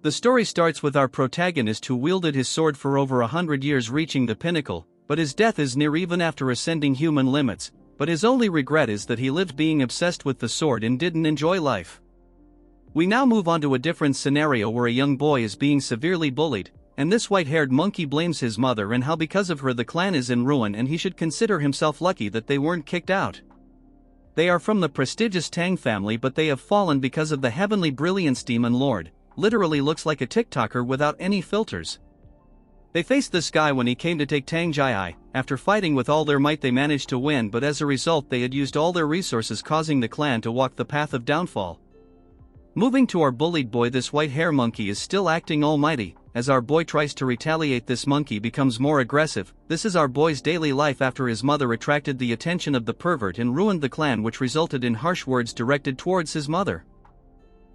The story starts with our protagonist who wielded his sword for over 100 years, reaching the pinnacle, but his death is near even after ascending human limits, but his only regret is that he lived being obsessed with the sword and didn't enjoy life. We now move on to a different scenario where a young boy is being severely bullied, and this white-haired monkey blames his mother and how because of her the clan is in ruin and he should consider himself lucky that they weren't kicked out. They are from the prestigious Tang family, but they have fallen because of the heavenly brilliance demon lord, literally looks like a TikToker without any filters. They faced this guy when he came to take Tang Jai. After fighting with all their might they managed to win, but as a result they had used all their resources, causing the clan to walk the path of downfall. Moving to our bullied boy, this white hair monkey is still acting almighty. As our boy tries to retaliate, this monkey becomes more aggressive. This is our boy's daily life after his mother attracted the attention of the pervert and ruined the clan, which resulted in harsh words directed towards his mother.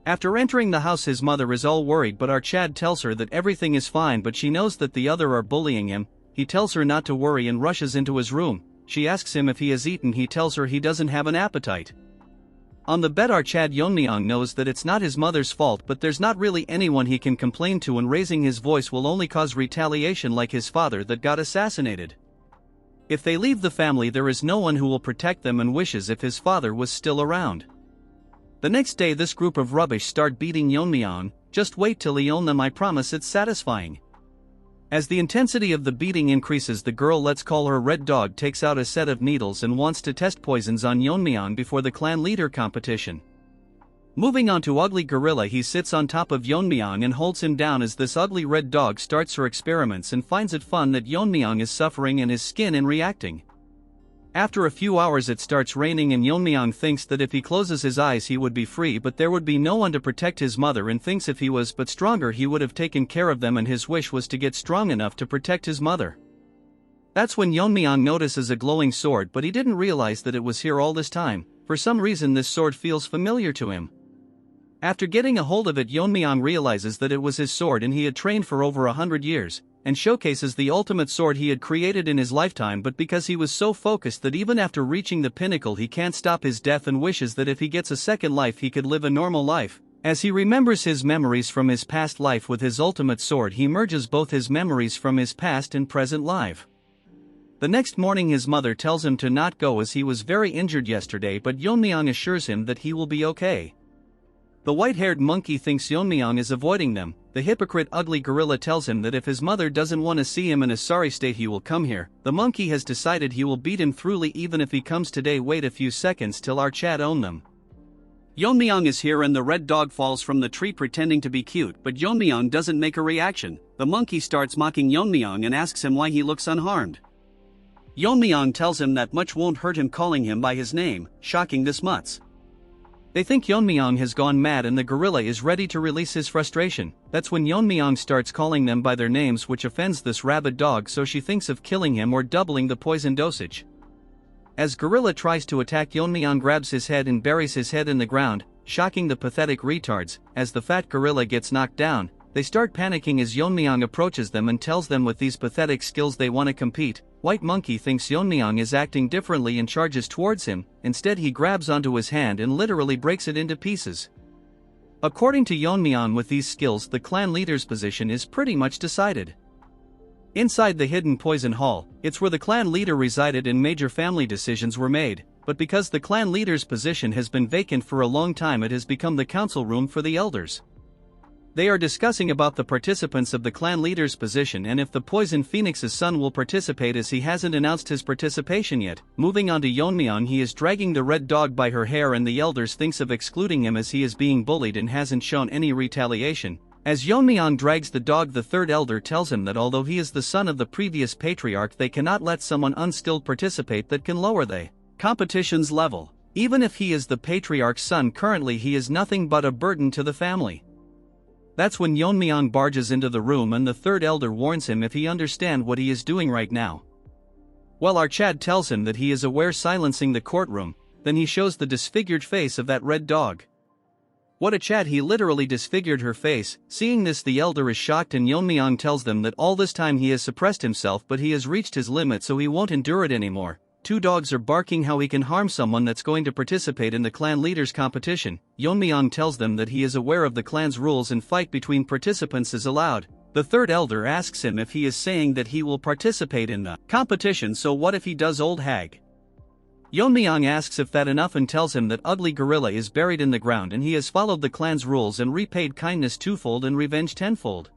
After entering the house his mother is all worried, but our Chad tells her that everything is fine, but she knows that the other are bullying him. He tells her not to worry and rushes into his room. She asks him if he has eaten. He tells her he doesn't have an appetite. On the bed our Chad Yeon-myeong knows that it's not his mother's fault, but there's not really anyone he can complain to, and raising his voice will only cause retaliation like his father that got assassinated. If they leave the family there is no one who will protect them, and wishes if his father was still around. The next day this group of rubbish start beating Yeon-myeong. Just wait till he own them, I promise it's satisfying. As the intensity of the beating increases, the girl, let's call her Red Dog, takes out a set of needles and wants to test poisons on Yeon-myeong before the clan leader competition. Moving on to Ugly Gorilla, he sits on top of Yeon-myeong and holds him down as this ugly Red Dog starts her experiments and finds it fun that Yeon-myeong is suffering and his skin and reacting. After a few hours it starts raining and Yeon-myeong thinks that if he closes his eyes he would be free, but there would be no one to protect his mother, and thinks if he was but stronger he would have taken care of them, and his wish was to get strong enough to protect his mother. That's when Yeon-myeong notices a glowing sword, but he didn't realize that it was here all this time. For some reason this sword feels familiar to him. After getting a hold of it Yeon-myeong realizes that it was his sword and he had trained for over 100 years. And showcases the ultimate sword he had created in his lifetime, but because he was so focused that even after reaching the pinnacle he can't stop his death and wishes that if he gets a second life he could live a normal life. As he remembers his memories from his past life with his ultimate sword, he merges both his memories from his past and present life. The next morning his mother tells him to not go as he was very injured yesterday, but Yeon-myeong assures him that he will be okay. The white-haired monkey thinks Yeon-myeong is avoiding them. The hypocrite Ugly Gorilla tells him that if his mother doesn't want to see him in a sorry state he will come here. The monkey has decided he will beat him thoroughly even if he comes today. Wait a few seconds till our Chad own them. Yeon-myeong is here and the Red Dog falls from the tree pretending to be cute, but Yeon-myeong doesn't make a reaction. The monkey starts mocking Yeon-myeong and asks him why he looks unharmed. Yeon-myeong tells him that much won't hurt him, calling him by his name, shocking this mutz. They think Yeon-myeong has gone mad and the gorilla is ready to release his frustration. That's when Yeon-myeong starts calling them by their names, which offends this rabid dog, so she thinks of killing him or doubling the poison dosage. As gorilla tries to attack, Yeon-myeong grabs his head and buries his head in the ground, shocking the pathetic retards. As the fat gorilla gets knocked down, they start panicking as Yeon-myeong approaches them and tells them with these pathetic skills they want to compete. White monkey thinks Yeon-myeong is acting differently and charges towards him. Instead he grabs onto his hand and literally breaks it into pieces. According to Yeon-myeong, with these skills the clan leader's position is pretty much decided. Inside the hidden poison hall, it's where the clan leader resided and major family decisions were made, but because the clan leader's position has been vacant for a long time it has become the council room for the elders. They are discussing about the participants of the clan leader's position and if the Poison Phoenix's son will participate, as he hasn't announced his participation yet. Moving on to Yeon-myeong, he is dragging the Red Dog by her hair and the elders thinks of excluding him as he is being bullied and hasn't shown any retaliation. As Yeon-myeong drags the dog, the third elder tells him that although he is the son of the previous patriarch they cannot let someone unskilled participate that can lower the competition's level. Even if he is the patriarch's son currently he is nothing but a burden to the family. That's when Yeon-myeong barges into the room and the third elder warns him if he understands what he is doing right now. While our Chad tells him that he is aware, silencing the courtroom, then he shows the disfigured face of that Red Dog. What a Chad, he literally disfigured her face. Seeing this the elder is shocked and Yeon-myeong tells them that all this time he has suppressed himself but he has reached his limit so he won't endure it anymore. two dogs are barking how he can harm someone that's going to participate in the clan leaders competition. Yeon-myeong tells them that he is aware of the clan's rules and fight between participants is allowed. The third elder asks him if he is saying that he will participate in the competition, so what if he does, old hag? Yeon-myeong asks if that enough and tells him that ugly gorilla is buried in the ground and he has followed the clan's rules and repaid kindness twofold and revenge tenfold.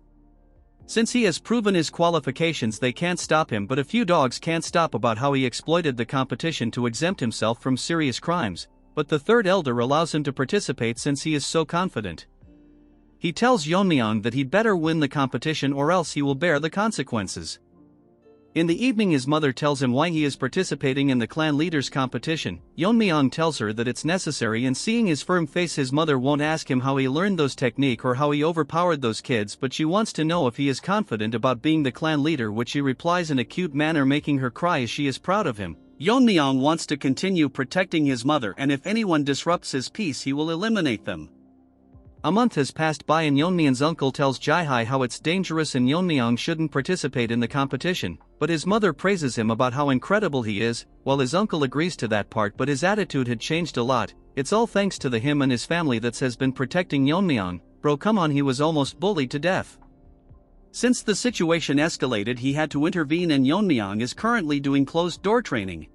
Since he has proven his qualifications, they can't stop him, but a few dogs can't stop about how he exploited the competition to exempt himself from serious crimes, but the third elder allows him to participate since he is so confident. He tells Yeon-myeong that he'd better win the competition or else he will bear the consequences. In the evening his mother tells him why he is participating in the clan leaders competition. Yeon-myeong tells her that it's necessary, and seeing his firm face his mother won't ask him how he learned those technique or how he overpowered those kids, but she wants to know if he is confident about being the clan leader, which he replies in a cute manner, making her cry as she is proud of him. Yeon-myeong wants to continue protecting his mother, and if anyone disrupts his peace he will eliminate them. A month has passed by and Yeon-myeong's uncle tells Jae-hae how it's dangerous and Yeon-myeong shouldn't participate in the competition, but his mother praises him about how incredible he is, while his uncle agrees to that part, but his attitude had changed a lot. It's all thanks to him and his family that has been protecting Yeon-myeong. Bro, come on, he was almost bullied to death. Since the situation escalated he had to intervene, and Yeon-myeong is currently doing closed door training.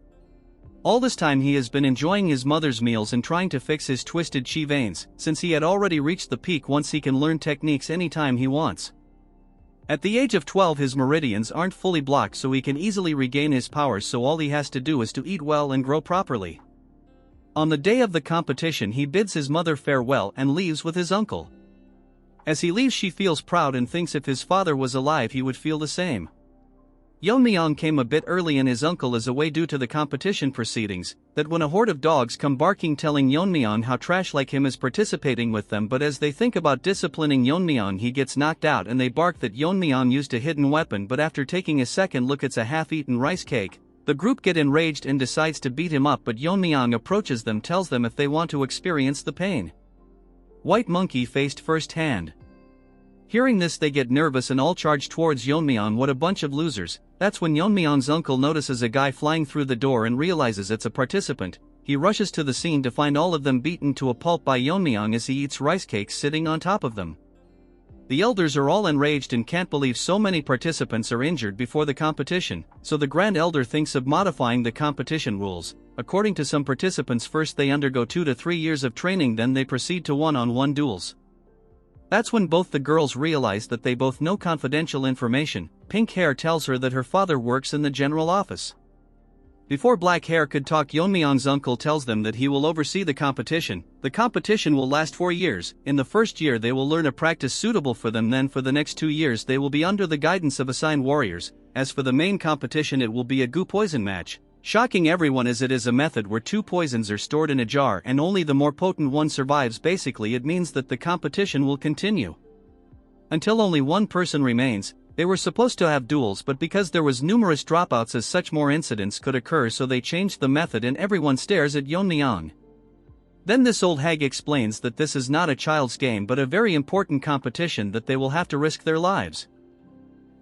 All this time he has been enjoying his mother's meals and trying to fix his twisted chi veins, since he had already reached the peak once he can learn techniques anytime he wants. At the age of 12 his meridians aren't fully blocked, so he can easily regain his powers, so all he has to do is to eat well and grow properly. On the day of the competition he bids his mother farewell and leaves with his uncle. As he leaves she feels proud and thinks if his father was alive he would feel the same. Yeon-myeong came a bit early and his uncle is away due to the competition proceedings, that when a horde of dogs come barking telling Yeon-myeong how trash like him is participating with them, but as they think about disciplining Yeon-myeong he gets knocked out and they bark that Yeon-myeong used a hidden weapon, but after taking a second look it's a half-eaten rice cake. The group get enraged and decides to beat him up, but Yeon-myeong approaches them, tells them if they want to experience the pain. White Monkey faced firsthand. Hearing this they get nervous and all charge towards Yeon-myeong. What a bunch of losers. That's when Yeon-myeong's uncle notices a guy flying through the door and realizes it's a participant. He rushes to the scene to find all of them beaten to a pulp by Yeon-myeong as he eats rice cakes sitting on top of them. The elders are all enraged and can't believe so many participants are injured before the competition, so the Grand Elder thinks of modifying the competition rules. According to some participants, first they undergo 2 to 3 years of training, then they proceed to one-on-one duels. That's when both the girls realize that they both know confidential information. Pink Hair tells her that her father works in the general office. Before Black Hair could talk, Yeon-myeong's uncle tells them that he will oversee the competition. The competition will last 4 years. In the first year they will learn a practice suitable for them, then for the next 2 years they will be under the guidance of assigned warriors. As for the main competition, it will be a goo poison match. Shocking everyone as it is a method where 2 poisons are stored in a jar and only the more potent one survives. Basically it means that the competition will continue until only one person remains. They were supposed to have duels, but because there was numerous dropouts as such more incidents could occur, so they changed the method and everyone stares at Yeon-myeong. Then this old hag explains that this is not a child's game but a very important competition, that they will have to risk their lives.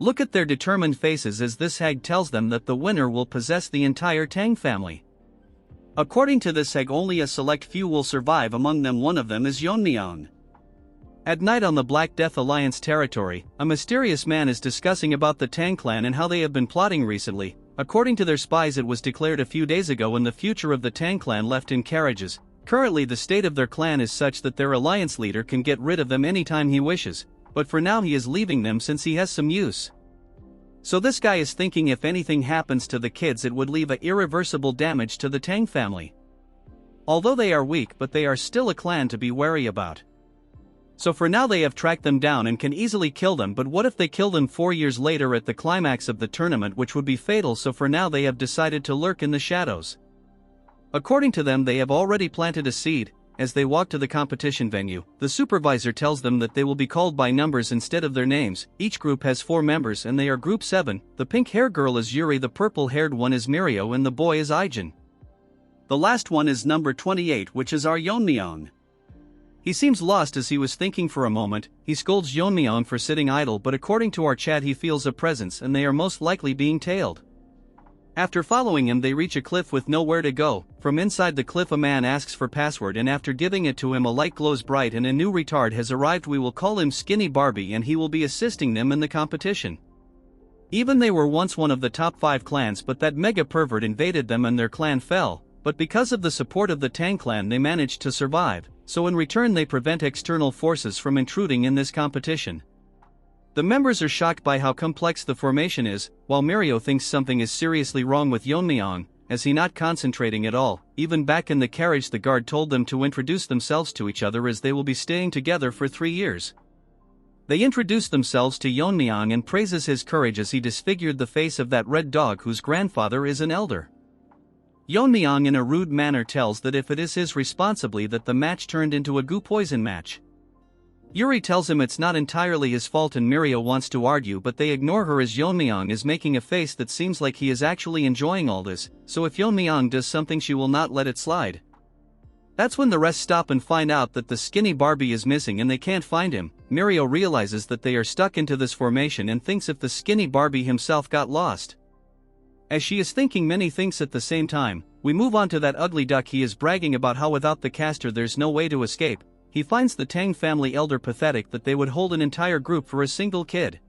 Look at their determined faces as this hag tells them that the winner will possess the entire Tang family. According to this hag, only a select few will survive, among them one of them is Yeon-myeong. At night on the Black Death Alliance territory, a mysterious man is discussing about the Tang clan and how they have been plotting recently. According to their spies, it was declared a few days ago when the future of the Tang clan left in carriages. Currently the state of their clan is such that their alliance leader can get rid of them anytime he wishes, but for now he is leaving them since he has some use. So this guy is thinking if anything happens to the kids it would leave a irreversible damage to the Tang family. Although they are weak, but they are still a clan to be wary about. So for now they have tracked them down and can easily kill them, but what if they kill them 4 years later at the climax of the tournament, which would be fatal, so for now they have decided to lurk in the shadows. According to them they have already planted a seed. As they walk to the competition venue, the supervisor tells them that they will be called by numbers instead of their names. Each group has 4 members and they are Group 7. The pink-haired girl is Yuri, the purple-haired one is Mirio, and the boy is Aijin. The last one is number 28, which is our Yeon-myeong. He seems lost as he was thinking for a moment. He scolds Yeon-myeong for sitting idle, but according to our chat he feels a presence and they are most likely being tailed. After following him they reach a cliff with nowhere to go. From inside the cliff a man asks for password, and after giving it to him a light glows bright and a new retard has arrived. We will call him Skinny Barbie and he will be assisting them in the competition. Even they were once one of the top 5 clans, but that mega pervert invaded them and their clan fell, but because of the support of the Tang clan they managed to survive, so in return they prevent external forces from intruding in this competition. The members are shocked by how complex the formation is, while Mirio thinks something is seriously wrong with Yeon-myeong, as he not concentrating at all. Even back in the carriage the guard told them to introduce themselves to each other as they will be staying together for 3 years. They introduce themselves to Yeon-myeong and praises his courage as he disfigured the face of that red dog whose grandfather is an elder. Yeon-myeong in a rude manner tells that if it is his responsibly that the match turned into a goo poison match. Yuri tells him it's not entirely his fault and Mirio wants to argue, but they ignore her as Yeon-myeong is making a face that seems like he is actually enjoying all this, so if Yeon-myeong does something she will not let it slide. That's when the rest stop and find out that the Skinny Barbie is missing and they can't find him. Mirio realizes that they are stuck into this formation and thinks if the Skinny Barbie himself got lost. As she is thinking many things at the same time, we move on to that ugly duck. He is bragging about how without the caster there's no way to escape. He finds the Tang family elder pathetic that they would hold an entire group for a single kid.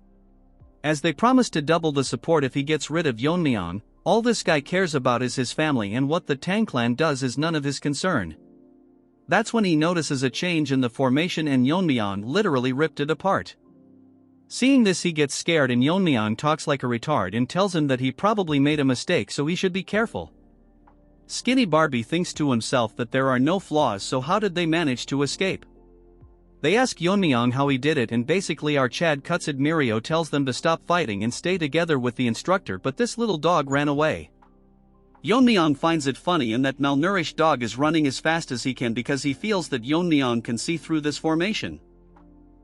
As they promise to double the support if he gets rid of Yeon-myeong, all this guy cares about is his family, and what the Tang clan does is none of his concern. That's when he notices a change in the formation and Yeon-myeong literally ripped it apart. Seeing this he gets scared and Yeon-myeong talks like a retard and tells him that he probably made a mistake so he should be careful. Skinny Barbie thinks to himself that there are no flaws, so how did they manage to escape? They ask Yeon-myeong how he did it and basically our Chad cuts it. Mirio tells them to stop fighting and stay together with the instructor, but this little dog ran away. Yeon-myeong finds it funny and that malnourished dog is running as fast as he can because he feels that Yeon-myeong can see through this formation.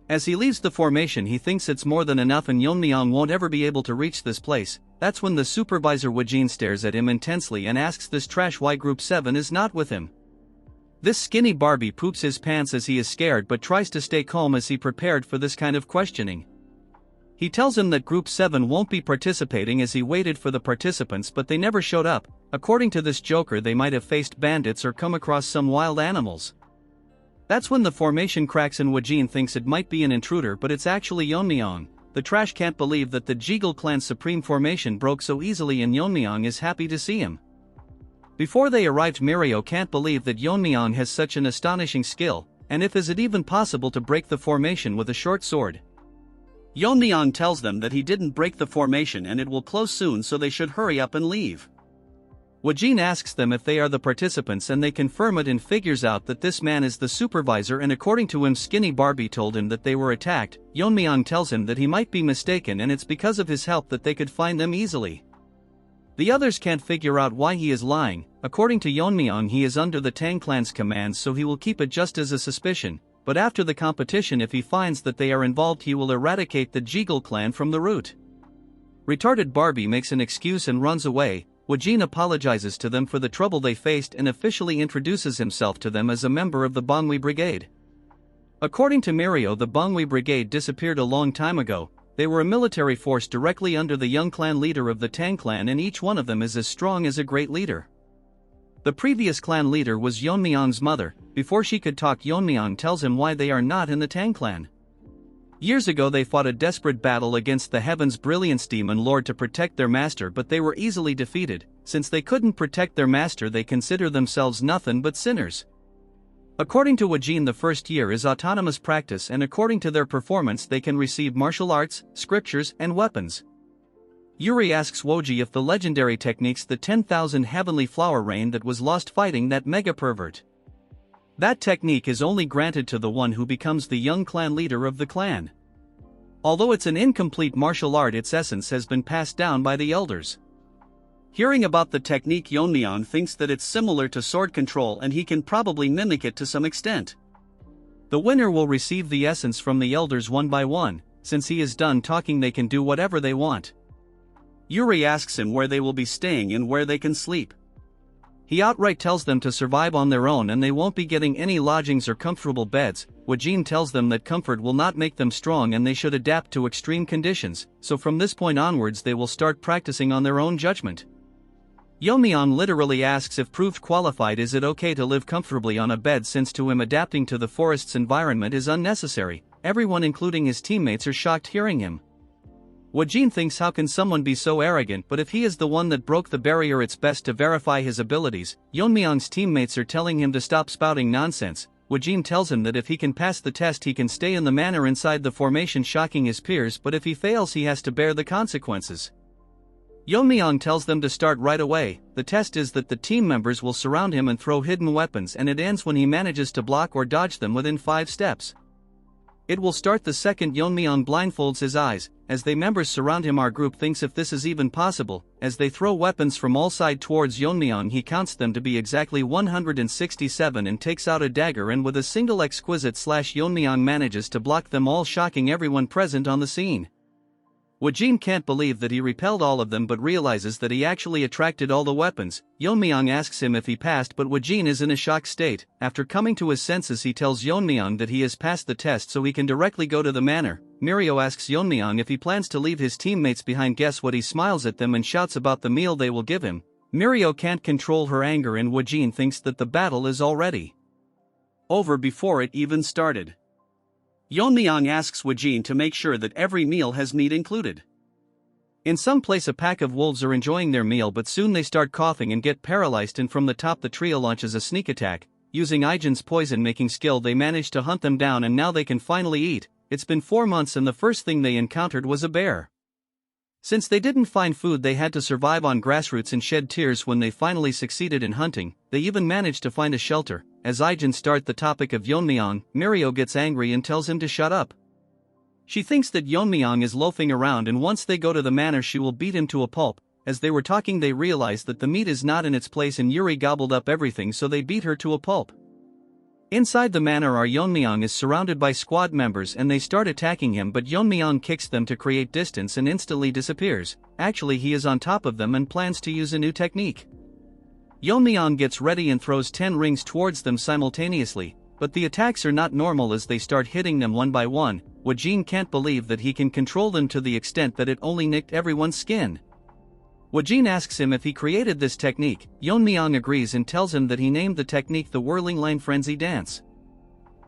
As he leaves the formation he thinks it's more than enough and Yeon-myeong won't ever be able to reach this place. That's when the supervisor Wajin stares at him intensely and asks this trash why Group 7 is not with him. This Skinny Barbie poops his pants as he is scared but tries to stay calm as he prepared for this kind of questioning. He tells him that Group 7 won't be participating as he waited for the participants but they never showed up. According to this joker they might have faced bandits or come across some wild animals. That's when the formation cracks and Wajin thinks it might be an intruder but it's actually Yeon-myeong. The trash can't believe that the Jeagle clan's supreme formation broke so easily and Yeon-myeong is happy to see him. Before they arrived Mirio can't believe that Yeon-myeong has such an astonishing skill, and if is it even possible to break the formation with a short sword. Yeon-myeong tells them that he didn't break the formation and it will close soon so they should hurry up and leave. Wajin asks them if they are the participants and they confirm it and figures out that this man is the supervisor and according to him Skinny Barbie told him that they were attacked. Yeon-myeong tells him that he might be mistaken and it's because of his help that they could find them easily. The others can't figure out why he is lying. According to Yeon-myeong he is under the Tang clan's commands so he will keep it just as a suspicion, but after the competition if he finds that they are involved he will eradicate the Jeagle clan from the root. Retarded Barbie makes an excuse and runs away. Wajin apologizes to them for the trouble they faced and officially introduces himself to them as a member of the Manhwa Brigade. According to Mirio the Manhwa Brigade disappeared a long time ago. They were a military force directly under the young clan leader of the Tang clan and each one of them is as strong as a great leader. The previous clan leader was Yeon-myeong's mother. Before she could talk Yeon-myeong tells him why they are not in the Tang clan. Years ago they fought a desperate battle against the Heaven's Brilliance Demon Lord to protect their master but they were easily defeated. Since they couldn't protect their master they consider themselves nothing but sinners. According to Wajin the first year is autonomous practice and according to their performance they can receive martial arts, scriptures and weapons. Yuri asks Woji if the legendary techniques the 10,000 heavenly flower rain that was lost fighting that mega pervert. That technique is only granted to the one who becomes the young clan leader of the clan. Although it's an incomplete martial art its essence has been passed down by the elders. Hearing about the technique Yeon-myeong thinks that it's similar to sword control and he can probably mimic it to some extent. The winner will receive the essence from the elders one by one. Since he is done talking they can do whatever they want. Yuri asks him where they will be staying and where they can sleep. He outright tells them to survive on their own and they won't be getting any lodgings or comfortable beds. Wajin tells them that comfort will not make them strong and they should adapt to extreme conditions, so from this point onwards they will start practicing on their own judgment. Yeon-myeong literally asks if proved qualified is it okay to live comfortably on a bed, since to him adapting to the forest's environment is unnecessary. Everyone including his teammates are shocked hearing him. Woo-jin thinks how can someone be so arrogant, but if he is the one that broke the barrier it's best to verify his abilities. Yeon-myeong's teammates are telling him to stop spouting nonsense. Woo-jin tells him that if he can pass the test he can stay in the manor inside the formation, shocking his peers, but if he fails he has to bear the consequences. Yeon-myeong tells them to start right away. The test is that the team members will surround him and throw hidden weapons, and it ends when he manages to block or dodge them within 5 steps. It will start the second Yeon-myeong blindfolds his eyes. As the members surround him, our group thinks if this is even possible. As they throw weapons from all sides towards Yeon-myeong, he counts them to be exactly 167 and takes out a dagger, and with a single exquisite slash Yeon-myeong manages to block them all, shocking everyone present on the scene. Woo-jin can't believe that he repelled all of them but realizes that he actually attracted all the weapons. Yeon-myeong asks him if he passed, but Woo-jin is in a shocked state. After coming to his senses he tells Yeon-myeong that he has passed the test so he can directly go to the manor. Mirio asks Yeon-myeong if he plans to leave his teammates behind. Guess what? He smiles at them and shouts about the meal they will give him. Mirio can't control her anger and Woo-jin thinks that the battle is already over before it even started. Yeon-myeong asks Woo-jin to make sure that every meal has meat included. In some place a pack of wolves are enjoying their meal, but soon they start coughing and get paralyzed, and from the top the trio launches a sneak attack. Using Ijin's poison-making skill they manage to hunt them down, and now they can finally eat. It's been 4 months and the first thing they encountered was a bear. Since they didn't find food they had to survive on grassroots and shed tears when they finally succeeded in hunting. They even managed to find a shelter. As Ijin start the topic of Yeon-myeong, Mirio gets angry and tells him to shut up. She thinks that Yeon-myeong is loafing around, and once they go to the manor she will beat him to a pulp. As they were talking they realize that the meat is not in its place and Yuri gobbled up everything, so they beat her to a pulp. Inside the manor our Yeon-myeong is surrounded by squad members and they start attacking him, but Yeon-myeong kicks them to create distance and instantly disappears. Actually he is on top of them and plans to use a new technique. Yeon-myeong gets ready and throws 10 rings towards them simultaneously, but the attacks are not normal as they start hitting them one by one. Woo-jin can't believe that he can control them to the extent that it only nicked everyone's skin. Woo-jin asks him if he created this technique. Yeon-myeong agrees and tells him that he named the technique the Whirling Line Frenzy Dance.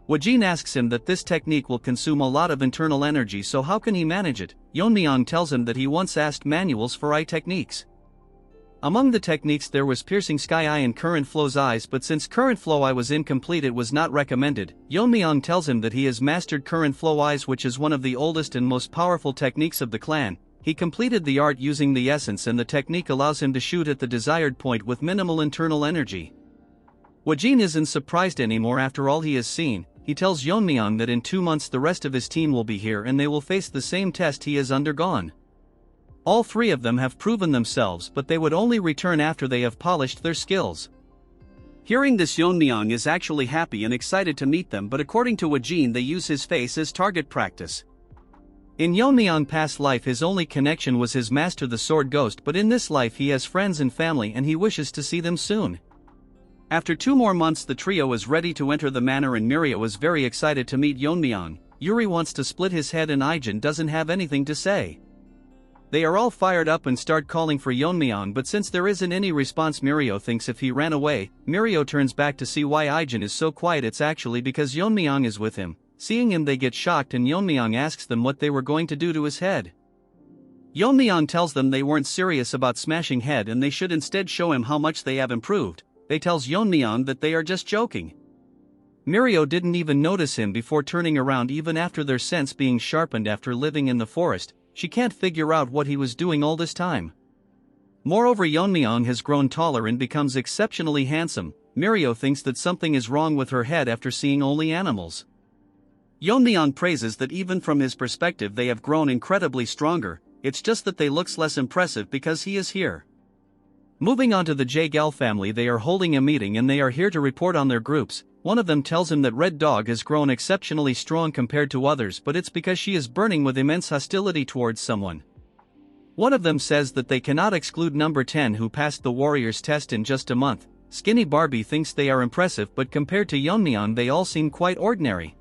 Woo-jin asks him that this technique will consume a lot of internal energy, so how can he manage it? Yeon-myeong tells him that he once asked manuals for eye techniques. Among the techniques there was Piercing Sky Eye and Current Flow's Eyes, but since Current Flow Eye was incomplete it was not recommended. Yeon-myeong tells him that he has mastered Current Flow Eyes, which is one of the oldest and most powerful techniques of the clan. He completed the art using the essence, and the technique allows him to shoot at the desired point with minimal internal energy. Woo-jin isn't surprised anymore after all he has seen. He tells Yeon-myeong that in 2 months the rest of his team will be here and they will face the same test he has undergone. All 3 of them have proven themselves, but they would only return after they have polished their skills. Hearing this, Yeon-myeong is actually happy and excited to meet them, but according to Woo-jin they use his face as target practice. In Yeon-myeong's past life his only connection was his master the Sword Ghost, but in this life he has friends and family and he wishes to see them soon. After 2 more months the trio is ready to enter the manor and Mirio is very excited to meet Yeon-myeong. Yuri wants to split his head and Ijin doesn't have anything to say. They are all fired up and start calling for Yeon-myeong, but since there isn't any response Mirio thinks if he ran away. Mirio turns back to see why Ijin is so quiet. It's actually because Yeon-myeong is with him. Seeing him they get shocked and Yeon-myeong asks them what they were going to do to his head. Yeon-myeong tells them they weren't serious about smashing head and they should instead show him how much they have improved. They tells Yeon-myeong that they are just joking. Mirio didn't even notice him before turning around even after their sense being sharpened after living in the forest. She can't figure out what he was doing all this time. Moreover, Yeon-myeong has grown taller and becomes exceptionally handsome. Mirio thinks that something is wrong with her head after seeing only animals. Yeon-myeong praises that even from his perspective they have grown incredibly stronger. It's just that they looks less impressive because he is here. Moving on to the Yahello family, they are holding a meeting and they are here to report on their groups. One of them tells him that Red Dog has grown exceptionally strong compared to others, but it's because she is burning with immense hostility towards someone. One of them says that they cannot exclude number 10 who passed the warrior's test in just a month. Skinny Barbie thinks they are impressive, but compared to Yeon-myeong they all seem quite ordinary.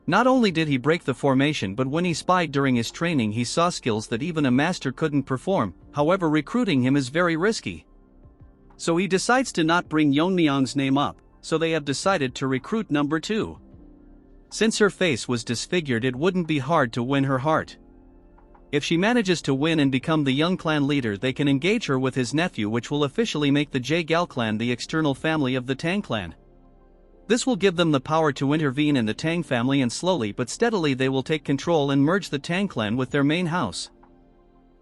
Not only did he break the formation, but when he spied during his training he saw skills that even a master couldn't perform. However, recruiting him is very risky. So he decides to not bring Yeon-myeong's name up, so they have decided to recruit number 2. Since her face was disfigured, it wouldn't be hard to win her heart. If she manages to win and become the young clan leader, they can engage her with his nephew, which will officially make the Yahello clan the external family of the Tang clan. This will give them the power to intervene in the Tang family, and slowly but steadily they will take control and merge the Tang clan with their main house.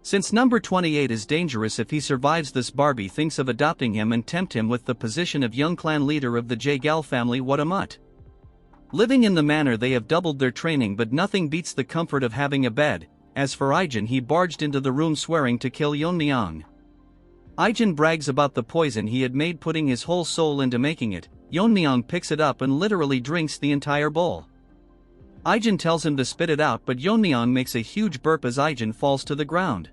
Since number 28 is dangerous if he survives this, Barbie thinks of adopting him and tempt him with the position of young clan leader of the Yahello family. What a mutt. Living in the manor, they have doubled their training, but nothing beats the comfort of having a bed. As for Ijin, he barged into the room swearing to kill Yeon-myeong. Ijin brags about the poison he had made, putting his whole soul into making it. Yeon-myeong picks it up and literally drinks the entire bowl. Ijin tells him to spit it out, but Yeon-myeong makes a huge burp as Ijin falls to the ground.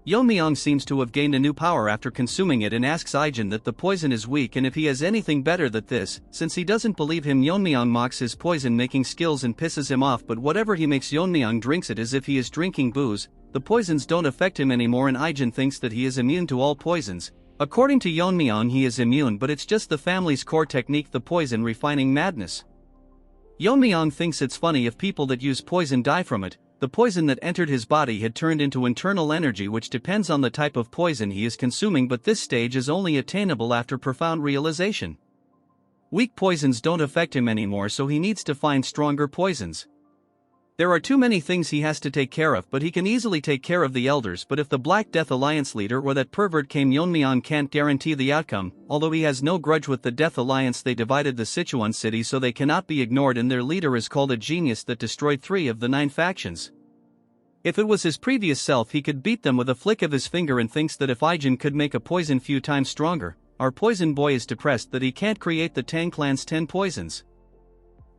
Yeon-myeong seems to have gained a new power after consuming it and asks Ijin that the poison is weak and if he has anything better than this. Since he doesn't believe him, Yeon-myeong mocks his poison-making skills and pisses him off, but whatever he makes, Yeon-myeong drinks it as if he is drinking booze. The poisons don't affect him anymore and Ijin thinks that he is immune to all poisons. According to Yeon-myeong, he is immune, but it's just the family's core technique, the poison refining madness. Yeon-myeong thinks it's funny if people that use poison die from it. The poison that entered his body had turned into internal energy, which depends on the type of poison he is consuming, but this stage is only attainable after profound realization. Weak poisons don't affect him anymore, so he needs to find stronger poisons. There are too many things he has to take care of, but he can easily take care of the elders. But if the Black Death Alliance leader or that pervert came, Yeon-myeong can't guarantee the outcome. Although he has no grudge with the Death Alliance, they divided the Sichuan city, so they cannot be ignored, and their leader is called a genius that destroyed 3 of the 9 factions. If it was his previous self, he could beat them with a flick of his finger, and thinks that if Ijin could make a poison few times stronger. Our poison boy is depressed that he can't create the Tang clan's 10 poisons.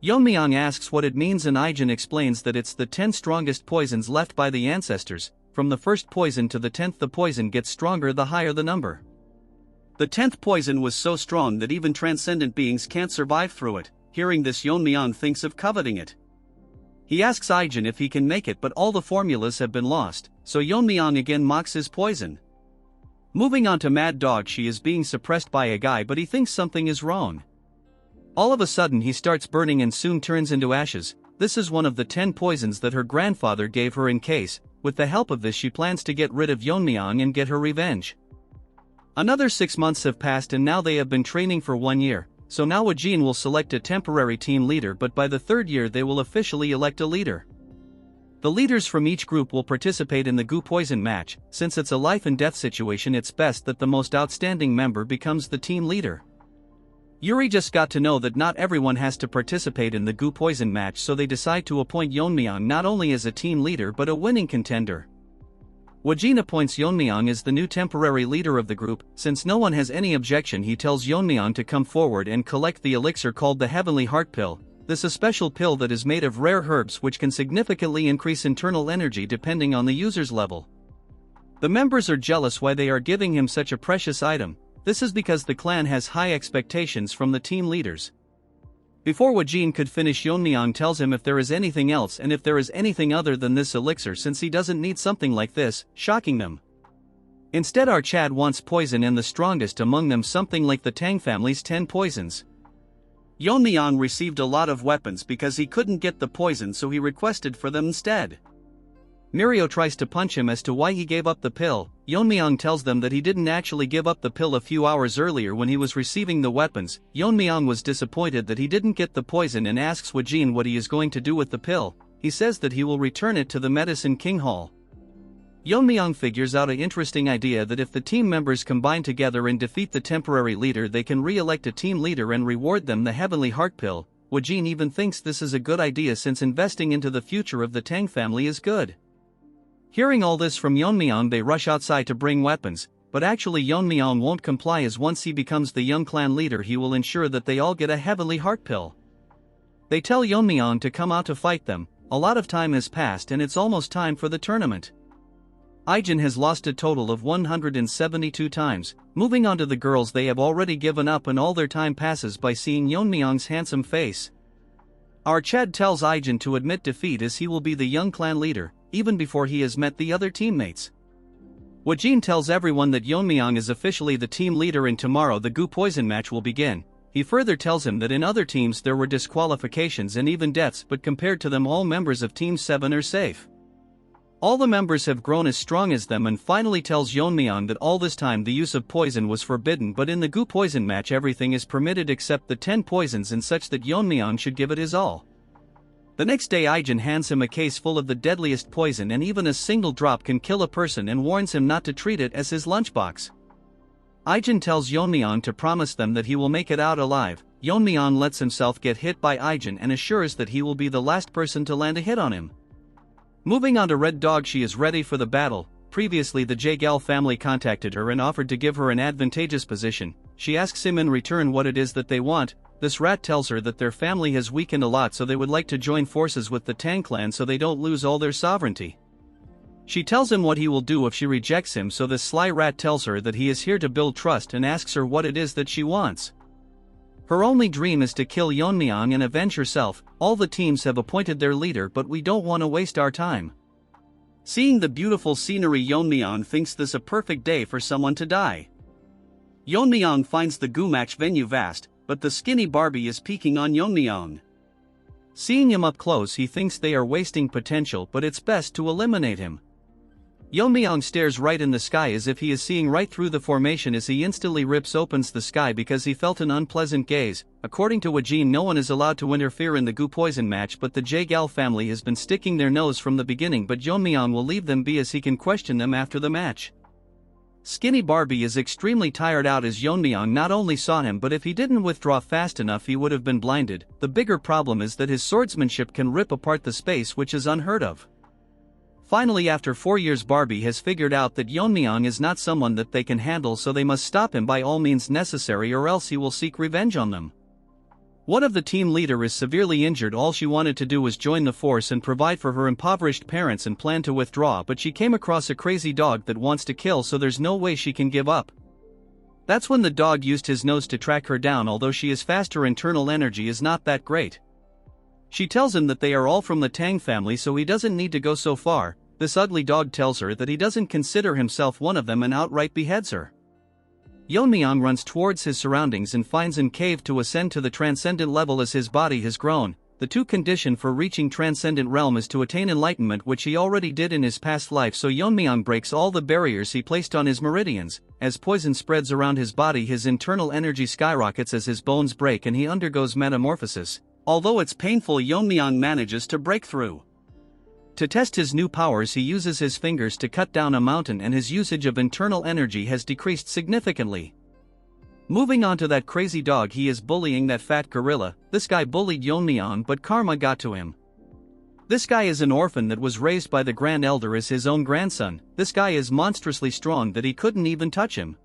Yeon-myeong asks what it means, and Ijin explains that it's the 10 strongest poisons left by the ancestors. From the first poison to the 10th, the poison gets stronger the higher the number. The 10th poison was so strong that even transcendent beings can't survive through it. Hearing this, Yeon-myeong thinks of coveting it. He asks Ijin if he can make it, but all the formulas have been lost, so Yeon-myeong again mocks his poison. Moving on to Mad Dog, she is being suppressed by a guy, but he thinks something is wrong. All of a sudden he starts burning and soon turns into ashes. This is one of the 10 poisons that her grandfather gave her in case. With the help of this, she plans to get rid of Yeon-myeong and get her revenge. Another 6 months have passed and now they have been training for 1 year. So now Wajin will select a temporary team leader, but by the 3rd year they will officially elect a leader. The leaders from each group will participate in the Gu Poison match. Since it's a life and death situation, it's best that the most outstanding member becomes the team leader. Yuri just got to know that not everyone has to participate in the Gu Poison match, so they decide to appoint Yeon-myeong not only as a team leader but a winning contender. Wajin appoints Yeon-myeong as the new temporary leader of the group. Since no one has any objection, he tells Yeon-myeong to come forward and collect the elixir called the Heavenly Heart Pill. This is a special pill that is made of rare herbs which can significantly increase internal energy depending on the user's level. The members are jealous why they are giving him such a precious item. This is because the clan has high expectations from the team leaders. Before Wajin could finish, Yeon-myeong tells him if there is anything else and if there is anything other than this elixir, since he doesn't need something like this, shocking them. Instead, our Chad wants poison, and the strongest among them something like the Tang family's 10 poisons. Yeon-myeong received a lot of weapons because he couldn't get the poison, so he requested for them instead. Mirio tries to punch him as to why he gave up the pill. Yeon-myeong tells them that he didn't actually give up the pill a few hours earlier when he was receiving the weapons. Yeon-myeong was disappointed that he didn't get the poison and asks Wajin what he is going to do with the pill. He says that he will return it to the Medicine King Hall. Yeon-myeong figures out an interesting idea that if the team members combine together and defeat the temporary leader, they can re-elect a team leader and reward them the Heavenly Heart Pill. Wajin even thinks this is a good idea since investing into the future of the Tang family is good. Hearing all this from Yeon-myeong, they rush outside to bring weapons, but actually Yeon-myeong won't comply, as once he becomes the young clan leader he will ensure that they all get a Heavenly Heart Pill. They tell Yeon-myeong to come out to fight them. A lot of time has passed and it's almost time for the tournament. Ijin has lost a total of 172 times. Moving on to the girls, they have already given up and all their time passes by seeing Yeon-myeong's handsome face. Our Chad tells Ijin to admit defeat as he will be the young clan leader, even before he has met the other teammates. Yeon tells everyone that Yeon-myeong is officially the team leader and tomorrow the goo poison match will begin. He further tells him that in other teams there were disqualifications and even deaths, but compared to them all members of Team 7 are safe. All the members have grown as strong as them, and finally tells Yeon-myeong that all this time the use of poison was forbidden, but in the goo poison match everything is permitted except the 10 poisons and such that Yeon-myeong should give it his all. The next day Ijin hands him a case full of the deadliest poison, and even a single drop can kill a person, and warns him not to treat it as his lunchbox. Ijin tells Yeon-myeong to promise them that he will make it out alive. Yeon-myeong lets himself get hit by Ijin and assures that he will be the last person to land a hit on him. Moving on to Red Dog, she is ready for the battle. Previously the Yahello family contacted her and offered to give her an advantageous position. She asks him in return what it is that they want. This rat tells her that their family has weakened a lot, so they would like to join forces with the Tang clan so they don't lose all their sovereignty. She tells him what he will do if she rejects him, so this sly rat tells her that he is here to build trust and asks her what it is that she wants. Her only dream is to kill Yeon-myeong and avenge herself. All the teams have appointed their leader, but we don't want to waste our time. Seeing the beautiful scenery, Yeon-myeong thinks this a perfect day for someone to die. Yeon-myeong finds the goo match venue vast, but the skinny Barbie is peeking on Yeon-myeong. Seeing him up close, he thinks they are wasting potential, but it's best to eliminate him. Yeon-myeong stares right in the sky as if he is seeing right through the formation as he instantly opens the sky because he felt an unpleasant gaze. According to Yeon, no one is allowed to interfere in the goo poison match, but the Yahello family has been sticking their nose from the beginning, but Yeon-myeong will leave them be as he can question them after the match. Skinny Barbie is extremely tired out as Yeon-myeong not only saw him, but if he didn't withdraw fast enough he would have been blinded. The bigger problem is that his swordsmanship can rip apart the space, which is unheard of. Finally, after 4 years, Barbie has figured out that Yeon-myeong is not someone that they can handle, so they must stop him by all means necessary or else he will seek revenge on them. One of the team leader is severely injured. All she wanted to do was join the force and provide for her impoverished parents and plan to withdraw, but she came across a crazy dog that wants to kill, so there's no way she can give up. That's when the dog used his nose to track her down. Although she is fast, her internal energy is not that great. She tells him that they are all from the Tang family, so he doesn't need to go so far. This ugly dog tells her that he doesn't consider himself one of them and outright beheads her. Yeon-myeong runs towards his surroundings and finds an cave to ascend to the transcendent level as his body has grown. The two condition for reaching transcendent realm is to attain enlightenment, which he already did in his past life, so Yeon-myeong breaks all the barriers he placed on his meridians. As poison spreads around his body, his internal energy skyrockets as his bones break and he undergoes metamorphosis. Although it's painful, Yeon-myeong manages to break through. To test his new powers, he uses his fingers to cut down a mountain, and his usage of internal energy has decreased significantly. Moving on to that crazy dog, he is bullying that fat gorilla. This guy bullied Yeon-myeong, but karma got to him. This guy is an orphan that was raised by the Grand Elder as his own grandson. This guy is monstrously strong that he couldn't even touch him.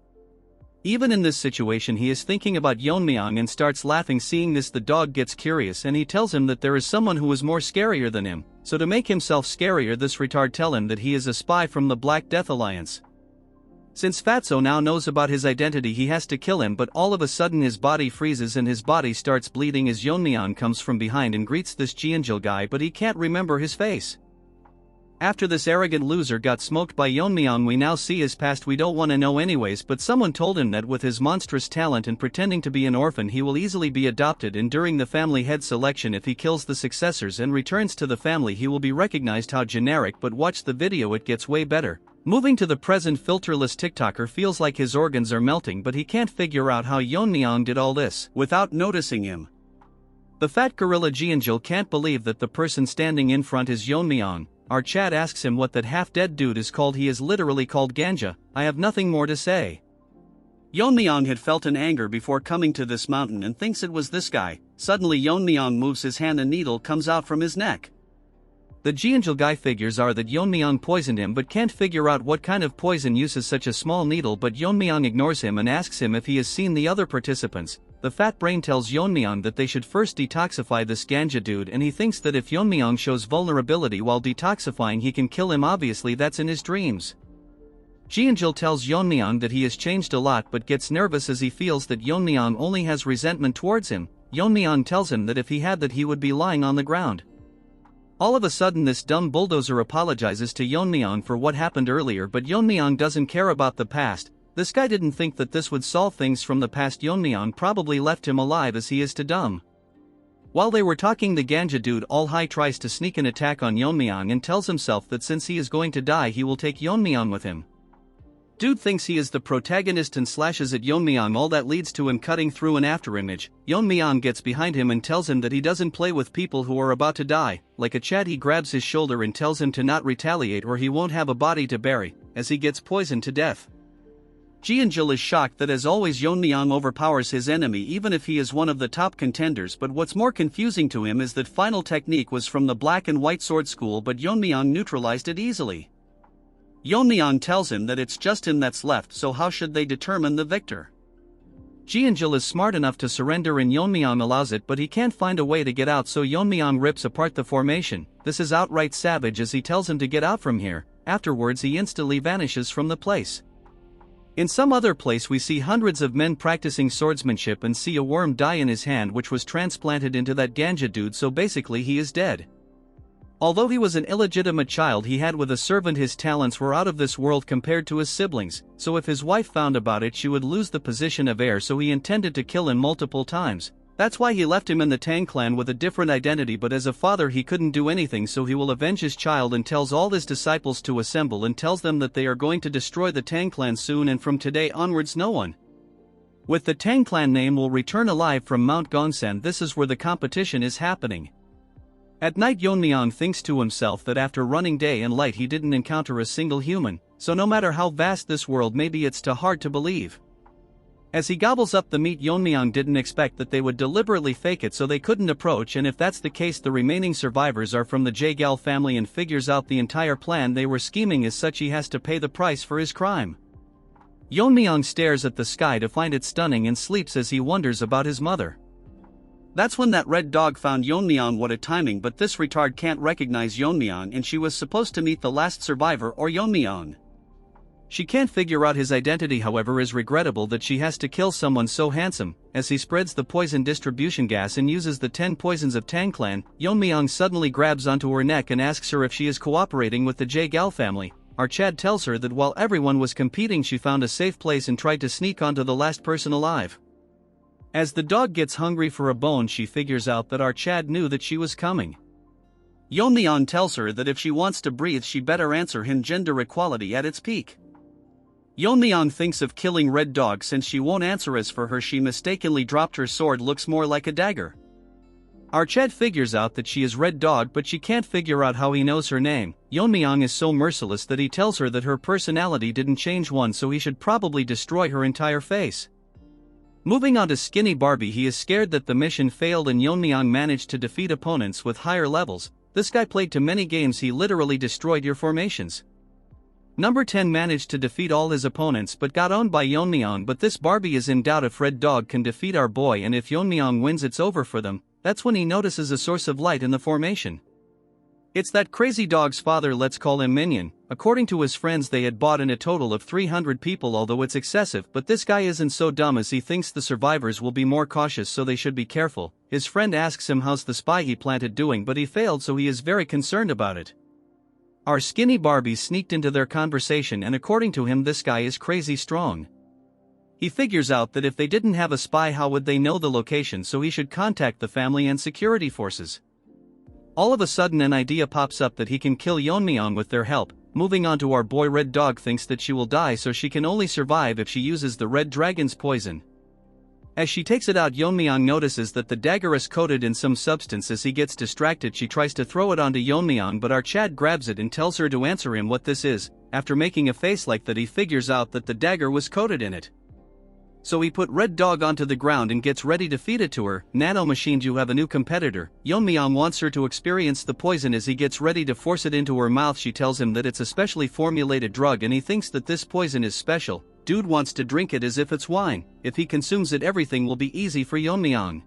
Even in this situation, he is thinking about Yeon-myeong and starts laughing. Seeing this, the dog gets curious and he tells him that there is someone who is more scarier than him. So to make himself scarier, this retard tell him that he is a spy from the Black Death Alliance. Since Fatso now knows about his identity, he has to kill him, but all of a sudden his body freezes and his body starts bleeding as Yeon-myeong comes from behind and greets this Jeonjil guy, but he can't remember his face. After this arrogant loser got smoked by Yeon-myeong, we now see his past. We don't want to know anyways, but someone told him that with his monstrous talent and pretending to be an orphan, he will easily be adopted, and during the family head selection, if he kills the successors and returns to the family, he will be recognized. How generic, but watch the video, it gets way better. Moving to the present, filterless TikToker feels like his organs are melting, but he can't figure out how Yeon-myeong did all this without noticing him. The fat gorilla Jeonjil can't believe that the person standing in front is Yeon-myeong. Our chat asks him what that half-dead dude is called. He is literally called Ganja. I have nothing more to say. Yeon-myeong had felt an anger before coming to this mountain and thinks it was this guy. Suddenly Yeon-myeong moves his hand, a needle comes out from his neck. The Jeonjil guy figures are that Yeon-myeong poisoned him, but can't figure out what kind of poison uses such a small needle, but Yeon-myeong ignores him and asks him if he has seen the other participants. The fat brain tells Yeon-myeong that they should first detoxify this Ganja dude, and he thinks that if Yeon-myeong shows vulnerability while detoxifying, he can kill him. Obviously that's in his dreams. Jeonjil tells Yeon-myeong that he has changed a lot, but gets nervous as he feels that Yeon-myeong only has resentment towards him. Yeon-myeong tells him that if he had that, he would be lying on the ground. All of a sudden this dumb bulldozer apologizes to Yeon-myeong for what happened earlier, but Yeon-myeong doesn't care about the past. This guy didn't think that this would solve things from the past. Yeon-myeong probably left him alive as he is to dumb. While they were talking, the ganja dude all high tries to sneak an attack on Yeon-myeong and tells himself that since he is going to die he will take Yeon-myeong with him. Dude thinks he is the protagonist and slashes at Yeon-myeong. All that leads to him cutting through an afterimage. Yeon-myeong gets behind him and tells him that he doesn't play with people who are about to die. Like a Chad, he grabs his shoulder and tells him to not retaliate or he won't have a body to bury, as he gets poisoned to death. Ji-Angel is shocked that as always Yeon-myeong overpowers his enemy even if he is one of the top contenders, but what's more confusing to him is that final technique was from the black and white sword school, but Yeon-myeong neutralized it easily. Yeon-myeong tells him that it's just him that's left, so how should they determine the victor? Ji-Angel is smart enough to surrender and Yeon-myeong allows it, but he can't find a way to get out, so Yeon-myeong rips apart the formation. This is outright savage as he tells him to get out from here. Afterwards he instantly vanishes from the place. In some other place we see hundreds of men practicing swordsmanship and see a worm die in his hand which was transplanted into that ganja dude, so basically he is dead. Although he was an illegitimate child he had with a servant, his talents were out of this world compared to his siblings, so if his wife found about it she would lose the position of heir, so he intended to kill him multiple times. That's why he left him in the Tang clan with a different identity, but as a father he couldn't do anything, so he will avenge his child and tells all his disciples to assemble and tells them that they are going to destroy the Tang clan soon, and from today onwards no one with the Tang clan name will return alive from Mount Gongsan. This is where the competition is happening. At night Yeon-myeong thinks to himself that after running day and light he didn't encounter a single human, so no matter how vast this world may be it's too hard to believe. As he gobbles up the meat, Yeon-myeong didn't expect that they would deliberately fake it so they couldn't approach, and if that's the case the remaining survivors are from the Yahello family, and figures out the entire plan they were scheming is such he has to pay the price for his crime. Yeon-myeong stares at the sky to find it stunning and sleeps as he wonders about his mother. That's when that red dog found Yeon-myeong. What a timing, but this retard can't recognize Yeon-myeong and she was supposed to meet the last survivor or Yeon-myeong. She can't figure out his identity, however is regrettable that she has to kill someone so handsome. As he spreads the poison distribution gas and uses the 10 poisons of Tang clan, Yeon-myeong suddenly grabs onto her neck and asks her if she is cooperating with the Yahello family. Our Chad tells her that while everyone was competing she found a safe place and tried to sneak onto the last person alive. As the dog gets hungry for a bone she figures out that our Chad knew that she was coming. Yeon-myeong tells her that if she wants to breathe she better answer him, gender equality at its peak. Yeon-myeong thinks of killing Red Dog since she won't answer. As for her, she mistakenly dropped her sword, looks more like a dagger. Our Chad figures out that she is Red Dog, but she can't figure out how he knows her name. Yeon-myeong is so merciless that he tells her that her personality didn't change one, so he should probably destroy her entire face. Moving on to Skinny Barbie, he is scared that the mission failed and Yeon-myeong managed to defeat opponents with higher levels. This guy played too many games, he literally destroyed your formations. Number 10 managed to defeat all his opponents but got owned by Yeon-myeong, but this Barbie is in doubt if Red Dog can defeat our boy, and if Yeon-myeong wins it's over for them. That's when he notices a source of light in the formation. It's that crazy dog's father, let's call him Minion. According to his friends they had bought in a total of 300 people, although it's excessive, but this guy isn't so dumb as he thinks the survivors will be more cautious so they should be careful. His friend asks him how's the spy he planted doing, but he failed, so he is very concerned about it. Our Skinny Barbie sneaked into their conversation and according to him this guy is crazy strong. He figures out that if they didn't have a spy how would they know the location, so he should contact the family and security forces. All of a sudden an idea pops up that he can kill Yeon-myeong with their help. Moving on to our boy, Red Dog thinks that she will die so she can only survive if she uses the Red Dragon's poison. As she takes it out Yeon-myeong notices that the dagger is coated in some substance. As he gets distracted she tries to throw it onto Yeon-myeong, but our Chad grabs it and tells her to answer him what this is. After making a face like that he figures out that the dagger was coated in it. So he put Red Dog onto the ground and gets ready to feed it to her. Nano Machines, you have a new competitor. Yeon-myeong wants her to experience the poison. As he gets ready to force it into her mouth she tells him that it's a specially formulated drug and he thinks that this poison is special. Dude wants to drink it as if it's wine. If he consumes it everything will be easy for Yeon-myeong.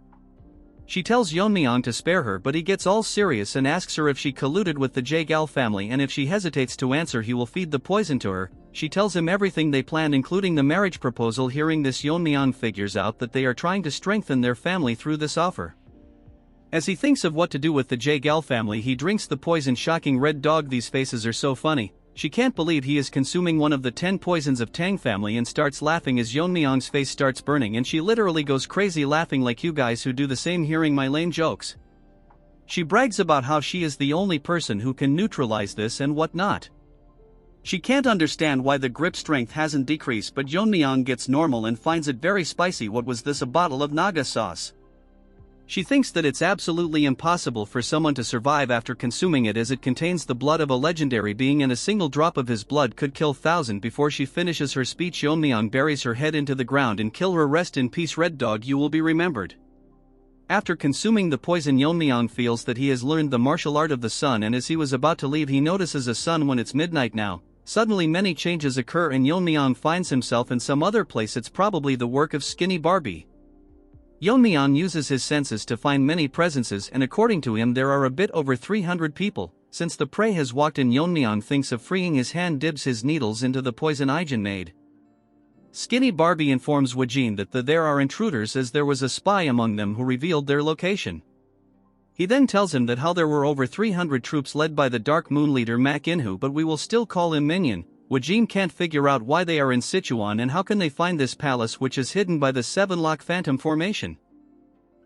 She tells Yeon-myeong to spare her, but he gets all serious and asks her if she colluded with the Yahello family, and if she hesitates to answer he will feed the poison to her. She tells him everything they planned including the marriage proposal. Hearing this Yeon-myeong figures out that they are trying to strengthen their family through this offer. As he thinks of what to do with the Yahello family, he drinks the poison. Shocking red dog, these faces are so funny. She can't believe he is consuming one of the 10 poisons of Tang family and starts laughing as Yeon-myeong's face starts burning, and she literally goes crazy laughing like you guys who do the same hearing my lame jokes. She brags about how she is the only person who can neutralize this and whatnot. She can't understand why the grip strength hasn't decreased, but Yeon-myeong gets normal and finds it very spicy. What was this, a bottle of Naga sauce? She thinks that it's absolutely impossible for someone to survive after consuming it, as it contains the blood of a legendary being and a single drop of his blood could kill 1,000. Before she finishes her speech, Yeon-myeong buries her head into the ground and kill her. Rest in peace, red dog, you will be remembered. After consuming the poison, Yeon-myeong feels that he has learned the martial art of the sun, and as he was about to leave he notices a sun when it's midnight now. Suddenly many changes occur and Yeon-myeong finds himself in some other place. It's probably the work of Skinny Barbie. Yeon-myeong uses his senses to find many presences, and according to him there are a bit over 300 people. Since the prey has walked in, Yeon-myeong thinks of freeing his hand, dips his needles into the poison Ijin made. Skinny Barbie informs Wajin that there are intruders, as there was a spy among them who revealed their location. He then tells him that how there were over 300 troops led by the Dark Moon leader Mak Inhu, but we will still call him Minion. Wajin can't figure out why they are in Sichuan and how can they find this palace which is hidden by the Seven-Lock Phantom Formation.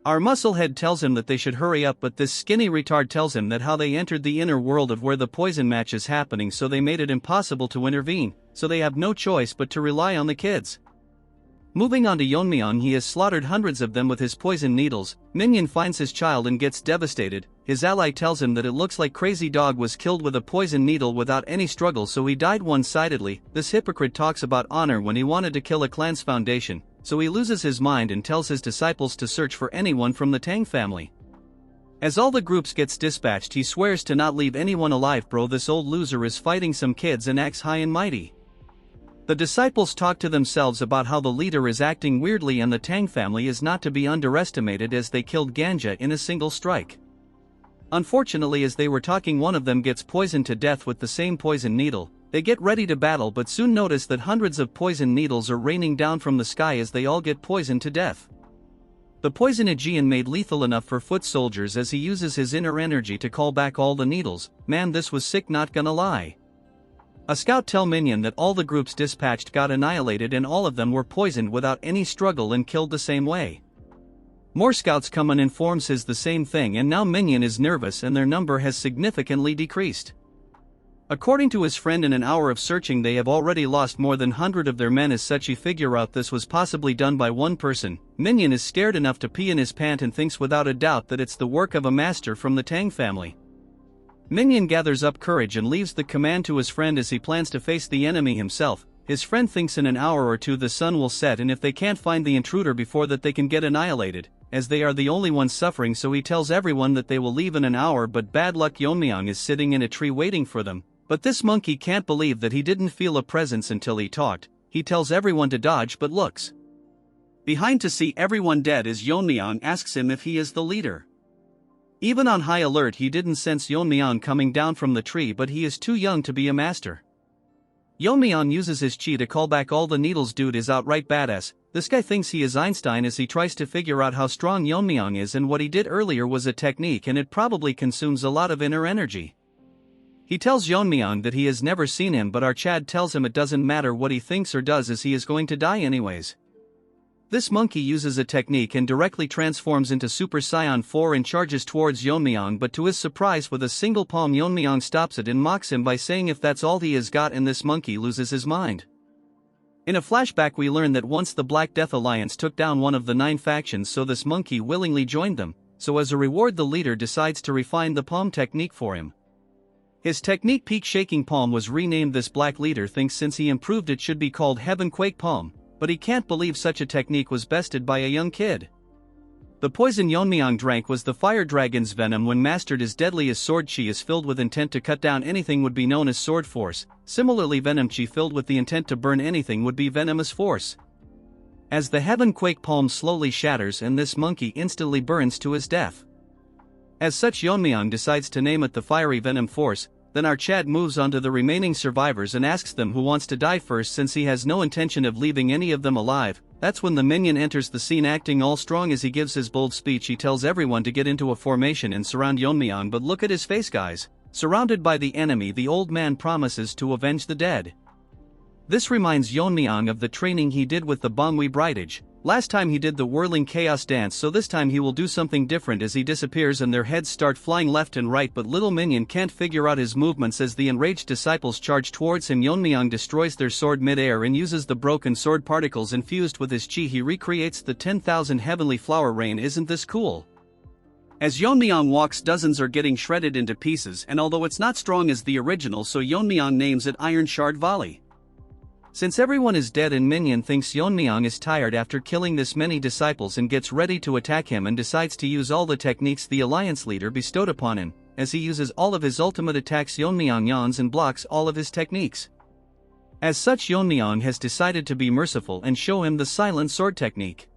Our musclehead tells him that they should hurry up, but this skinny retard tells him that how they entered the inner world of where the poison match is happening, so they made it impossible to intervene, so they have no choice but to rely on the kids. Moving on to Yeon-myeong, he has slaughtered hundreds of them with his poison needles. Minion finds his child and gets devastated. His ally tells him that it looks like Crazy Dog was killed with a poison needle without any struggle, so he died one-sidedly. This hypocrite talks about honor when he wanted to kill a clan's foundation, so he loses his mind and tells his disciples to search for anyone from the Tang family. As all the groups gets dispatched, he swears to not leave anyone alive. Bro, this old loser is fighting some kids and acts high and mighty. The disciples talk to themselves about how the leader is acting weirdly, and the Tang family is not to be underestimated as they killed Ganja in a single strike. Unfortunately, as they were talking, one of them gets poisoned to death with the same poison needle. They get ready to battle, but soon notice that hundreds of poison needles are raining down from the sky as they all get poisoned to death. The poison Aegean made lethal enough for foot soldiers, as he uses his inner energy to call back all the needles. Man, this was sick, not gonna lie. A scout tell Minion that all the groups dispatched got annihilated and all of them were poisoned without any struggle and killed the same way. More scouts come and informs his the same thing, and now Minion is nervous and their number has significantly decreased. According to his friend, in an hour of searching they have already lost more than 100 of their men. As such, he figure out this was possibly done by one person. Minion is scared enough to pee in his pant and thinks without a doubt that it's the work of a master from the Tang family. Minion gathers up courage and leaves the command to his friend as he plans to face the enemy himself. His friend thinks in an hour or two the sun will set, and if they can't find the intruder before that they can get annihilated, as they are the only ones suffering, so he tells everyone that they will leave in an hour. But bad luck, Yeon-myeong is sitting in a tree waiting for them. But this monkey can't believe that he didn't feel a presence until he talked. He tells everyone to dodge but looks behind to see everyone dead as Yeon-myeong asks him if he is the leader. Even on high alert, he didn't sense Yeon-myeong coming down from the tree, but he is too young to be a master. Yeon-myeong uses his chi to call back all the needles. Dude is outright badass. This guy thinks he is Einstein as he tries to figure out how strong Yeon-myeong is, and what he did earlier was a technique and it probably consumes a lot of inner energy. He tells Yeon-myeong that he has never seen him, but our Chad tells him it doesn't matter what he thinks or does as he is going to die anyways. This monkey uses a technique and directly transforms into Super Saiyan 4 and charges towards Yeon-myeong, but to his surprise with a single palm Yeon-myeong stops it and mocks him by saying if that's all he has got, and this monkey loses his mind. In a flashback we learn that once the Black Death Alliance took down one of the 9 factions, so this monkey willingly joined them, so as a reward the leader decides to refine the palm technique for him. His technique, Peak Shaking Palm, was renamed. This black leader thinks since he improved it should be called Heaven Quake Palm, but he can't believe such a technique was bested by a young kid. The poison Yeon-myeong drank was the fire dragon's venom. When mastered as deadly as sword chi is filled with intent to cut down anything would be known as sword force. Similarly, venom chi filled with the intent to burn anything would be venomous force. As the Heaven Quake Palm slowly shatters and this monkey instantly burns to his death. As such, Yeon-myeong decides to name it the Fiery Venom Force. Then our Chad moves on to the remaining survivors and asks them who wants to die first since he has no intention of leaving any of them alive. That's when the minion enters the scene acting all strong as he gives his bold speech. He tells everyone to get into a formation and surround Yeon-myeong, but look at his face, guys. Surrounded by the enemy, the old man promises to avenge the dead. This reminds Yeon-myeong of the training he did with the Bangui Bridage. Last time he did the whirling chaos dance, so this time he will do something different as he disappears and their heads start flying left and right, but little minion can't figure out his movements as the enraged disciples charge towards him. Yeon-myeong destroys their sword mid-air and uses the broken sword particles infused with his chi. He recreates the 10,000 heavenly flower rain. Isn't this cool? As Yeon-myeong walks, dozens are getting shredded into pieces, and although it's not strong as the original, so Yeon-myeong names it Iron Shard Volley. Since everyone is dead and minion thinks Yeon-myeong is tired after killing this many disciples and gets ready to attack him and decides to use all the techniques the alliance leader bestowed upon him. As he uses all of his ultimate attacks, Yeon-myeong yawns and blocks all of his techniques. As such, Yeon-myeong has decided to be merciful and show him the silent sword technique.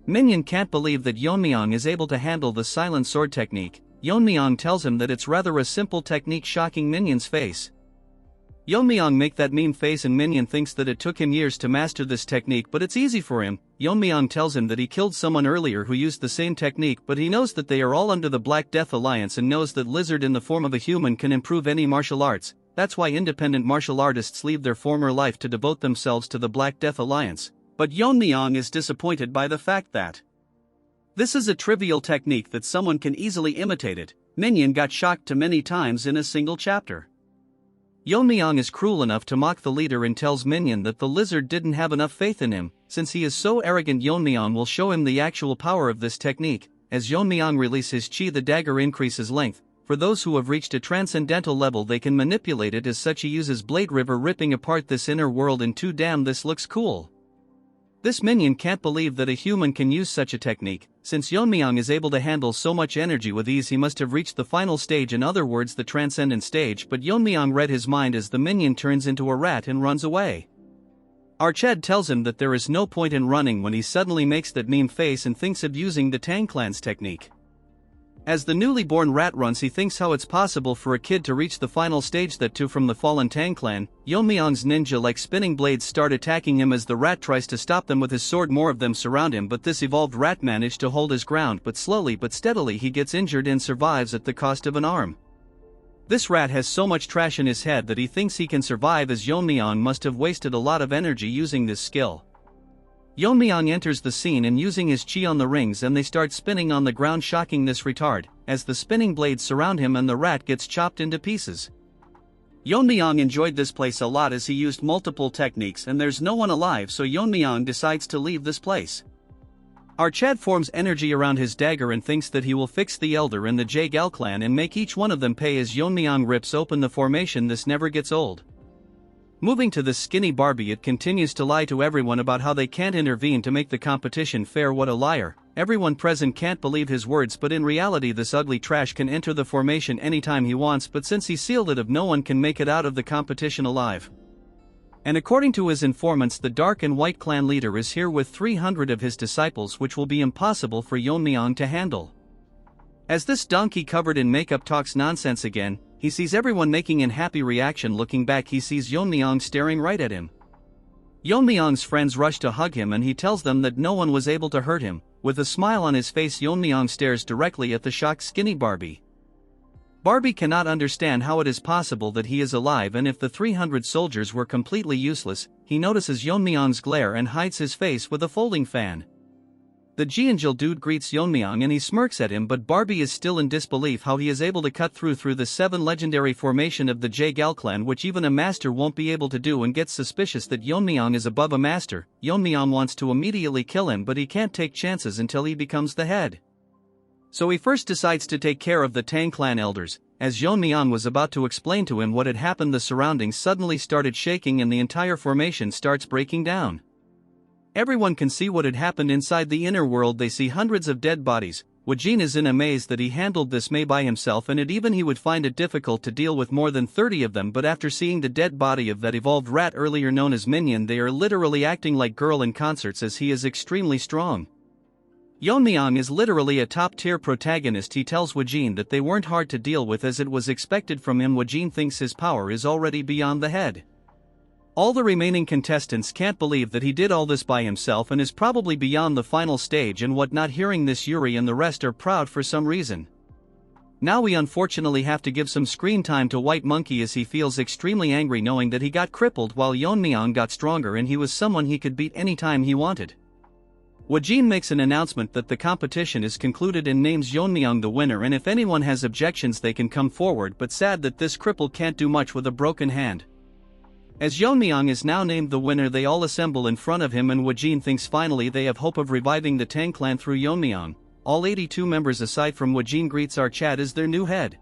Minion can't believe that Yeon-myeong is able to handle the silent sword technique. Yeon-myeong tells him that it's rather a simple technique, shocking Minion's face. Yeon-myeong make that mean face and Minion thinks that it took him years to master this technique, but it's easy for him. Yeon-myeong tells him that he killed someone earlier who used the same technique, but he knows that they are all under the Black Death Alliance and knows that Lizard in the form of a human can improve any martial arts. That's why independent martial artists leave their former life to devote themselves to the Black Death Alliance. But Yeon-myeong is disappointed by the fact that this is a trivial technique that someone can easily imitate it. Minion got shocked too many times in a single chapter. Yeon-myeong is cruel enough to mock the leader and tells Minion that the lizard didn't have enough faith in him. Since he is so arrogant, Yeon-myeong will show him the actual power of this technique. As Yeon-myeong releases his chi, the dagger increases length. For those who have reached a transcendental level, they can manipulate it. As such, he uses Blade River, ripping apart this inner world in two. Damn, this looks cool. This minion can't believe that a human can use such a technique. Since Yeon-myeong is able to handle so much energy with ease, he must have reached the final stage, in other words the transcendent stage, but Yeon-myeong read his mind as the minion turns into a rat and runs away. Arched tells him that there is no point in running when he suddenly makes that meme face and thinks of using the Tang clan's technique. As the newly born rat runs, he thinks how it's possible for a kid to reach the final stage, that too from the fallen Tang clan. Yeon-myeong's ninja-like spinning blades start attacking him as the rat tries to stop them with his sword. More of them surround him, but this evolved rat managed to hold his ground, but slowly but steadily he gets injured and survives at the cost of an arm. This rat has so much trash in his head that he thinks he can survive, as Yeon-myeong must have wasted a lot of energy using this skill. Yeon-myeong enters the scene and using his chi on the rings, and they start spinning on the ground, shocking this retard, as the spinning blades surround him and the rat gets chopped into pieces. Yeon-myeong enjoyed this place a lot as he used multiple techniques and there's no one alive, so Yeon-myeong decides to leave this place. Arched forms energy around his dagger and thinks that he will fix the elder in the Jaegal clan and make each one of them pay. As Yeon-myeong rips open the formation, this never gets old. Moving to the skinny Barbie, it continues to lie to everyone about how they can't intervene to make the competition fair. What a liar. Everyone present can't believe his words, but in reality this ugly trash can enter the formation anytime he wants, but since he sealed it, no one can make it out of the competition alive. And according to his informants, the Dark and White clan leader is here with 300 of his disciples, which will be impossible for Yeon-myeong to handle. As this donkey covered in makeup talks nonsense again, he sees everyone making an happy reaction. Looking back, he sees Yeon-myeong staring right at him. Yeon-myeong's friends rush to hug him and he tells them that no one was able to hurt him. With a smile on his face, Yeon-myeong stares directly at the shocked skinny Barbie. Barbie cannot understand how it is possible that he is alive, and if the 300 soldiers were completely useless, he notices Yeon-myeong's glare and hides his face with a folding fan. The Jeonjil dude greets Yeon-myeong and he smirks at him, but Barbie is still in disbelief how he is able to cut through the 7 legendary formation of the Jaegal clan, which even a master won't be able to do, and gets suspicious that Yeon-myeong is above a master. Yeon-myeong wants to immediately kill him, but he can't take chances until he becomes the head. So he first decides to take care of the Tang clan elders. As Yeon-myeong was about to explain to him what had happened, the surroundings suddenly started shaking and the entire formation starts breaking down. Everyone can see what had happened inside the inner world. They see hundreds of dead bodies. Wajin is in amaze that he handled this May by himself, and even he would find it difficult to deal with more than 30 of them, but after seeing the dead body of that evolved rat earlier known as Minion, they are literally acting like girl in concerts as he is extremely strong. Yeon-myeong is literally a top-tier protagonist. He tells Woo-jin that they weren't hard to deal with as it was expected from him. Woo-jin thinks his power is already beyond the head. All the remaining contestants can't believe that he did all this by himself and is probably beyond the final stage and whatnot. Hearing this, Yuri and the rest are proud for some reason. Now we unfortunately have to give some screen time to White Monkey as he feels extremely angry knowing that he got crippled while Yeon-myeong got stronger and he was someone he could beat anytime he wanted. Woo-jin makes an announcement that the competition is concluded and names Yeon-myeong the winner, and if anyone has objections they can come forward, but sad that this cripple can't do much with a broken hand. As Yeon-myeong is now named the winner, they all assemble in front of him and Woo-jin thinks finally they have hope of reviving the Tang clan through Yeon-myeong. All 82 members aside from Woo-jin greets our Chad as their new head.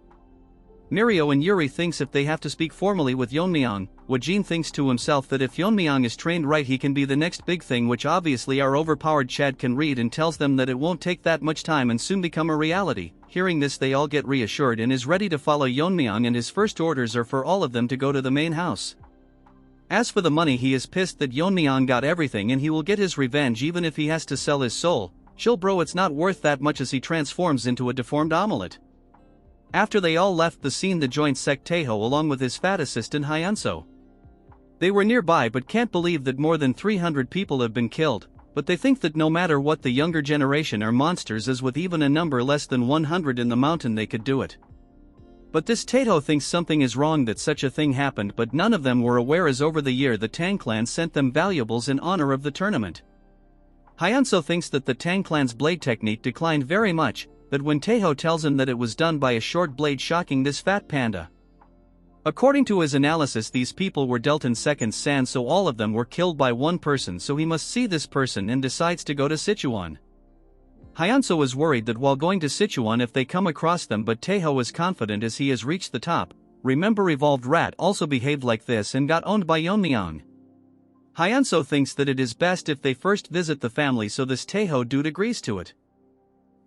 Mirio and Yuri thinks if they have to speak formally with Yeon-myeong, Woo-jin thinks to himself that if Yeon-myeong is trained right he can be the next big thing, which obviously our overpowered Chad can read, and tells them that it won't take that much time and soon become a reality. Hearing this they all get reassured and is ready to follow Yeon-myeong, and his first orders are for all of them to go to the main house. As for the money, he is pissed that Yeon-myeong got everything and he will get his revenge even if he has to sell his soul. Chill bro, it's not worth that much, as he transforms into a deformed omelet. After they all left the scene, the joint sect Taeho along with his fat assistant Hyunso. They were nearby but can't believe that more than 300 people have been killed, but they think that no matter what, the younger generation are monsters, as with even a number less than 100 in the mountain they could do it. But this Taeho thinks something is wrong, that such a thing happened, but none of them were aware as over the year the Tang clan sent them valuables in honor of the tournament. Hyunso thinks that the Tang clan's blade technique declined very much, but when Taeho tells him that it was done by a short blade, shocking this fat panda. According to his analysis, these people were dealt in seconds sand, so all of them were killed by one person, so he must see this person and decides to go to Sichuan. Hyunso is worried that while going to Sichuan if they come across them, but Taeho is confident as he has reached the top. Remember, Revolved Rat also behaved like this and got owned by Yeon-myeong. Hyunso thinks that it is best if they first visit the family, so this Taeho dude agrees to it.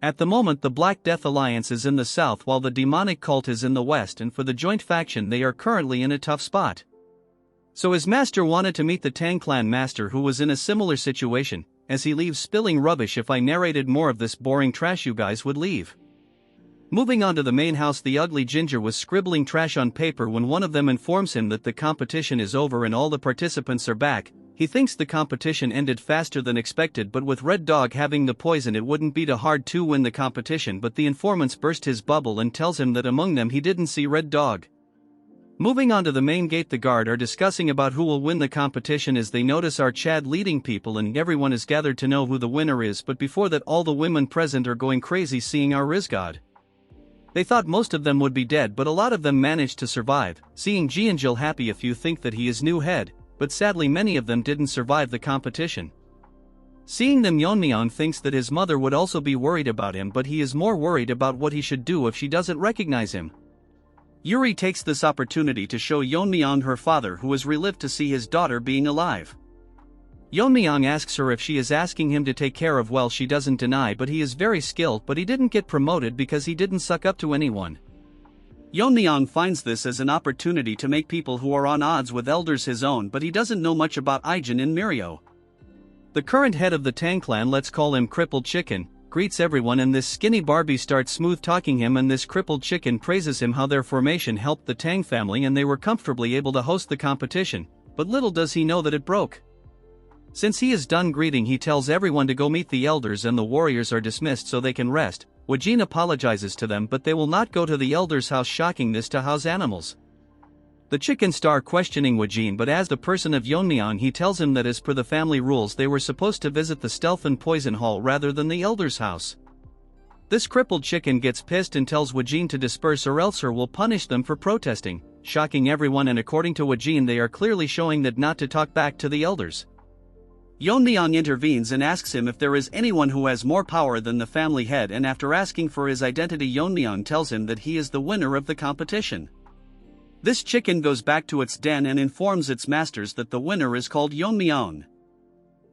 At the moment the Black Death Alliance is in the south while the demonic cult is in the west, and for the joint faction they are currently in a tough spot. So his master wanted to meet the Tang clan master, who was in a similar situation. As he leaves spilling rubbish, if I narrated more of this boring trash you guys would leave. Moving on to the main house, the ugly ginger was scribbling trash on paper when one of them informs him that the competition is over and all the participants are back. He thinks the competition ended faster than expected, but with Red Dog having the poison it wouldn't be too hard to win the competition, but the informants burst his bubble and tells him that among them he didn't see Red Dog. Moving on to the main gate, the guard are discussing about who will win the competition as they notice our Chad leading people, and everyone is gathered to know who the winner is, but before that all the women present are going crazy seeing our Rizgod. They thought most of them would be dead, but a lot of them managed to survive. Seeing Jeonjil happy, a few think that he is new head, but sadly many of them didn't survive the competition. Seeing them, Yeon-myeong thinks that his mother would also be worried about him, but he is more worried about what he should do if she doesn't recognize him. Yuri takes this opportunity to show Yeon-myeong her father, who has relived to see his daughter being alive. Yeon-myeong asks her if she is asking him to take care of, well, she doesn't deny, but he is very skilled, but he didn't get promoted because he didn't suck up to anyone. Yeon-myeong finds this as an opportunity to make people who are on odds with elders his own, but he doesn't know much about Aijin and Mirio. The current head of the Tang clan, let's call him Crippled Chicken, greets everyone, and this skinny Barbie starts smooth talking him, and this Crippled Chicken praises him how their formation helped the Tang family and they were comfortably able to host the competition, but little does he know that it broke. Since he is done greeting, he tells everyone to go meet the elders and the warriors are dismissed so they can rest. Woo-jin apologizes to them, but they will not go to the elders' house, shocking this to house animals. The chicken star questioning Woo-jin, but as the person of Yeon-myeong he tells him that as per the family rules they were supposed to visit the stealth and poison hall rather than the elders' house. This crippled chicken gets pissed and tells Woo-jin to disperse or else her will punish them for protesting, shocking everyone, and according to Woo-jin they are clearly showing that not to talk back to the elders. Yeon-myeong intervenes and asks him if there is anyone who has more power than the family head, and after asking for his identity Yeon-myeong tells him that he is the winner of the competition. This chicken goes back to its den and informs its masters that the winner is called Yeon-myeong.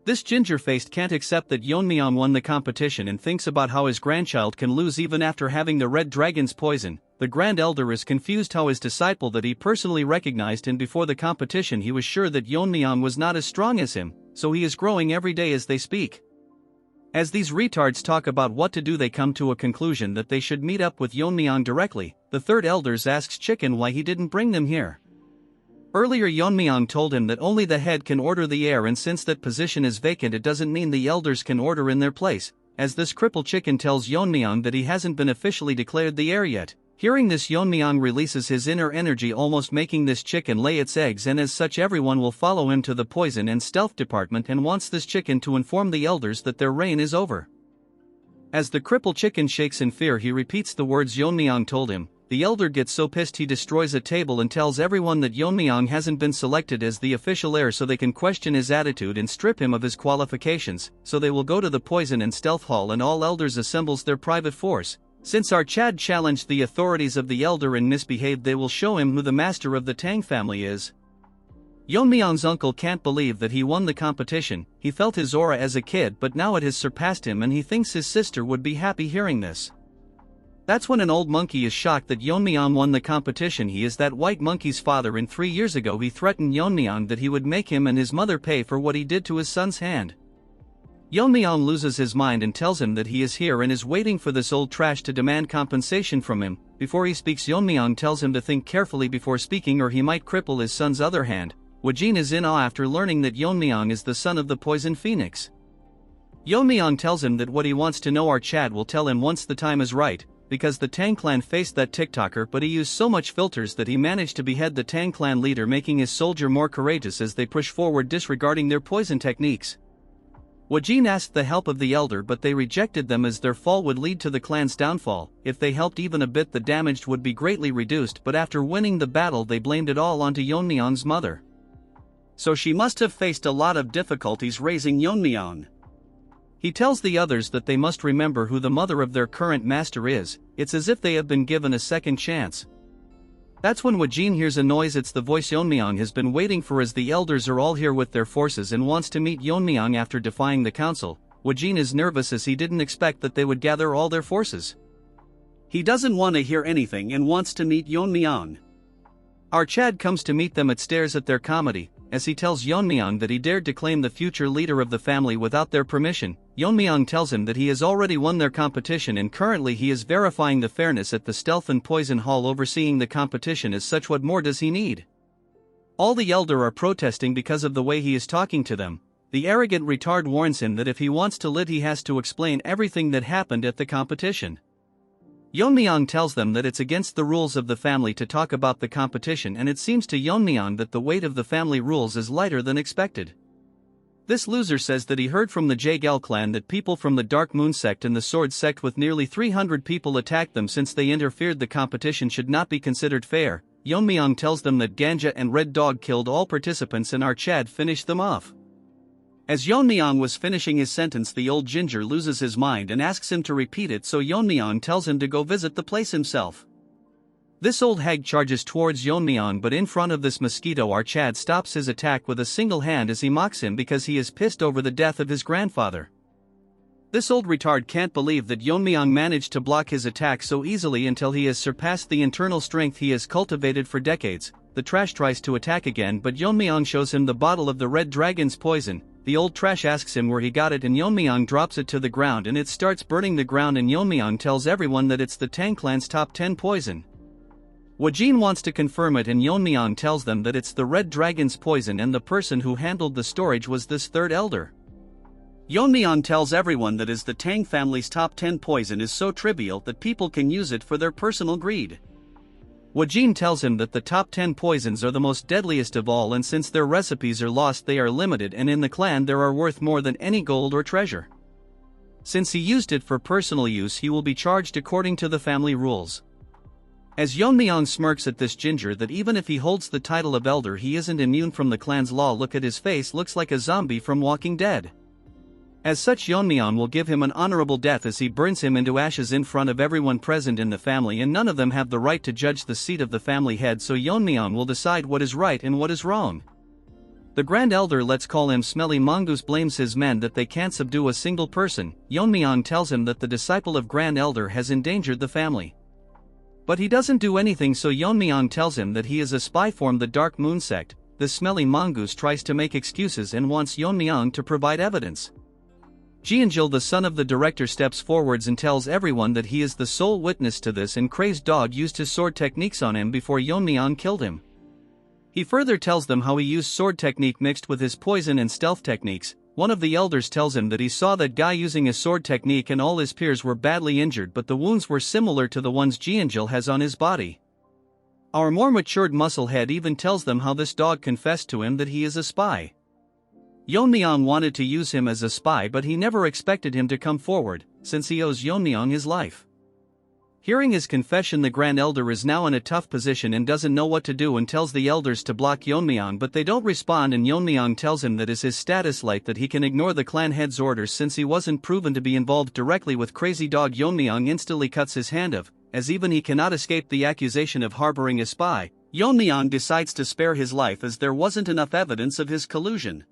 This ginger-faced can't accept that Yeon-myeong won the competition and thinks about how his grandchild can lose even after having the red dragon's poison. The Grand Elder is confused how his disciple that he personally recognized and before the competition he was sure that Yeon-myeong was not as strong as him, so he is growing every day as they speak. As these retards talk about what to do, they come to a conclusion that they should meet up with Yeon-myeong directly. The third elders asks Chicken why he didn't bring them here. Earlier Yeon-myeong told him that only the head can order the heir, and since that position is vacant it doesn't mean the elders can order in their place, as this crippled Chicken tells Yeon-myeong that he hasn't been officially declared the heir yet. Hearing this, Yeon-myeong releases his inner energy, almost making this chicken lay its eggs, and as such everyone will follow him to the poison and stealth department and wants this chicken to inform the elders that their reign is over. As the crippled chicken shakes in fear, he repeats the words Yeon-myeong told him. The elder gets so pissed he destroys a table and tells everyone that Yeon-myeong hasn't been selected as the official heir, so they can question his attitude and strip him of his qualifications, so they will go to the poison and stealth hall and all elders assembles their private force. Since our Chad challenged the authorities of the elder and misbehaved, they will show him who the master of the Tang family is. Yeon-myeong's uncle can't believe that he won the competition. He felt his aura as a kid, but now it has surpassed him, and he thinks his sister would be happy hearing this. That's when an old monkey is shocked that Yeon-myeong won the competition. He is that white monkey's father, and 3 years ago he threatened Yeon-myeong that he would make him and his mother pay for what he did to his son's hand. Yeon-myeong loses his mind and tells him that he is here and is waiting for this old trash to demand compensation from him. Before he speaks, Yeon-myeong tells him to think carefully before speaking or he might cripple his son's other hand. Wajin is in awe after learning that Yeon-myeong is the son of the Poison Phoenix. Yeon-myeong tells him that what he wants to know our Chad will tell him once the time is right, because the Tang clan faced that TikToker, but he used so much filters that he managed to behead the Tang clan leader, making his soldier more courageous as they push forward disregarding their poison techniques. Wajin asked the help of the elder, but they rejected them as their fall would lead to the clan's downfall. If they helped even a bit, the damage would be greatly reduced, but after winning the battle they blamed it all onto Yeon-myeong's mother. So she must have faced a lot of difficulties raising Yeon-myeong. He tells the others that they must remember who the mother of their current master is. It's as if they have been given a second chance. That's when Wajin hears a noise. It's the voice Yeon-myeong has been waiting for, as the elders are all here with their forces and wants to meet Yeon-myeong after defying the council. Wajin is nervous as he didn't expect that they would gather all their forces. He doesn't want to hear anything and wants to meet Yeon-myeong. Our Chad comes to meet them at stairs at their comedy, as he tells Yeon-myeong that he dared to claim the future leader of the family without their permission. Yeon-myeong tells him that he has already won their competition and currently he is verifying the fairness at the Stealth and Poison Hall, overseeing the competition. As such, what more does he need? All the elder are protesting because of the way he is talking to them. The arrogant retard warns him that if he wants to live he has to explain everything that happened at the competition. Yeon-myeong tells them that it's against the rules of the family to talk about the competition, and it seems to Yeon-myeong that the weight of the family rules is lighter than expected. This loser says that he heard from the Jaegel clan that people from the Dark Moon sect and the Sword sect with nearly 300 people attacked them since they interfered. The competition should not be considered fair. Yeon-myeong tells them that Ganja and Red Dog killed all participants and our Chad finished them off. As Yeon-myeong was finishing his sentence, the old ginger loses his mind and asks him to repeat it, so Yeon-myeong tells him to go visit the place himself. This old hag charges towards Yeon-myeong, but in front of this mosquito our Chad stops his attack with a single hand as he mocks him because he is pissed over the death of his grandfather. This old retard can't believe that Yeon-myeong managed to block his attack so easily until he has surpassed the internal strength he has cultivated for decades. The trash tries to attack again, but Yeon-myeong shows him the bottle of the red dragon's poison. The old trash asks him where he got it and Yeon-myeong drops it to the ground and it starts burning the ground, and Yeon-myeong tells everyone that it's the Tang clan's top 10 poison. Wajin wants to confirm it and Yeon-myeong tells them that it's the red dragon's poison and the person who handled the storage was this third elder. Yeon-myeong tells everyone that as the Tang family's top 10 poison is so trivial that people can use it for their personal greed. Wajin tells him that the top 10 poisons are the most deadliest of all, and since their recipes are lost they are limited, and in the clan they are worth more than any gold or treasure. Since he used it for personal use he will be charged according to the family rules. As Yeon-myeong smirks at this ginger that even if he holds the title of elder he isn't immune from the clan's law. Look at his face, looks like a zombie from Walking Dead. As such, Yeon-myeong will give him an honorable death as he burns him into ashes in front of everyone present in the family, and none of them have the right to judge the seat of the family head, so Yeon-myeong will decide what is right and what is wrong. The Grand Elder, let's call him Smelly Mongoose, blames his men that they can't subdue a single person. Yeon-myeong tells him that the disciple of Grand Elder has endangered the family. But he doesn't do anything, so Yeon-myeong tells him that he is a spy from the Dark Moon sect. The Smelly Mongoose tries to make excuses and wants Yeon-myeong to provide evidence. Jeonjil, the son of the director, steps forwards and tells everyone that he is the sole witness to this, and Crazed Dog used his sword techniques on him before Yeon-myeong killed him. He further tells them how he used sword technique mixed with his poison and stealth techniques. One of the elders tells him that he saw that guy using his sword technique and all his peers were badly injured, but the wounds were similar to the ones Jeonjil has on his body. Our more matured musclehead even tells them how this dog confessed to him that he is a spy. Yeon-myeong wanted to use him as a spy, but he never expected him to come forward, since he owes Yeon-myeong his life. Hearing his confession, the Grand Elder is now in a tough position and doesn't know what to do, and tells the elders to block Yeon-myeong, but they don't respond, and Yeon-myeong tells him that is his status light, that he can ignore the clan head's orders since he wasn't proven to be involved directly with Crazy Dog. Yeon-myeong instantly cuts his hand off, as even he cannot escape the accusation of harboring a spy. Yeon-myeong decides to spare his life as there wasn't enough evidence of his collusion.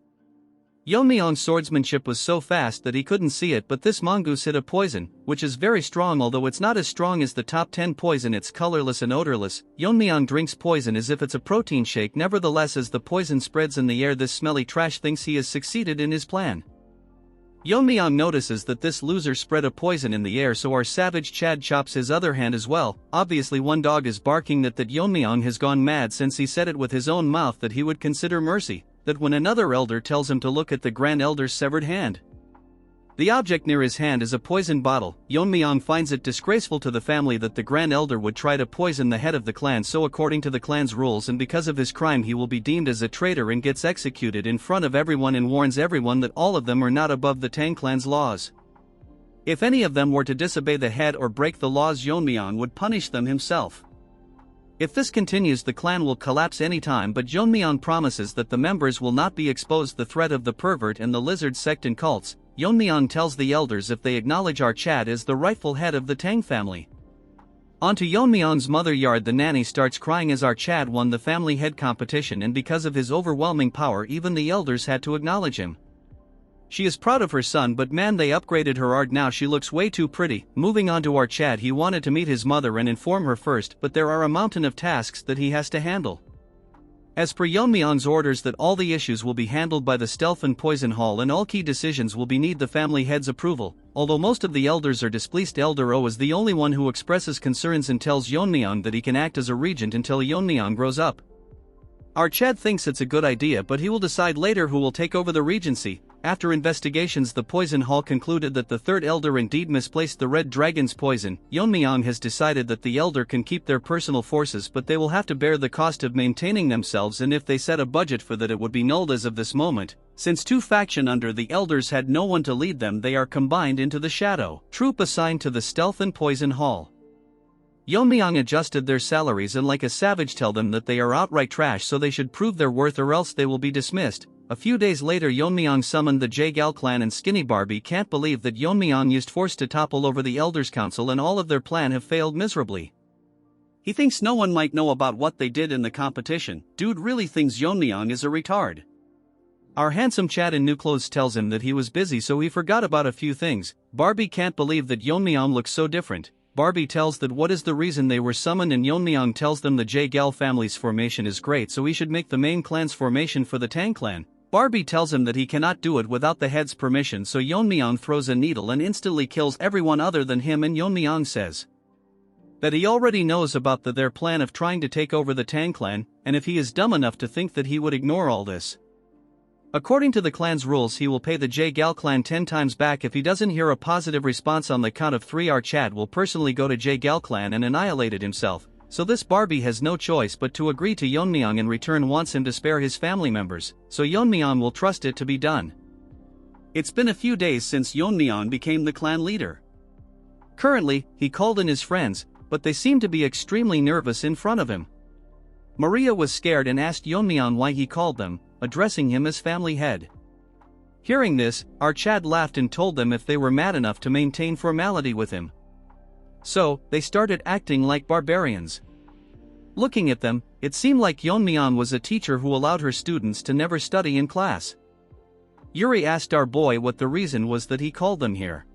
Yeon-myeong's swordsmanship was so fast that he couldn't see it, but this mongoose hit a poison, which is very strong, although it's not as strong as the top 10 poison. It's colorless and odorless. Yeon-myeong drinks poison as if it's a protein shake. Nevertheless, as the poison spreads in the air, this smelly trash thinks he has succeeded in his plan. Yeon-myeong notices that this loser spread a poison in the air, so our savage Chad chops his other hand as well. Obviously one dog is barking that Yeon-myeong has gone mad, since he said it with his own mouth that he would consider mercy, that when another elder tells him to look at the Grand Elder's severed hand. The object near his hand is a poison bottle. Yeon-myeong finds it disgraceful to the family that the Grand Elder would try to poison the head of the clan, so according to the clan's rules and because of his crime he will be deemed as a traitor and gets executed in front of everyone, and warns everyone that all of them are not above the Tang clan's laws. If any of them were to disobey the head or break the laws, Yeon-myeong would punish them himself. If this continues, the clan will collapse anytime, but Yeon-myeong promises that the members will not be exposed to the threat of the pervert and the lizard sect and cults. Yeon-myeong tells the elders if they acknowledge our Chad as the rightful head of the Tang family. Onto Yeon-myeong's mother yard, the nanny starts crying as our Chad won the family head competition, and because of his overwhelming power even the elders had to acknowledge him. She is proud of her son, but man, they upgraded her art, now she looks way too pretty. Moving on to our Chad, he wanted to meet his mother and inform her first, but there are a mountain of tasks that he has to handle. As per Yeon-myeong's orders that all the issues will be handled by the Stealth and Poison Hall, and all key decisions will be need the family head's approval. Although most of the elders are displeased, Elder O is the only one who expresses concerns and tells Yeon-myeong that he can act as a regent until Yeon-myeong grows up. Our Chad thinks it's a good idea, but he will decide later who will take over the regency. After investigations, the Poison Hall concluded that the third elder indeed misplaced the Red Dragon's poison. Yeon-myeong has decided that the elder can keep their personal forces, but they will have to bear the cost of maintaining themselves, and if they set a budget for that it would be nulled as of this moment. Since two factions under the elders had no one to lead them, they are combined into the Shadow Troop assigned to the Stealth and Poison Hall. Yeon-myeong adjusted their salaries and like a savage tell them that they are outright trash, so they should prove their worth or else they will be dismissed. A few days later, Yeon-myeong summoned the Jaegal clan, and Skinny Barbie can't believe that Yeon-myeong used force to topple over the Elders' Council and all of their plan have failed miserably. He thinks no one might know about what they did in the competition. Dude really thinks Yeon-myeong is a retard. Our handsome Chad in new clothes tells him that he was busy so he forgot about a few things. Barbie can't believe that Yeon-myeong looks so different. Barbie tells that what is the reason they were summoned, and Yeon-myeong tells them the Jaegal family's formation is great, so he should make the main clan's formation for the Tang clan. Barbie tells him that he cannot do it without the head's permission, so Yeon-myeong throws a needle and instantly kills everyone other than him, and Yeon-myeong says that he already knows about their plan of trying to take over the Tang clan, and if he is dumb enough to think that he would ignore all this. According to the clan's rules, he will pay the Jaegal clan 10 times back if he doesn't hear a positive response on the count of 3. Our Chad will personally go to Jaegal clan and annihilate it himself, so this Barbie has no choice but to agree to Yeon-myeong, in return wants him to spare his family members, so Yeon-myeong will trust it to be done. It's been a few days since Yeon-myeong became the clan leader. Currently, he called in his friends, but they seem to be extremely nervous in front of him. Maria was scared and asked Yeon-myeong why he called them, addressing him as family head. Hearing this, our Chad laughed and told them if they were mad enough to maintain formality with him. So, they started acting like barbarians. Looking at them, it seemed like Yeon-myeong was a teacher who allowed her students to never study in class. Yuri asked our boy what the reason was that he called them here.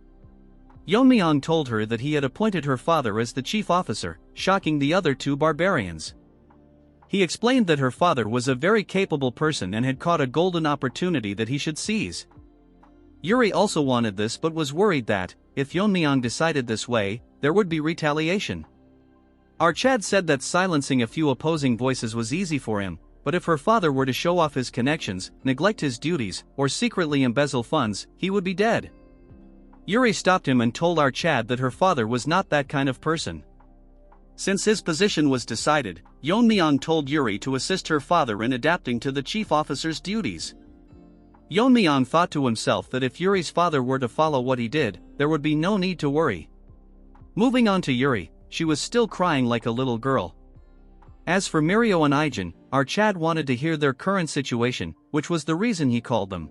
Yeon-myeong told her that he had appointed her father as the chief officer, shocking the other two barbarians. He explained that her father was a very capable person and had caught a golden opportunity that he should seize. Yuri also wanted this but was worried that, if Yeon-myeong decided this way, there would be retaliation. Archad said that silencing a few opposing voices was easy for him, but if her father were to show off his connections, neglect his duties, or secretly embezzle funds, he would be dead. Yuri stopped him and told Archad that her father was not that kind of person. Since his position was decided, Yeon-myeong told Yuri to assist her father in adapting to the chief officer's duties. Yeon-myeong thought to himself that if Yuri's father were to follow what he did, there would be no need to worry. Moving on to Yuri, she was still crying like a little girl. As for Mirio and Ijin, Archad wanted to hear their current situation, which was the reason he called them.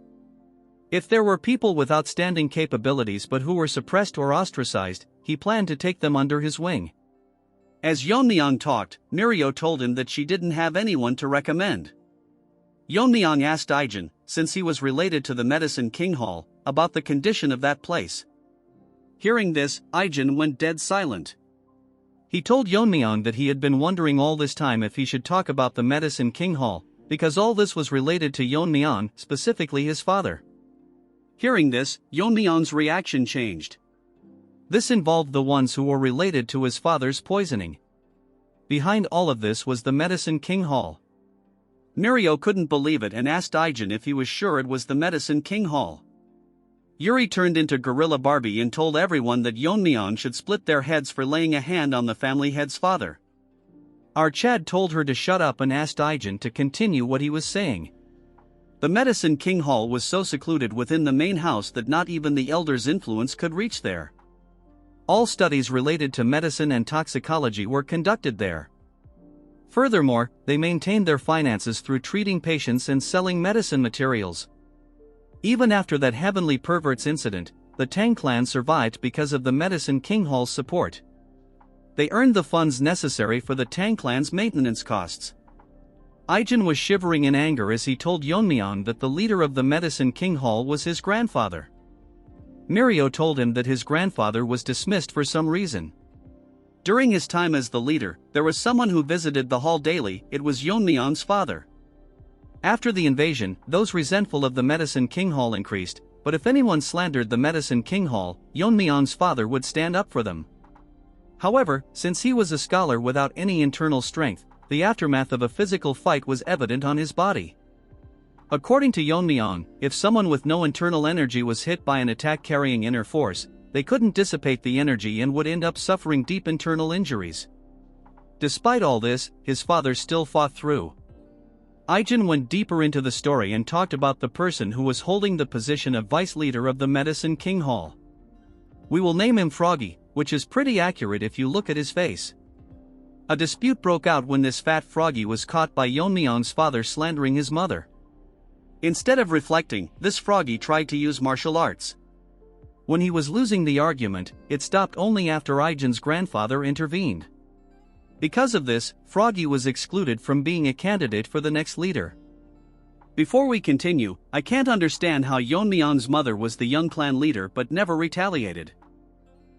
If there were people with outstanding capabilities but who were suppressed or ostracized, he planned to take them under his wing. As Yeon-myeong talked, Mirio told him that she didn't have anyone to recommend. Yeon-myeong asked Ijin, since he was related to the Medicine King Hall, about the condition of that place. Hearing this, Ijin went dead silent. He told Yeon-myeong that he had been wondering all this time if he should talk about the Medicine King Hall, because all this was related to Yeon-myeong, specifically his father. Hearing this, Yeon-myeong's reaction changed. This involved the ones who were related to his father's poisoning. Behind all of this was the Medicine King Hall. Mirio couldn't believe it and asked Ijin if he was sure it was the Medicine King Hall. Yuri turned into Gorilla Barbie and told everyone that Yeon-myeong should split their heads for laying a hand on the family head's father. Archad told her to shut up and asked Ijin to continue what he was saying. The Medicine King Hall was so secluded within the main house that not even the elder's influence could reach there. All studies related to medicine and toxicology were conducted there. Furthermore, they maintained their finances through treating patients and selling medicine materials. Even after that heavenly perverts incident, the Tang clan survived because of the Medicine King Hall's support. They earned the funds necessary for the Tang clan's maintenance costs. Ijin was shivering in anger as he told Yeon-myeong that the leader of the Medicine King Hall was his grandfather. Mirio told him that his grandfather was dismissed for some reason. During his time as the leader, there was someone who visited the hall daily. It was Yeon-myeong's father. After the invasion, those resentful of the Medicine King Hall increased, but if anyone slandered the Medicine King Hall, Yeon-myeong's father would stand up for them. However, since he was a scholar without any internal strength, the aftermath of a physical fight was evident on his body. According to Yeon-myeong, if someone with no internal energy was hit by an attack carrying inner force, they couldn't dissipate the energy and would end up suffering deep internal injuries. Despite all this, his father still fought through. Ijin went deeper into the story and talked about the person who was holding the position of vice leader of the Medicine King Hall. We will name him Froggy, which is pretty accurate if you look at his face. A dispute broke out when this fat Froggy was caught by Yeon-myeong's father slandering his mother. Instead of reflecting, this Froggy tried to use martial arts. When he was losing the argument, it stopped only after Ijin's grandfather intervened. Because of this, Froggy was excluded from being a candidate for the next leader. Before we continue, I can't understand how Yeon-myeong's mother was the young clan leader but never retaliated.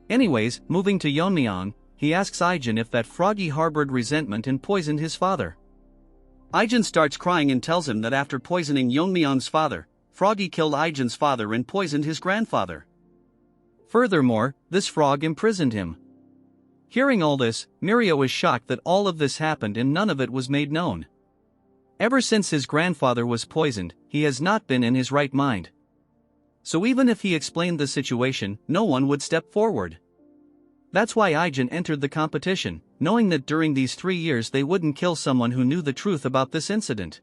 Anyways, moving to Yeon-myeong, he asks Ijin if that Froggy harbored resentment and poisoned his father. Ijin starts crying and tells him that after poisoning Yeon-myeong's father, Froggy killed Ijin's father and poisoned his grandfather. Furthermore, this frog imprisoned him. Hearing all this, Mirio is shocked that all of this happened and none of it was made known. Ever since his grandfather was poisoned, he has not been in his right mind. So even if he explained the situation, no one would step forward. That's why Ijin entered the competition, knowing that during these 3 years they wouldn't kill someone who knew the truth about this incident.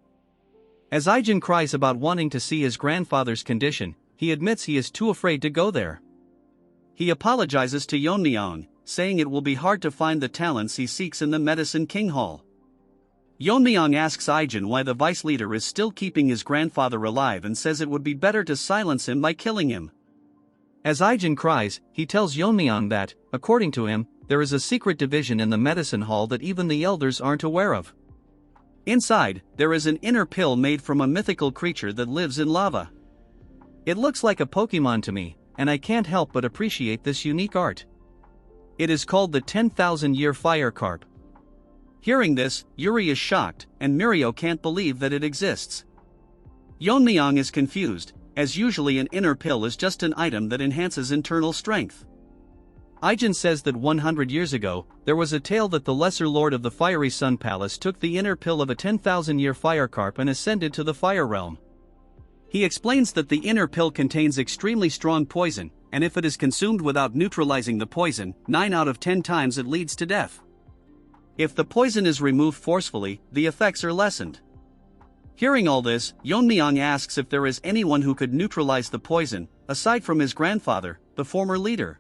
As Ijin cries about wanting to see his grandfather's condition, he admits he is too afraid to go there. He apologizes to Yeon-myeong, saying it will be hard to find the talents he seeks in the Medicine King Hall. Yeon-myeong asks Ijin why the vice leader is still keeping his grandfather alive and says it would be better to silence him by killing him. As Ijin cries, he tells Yeon-myeong that, according to him, there is a secret division in the medicine hall that even the elders aren't aware of. Inside, there is an inner pill made from a mythical creature that lives in lava. It looks like a Pokemon to me, and I can't help but appreciate this unique art. It is called the 10,000-year fire carp. Hearing this, Yuri is shocked, and Mirio can't believe that it exists. Yeon-myeong is confused, as usually an inner pill is just an item that enhances internal strength. Aijin says that 100 years ago, there was a tale that the lesser lord of the fiery sun palace took the inner pill of a 10,000-year fire carp and ascended to the fire realm. He explains that the inner pill contains extremely strong poison, and if it is consumed without neutralizing the poison, 9 out of 10 times it leads to death. If the poison is removed forcefully, the effects are lessened. Hearing all this, Yeon-myeong asks if there is anyone who could neutralize the poison, aside from his grandfather, the former leader.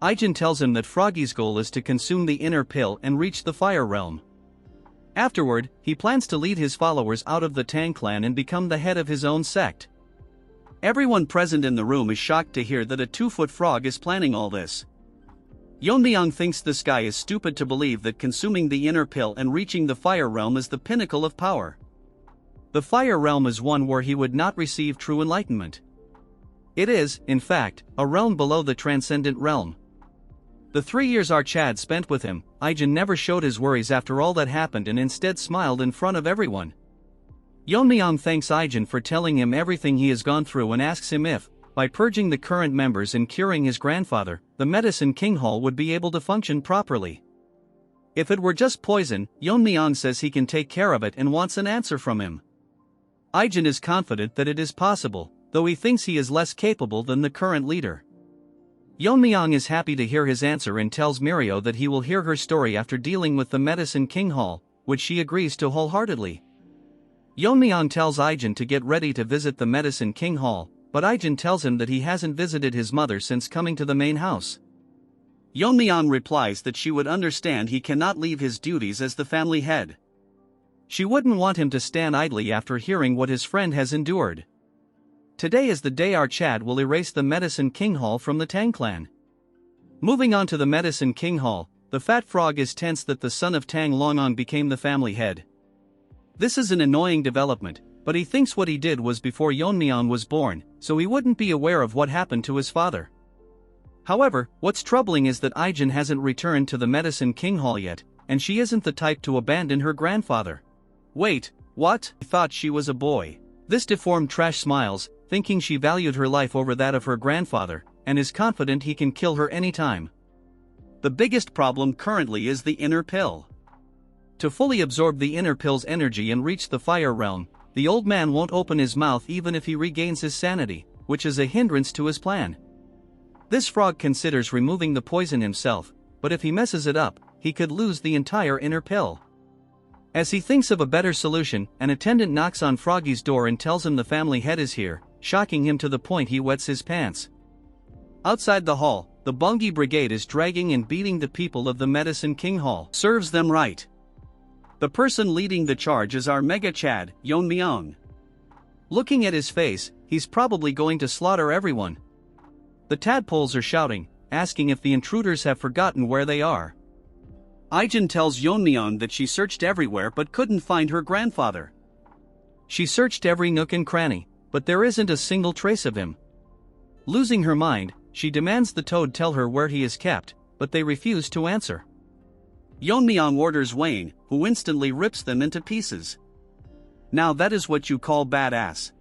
Aijin tells him that Froggy's goal is to consume the inner pill and reach the fire realm. Afterward, he plans to lead his followers out of the Tang clan and become the head of his own sect. Everyone present in the room is shocked to hear that a 2-foot frog is planning all this. Yeon-myeong thinks this guy is stupid to believe that consuming the inner pill and reaching the fire realm is the pinnacle of power. The fire realm is one where he would not receive true enlightenment. It is, in fact, a realm below the transcendent realm. The 3 years Archad spent with him, Aijin never showed his worries after all that happened and instead smiled in front of everyone. Yeon-myeong thanks Aijin for telling him everything he has gone through and asks him if, by purging the current members and curing his grandfather, the Medicine King Hall would be able to function properly. If it were just poison, Yeon-myeong says he can take care of it and wants an answer from him. Aijin is confident that it is possible, though he thinks he is less capable than the current leader. Yeon-myeong is happy to hear his answer and tells Mirio that he will hear her story after dealing with the Medicine King Hall, which she agrees to wholeheartedly. Yeon-myeong tells Aijin to get ready to visit the Medicine King Hall, but Aijin tells him that he hasn't visited his mother since coming to the main house. Yeon-myeong replies that she would understand he cannot leave his duties as the family head. She wouldn't want him to stand idly after hearing what his friend has endured. Today is the day Archad will erase the Medicine King Hall from the Tang clan. Moving on to the Medicine King Hall, the fat frog is tense that the son of Tang Yeon-myeong became the family head. This is an annoying development, but he thinks what he did was before Yeon-myeong was born, so he wouldn't be aware of what happened to his father. However, what's troubling is that Aijin hasn't returned to the Medicine King Hall yet, and she isn't the type to abandon her grandfather. Wait, what? I thought she was a boy. This deformed trash smiles, thinking she valued her life over that of her grandfather, and is confident he can kill her anytime. The biggest problem currently is the inner pill. To fully absorb the inner pill's energy and reach the fire realm, the old man won't open his mouth even if he regains his sanity, which is a hindrance to his plan. This frog considers removing the poison himself, but if he messes it up, he could lose the entire inner pill. As he thinks of a better solution, an attendant knocks on Froggy's door and tells him the family head is here, shocking him to the point he wets his pants. Outside the hall, the Bungi Brigade is dragging and beating the people of the Medicine King Hall. Serves them right. The person leading the charge is our mega Chad, Yeon-myeong. Looking at his face, he's probably going to slaughter everyone. The tadpoles are shouting, asking if the intruders have forgotten where they are. Aijin tells Yeon-myeong that she searched everywhere but couldn't find her grandfather. She searched every nook and cranny, but there isn't a single trace of him. Losing her mind, she demands the toad tell her where he is kept, but they refuse to answer. Yeon-myeong orders Wayne, who instantly rips them into pieces. Now that is what you call badass.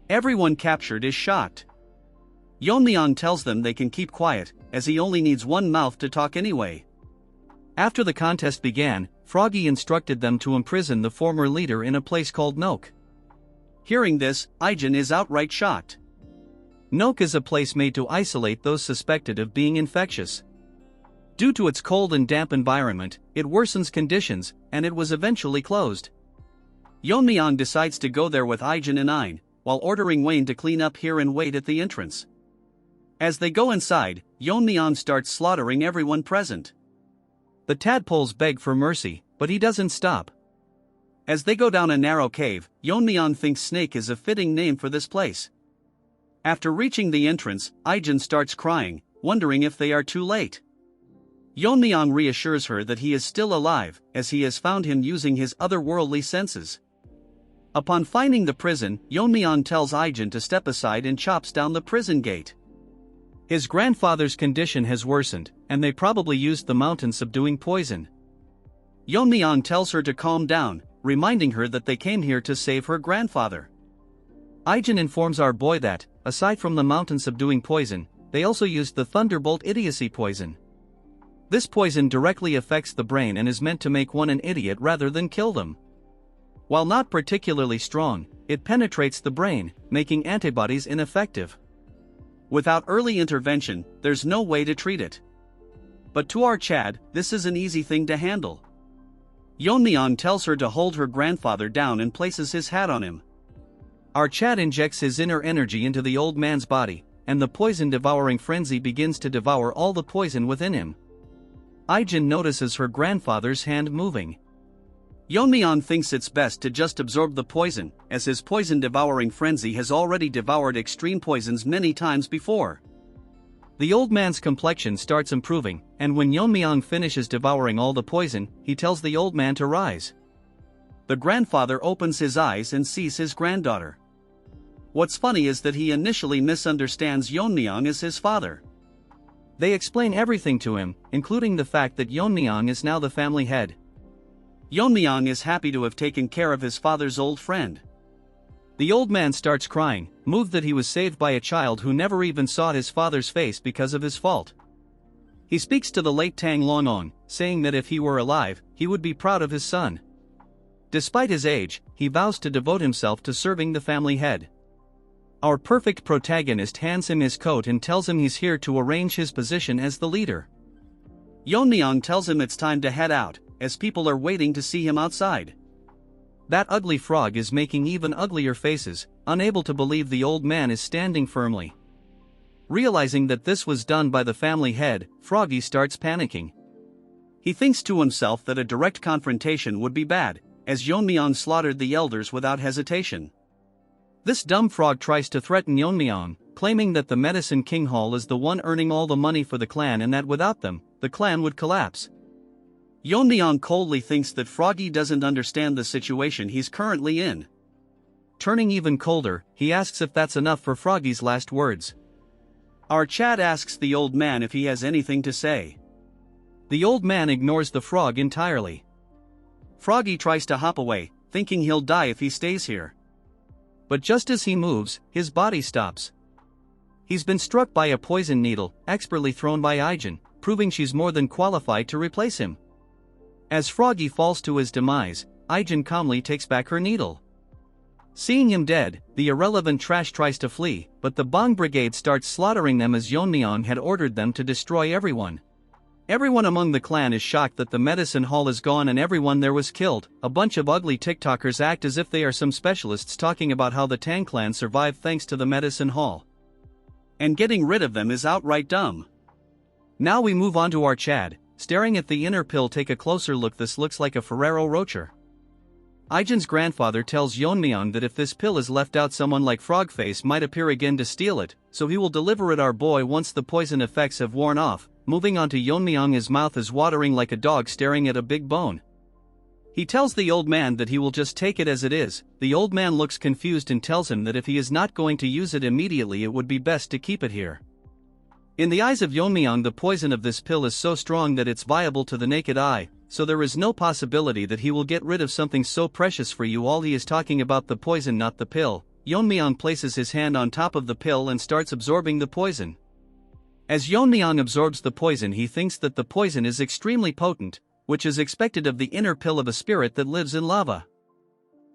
Everyone captured is shocked. Yeon-myeong tells them they can keep quiet, as he only needs one mouth to talk anyway. After the contest began, Froggy instructed them to imprison the former leader in a place called Nook. Hearing this, Aijin is outright shocked. Nook is a place made to isolate those suspected of being infectious. Due to its cold and damp environment, it worsens conditions, and it was eventually closed. Yeon-myeong decides to go there with Aijin and Ain, while ordering Wayne to clean up here and wait at the entrance. As they go inside, Yeon-myeong starts slaughtering everyone present. The tadpoles beg for mercy, but he doesn't stop. As they go down a narrow cave, Yeon-myeong thinks Snake is a fitting name for this place. After reaching the entrance, Aijin starts crying, wondering if they are too late. Yeon-myeong reassures her that he is still alive, as he has found him using his otherworldly senses. Upon finding the prison, Yeon-myeong tells Aijin to step aside and chops down the prison gate. His grandfather's condition has worsened, and they probably used the mountain subduing poison. Yeon-myeong tells her to calm down, reminding her that they came here to save her grandfather. Aijin informs our boy that, aside from the mountain subduing poison, they also used the Thunderbolt idiocy poison. This poison directly affects the brain and is meant to make one an idiot rather than kill them. While not particularly strong, it penetrates the brain, making antibodies ineffective. Without early intervention, there's no way to treat it. But to our Chad, this is an easy thing to handle. Yeon-myeong tells her to hold her grandfather down and places his hat on him. Our Chad injects his inner energy into the old man's body, and the poison-devouring frenzy begins to devour all the poison within him. Aijin notices her grandfather's hand moving. Yeon-myeong thinks it's best to just absorb the poison, as his poison-devouring frenzy has already devoured extreme poisons many times before. The old man's complexion starts improving, and when Yeon-myeong finishes devouring all the poison, he tells the old man to rise. The grandfather opens his eyes and sees his granddaughter. What's funny is that he initially misunderstands Yeon-myeong as his father. They explain everything to him, including the fact that Yeon-myeong is now the family head. Yeon-myeong is happy to have taken care of his father's old friend. The old man starts crying, moved that he was saved by a child who never even saw his father's face because of his fault. He speaks to the late Tang Yeon-myeong, saying that if he were alive, he would be proud of his son. Despite his age, he vows to devote himself to serving the family head. Our perfect protagonist hands him his coat and tells him he's here to arrange his position as the leader. Yeon-myeong tells him it's time to head out, as people are waiting to see him outside. That ugly frog is making even uglier faces, unable to believe the old man is standing firmly. Realizing that this was done by the family head, Froggy starts panicking. He thinks to himself that a direct confrontation would be bad, as Yeon-myeong slaughtered the elders without hesitation. This dumb frog tries to threaten Yeon-myeong, claiming that the Medicine King Hall is the one earning all the money for the clan and that without them, the clan would collapse. Yeon-myeong coldly thinks that Froggy doesn't understand the situation he's currently in. Turning even colder, he asks if that's enough for Froggy's last words. Our Chad asks the old man if he has anything to say. The old man ignores the frog entirely. Froggy tries to hop away, thinking he'll die if he stays here. But just as he moves, his body stops. He's been struck by a poison needle, expertly thrown by Aijin, proving she's more than qualified to replace him. As Froggy falls to his demise, Aijin calmly takes back her needle. Seeing him dead, the irrelevant trash tries to flee, but the Bong Brigade starts slaughtering them as Yeon-myeong had ordered them to destroy everyone. Everyone among the clan is shocked that the medicine hall is gone and everyone there was killed. A bunch of ugly TikTokers act as if they are some specialists talking about how the Tang clan survived thanks to the medicine hall. And getting rid of them is outright dumb. Now we move on to our Chad. Staring at the inner pill, take a closer look. This looks like a Ferrero Rocher. Aijin's grandfather tells Yeon-myeong that if this pill is left out, someone like Frogface might appear again to steal it, so he will deliver it our boy once the poison effects have worn off. Moving on to Yeon-myeong, his mouth is watering like a dog staring at a big bone. He tells the old man that he will just take it as it is. The old man looks confused and tells him that if he is not going to use it immediately, it would be best to keep it here. In the eyes of Yeon-myeong, the poison of this pill is so strong that it's viable to the naked eye, so there is no possibility that he will get rid of something so precious for you all. He is talking about the poison, not the pill. Yeon-myeong places his hand on top of the pill and starts absorbing the poison. As Yeon-myeong absorbs the poison, he thinks that the poison is extremely potent, which is expected of the inner pill of a spirit that lives in lava.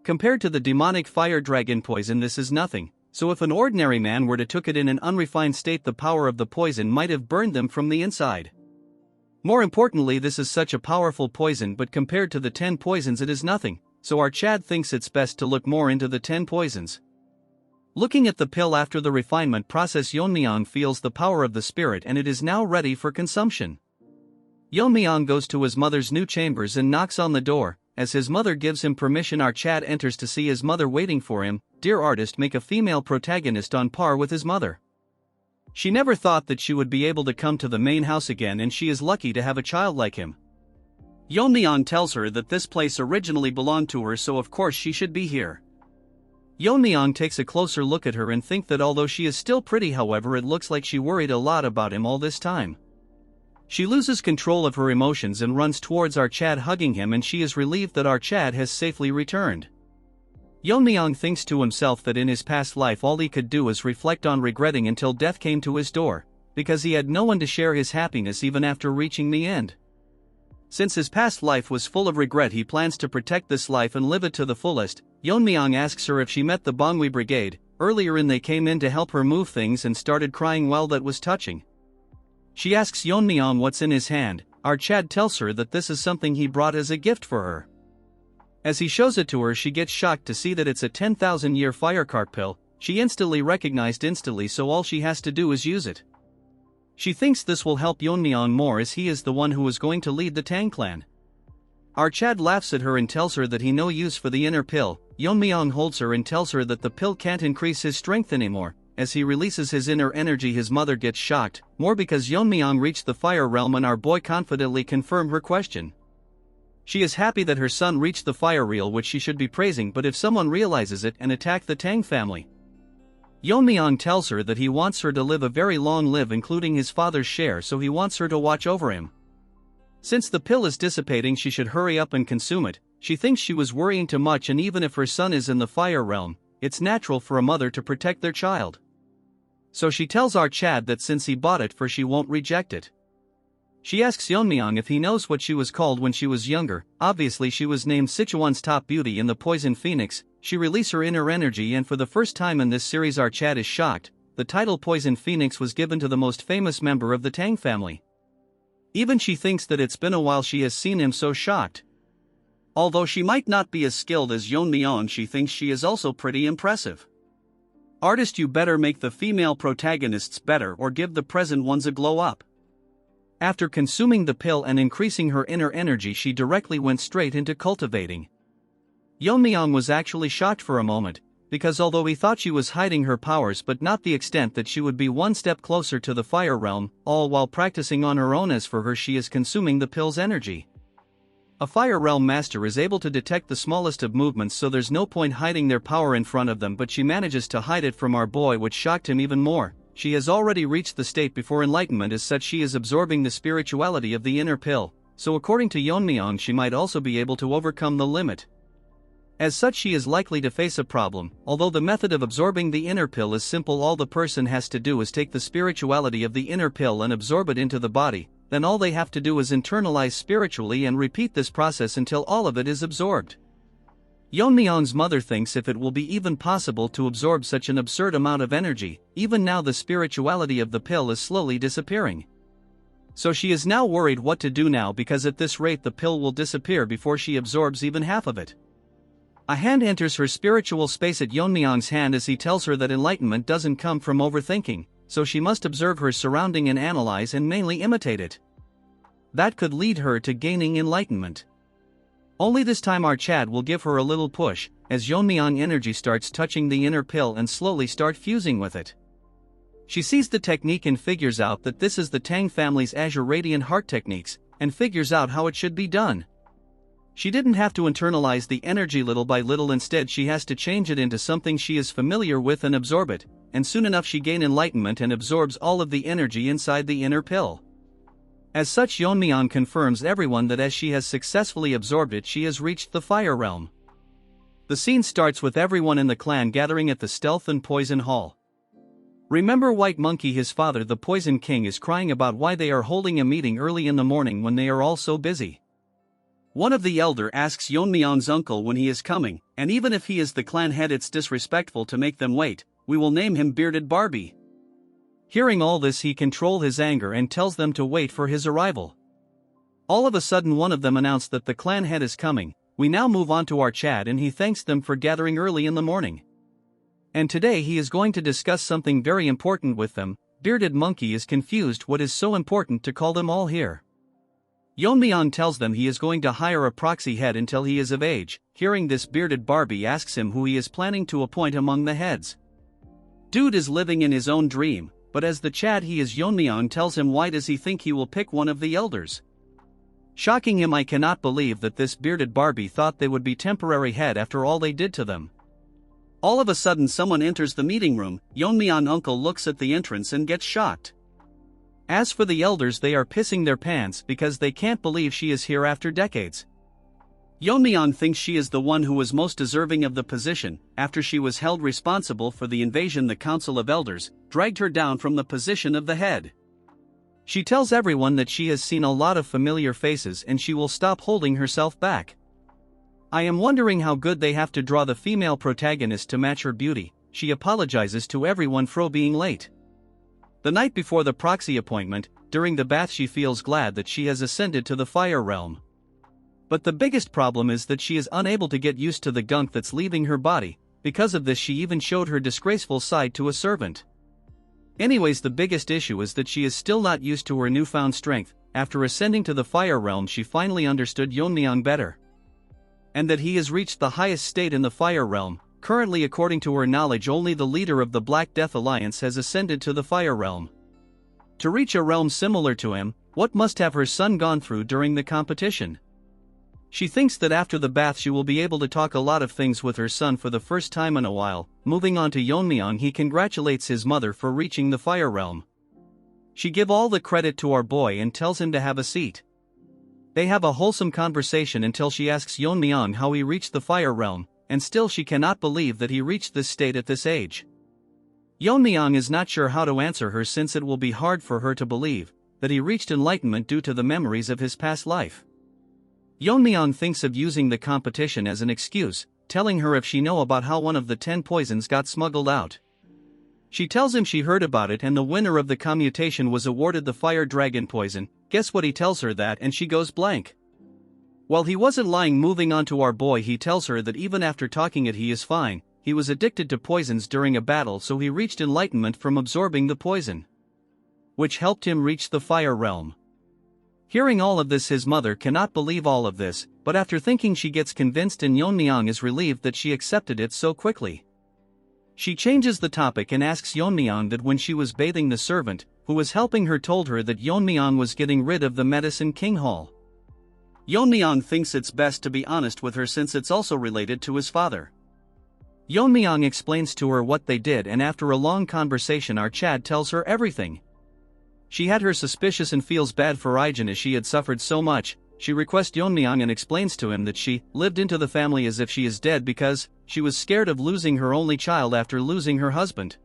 Compared to the demonic fire dragon poison, this is nothing. So if an ordinary man were to took it in an unrefined state, the power of the poison might have burned them from the inside. More importantly, this is such a powerful poison, but compared to the 10 poisons it is nothing, so our Chad thinks it's best to look more into the 10 poisons. Looking at the pill after the refinement process, Yeon-myeong feels the power of the spirit and it is now ready for consumption. Yeon-myeong goes to his mother's new chambers and knocks on the door. As his mother gives him permission, our Chad enters to see his mother waiting for him. Dear artist, make a female protagonist on par with his mother. She never thought that she would be able to come to the main house again, and she is lucky to have a child like him. Yeon-myeong tells her that this place originally belonged to her, so of course she should be here. Yeon-myeong takes a closer look at her and thinks that although she is still pretty, however, it looks like she worried a lot about him all this time. She loses control of her emotions and runs towards our Chad, hugging him, and she is relieved that our Chad has safely returned. Yeon-myeong thinks to himself that in his past life all he could do is reflect on regretting until death came to his door, because he had no one to share his happiness even after reaching the end. Since his past life was full of regret, he plans to protect this life and live it to the fullest. Yeon-myeong asks her if she met the Bangui Brigade. Earlier they came in to help her move things and started crying. Well, that was touching. She asks Yeon-myeong what's in his hand. Our Chad tells her that this is something he brought as a gift for her. As he shows it to her, she gets shocked to see that it's a 10,000-year firecart pill. She instantly recognized so all she has to do is use it. She thinks this will help Yeon-myeong more as he is the one who is going to lead the Tang clan. Our Chad laughs at her and tells her that he no use for the inner pill. Yeon-myeong holds her and tells her that the pill can't increase his strength anymore. As he releases his inner energy, his mother gets shocked, more because Yeon-myeong reached the fire realm and our boy confidently confirmed her question. She is happy that her son reached the fire realm, which she should be praising, but if someone realizes it and attack the Tang family. Yeon-myeong tells her that he wants her to live a very long life, including his father's share, so he wants her to watch over him. Since the pill is dissipating, she should hurry up and consume it. She thinks she was worrying too much, and even if her son is in the fire realm, it's natural for a mother to protect their child. So she tells our Chad that since he bought it for, she won't reject it. She asks Yeon-myeong if he knows what she was called when she was younger. Obviously she was named Sichuan's top beauty in the Poison Phoenix. She released her inner energy, and for the first time in this series our Chad is shocked. The title Poison Phoenix was given to the most famous member of the Tang family. Even she thinks that it's been a while she has seen him, so shocked. Although she might not be as skilled as Yeon-myeong, she thinks she is also pretty impressive. Artist, you better make the female protagonists better or give the present ones a glow up. After consuming the pill and increasing her inner energy, she directly went straight into cultivating. Yeon-myeong was actually shocked for a moment, because although he thought she was hiding her powers, but not the extent that she would be one step closer to the fire realm, all while practicing on her own. As for her, she is consuming the pill's energy. A fire realm master is able to detect the smallest of movements, so there's no point hiding their power in front of them, but she manages to hide it from our boy, which shocked him even more. She has already reached the state before enlightenment, as such she is absorbing the spirituality of the inner pill, so according to Yeon-myeong she might also be able to overcome the limit. As such she is likely to face a problem. Although the method of absorbing the inner pill is simple, all the person has to do is take the spirituality of the inner pill and absorb it into the body, then all they have to do is internalize spiritually and repeat this process until all of it is absorbed. Yeon-myeong's mother thinks if it will be even possible to absorb such an absurd amount of energy. Even now the spirituality of the pill is slowly disappearing. So she is now worried what to do now, because at this rate the pill will disappear before she absorbs even half of it. A hand enters her spiritual space at Yeon-myeong's hand as he tells her that enlightenment doesn't come from overthinking, so she must observe her surrounding and analyze and mainly imitate it. That could lead her to gaining enlightenment. Only this time our Chad will give her a little push, as Yeon-myeong energy starts touching the inner pill and slowly start fusing with it. She sees the technique and figures out that this is the Tang family's Azure Radiant Heart techniques, and figures out how it should be done. She didn't have to internalize the energy little by little, instead she has to change it into something she is familiar with and absorb it, and soon enough she gains enlightenment and absorbs all of the energy inside the inner pill. As such Yeon-myeong confirms everyone that as she has successfully absorbed it, she has reached the fire realm. The scene starts with everyone in the clan gathering at the Stealth and Poison Hall. Remember White Monkey, his father the Poison King, is crying about why they are holding a meeting early in the morning when they are all so busy. One of the elder asks Yeon-myeong's uncle when he is coming, and even if he is the clan head it's disrespectful to make them wait. We will name him Bearded Barbie. Hearing all this he controls his anger and tells them to wait for his arrival. All of a sudden one of them announced that the clan head is coming. We now move on to our Chad and he thanks them for gathering early in the morning. And today he is going to discuss something very important with them. Bearded Monkey is confused what is so important to call them all here. Yeon-myeong tells them he is going to hire a proxy head until he is of age. Hearing this, Bearded Barbie asks him who he is planning to appoint among the heads. Dude is living in his own dream, but as the Chad he is, Yeon-myeong tells him why does he think he will pick one of the elders. Shocking him, I cannot believe that this Bearded Barbie thought they would be temporary head after all they did to them. All of a sudden someone enters the meeting room. Yeon-myeong uncle looks at the entrance and gets shocked. As for the elders, they are pissing their pants because they can't believe she is here after decades. Yeon-myeong thinks she is the one who was most deserving of the position. After she was held responsible for the invasion, the Council of Elders dragged her down from the position of the head. She tells everyone that she has seen a lot of familiar faces and she will stop holding herself back. I am wondering how good they have to draw the female protagonist to match her beauty. She apologizes to everyone for being late. The night before the proxy appointment, during the bath, she feels glad that she has ascended to the fire realm. But the biggest problem is that she is unable to get used to the gunk that's leaving her body. Because of this, she even showed her disgraceful side to a servant. Anyways, the biggest issue is that she is still not used to her newfound strength. After ascending to the fire realm, she finally understood Yeon-myeong better, and that he has reached the highest state in the fire realm. Currently, according to her knowledge, only the leader of the Black Death Alliance has ascended to the fire realm. To reach a realm similar to him, what must have her son gone through during the competition? She thinks that after the bath she will be able to talk a lot of things with her son for the first time in a while. Moving on to Yeon-myeong, he congratulates his mother for reaching the fire realm. She gives all the credit to our boy and tells him to have a seat. They have a wholesome conversation until she asks Yeon-myeong how he reached the fire realm, and still she cannot believe that he reached this state at this age. Yeon-myeong is not sure how to answer her, since it will be hard for her to believe that he reached enlightenment due to the memories of his past life. Yeon-myeong thinks of using the competition as an excuse, telling her if she know about how one of the 10 poisons got smuggled out. She tells him she heard about it and the winner of the commutation was awarded the fire dragon poison. Guess what, he tells her that and she goes blank. While he wasn't lying. Moving on to our boy, he tells her that even after talking it he is fine. He was addicted to poisons during a battle, so he reached enlightenment from absorbing the poison, which helped him reach the fire realm. Hearing all of this, his mother cannot believe all of this, but after thinking she gets convinced, and Yeon-myeong is relieved that she accepted it so quickly. She changes the topic and asks Yeon-myeong that when she was bathing, the servant who was helping her told her that Yeon-myeong was getting rid of the Medicine King Hall. Yeon-myeong thinks it's best to be honest with her since it's also related to his father. Yeon-myeong explains to her what they did, and after a long conversation our Chad tells her everything. She had her suspicious and feels bad for Ijin as she had suffered so much. She requests Yeon-myeong and explains to him that she lived into the family as if she is dead because she was scared of losing her only child after losing her husband.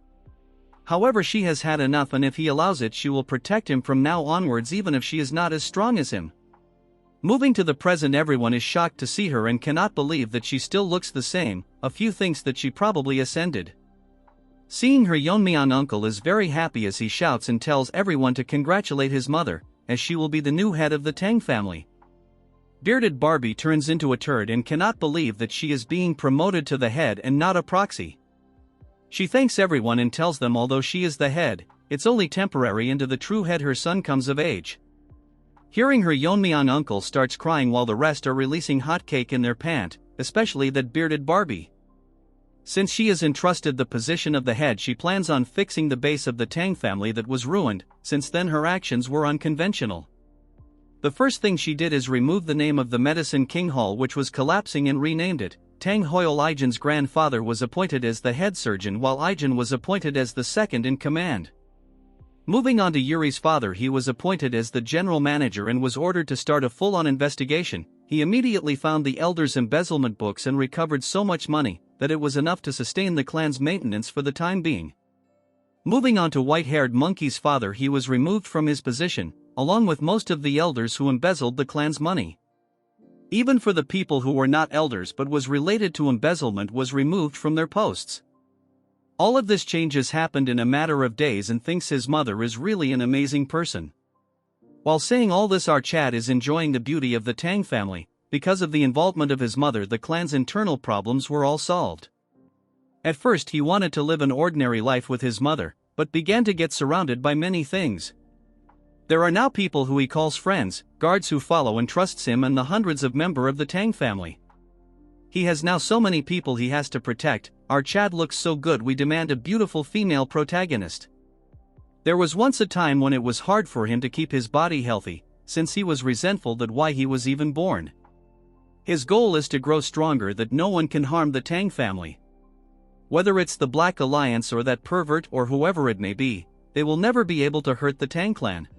However, she has had enough, and if he allows it she will protect him from now onwards, even if she is not as strong as him. Moving to the present, everyone is shocked to see her and cannot believe that she still looks the same. A few thinks that she probably ascended. Seeing her, Yeon-myeong uncle is very happy as he shouts and tells everyone to congratulate his mother, as she will be the new head of the Tang family. Bearded Barbie turns into a turd and cannot believe that she is being promoted to the head and not a proxy. She thanks everyone and tells them although she is the head, it's only temporary until the true head, her son, comes of age. Hearing her, Yeon-myeong uncle starts crying while the rest are releasing hot cake in their pant, especially that bearded Barbie. Since she is entrusted the position of the head, she plans on fixing the base of the Tang family that was ruined. Since then her actions were unconventional. The first thing she did is remove the name of the Medicine King Hall, which was collapsing, and renamed it. Tang Hoil, Ijin's grandfather, was appointed as the head surgeon while Ijin was appointed as the second in command. Moving on to Yuri's father, he was appointed as the general manager and was ordered to start a full-on investigation. He immediately found the elders' embezzlement books and recovered so much money that it was enough to sustain the clan's maintenance for the time being. Moving on to white-haired Monkey's father, he was removed from his position, along with most of the elders who embezzled the clan's money. Even for the people who were not elders but was related to embezzlement was removed from their posts. All of this changes happened in a matter of days, and thinks his mother is really an amazing person. While saying all this, our Chad is enjoying the beauty of the Tang family. Because of the involvement of his mother, the clan's internal problems were all solved. At first he wanted to live an ordinary life with his mother, but began to get surrounded by many things. There are now people who he calls friends, guards who follow and trusts him, and the hundreds of members of the Tang family. He has now so many people he has to protect. Our Chad looks so good, we demand a beautiful female protagonist. There was once a time when it was hard for him to keep his body healthy, since he was resentful that why he was even born. His goal is to grow stronger, that no one can harm the Tang family. Whether it's the Black Alliance or that pervert or whoever it may be, they will never be able to hurt the Tang clan.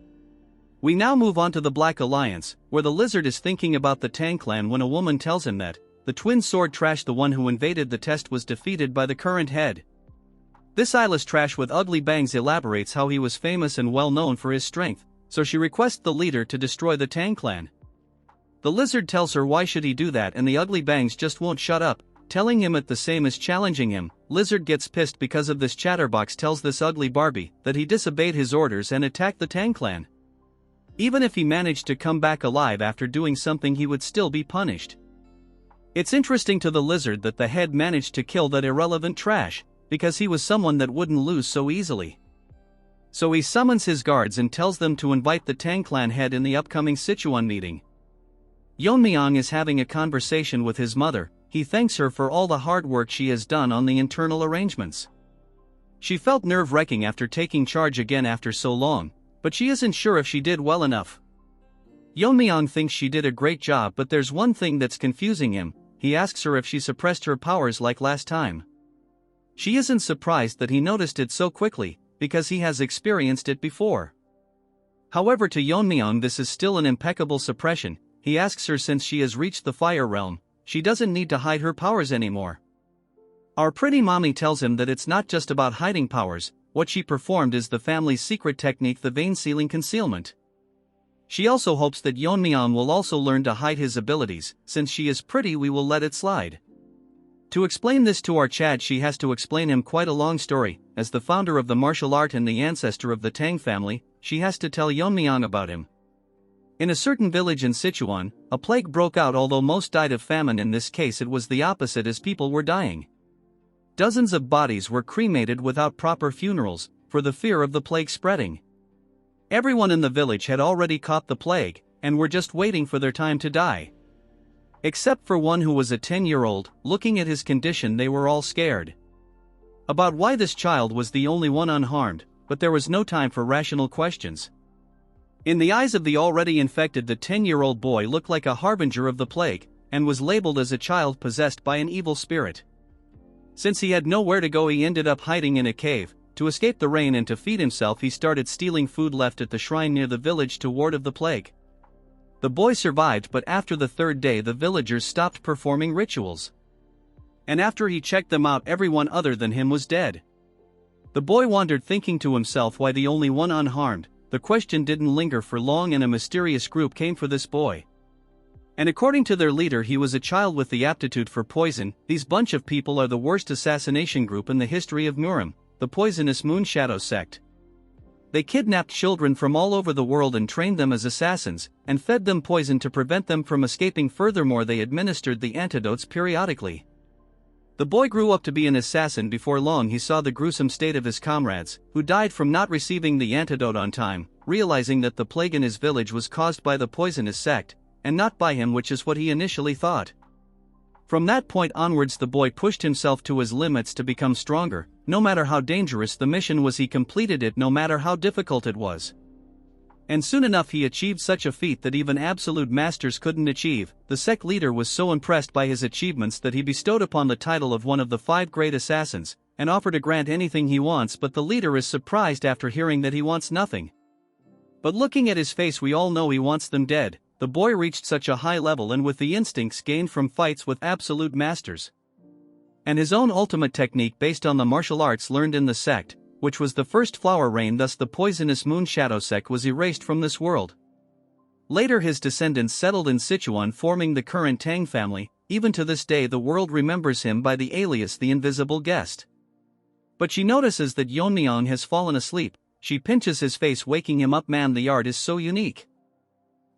We now move on to the Black Alliance, where the lizard is thinking about the Tang clan when a woman tells him that the twin sword trash, the one who invaded the test, was defeated by the current head. This eyeless trash with ugly bangs elaborates how he was famous and well known for his strength, so she requests the leader to destroy the Tang clan. The lizard tells her why should he do that, and the ugly bangs just won't shut up, telling him at the same as challenging him. Lizard gets pissed because of this. Chatterbox tells this ugly Barbie that he disobeyed his orders and attacked the Tang clan. Even if he managed to come back alive after doing something, he would still be punished. It's interesting to the lizard that the head managed to kill that irrelevant trash, because he was someone that wouldn't lose so easily. So he summons his guards and tells them to invite the Tang clan head in the upcoming Sichuan meeting. Yeon-myeong is having a conversation with his mother. He thanks her for all the hard work she has done on the internal arrangements. She felt nerve-wracking after taking charge again after so long, but she isn't sure if she did well enough. Yeon-myeong thinks she did a great job, but there's one thing that's confusing him. He asks her if she suppressed her powers like last time. She isn't surprised that he noticed it so quickly, because he has experienced it before. However, to Yeon-myeong this is still an impeccable suppression. He asks her since she has reached the fire realm, she doesn't need to hide her powers anymore. Our pretty mommy tells him that it's not just about hiding powers. What she performed is the family's secret technique, the vein sealing concealment. She also hopes that Yeon-myeong will also learn to hide his abilities. Since she is pretty, we will let it slide. To explain this to our Chad, she has to explain him quite a long story. As the founder of the martial art and the ancestor of the Tang family, she has to tell Yeon-myeong about him. In a certain village in Sichuan, a plague broke out. Although most died of famine, in this case it was the opposite, as people were dying. Dozens of bodies were cremated without proper funerals, for the fear of the plague spreading. Everyone in the village had already caught the plague, and were just waiting for their time to die. Except for one who was a 10-year-old. Looking at his condition, they were all scared about why this child was the only one unharmed, but there was no time for rational questions. In the eyes of the already infected, the 10-year-old boy looked like a harbinger of the plague, and was labeled as a child possessed by an evil spirit. Since he had nowhere to go, he ended up hiding in a cave. To escape the rain and to feed himself, he started stealing food left at the shrine near the village to ward off the plague. The boy survived, but after the third day the villagers stopped performing rituals. And after he checked them out, everyone other than him was dead. The boy wondered, thinking to himself, why the only one unharmed? The question didn't linger for long, and a mysterious group came for this boy. And according to their leader, he was a child with the aptitude for poison. These bunch of people are the worst assassination group in the history of Murim, the poisonous Moon Shadow sect. They kidnapped children from all over the world and trained them as assassins, and fed them poison to prevent them from escaping. Furthermore, they administered the antidotes periodically. The boy grew up to be an assassin. Before long he saw the gruesome state of his comrades, who died from not receiving the antidote on time. Realizing that the plague in his village was caused by the poisonous sect, and not by him, which is what he initially thought. From that point onwards the boy pushed himself to his limits to become stronger. No matter how dangerous the mission was, he completed it, no matter how difficult it was. And soon enough he achieved such a feat that even absolute masters couldn't achieve. The sect leader was so impressed by his achievements that he bestowed upon the title of one of the 5 great assassins, and offered to grant anything he wants. But the leader is surprised after hearing that he wants nothing. But looking at his face, we all know he wants them dead. The boy reached such a high level, and with the instincts gained from fights with absolute masters, and his own ultimate technique based on the martial arts learned in the sect, which was the first flower rain. Thus the poisonous Moon Shadow sect was erased from this world. Later his descendants settled in Sichuan, forming the current Tang family. Even to this day the world remembers him by the alias the Invisible Guest. But she notices that Yeon-myeong has fallen asleep. She pinches his face, waking him up. Man, the art is so unique.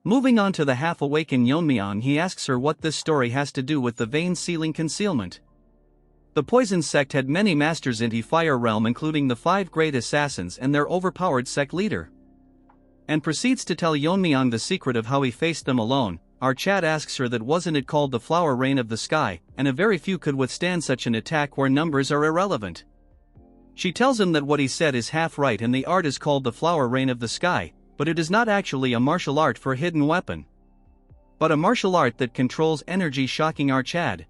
Moving on to the half-awakened Yeon-myeong, he asks her what this story has to do with the vein sealing concealment. The poison sect had many masters in the fire realm, including the 5 great assassins and their overpowered sect leader. And proceeds to tell Yeon-myeong the secret of how he faced them alone. Our Chad asks her that wasn't it called the flower rain of the sky, and a very few could withstand such an attack where numbers are irrelevant. She tells him that what he said is half right, and the art is called the flower rain of the sky, but it is not actually a martial art for a hidden weapon, but a martial art that controls energy, shocking our Chad.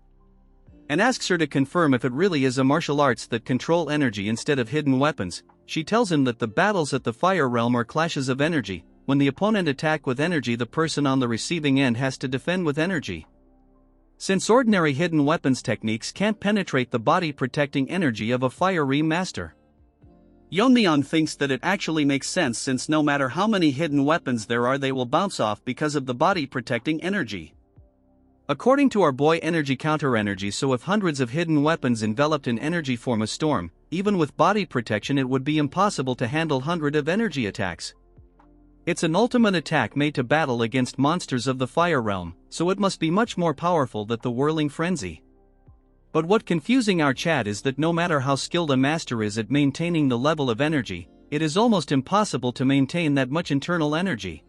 And asks her to confirm if it really is a martial arts that control energy instead of hidden weapons. She tells him that the battles at the fire realm are clashes of energy, when the opponent attacks with energy, the person on the receiving end has to defend with energy. Since ordinary hidden weapons techniques can't penetrate the body protecting energy of a fiery master, Yeon-myeong thinks that it actually makes sense, since no matter how many hidden weapons there are, they will bounce off because of the body protecting energy. According to our boy energy counter energy, so if hundreds of hidden weapons enveloped in energy form a storm, even with body protection it would be impossible to handle hundred of energy attacks. It's an ultimate attack made to battle against monsters of the fire realm, so it must be much more powerful than the whirling frenzy. But what confusing our Chad is that no matter how skilled a master is at maintaining the level of energy, it is almost impossible to maintain that much internal energy.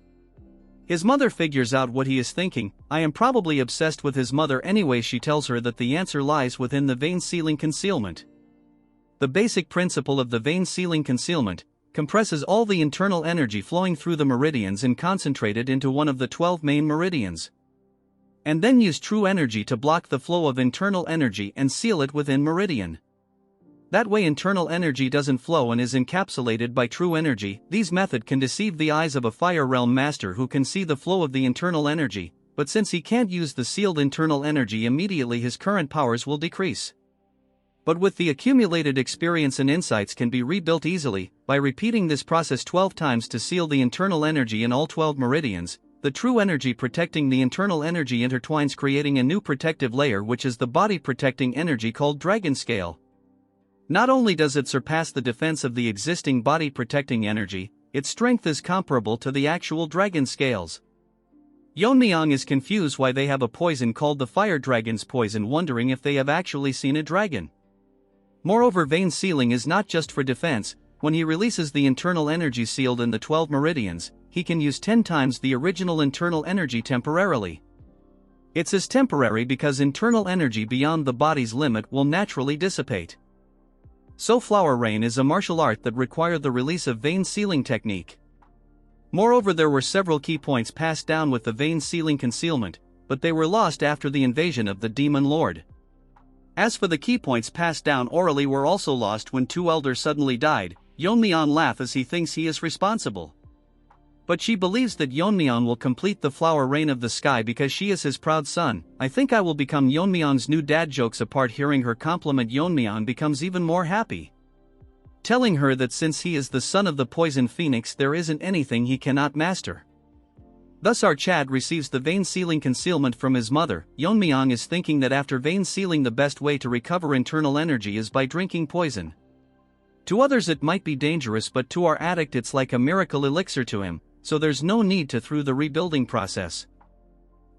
His mother figures out what he is thinking. I am probably obsessed with his mother anyway. She tells her that the answer lies within the vein sealing concealment. The basic principle of the vein sealing concealment compresses all the internal energy flowing through the meridians and concentrate it into one of the 12 main meridians, and then use true energy to block the flow of internal energy and seal it within meridian. That way internal energy doesn't flow and is encapsulated by true energy. These method can deceive the eyes of a fire realm master who can see the flow of the internal energy, but since he can't use the sealed internal energy immediately, his current powers will decrease. But with the accumulated experience and insights can be rebuilt easily. By repeating this process 12 times to seal the internal energy in all 12 meridians, the true energy protecting the internal energy intertwines, creating a new protective layer, which is the body protecting energy called Dragon Scale. Not only does it surpass the defense of the existing body protecting energy, its strength is comparable to the actual dragon scales. Yeon-myeong is confused why they have a poison called the fire dragon's poison, wondering if they have actually seen a dragon. Moreover, vein sealing is not just for defense. When he releases the internal energy sealed in the 12 meridians, he can use 10 times the original internal energy temporarily. It says temporary because internal energy beyond the body's limit will naturally dissipate. So flower rain is a martial art that required the release of vein sealing technique. Moreover, there were several key points passed down with the vein sealing concealment, but they were lost after the invasion of the Demon Lord. As for the key points passed down orally, were also lost when two elders suddenly died. Yeon-myeong laughs as he thinks he is responsible. But she believes that Yeon-myeong will complete the flower rain of the sky because she is his proud son. I think I will become Yeon-myeong's new dad. Jokes apart, hearing her compliment, Yeon-myeong becomes even more happy, telling her that since he is the son of the poison phoenix, there isn't anything he cannot master. Thus our Chad receives the vein sealing concealment from his mother. Yeon-myeong is thinking that after vein sealing, the best way to recover internal energy is by drinking poison. To others it might be dangerous, but to our addict it's like a miracle elixir to him, so there's no need to through the rebuilding process.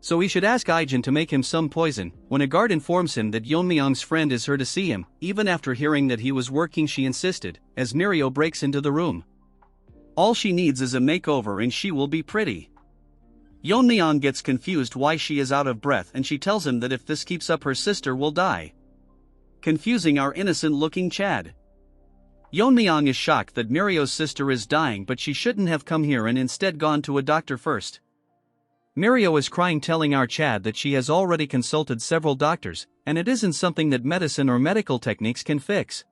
So he should ask Aijin to make him some poison. When a guard informs him that Yeon-myeong's friend is here to see him, even after hearing that he was working, she insisted, as Mirio breaks into the room. All she needs is a makeover and she will be pretty. Yeon-myeong gets confused why she is out of breath, and she tells him that if this keeps up her sister will die, confusing our innocent looking Chad. Yeon-myeong is shocked that Mirio's sister is dying, but she shouldn't have come here and instead gone to a doctor first. Mirio is crying, telling our Chad that she has already consulted several doctors, and it isn't something that medicine or medical techniques can fix.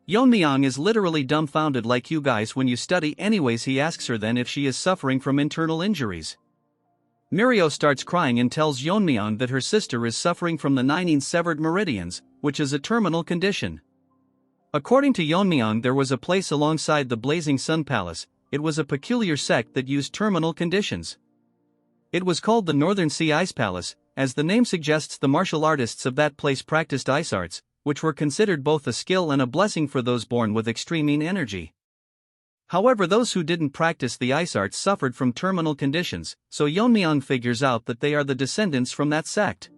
Yeon-myeong is literally dumbfounded, like you guys when you study. Anyways, he asks her then if she is suffering from internal injuries. Mirio starts crying and tells Yeon-myeong that her sister is suffering from the 9 severed meridians, which is a terminal condition. According to Yeon-myeong, there was a place alongside the Blazing Sun Palace. It was a peculiar sect that used terminal conditions. It was called the Northern Sea Ice Palace. As the name suggests, the martial artists of that place practiced ice arts, which were considered both a skill and a blessing for those born with extreme energy. However, those who didn't practice the ice arts suffered from terminal conditions, so Yeon-myeong figures out that they are the descendants from that sect.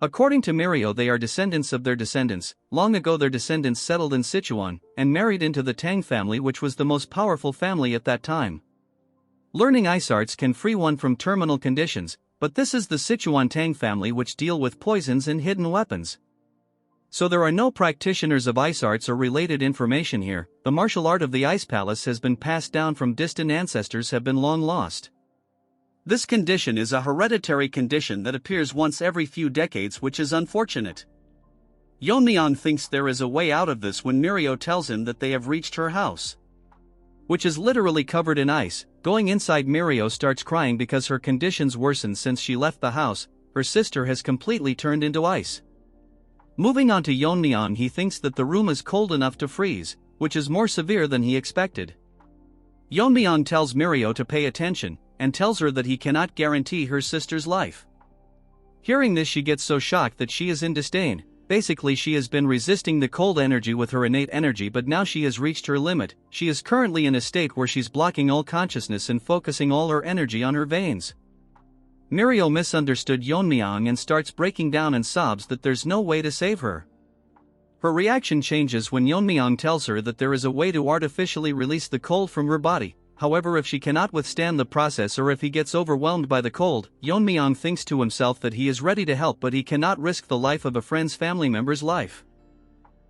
According to Mirio, they are descendants of their descendants. Long ago their descendants settled in Sichuan, and married into the Tang family, which was the most powerful family at that time. Learning ice arts can free one from terminal conditions, but this is the Sichuan Tang family, which deal with poisons and hidden weapons. So there are no practitioners of ice arts or related information here. The martial art of the Ice Palace has been passed down from distant ancestors, have been long lost. This condition is a hereditary condition that appears once every few decades, which is unfortunate. Yeon-myeong thinks there is a way out of this when Mirio tells him that they have reached her house. which is literally covered in ice. Going inside, Mirio starts crying because her conditions worsened since she left the house. Her sister has completely turned into ice. Moving on to Yeon-myeong, he thinks that the room is cold enough to freeze, which is more severe than he expected. Yeon-myeong tells Mirio to pay attention, and tells her that he cannot guarantee her sister's life. Hearing this, she gets so shocked that she is in disdain. Basically, she has been resisting the cold energy with her innate energy, but now she has reached her limit. She is currently in a state where she's blocking all consciousness and focusing all her energy on her veins. Mirio misunderstood Yeon-myeong and starts breaking down and sobs that there's no way to save her. Her reaction changes when Yeon-myeong tells her that there is a way to artificially release the cold from her body. However, if she cannot withstand the process or if he gets overwhelmed by the cold, Yeon-myeong thinks to himself that he is ready to help, but he cannot risk the life of a friend's family member's life.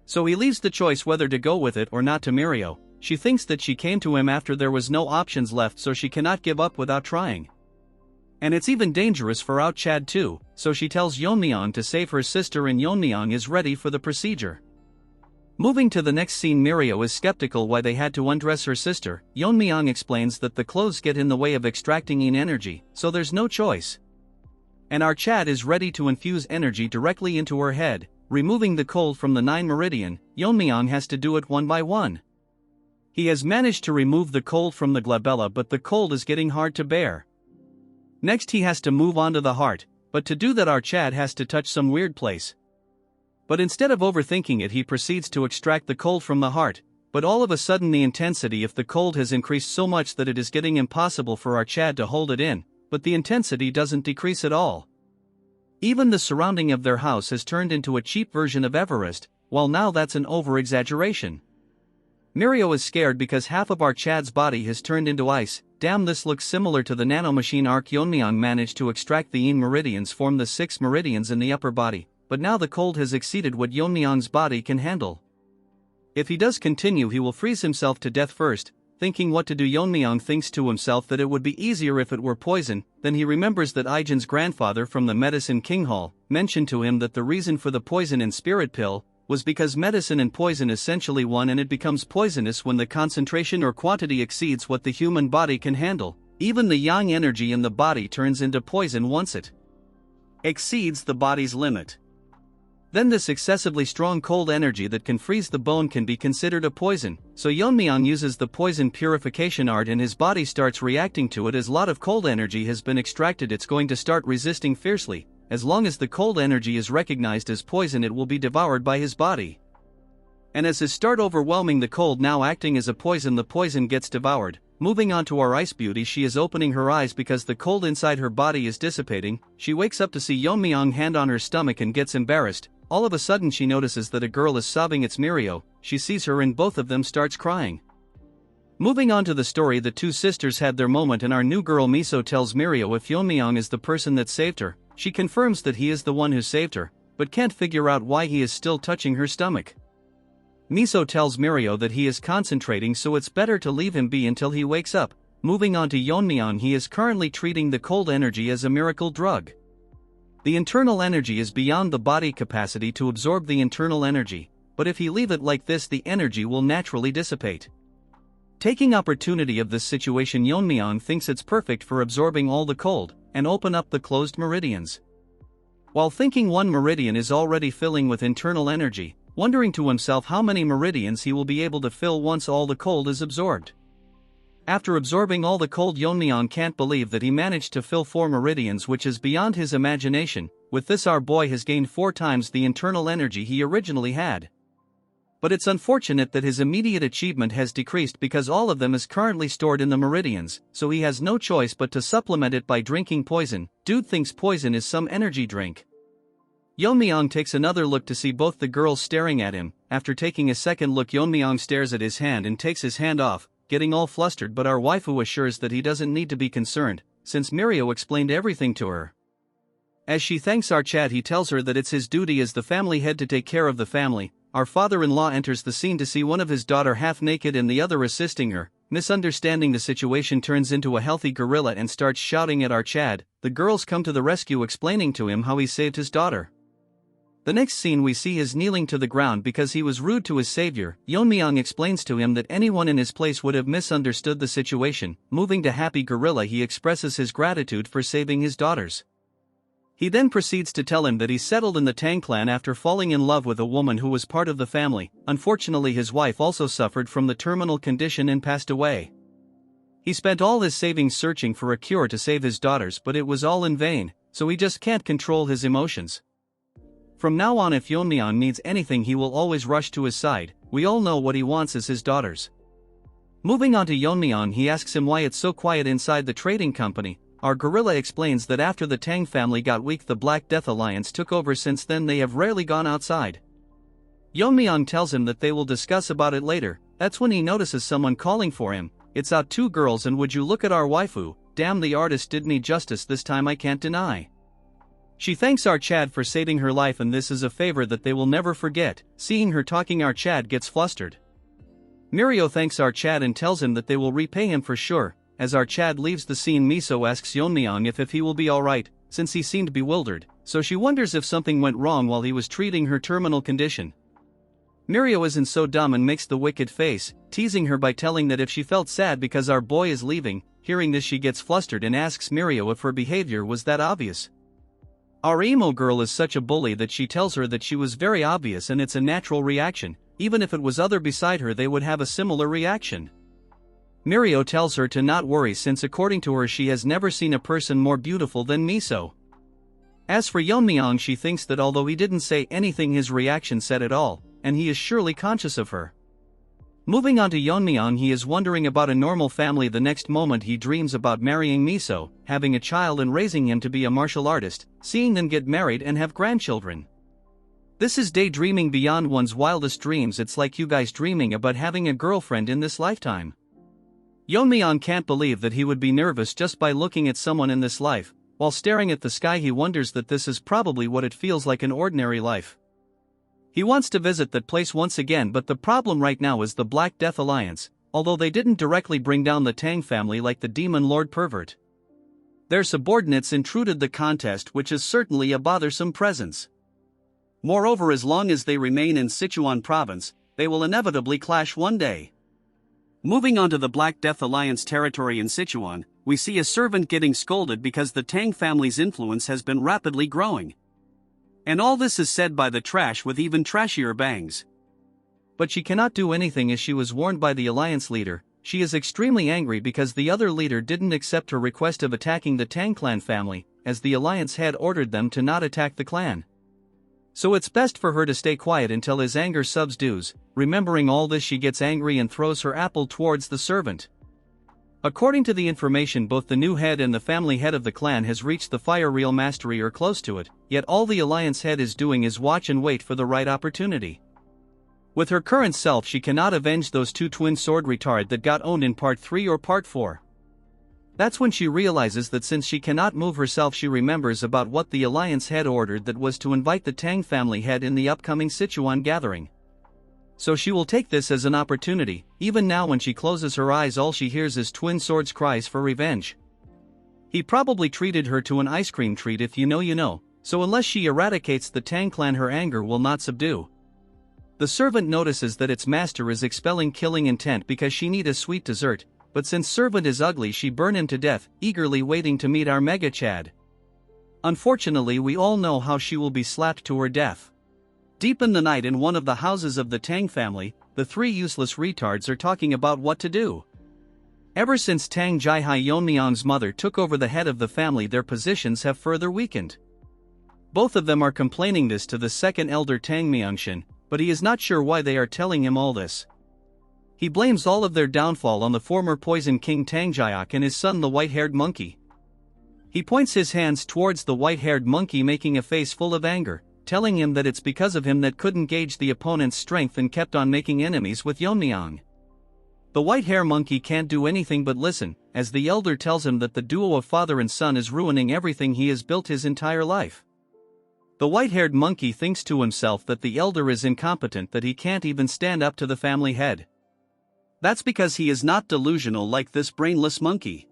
So he leaves the choice whether to go with it or not to Mirio. She thinks that she came to him after there was no options left, so she cannot give up without trying. And it's even dangerous for Chad too, so she tells Yeon-myeong to save her sister, and Yeon-myeong is ready for the procedure. Moving to the next scene, Mirio is skeptical why they had to undress her sister. Yeon-myeong explains that the clothes get in the way of extracting yin energy, so there's no choice. And our Chad is ready to infuse energy directly into her head, removing the cold from the 9 meridian. Yeon-myeong has to do it one by one. He has managed to remove the cold from the glabella, but the cold is getting hard to bear. Next, he has to move on to the heart, but to do that our Chad has to touch some weird place. But instead of overthinking it, he proceeds to extract the cold from the heart, but all of a sudden the intensity of the cold has increased so much that it is getting impossible for our Chad to hold it in, but the intensity doesn't decrease at all. Even the surrounding of their house has turned into a cheap version of Everest, while now that's an over-exaggeration. Mirio is scared because half of our Chad's body has turned into ice. Damn, this looks similar to the nanomachine arc. Yeon-myeong managed to extract the yin meridians, form the 6 meridians in the upper body, but now the cold has exceeded what Yeon-myeong's body can handle. If he does continue, he will freeze himself to death first. Thinking what to do, Yeon-myeong thinks to himself that it would be easier if it were poison. Then he remembers that Ijin's grandfather from the Medicine King Hall mentioned to him that the reason for the poison in Spirit Pill was because medicine and poison essentially one, and it becomes poisonous when the concentration or quantity exceeds what the human body can handle. Even the yang energy in the body turns into poison once it exceeds the body's limit. Then this excessively strong cold energy that can freeze the bone can be considered a poison, so Yeon-myeong uses the poison purification art and his body starts reacting to it. As a lot of cold energy has been extracted, it's going to start resisting fiercely. As long as the cold energy is recognized as poison, it will be devoured by his body. And as his start overwhelming the cold, now acting as a poison, the poison gets devoured. Moving on to our ice beauty, she is opening her eyes because the cold inside her body is dissipating. She wakes up to see Yeon-myeong hand on her stomach and gets embarrassed. All of a sudden she notices that a girl is sobbing. It's Mirio. She sees her and both of them starts crying. Moving on to the story, the two sisters had their moment and our new girl Miso tells Mirio if Yeon-myeong is the person that saved her. She confirms that he is the one who saved her, but can't figure out why he is still touching her stomach. Miso tells Mirio that he is concentrating, so it's better to leave him be until he wakes up. Moving on to Yeon-myeong, he is currently treating the cold energy as a miracle drug. The internal energy is beyond the body capacity to absorb the internal energy, but if he leave it like this, the energy will naturally dissipate. Taking opportunity of this situation, Yeon-myeong thinks it's perfect for absorbing all the cold, and open up the closed meridians. While thinking one meridian is already filling with internal energy, wondering to himself how many meridians he will be able to fill once all the cold is absorbed. After absorbing all the cold, Yeon-myeong can't believe that he managed to fill 4 meridians, which is beyond his imagination. With this, our boy has gained 4 times the internal energy he originally had. But it's unfortunate that his immediate achievement has decreased because all of them is currently stored in the meridians, so he has no choice but to supplement it by drinking poison. Dude thinks poison is some energy drink. Yeon-myeong takes another look to see both the girls staring at him. After taking a second look, Yeon-myeong stares at his hand and takes his hand off, getting all flustered, but our waifu assures that he doesn't need to be concerned, since Mirio explained everything to her. As she thanks our Chad, he tells her that it's his duty as the family head to take care of the family. Our father-in-law enters the scene to see one of his daughter half naked and the other assisting her. Misunderstanding the situation, turns into a healthy gorilla and starts shouting at our Chad. The girls come to the rescue, explaining to him how he saved his daughter. The next scene we see is kneeling to the ground because he was rude to his savior. Yeon-myeong explains to him that anyone in his place would have misunderstood the situation. Moving to Happy Gorilla, he expresses his gratitude for saving his daughters. He then proceeds to tell him that he settled in the Tang clan after falling in love with a woman who was part of the family. Unfortunately, his wife also suffered from the terminal condition and passed away. He spent all his savings searching for a cure to save his daughters, but it was all in vain, so he just can't control his emotions. From now on, if Yeon-myeong needs anything, he will always rush to his side. We all know what he wants is his daughters. Moving on to Yeon-myeong, he asks him why it's so quiet inside the trading company. Our gorilla explains that after the Tang family got weak, the Black Death Alliance took over. Since then they have rarely gone outside. Yeon-myeong tells him that they will discuss about it later. That's when he notices someone calling for him. It's out, two girls, and would you look at our waifu. Damn, the artist did me justice this time, I can't deny. She thanks our Chad for saving her life, and this is a favor that they will never forget. Seeing her talking, our Chad gets flustered. Mirio thanks our Chad and tells him that they will repay him for sure. As our Chad leaves the scene, Miso asks Yeon-myeong if he will be alright, since he seemed bewildered, so she wonders if something went wrong while he was treating her terminal condition. Mirio isn't so dumb and makes the wicked face, teasing her by telling that if she felt sad because our boy is leaving. Hearing this, she gets flustered and asks Mirio if her behavior was that obvious. Our emo girl is such a bully that she tells her that she was very obvious and it's a natural reaction. Even if it was other beside her, they would have a similar reaction. Mirio tells her to not worry, since according to her she has never seen a person more beautiful than Miso. As for Yeon-myeong, she thinks that although he didn't say anything, his reaction said it all, and he is surely conscious of her. Moving on to Yeon-myeong, he is wondering about a normal family. The next moment he dreams about marrying Miso, having a child and raising him to be a martial artist, seeing them get married and have grandchildren. This is daydreaming beyond one's wildest dreams. It's like you guys dreaming about having a girlfriend in this lifetime. Yeon-myeong can't believe that he would be nervous just by looking at someone in this life. While staring at the sky, he wonders that this is probably what it feels like in ordinary life. He wants to visit that place once again, but the problem right now is the Black Death Alliance, although they didn't directly bring down the Tang family like the Demon Lord pervert. Their subordinates intruded the contest, which is certainly a bothersome presence. Moreover, as long as they remain in Sichuan province, they will inevitably clash one day. Moving on to the Black Death Alliance territory in Sichuan, we see a servant getting scolded because the Tang family's influence has been rapidly growing. And all this is said by the trash with even trashier bangs. But she cannot do anything as she was warned by the alliance leader. She is extremely angry because the other leader didn't accept her request of attacking the Tang clan family, as the alliance had ordered them to not attack the clan. So it's best for her to stay quiet until his anger subsides. Remembering all this, she gets angry and throws her apple towards the servant. According to the information, both the new head and the family head of the clan has reached the fire real mastery or close to it, yet all the alliance head is doing is watch and wait for the right opportunity. With her current self, she cannot avenge those two twin sword retard that got owned in part 3 or part 4. That's when she realizes that since she cannot move herself, she remembers about what the alliance head ordered, that was to invite the Tang family head in the upcoming Sichuan gathering. So she will take this as an opportunity. Even now, when she closes her eyes, all she hears is Twin Sword's cries for revenge. He probably treated her to an ice cream treat, if you know, so unless she eradicates the Tang clan, her anger will not subdue. The servant notices that its master is expelling killing intent because she need a sweet dessert, but since servant is ugly, she burn him to death, eagerly waiting to meet our Mega Chad. Unfortunately, we all know how she will be slapped to her death. Deep in the night, in one of the houses of the Tang family, the three useless retards are talking about what to do. Ever since Tang Jihai Yeon-myeong's mother took over the head of the family, their positions have further weakened. Both of them are complaining this to the second elder Tang Myeongshin, but he is not sure why they are telling him all this. He blames all of their downfall on the former Poison King Tang Jiak and his son, the white-haired monkey. He points his hands towards the white-haired monkey, making a face full of anger, telling him that it's because of him that couldn't gauge the opponent's strength and kept on making enemies with Yeon-myeong. The white-hair monkey can't do anything but listen, as the elder tells him that the duo of father and son is ruining everything he has built his entire life. The white-haired monkey thinks to himself that the elder is incompetent, that he can't even stand up to the family head. That's because he is not delusional like this brainless monkey.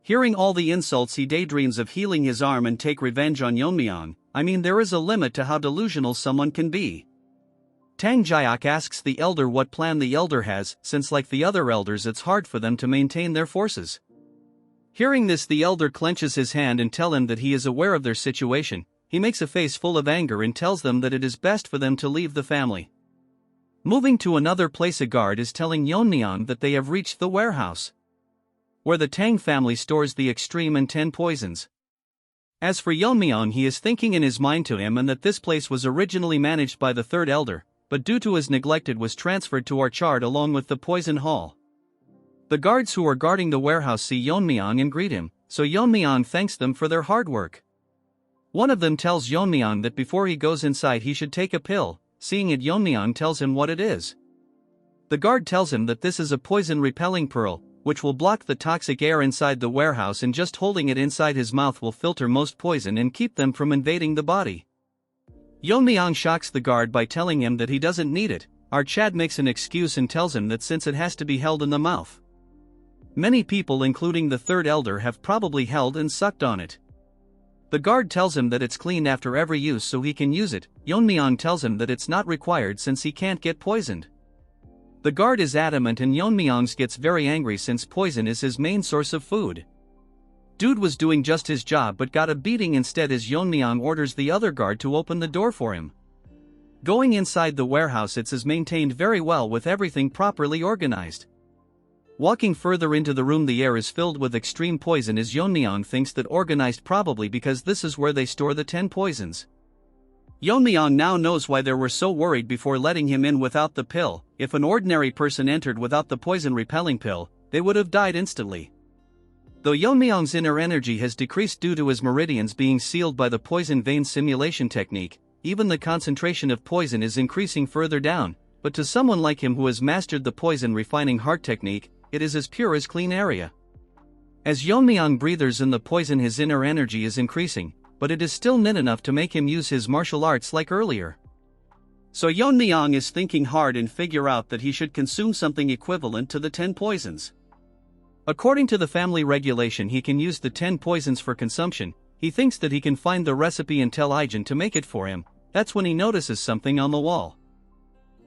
Hearing all the insults, he daydreams of healing his arm and take revenge on Yeon-myeong. I mean, there is a limit to how delusional someone can be. Tang Jiak asks the elder what plan the elder has, since like the other elders it's hard for them to maintain their forces. Hearing this, the elder clenches his hand and tells him that he is aware of their situation. He makes a face full of anger and tells them that it is best for them to leave the family. Moving to another place, a guard is telling Yeon-myeong that they have reached the warehouse where the Tang family stores the extreme and 10 poisons. As for Yeon-myeong, he is thinking in his mind to him and that this place was originally managed by the third elder, but due to his neglect it was transferred to Orchard along with the poison hall. The guards who are guarding the warehouse see Yeon-myeong and greet him, so Yeon-myeong thanks them for their hard work. One of them tells Yeon-myeong that before he goes inside he should take a pill. Seeing it, Yeon-myeong tells him what it is. The guard tells him that this is a poison-repelling pearl, which will block the toxic air inside the warehouse, and just holding it inside his mouth will filter most poison and keep them from invading the body. Yeon-myeong shocks the guard by telling him that he doesn't need it. Our Chad makes an excuse and tells him that since it has to be held in the mouth, many people including the third elder have probably held and sucked on it. The guard tells him that it's cleaned after every use so he can use it. Yeon-myeong tells him that it's not required since he can't get poisoned. The guard is adamant and Yeon-myeong gets very angry since poison is his main source of food. Dude was doing just his job but got a beating instead as Yeon-myeong orders the other guard to open the door for him. Going inside the warehouse, it is maintained very well with everything properly organized. Walking further into the room, the air is filled with extreme poison as Yeon-myeong thinks that organized, probably because this is where they store the 10 poisons. Yeon-myeong now knows why they were so worried before letting him in without the pill. If an ordinary person entered without the poison-repelling pill, they would have died instantly. Though Yeon-myeong's inner energy has decreased due to his meridians being sealed by the poison vein simulation technique, even the concentration of poison is increasing further down, but to someone like him who has mastered the poison refining heart technique, it is as pure as clean area. As Yeon-myeong breathes in the poison, his inner energy is increasing, but it is still not enough to make him use his martial arts like earlier. So Yeon-myeong is thinking hard and figure out that he should consume something equivalent to the 10 poisons. According to the family regulation, he can use the 10 poisons for consumption. He thinks that he can find the recipe and tell Ijin to make it for him. That's when he notices something on the wall.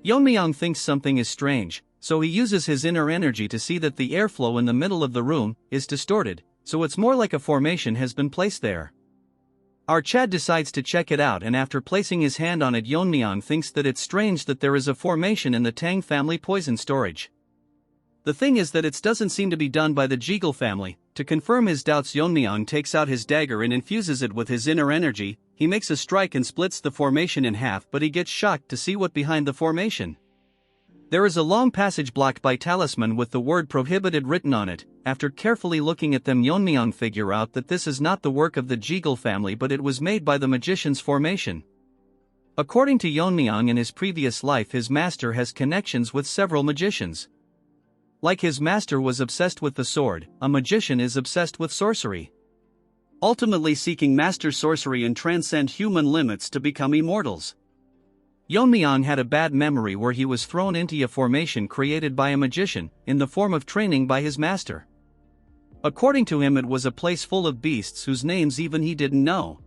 Yeon-myeong thinks something is strange, so he uses his inner energy to see that the airflow in the middle of the room is distorted, so it's more like a formation has been placed there. Our Chad decides to check it out, and after placing his hand on it, Yeon-myeong thinks that it's strange that there is a formation in the Tang family poison storage. The thing is that it doesn't seem to be done by the Jegal family. To confirm his doubts, Yeon-myeong takes out his dagger and infuses it with his inner energy. He makes a strike and splits the formation in half, but he gets shocked to see what behind the formation. There is a long passage blocked by talisman with the word prohibited written on it. After carefully looking at them, Yeon-myeong figure out that this is not the work of the Jegal family, but it was made by the magician's formation. According to Yeon-myeong, in his previous life his master has connections with several magicians. Like his master was obsessed with the sword, a magician is obsessed with sorcery, ultimately seeking master sorcery and transcend human limits to become immortals. Yeon-myeong had a bad memory where he was thrown into a formation created by a magician, in the form of training by his master. According to him, it was a place full of beasts whose names even he didn't know.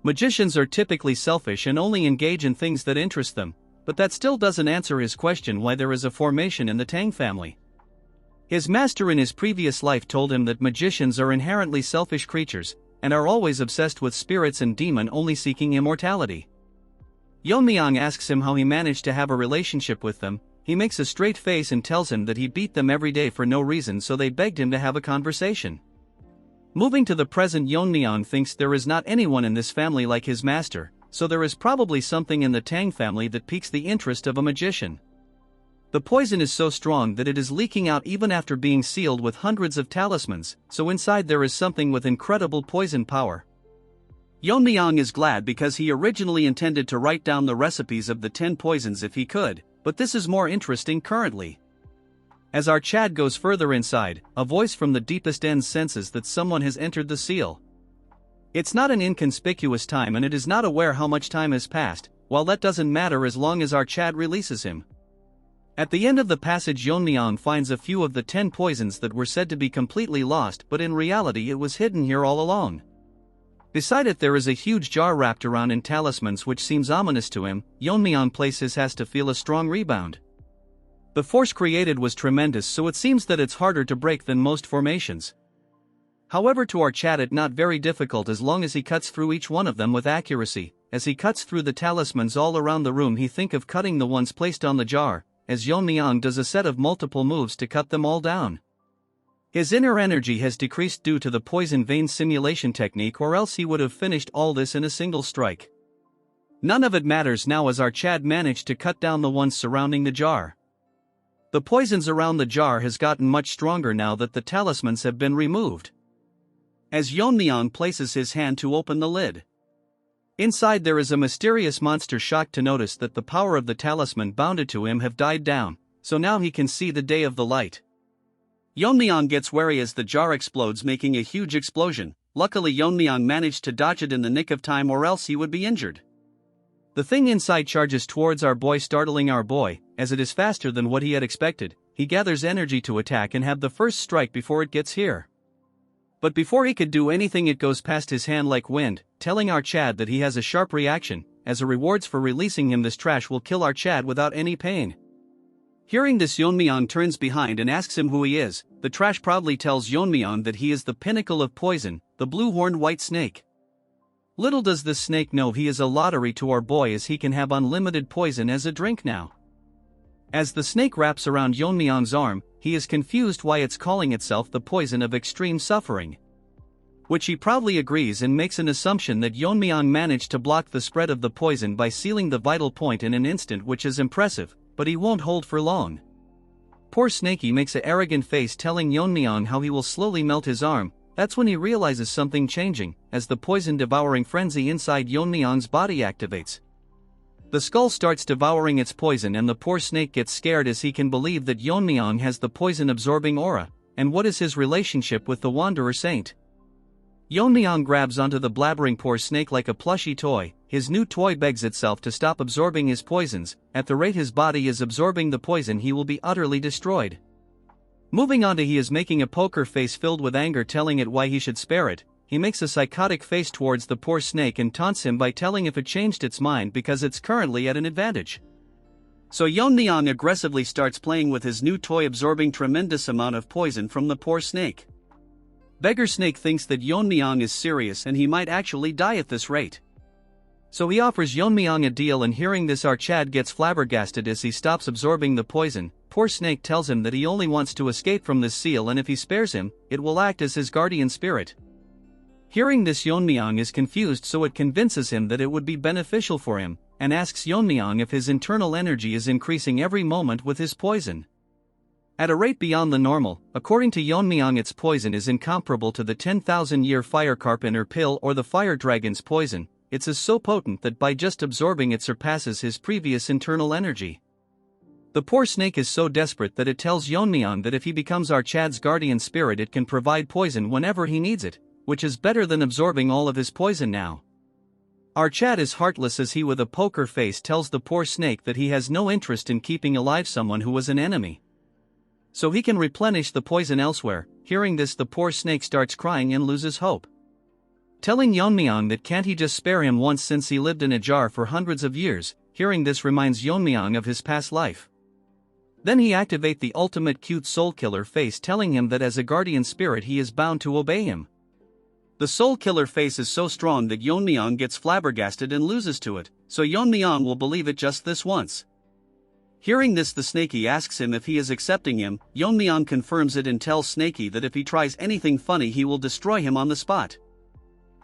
Magicians are typically selfish and only engage in things that interest them, but that still doesn't answer his question why there is a formation in the Tang family. His master in his previous life told him that magicians are inherently selfish creatures, and are always obsessed with spirits and demon, only seeking immortality. Yeon-myeong asks him how he managed to have a relationship with them. He makes a straight face and tells him that he beat them every day for no reason, so they begged him to have a conversation. Moving to the present, Yeon-myeong thinks there is not anyone in this family like his master, so there is probably something in the Tang family that piques the interest of a magician. The poison is so strong that it is leaking out even after being sealed with hundreds of talismans, so inside there is something with incredible poison power. Yeon-myeong is glad because he originally intended to write down the recipes of the 10 poisons if he could, but this is more interesting currently. As our Chad goes further inside, a voice from the deepest ends senses that someone has entered the seal. It's not an inconspicuous time and it is not aware how much time has passed, while that doesn't matter as long as our Chad releases him. At the end of the passage, Yeon-myeong finds a few of the 10 poisons that were said to be completely lost, but in reality it was hidden here all along. Beside it there is a huge jar wrapped around in talismans which seems ominous to him. Yeon-myeong places has to feel a strong rebound. The force created was tremendous, so it seems that it's harder to break than most formations. However, to our Chad it not very difficult as long as he cuts through each one of them with accuracy. As he cuts through the talismans all around the room, he think of cutting the ones placed on the jar, as Yeon-myeong does a set of multiple moves to cut them all down. His inner energy has decreased due to the poison vein simulation technique, or else he would have finished all this in a single strike. None of it matters now as our Chad managed to cut down the ones surrounding the jar. The poisons around the jar has gotten much stronger now that the talismans have been removed. As Yeon-myeong places his hand to open the lid, inside there is a mysterious monster, shocked to notice that the power of the talisman bounded to him have died down, so now he can see the day of the light. Yeon-myeong gets wary as the jar explodes, making a huge explosion. Luckily Yeon-myeong managed to dodge it in the nick of time, or else he would be injured. The thing inside charges towards our boy, startling our boy, as it is faster than what he had expected. He gathers energy to attack and have the first strike before it gets here. But before he could do anything, it goes past his hand like wind, telling our Chad that he has a sharp reaction. As a rewards for releasing him, this trash will kill our Chad without any pain. Hearing this, Yeon-myeong turns behind and asks him who he is. The trash proudly tells Yeon-myeong that he is the pinnacle of poison, the blue-horned white snake. Little does this snake know he is a lottery to our boy, as he can have unlimited poison as a drink now. As the snake wraps around Yeon-myeong's arm, he is confused why it's calling itself the poison of extreme suffering, which he proudly agrees and makes an assumption that Yeon-myeong managed to block the spread of the poison by sealing the vital point in an instant, which is impressive, but he won't hold for long. Poor Snakey makes an arrogant face, telling Yeon-myeong how he will slowly melt his arm. That's when he realizes something changing, as the poison-devouring frenzy inside Yeon-myeong's body activates. The skull starts devouring its poison, and the poor snake gets scared as he can believe that Yeon-myeong has the poison-absorbing aura. And what is his relationship with the Wanderer Saint? Yeon-myeong grabs onto the blabbering poor snake like a plushy toy. His new toy begs itself to stop absorbing his poisons. At the rate his body is absorbing the poison, he will be utterly destroyed. Moving on to, he is making a poker face filled with anger, telling it why he should spare it. He makes a psychotic face towards the poor snake and taunts him by telling if it changed its mind because it's currently at an advantage. So Yeon-myeong aggressively starts playing with his new toy, absorbing tremendous amount of poison from the poor snake. Beggar Snake thinks that Yeon-myeong is serious and he might actually die at this rate. So he offers Yeon-myeong a deal, and hearing this, our Chad gets flabbergasted as he stops absorbing the poison. Poor Snake tells him that he only wants to escape from this seal, and if he spares him, it will act as his guardian spirit. Hearing this, Yeon-myeong is confused, so it convinces him that it would be beneficial for him, and asks Yeon-myeong if his internal energy is increasing every moment with his poison. At a rate beyond the normal. According to Yeon-myeong, its poison is incomparable to the 10,000-year fire carpenter pill or the fire dragon's poison. It is so potent that by just absorbing it surpasses his previous internal energy. The poor snake is so desperate that it tells Yeon-myeong that if he becomes our Chad's guardian spirit, it can provide poison whenever he needs it, which is better than absorbing all of his poison now. Our Chad is heartless as he, with a poker face, tells the poor snake that he has no interest in keeping alive someone who was an enemy, so he can replenish the poison elsewhere. Hearing this, the poor snake starts crying and loses hope, telling Yeon-myeong that can't he just spare him once, since he lived in a jar for hundreds of years. Hearing this reminds Yeon-myeong of his past life. Then he activates the ultimate cute soul killer face, telling him that as a guardian spirit he is bound to obey him. The soul killer face is so strong that Yeon-myeong gets flabbergasted and loses to it, so Yeon-myeong will believe it just this once. Hearing this, the Snakey asks him if he is accepting him. Yeon-myeong confirms it and tells Snakey that if he tries anything funny he will destroy him on the spot.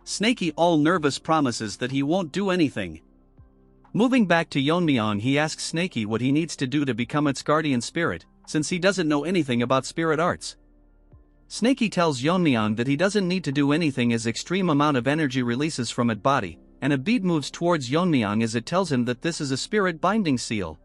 Snakey, all nervous, promises that he won't do anything. Moving back to Yeon-myeong, he asks Snakey what he needs to do to become its guardian spirit, since he doesn't know anything about spirit arts. Snakey tells Yeon-myeong that he doesn't need to do anything as extreme amount of energy releases from its body, and a bead moves towards Yeon-myeong as it tells him that this is a spirit binding seal.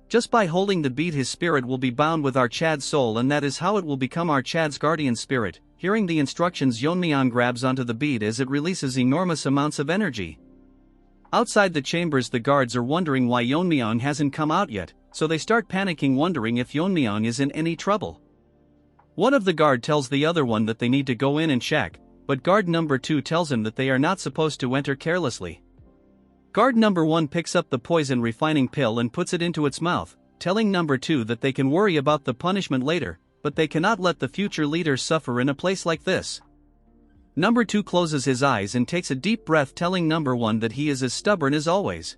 Just by holding the bead, his spirit will be bound with our Chad's soul, and that is how it will become our Chad's guardian spirit. Hearing the instructions, Yeon-myeong grabs onto the bead as it releases enormous amounts of energy. Outside the chambers, the guards are wondering why Yeon-myeong hasn't come out yet, so they start panicking, wondering if Yeon-myeong is in any trouble. One of the guard tells the other one that they need to go in and check, but guard number 2 tells him that they are not supposed to enter carelessly. Guard number 1 picks up the poison refining pill and puts it into its mouth, telling number 2 that they can worry about the punishment later, but they cannot let the future leaders suffer in a place like this. Number 2 closes his eyes and takes a deep breath, telling number 1 that he is as stubborn as always.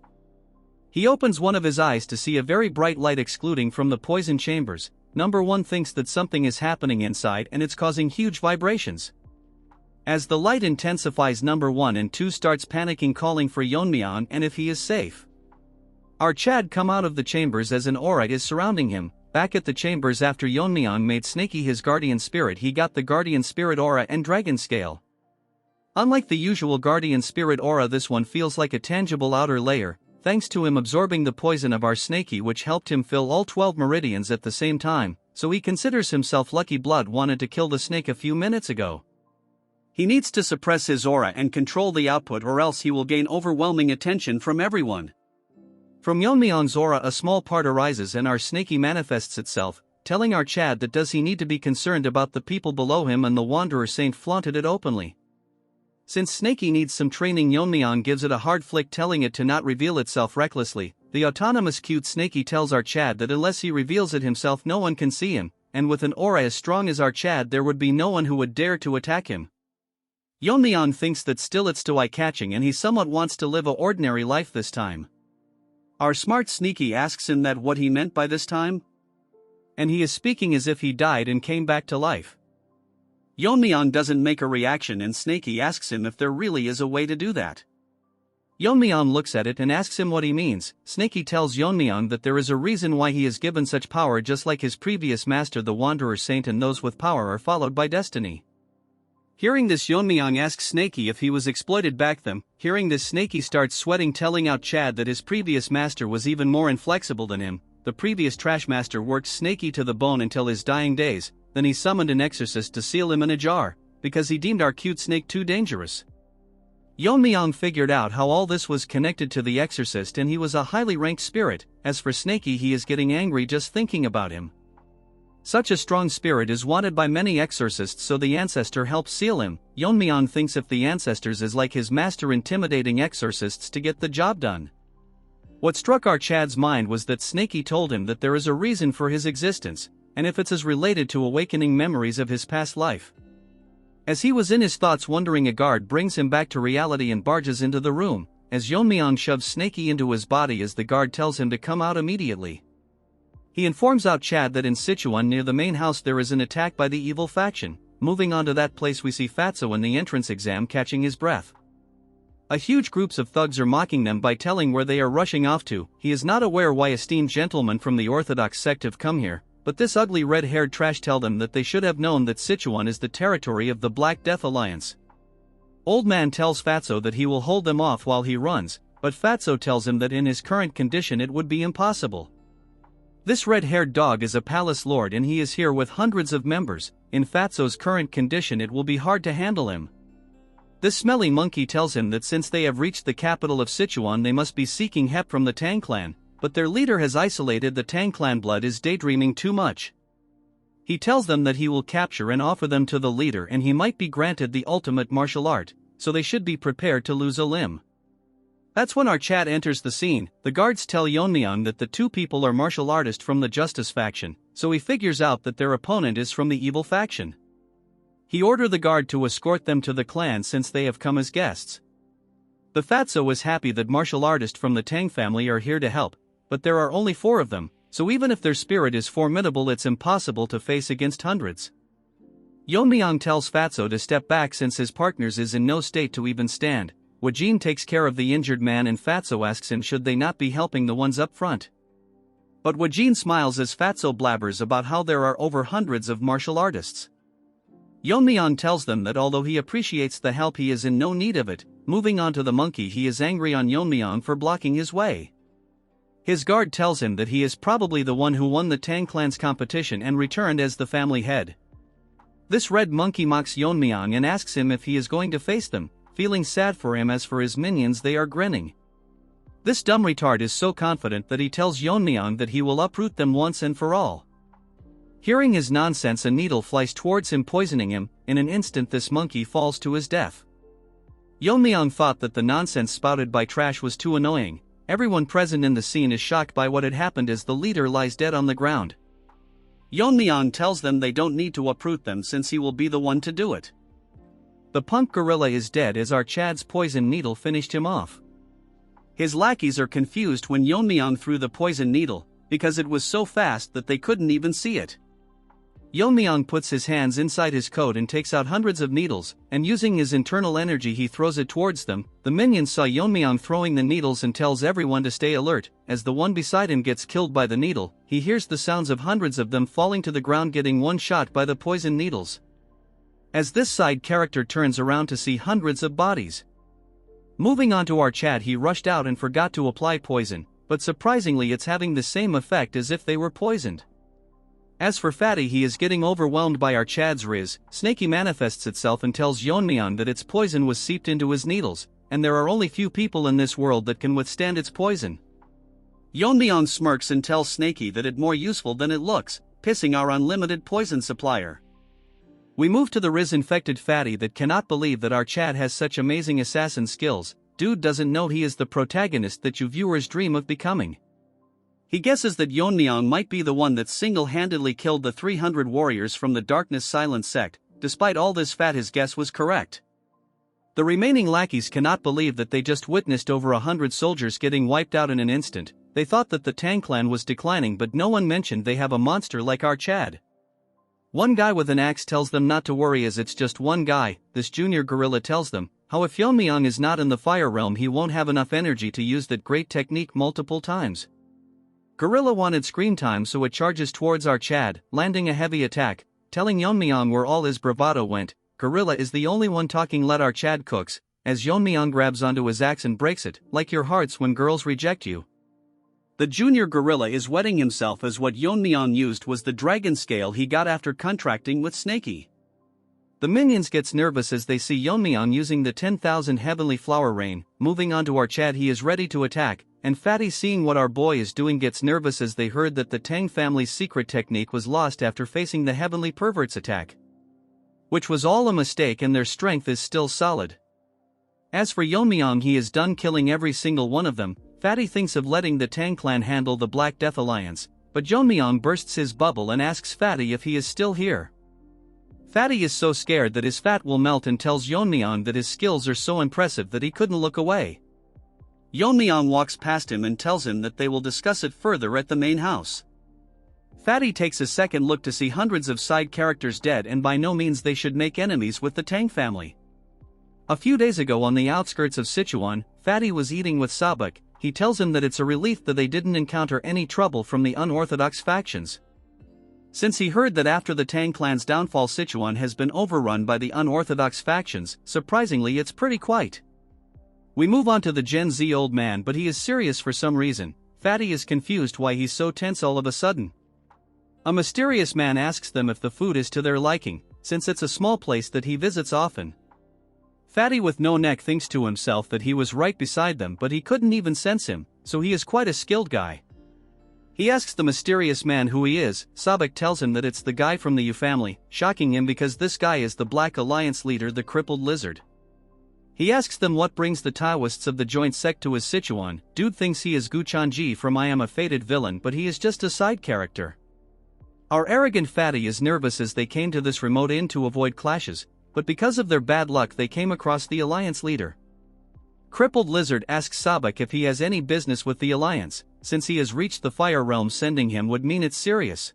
He opens one of his eyes to see a very bright light excluding from the poison chambers. Number 1 thinks that something is happening inside and it's causing huge vibrations. As the light intensifies, number 1 and 2 starts panicking, calling for Yeon-myeong and if he is safe. Our Chad come out of the chambers as an aura is surrounding him. Back at the chambers, after Yeon-myeong made Snaky his guardian spirit, he got the guardian spirit aura and dragon scale. Unlike the usual guardian spirit aura, this one feels like a tangible outer layer, thanks to him absorbing the poison of our Snaky, which helped him fill all 12 meridians at the same time, so he considers himself lucky. Blood wanted to kill the snake a few minutes ago. He needs to suppress his aura and control the output, or else he will gain overwhelming attention from everyone. From Yeon-myeong's aura a small part arises and our Snaky manifests itself, telling our Chad that does he need to be concerned about the people below him, and the Wanderer Saint flaunted it openly. Since Snaky needs some training, Yeon-myeong gives it a hard flick, telling it to not reveal itself recklessly. The autonomous cute Snaky tells our Chad that unless he reveals it himself no one can see him, and with an aura as strong as our Chad there would be no one who would dare to attack him. Yeon-myeong thinks that still it's too eye-catching and he somewhat wants to live a ordinary life this time. Our smart Sneaky asks him that what he meant by this time? And he is speaking as if he died and came back to life. Yeon-myeong doesn't make a reaction and Snaky asks him if there really is a way to do that. Yeon-myeong looks at it and asks him what he means. Snaky tells Yeon-myeong that there is a reason why he is given such power, just like his previous master the Wanderer Saint, and those with power are followed by destiny. Hearing this, Yeon-myeong asks Snaky if he was exploited back then. Hearing this, Snaky starts sweating, telling out Chad that his previous master was even more inflexible than him. The previous trash master worked Snaky to the bone until his dying days, then he summoned an exorcist to seal him in a jar, because he deemed our cute snake too dangerous. Yeon-myeong figured out how all this was connected to the exorcist, and he was a highly ranked spirit. As for Snaky, he is getting angry just thinking about him. Such a strong spirit is wanted by many exorcists, so the ancestor helps seal him. Yeon-myeong thinks if the ancestors is like his master, intimidating exorcists to get the job done. What struck our Chad's mind was that Snaky told him that there is a reason for his existence, and if it's as related to awakening memories of his past life. As he was in his thoughts wondering, a guard brings him back to reality and barges into the room, as Yeon-myeong shoves Snaky into his body as the guard tells him to come out immediately. He informs out Chad that in Sichuan near the main house there is an attack by the evil faction. Moving on to that place, we see Fatso in the entrance exam catching his breath. A huge groups of thugs are mocking them by telling where they are rushing off to. He is not aware why esteemed gentlemen from the Orthodox sect have come here, but this ugly red-haired trash tell them that they should have known that Sichuan is the territory of the Black Death Alliance. Old man tells Fatso that he will hold them off while he runs, but Fatso tells him that in his current condition it would be impossible. This red-haired dog is a palace lord and he is here with hundreds of members. In Fatso's current condition it will be hard to handle him. This smelly monkey tells him that since they have reached the capital of Sichuan they must be seeking help from the Tang clan, but their leader has isolated the Tang clan. Blood is daydreaming too much. He tells them that he will capture and offer them to the leader and he might be granted the ultimate martial art, so they should be prepared to lose a limb. That's when our Chad enters the scene. The guards tell Yeon-myeong that the two people are martial artists from the Justice faction, so he figures out that their opponent is from the evil faction. He orders the guard to escort them to the clan since they have come as guests. The Fatso is happy that martial artists from the Tang family are here to help, but there are only 4 of them, so even if their spirit is formidable it's impossible to face against hundreds. Yeon-myeong tells Fatso to step back since his partners is in no state to even stand. Wajin takes care of the injured man and Fatso asks him should they not be helping the ones up front. But Wajin smiles as Fatso blabbers about how there are over hundreds of martial artists. Yeon-myeong tells them that although he appreciates the help he is in no need of it. Moving on to the monkey, he is angry on Yeon-myeong for blocking his way. His guard tells him that he is probably the one who won the Tang clan's competition and returned as the family head. This red monkey mocks Yeon-myeong and asks him if he is going to face them. Feeling sad for him, as for his minions they are grinning. This dumb retard is so confident that he tells Yeon-myeong that he will uproot them once and for all. Hearing his nonsense, a needle flies towards him, poisoning him. In an instant this monkey falls to his death. Yeon-myeong thought that the nonsense spouted by Trash was too annoying. Everyone present in the scene is shocked by what had happened as the leader lies dead on the ground. Yeon-myeong tells them they don't need to uproot them since he will be the one to do it. The punk gorilla is dead as our Chad's poison needle finished him off. His lackeys are confused when Yeon-myeong threw the poison needle, because it was so fast that they couldn't even see it. Yeon-myeong puts his hands inside his coat and takes out hundreds of needles, and using his internal energy he throws it towards them. The minions saw Yeon-myeong throwing the needles and tells everyone to stay alert. As the one beside him gets killed by the needle, he hears the sounds of hundreds of them falling to the ground, getting one shot by the poison needles. As this side character turns around to see hundreds of bodies. Moving on to our Chad, he rushed out and forgot to apply poison, but surprisingly it's having the same effect as if they were poisoned. As for Fatty, he is getting overwhelmed by our Chad's riz. Snaky manifests itself and tells Yeon-myeong that its poison was seeped into his needles, and there are only few people in this world that can withstand its poison. Yeon-myeong smirks and tells Snaky that it's more useful than it looks, pissing our unlimited poison supplier. We move to the riz-infected Fatty that cannot believe that our Chad has such amazing assassin skills. Dude doesn't know he is the protagonist that you viewers dream of becoming. He guesses that Yeon-myeong might be the one that single-handedly killed the 300 warriors from the Darkness Silent sect. Despite all this fat, his guess was correct. The remaining lackeys cannot believe that they just witnessed over 100 soldiers getting wiped out in an instant. They thought that the Tang clan was declining, but no one mentioned they have a monster like our Chad. One guy with an axe tells them not to worry as it's just one guy. This junior gorilla tells them how if Yeon-myeong is not in the fire realm he won't have enough energy to use that great technique multiple times. Gorilla wanted screen time, so it charges towards our Chad, landing a heavy attack, telling Yeon-myeong where all his bravado went. Gorilla is the only one talking. Let our Chad cooks, as Yeon-myeong grabs onto his axe and breaks it, like your hearts when girls reject you. The junior gorilla is wetting himself as what Yeon-myeong used was the dragon scale he got after contracting with Snaky. The minions gets nervous as they see Yeon-myeong using the 10,000 heavenly flower rain. Moving on to our Chad, he is ready to attack, and Fatty, seeing what our boy is doing, gets nervous as they heard that the Tang family's secret technique was lost after facing the heavenly pervert's attack, which was all a mistake, and their strength is still solid. As for Yeon-myeong, he is done killing every single one of them. Fatty thinks of letting the Tang clan handle the Black Death Alliance, but Yeon-myeong bursts his bubble and asks Fatty if he is still here. Fatty is so scared that his fat will melt and tells Yeon-myeong that his skills are so impressive that he couldn't look away. Yeon-myeong walks past him and tells him that they will discuss it further at the main house. Fatty takes a second look to see hundreds of side characters dead, and by no means they should make enemies with the Tang family. A few days ago on the outskirts of Sichuan, Fatty was eating with Sabak. He tells him that it's a relief that they didn't encounter any trouble from the unorthodox factions, since he heard that after the Tang clan's downfall Sichuan has been overrun by the unorthodox factions. Surprisingly, it's pretty quiet. We move on to the Gen Z old man, but he is serious for some reason. Fatty is confused why he's so tense all of a sudden. A mysterious man asks them if the food is to their liking, since it's a small place that he visits often. Fatty with no neck thinks to himself that he was right beside them, but he couldn't even sense him, so he is quite a skilled guy. He asks the mysterious man who he is. Sabak tells him that it's the guy from the Yu family, shocking him because this guy is the Black Alliance leader, the crippled lizard. He asks them what brings the Taoists of the joint sect to his Sichuan. Dude thinks he is Gu Chanji from I Am a Fated Villain, but he is just a side character. Our arrogant Fatty is nervous as they came to this remote inn to avoid clashes, but because of their bad luck they came across the Alliance leader. Crippled Lizard asks Sabak if he has any business with the Alliance, since he has reached the Fire Realm. Sending him would mean it's serious.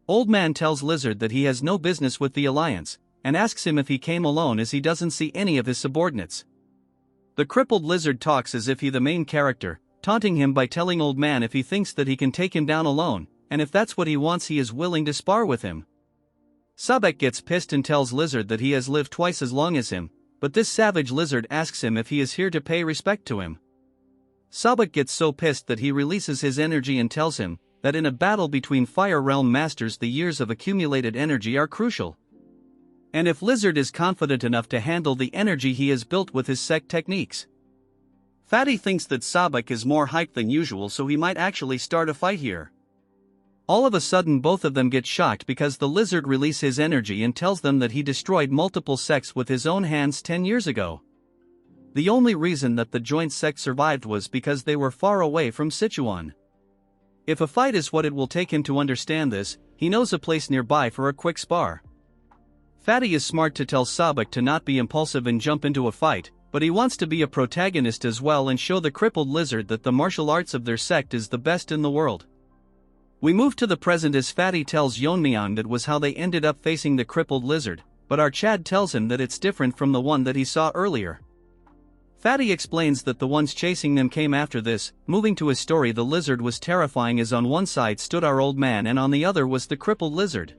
Old man tells Lizard that he has no business with the Alliance, and asks him if he came alone as he doesn't see any of his subordinates. The crippled Lizard talks as if he the main character, taunting him by telling old man if he thinks that he can take him down alone, and if that's what he wants he is willing to spar with him. Sabak gets pissed and tells Lizard that he has lived twice as long as him, but this savage lizard asks him if he is here to pay respect to him. Sabak gets so pissed that he releases his energy and tells him that in a battle between Fire Realm masters the years of accumulated energy are crucial. And if Lizard is confident enough to handle the energy he has built with his sect techniques. Fatty thinks that Sabak is more hyped than usual, so he might actually start a fight here. All of a sudden both of them get shocked because the lizard releases his energy and tells them that he destroyed multiple sects with his own hands 10 years ago. The only reason that the joint sect survived was because they were far away from Sichuan. If a fight is what it will take him to understand this, he knows a place nearby for a quick spar. Fatty is smart to tell Sabak to not be impulsive and jump into a fight, but he wants to be a protagonist as well and show the crippled lizard that the martial arts of their sect is the best in the world. We move to the present as Fatty tells Yeon-myeong that was how they ended up facing the crippled lizard, but our Chad tells him that it's different from the one that he saw earlier. Fatty explains that the ones chasing them came after this. Moving to his story, the lizard was terrifying as on one side stood our old man and on the other was the crippled lizard.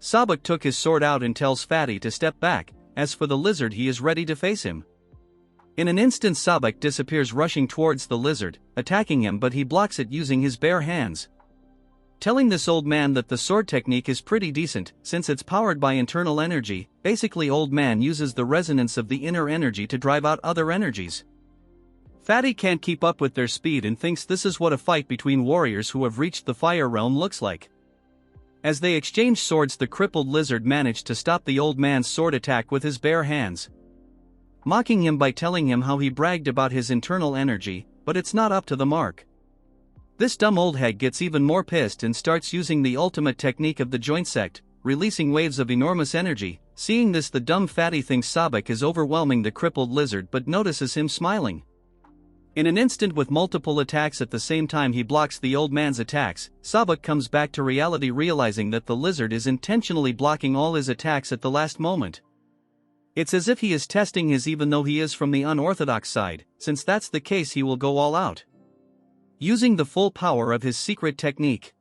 Sabak took his sword out and tells Fatty to step back. As for the lizard, he is ready to face him. In an instant Sabak disappears rushing towards the lizard, attacking him, but he blocks it using his bare hands. Telling this old man that the sword technique is pretty decent, since it's powered by internal energy. Basically old man uses the resonance of the inner energy to drive out other energies. Fatty can't keep up with their speed and thinks this is what a fight between warriors who have reached the fire realm looks like. As they exchange swords, the crippled lizard managed to stop the old man's sword attack with his bare hands, mocking him by telling him how he bragged about his internal energy, but it's not up to the mark. This dumb old hag gets even more pissed and starts using the ultimate technique of the joint sect, releasing waves of enormous energy. Seeing this, the dumb Fatty thinks Sabak is overwhelming the crippled lizard but notices him smiling. In an instant, with multiple attacks at the same time, he blocks the old man's attacks. Sabak comes back to reality, realizing that the lizard is intentionally blocking all his attacks at the last moment. It's as if he is testing his, even though he is from the unorthodox side. Since that's the case, he will go all out, using the full power of his secret technique.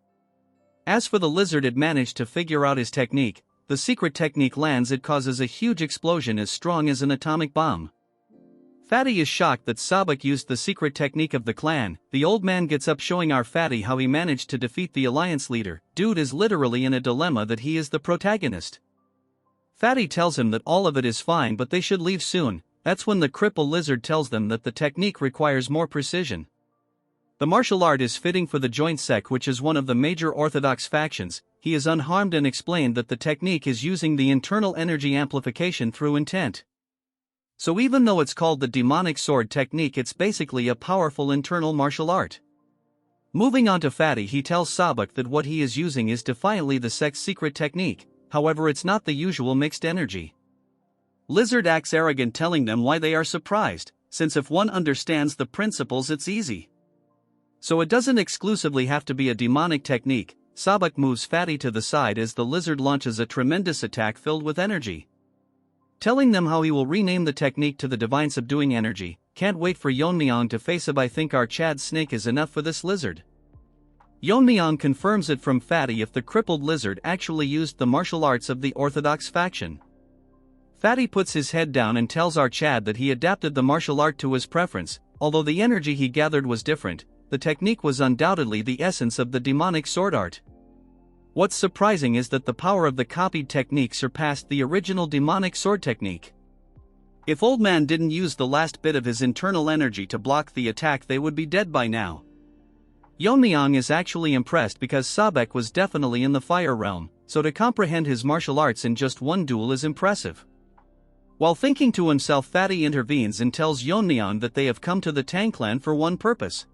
As for the lizard, it managed to figure out his technique. The secret technique lands, it causes a huge explosion as strong as an atomic bomb. Fatty is shocked that Sabak used the secret technique of the clan. The old man gets up, showing our Fatty how he managed to defeat the alliance leader. Dude is literally in a dilemma that he is the protagonist. Fatty tells him that all of it is fine but they should leave soon. That's when the cripple lizard tells them that the technique requires more precision. The martial art is fitting for the joint sect, which is one of the major orthodox factions. He is unharmed and explained that the technique is using the internal energy amplification through intent. So even though it's called the demonic sword technique, it's basically a powerful internal martial art. Moving on to Fatty, he tells Sabak that what he is using is defiantly the sect's secret technique, however it's not the usual mixed energy. Lizard acts arrogant, telling them why they are surprised, since if one understands the principles it's easy. So it doesn't exclusively have to be a demonic technique. Sabak moves Fatty to the side as the lizard launches a tremendous attack filled with energy, telling them how he will rename the technique to the divine subduing energy. Can't wait for Yeon-myeong to face him. I think our Chad snake is enough for this lizard. Yeon-myeong confirms it from Fatty if the crippled lizard actually used the martial arts of the orthodox faction. Fatty puts his head down and tells our Chad that he adapted the martial art to his preference. Although the energy he gathered was different, the technique was undoubtedly the essence of the demonic sword art. What's surprising is that the power of the copied technique surpassed the original demonic sword technique. If old man didn't use the last bit of his internal energy to block the attack, they would be dead by now. Yeon-myeong is actually impressed because Sabak was definitely in the fire realm, so to comprehend his martial arts in just one duel is impressive. While thinking to himself, Fatty intervenes and tells Yeon-myeong that they have come to the Tang clan for one purpose.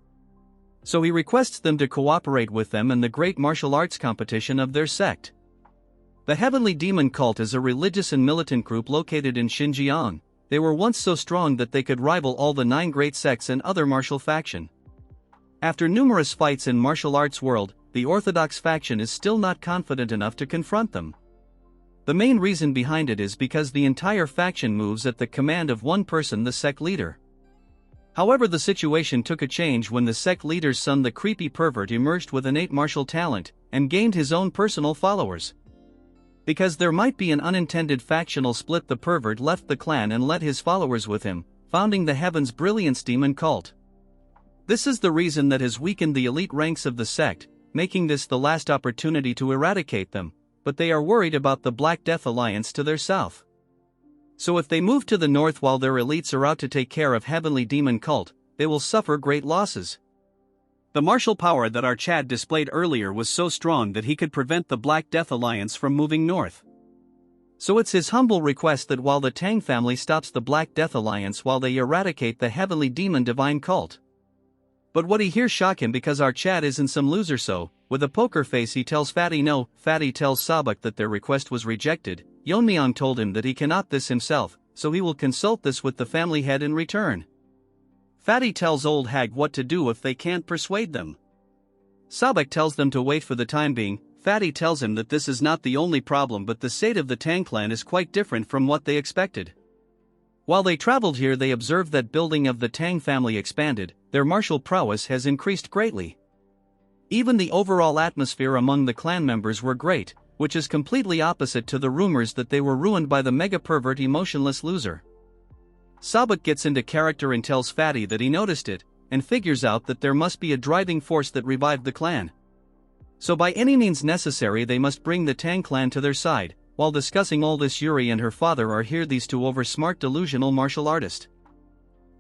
So he requests them to cooperate with them in the great martial arts competition of their sect. The Heavenly Demon Cult is a religious and militant group located in Xinjiang. They were once so strong that they could rival all the 9 great sects and other martial faction. After numerous fights in martial arts world, the orthodox faction is still not confident enough to confront them. The main reason behind it is because the entire faction moves at the command of one person, the sect leader. However, the situation took a change when the sect leader's son, the creepy pervert, emerged with innate martial talent and gained his own personal followers. Because there might be an unintended factional split, the pervert left the clan and led his followers with him, founding the Heaven's Brilliance Demon Cult. This is the reason that has weakened the elite ranks of the sect, making this the last opportunity to eradicate them, but they are worried about the Black Death Alliance to their south. So if they move to the north while their elites are out to take care of Heavenly Demon Cult, they will suffer great losses. The martial power that our Chad displayed earlier was so strong that he could prevent the Black Death Alliance from moving north. So it's his humble request that while the Tang family stops the Black Death Alliance while they eradicate the heavenly demon divine cult. But what he hears shock him because our Chad isn't some loser, so, with a poker face he tells Fatty no. Fatty tells Sabak that their request was rejected. Yeon-myeong told him that he cannot this himself, so he will consult this with the family head in return. Fatty tells old hag what to do if they can't persuade them. Sabak tells them to wait for the time being. Fatty tells him that this is not the only problem, but the state of the Tang clan is quite different from what they expected. While they traveled here, they observed that building of the Tang family expanded, their martial prowess has increased greatly. Even the overall atmosphere among the clan members were great, which is completely opposite to the rumors that they were ruined by the mega pervert emotionless loser. Sabak gets into character and tells Fatty that he noticed it, and figures out that there must be a driving force that revived the clan. So by any means necessary they must bring the Tang clan to their side. While discussing all this, Yuri and her father are here, these two over-smart delusional martial artist.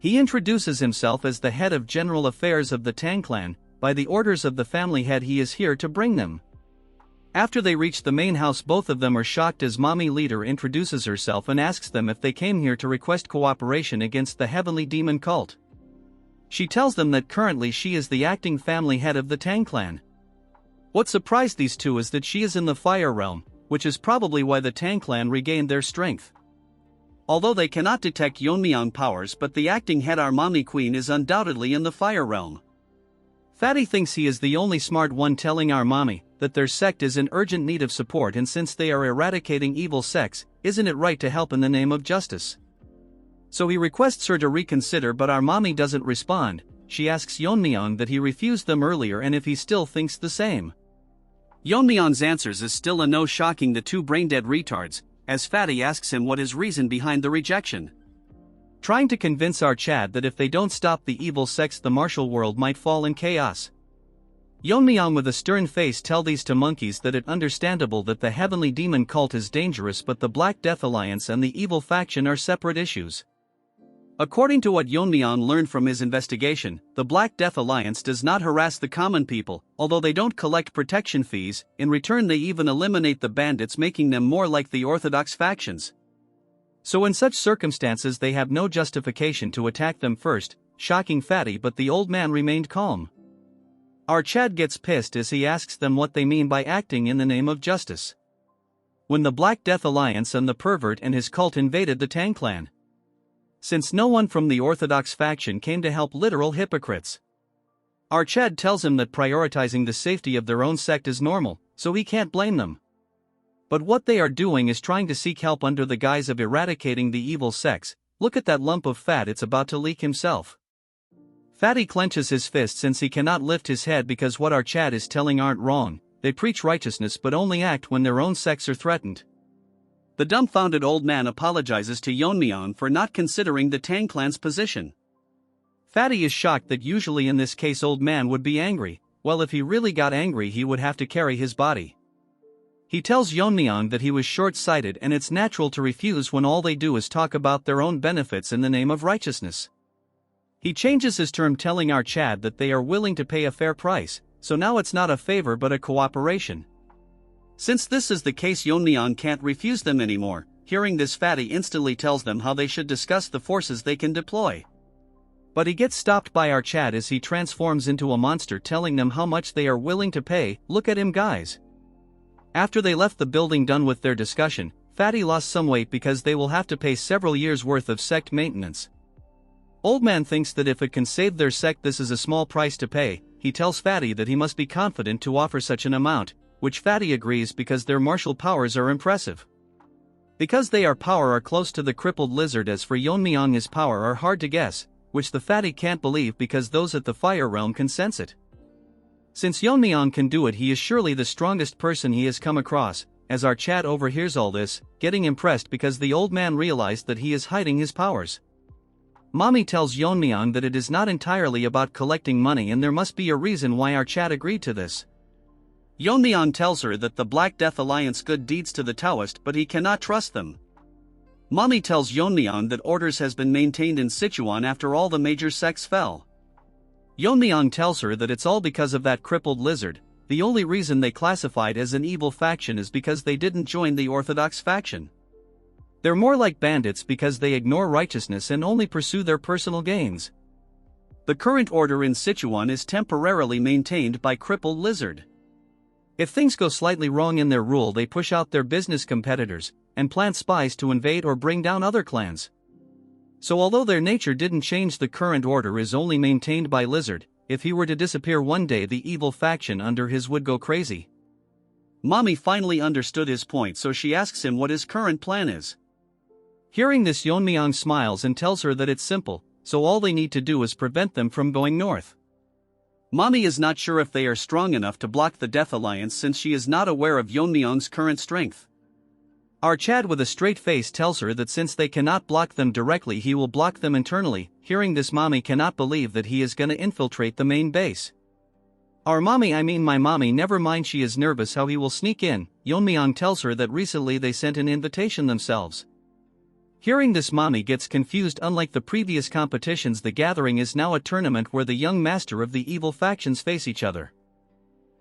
He introduces himself as the head of general affairs of the Tang clan. By the orders of the family head he is here to bring them. After they reach the main house, both of them are shocked as mommy leader introduces herself and asks them if they came here to request cooperation against the heavenly demon cult. She tells them that currently she is the acting family head of the Tang clan. What surprised these two is that she is in the fire realm, which is probably why the Tang clan regained their strength. Although they cannot detect Yeon-myeong powers, but the acting head, our mommy queen, is undoubtedly in the fire realm. Fatty thinks he is the only smart one, telling our mommy that their sect is in urgent need of support, and since they are eradicating evil sects, isn't it right to help in the name of justice? So he requests her to reconsider, but our mommy doesn't respond. She asks Yeon-myeong that he refused them earlier and if he still thinks the same. Yeon-myeong's answers is still a no, shocking the two brain-dead retards, as Fatty asks him what his reason behind the rejection. Trying to convince our Chad that if they don't stop the evil sects the martial world might fall in chaos. Yeon-myeong with a stern face tell these two monkeys that it's understandable that the heavenly demon cult is dangerous, but the Black Death Alliance and the evil faction are separate issues. According to what Yeon-myeong learned from his investigation, the Black Death Alliance does not harass the common people, although they don't collect protection fees. In return they even eliminate the bandits, making them more like the orthodox factions. So in such circumstances they have no justification to attack them first, shocking Fatty, but the old man remained calm. Our Chad gets pissed as he asks them what they mean by acting in the name of justice. When the Black Death Alliance and the pervert and his cult invaded the Tang clan. Since no one from the orthodox faction came to help, literal hypocrites. Our Chad tells him that prioritizing the safety of their own sect is normal, so he can't blame them. But what they are doing is trying to seek help under the guise of eradicating the evil sects. Look at that lump of fat, it's about to leak himself. Fatty clenches his fist since he cannot lift his head because what our Chad is telling aren't wrong. They preach righteousness but only act when their own sects are threatened. The dumbfounded old man apologizes to Yeon-myeong for not considering the Tang clan's position. Fatty is shocked that usually in this case old man would be angry. Well, if he really got angry he would have to carry his body. He tells Yeon-myeong that he was short-sighted and it's natural to refuse when all they do is talk about their own benefits in the name of righteousness. He changes his term, telling our Chad that they are willing to pay a fair price, so now it's not a favor but a cooperation. Since this is the case, Yeon-myeong can't refuse them anymore. Hearing this, Fatty instantly tells them how they should discuss the forces they can deploy. But he gets stopped by our Chad as he transforms into a monster, telling them how much they are willing to pay. Look at him, guys. After they left the building done with their discussion, Fatty lost some weight because they will have to pay several years worth of sect maintenance. Old man thinks that if it can save their sect this is a small price to pay. He tells Fatty that he must be confident to offer such an amount, which Fatty agrees because their martial powers are impressive. Because they are close to the crippled lizard. As for Yeon-myeong, his power are hard to guess, which the Fatty can't believe because those at the fire realm can sense it. Since Yeon-myeong can do it, he is surely the strongest person he has come across. As our Chad overhears all this, getting impressed because the old man realized that he is hiding his powers. Mommy tells Yeon-myeong that it is not entirely about collecting money and there must be a reason why our Chad agreed to this. Yeon-myeong tells her that the Black Death Alliance good deeds to the Taoist, but he cannot trust them. Mommy tells Yeon-myeong that orders has been maintained in Sichuan after all the major sects fell. Yeon-myeong tells her that it's all because of that crippled lizard. The only reason they classified as an evil faction is because they didn't join the orthodox faction. They're more like bandits because they ignore righteousness and only pursue their personal gains. The current order in Sichuan is temporarily maintained by crippled lizard. If things go slightly wrong in their rule, they push out their business competitors and plant spies to invade or bring down other clans. So although their nature didn't change, the current order is only maintained by lizard. If he were to disappear one day, the evil faction under his would go crazy. Mommy finally understood his point, so she asks him what his current plan is. Hearing this, Yeon-myeong smiles and tells her that it's simple, so all they need to do is prevent them from going north. Mommy is not sure if they are strong enough to block the Death Alliance since she is not aware of Yeon-myeong's current strength. Our Chad with a straight face tells her that since they cannot block them directly, he will block them internally. Hearing this, Mommy cannot believe that he is gonna infiltrate the main base. Our mommy, I mean my mommy, never mind, she is nervous how he will sneak in. Yeon-myeong tells her that recently they sent an invitation themselves. Hearing this, Mommy gets confused. Unlike the previous competitions, the gathering is now a tournament where the young master of the evil factions face each other.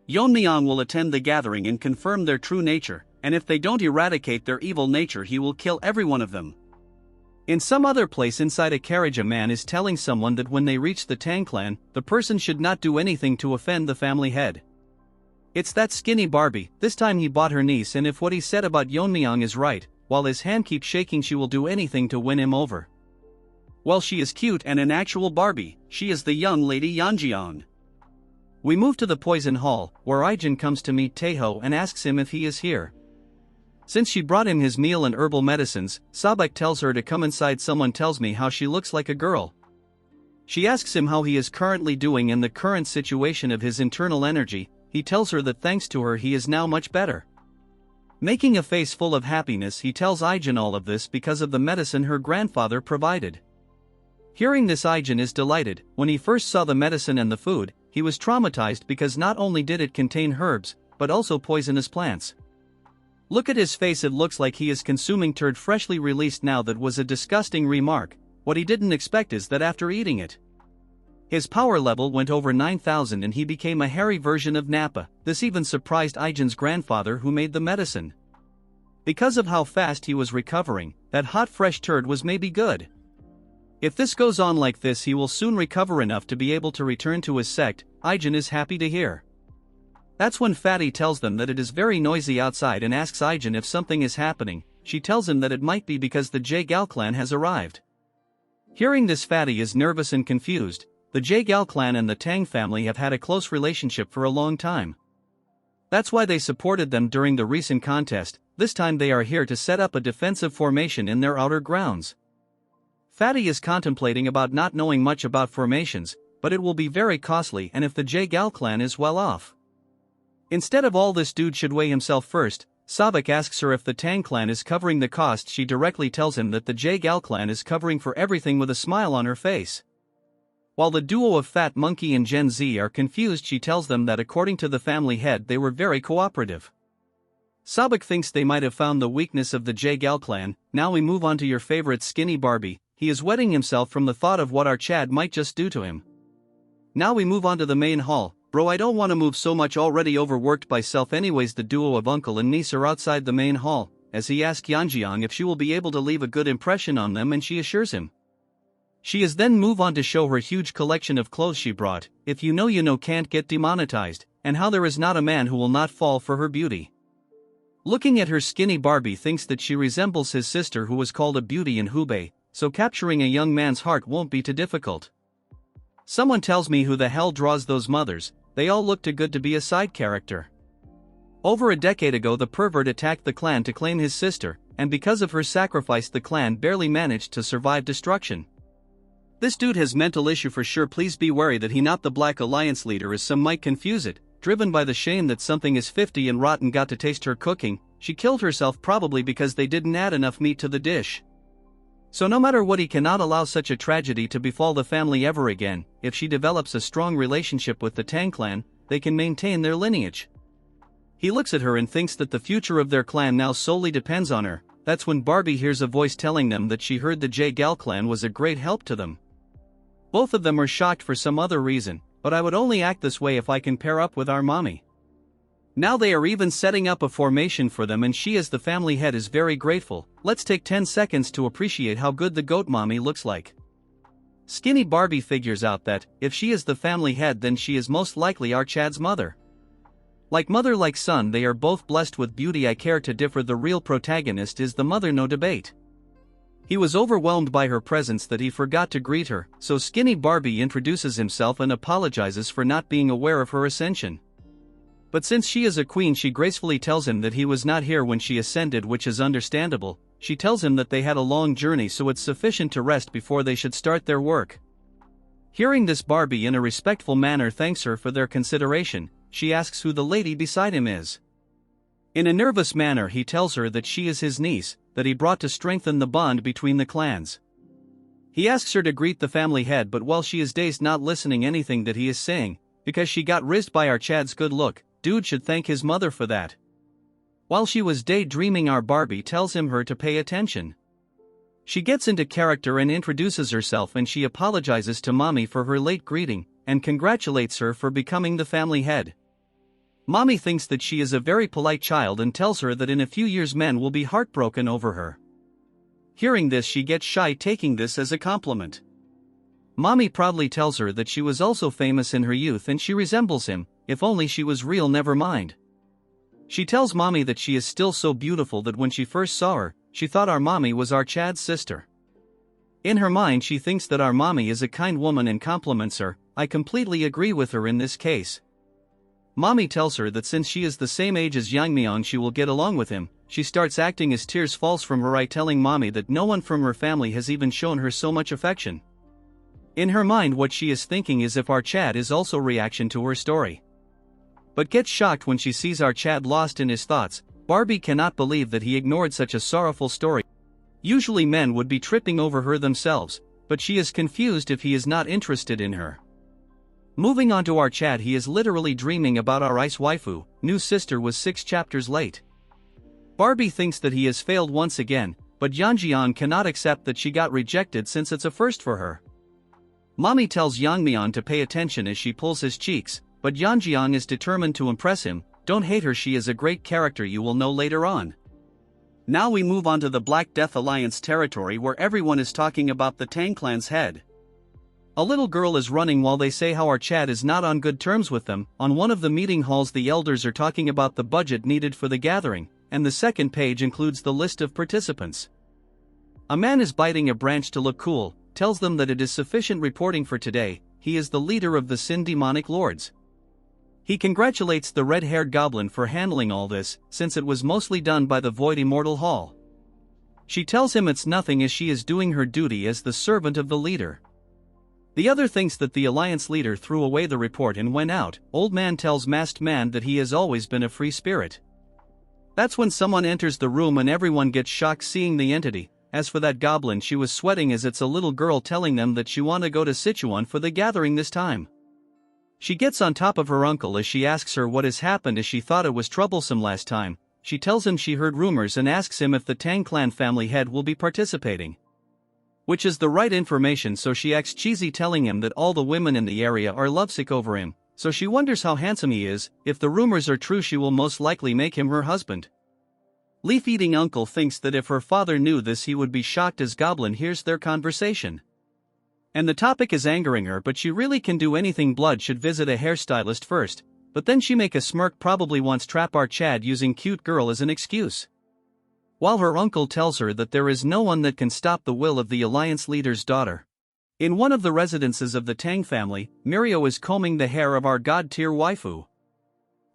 Yeon-myeong will attend the gathering and confirm their true nature, and if they don't eradicate their evil nature, he will kill every one of them. In some other place inside a carriage, a man is telling someone that when they reach the Tang clan, the person should not do anything to offend the family head. It's that skinny Barbie. This time he bought her niece, and if what he said about Yeon-myeong is right, while his hand keeps shaking, she will do anything to win him over. Well, she is cute and an actual Barbie. She is the young lady Yeonjeong. We move to the poison hall, where Ijin comes to meet Taeho and asks him if he is here. Since she brought him his meal and herbal medicines, Sabek tells her to come inside. Someone tells me how she looks like a girl. She asks him how he is currently doing and the current situation of his internal energy. He tells her that thanks to her he is now much better. Making a face full of happiness, he tells Ijin all of this because of the medicine her grandfather provided. Hearing this, Ijin is delighted. When he first saw the medicine and the food, he was traumatized because not only did it contain herbs, but also poisonous plants. Look at his face, it looks like he is consuming turd freshly released. Now that was a disgusting remark. What he didn't expect is that after eating it, his power level went over 9,000 and he became a hairy version of Nappa. This even surprised Ijin's grandfather who made the medicine. Because of how fast he was recovering, that hot fresh turd was maybe good. If this goes on like this, he will soon recover enough to be able to return to his sect. Ijin is happy to hear. That's when Fatty tells them that it is very noisy outside and asks Ijin if something is happening. She tells him that it might be because the Jaegal clan has arrived. Hearing this, Fatty is nervous and confused. The Jaegal clan and the Tang family have had a close relationship for a long time. That's why they supported them during the recent contest. This time they are here to set up a defensive formation in their outer grounds. Fatty is contemplating about not knowing much about formations, but it will be very costly, and if the Jaegal clan is well off. Instead of all this, dude should weigh himself first. Sabek asks her if the Tang clan is covering the cost. She directly tells him that the Jaegal clan is covering for everything with a smile on her face. While the duo of Fat Monkey and Gen Z are confused, she tells them that according to the family head they were very cooperative. Sabek thinks they might have found the weakness of the Jaegal clan. Now we move on to your favorite skinny Barbie. He is wetting himself from the thought of what our Chad might just do to him. Now we move on to the main hall. Bro, I don't want to move so much, already overworked by self. Anyways, the duo of uncle and niece are outside the main hall, as he asks Yeonjeong if she will be able to leave a good impression on them, and she assures him. She is then move on to show her huge collection of clothes she brought. If you know can't get demonetized, and how there is not a man who will not fall for her beauty. Looking at her skinny, Barbie thinks that she resembles his sister who was called a beauty in Hubei, so capturing a young man's heart won't be too difficult. Someone tells me who the hell draws those mothers. They all look too good to be a side character. Over a decade ago the pervert attacked the clan to claim his sister, and because of her sacrifice the clan barely managed to survive destruction. This dude has mental issue for sure. Please be wary that he not the Black Alliance leader, as some might confuse it. Driven by the shame that something is 50 and rotten got to taste her cooking, she killed herself probably because they didn't add enough meat to the dish. So no matter what, he cannot allow such a tragedy to befall the family ever again. If she develops a strong relationship with the Tang clan, they can maintain their lineage. He looks at her and thinks that the future of their clan now solely depends on her. That's when Barbie hears a voice telling them that she heard the Jaegal clan was a great help to them. Both of them are shocked for some other reason. but I would only act this way if I can pair up with our mommy. Now they are even setting up a formation for them, and she as the family head is very grateful. Let's take 10 seconds to appreciate how good the goat mommy looks like. Skinny Barbie figures out that, if she is the family head, then she is most likely our Chad's mother. Like mother like son, they are both blessed with beauty. I care to differ, the real protagonist is the mother, no debate. He was overwhelmed by her presence that he forgot to greet her, so Skinny Barbie introduces himself and apologizes for not being aware of her ascension. But since she is a queen, she gracefully tells him that he was not here when she ascended, which is understandable. She tells him that they had a long journey, so it's sufficient to rest before they should start their work. Hearing this, Barbie in a respectful manner thanks her for their consideration. She asks who the lady beside him is. In a nervous manner he tells her that she is his niece, that he brought to strengthen the bond between the clans. He asks her to greet the family head, but while she is dazed, not listening anything that he is saying, because she got rizzed by our Chad's good look. Dude should thank his mother for that. While she was daydreaming, our Barbie tells him her to pay attention. She gets into character and introduces herself, and she apologizes to mommy for her late greeting, and congratulates her for becoming the family head. Mommy thinks that she is a very polite child and tells her that in a few years men will be heartbroken over her. Hearing this, she gets shy, taking this as a compliment. Mommy proudly tells her that she was also famous in her youth and she resembles him. If only she was real, never mind. She tells mommy that she is still so beautiful that when she first saw her, she thought our mommy was our Chad's sister. In her mind she thinks that our mommy is a kind woman and compliments her. I completely agree with her in this case. Mommy tells her that since she is the same age as Yeon-myeong, she will get along with him. She starts acting as tears falls from her eye, telling mommy that no one from her family has even shown her so much affection. In her mind, what she is thinking is if our Chad is also reaction to her story. But gets shocked when she sees our Chad lost in his thoughts. Barbie cannot believe that he ignored such a sorrowful story. Usually men would be tripping over her themselves, but she is confused if he is not interested in her. Moving on to our Chad, he is literally dreaming about our ice waifu. New sister was 6 chapters late. Barbie thinks that he has failed once again, but Yeon-myeong cannot accept that she got rejected since it's a first for her. Mommy tells Yeon-myeong to pay attention as she pulls his cheeks, but Yeon-myeong is determined to impress him. Don't hate her, she is a great character, you will know later on. Now we move on to the Black Death Alliance territory, where everyone is talking about the Tang clan's head. A little girl is running while they say how our Chad is not on good terms with them. On one of the meeting halls, the elders are talking about the budget needed for the gathering, and the second page includes the list of participants. A man is biting a branch to look cool, tells them that it is sufficient reporting for today. He is the leader of the Sin Demonic Lords. He congratulates the red-haired goblin for handling all this, since it was mostly done by the Void Immortal Hall. She tells him it's nothing, as she is doing her duty as the servant of the leader. The other thinks that the alliance leader threw away the report and went out. Old man tells Masked Man that he has always been a free spirit. That's when someone enters the room and everyone gets shocked seeing the entity. As for that goblin, she was sweating as it's a little girl telling them that she want to go to Sichuan for the gathering this time. She gets on top of her uncle as she asks her what has happened, as she thought it was troublesome last time. She tells him she heard rumors and asks him if the Tang clan family head will be participating. Which is the right information, so she acts cheesy, telling him that all the women in the area are lovesick over him, so she wonders how handsome he is. If the rumors are true, she will most likely make him her husband. Leaf-eating uncle thinks that if her father knew this he would be shocked, as goblin hears their conversation. And the topic is angering her, but she really can do anything. Blood should visit a hairstylist first, but then she make a smirk, probably wants trap our Chad using cute girl as an excuse. While her uncle tells her that there is no one that can stop the will of the alliance leader's daughter. In one of the residences of the Tang family, Mirio is combing the hair of our god-tier waifu.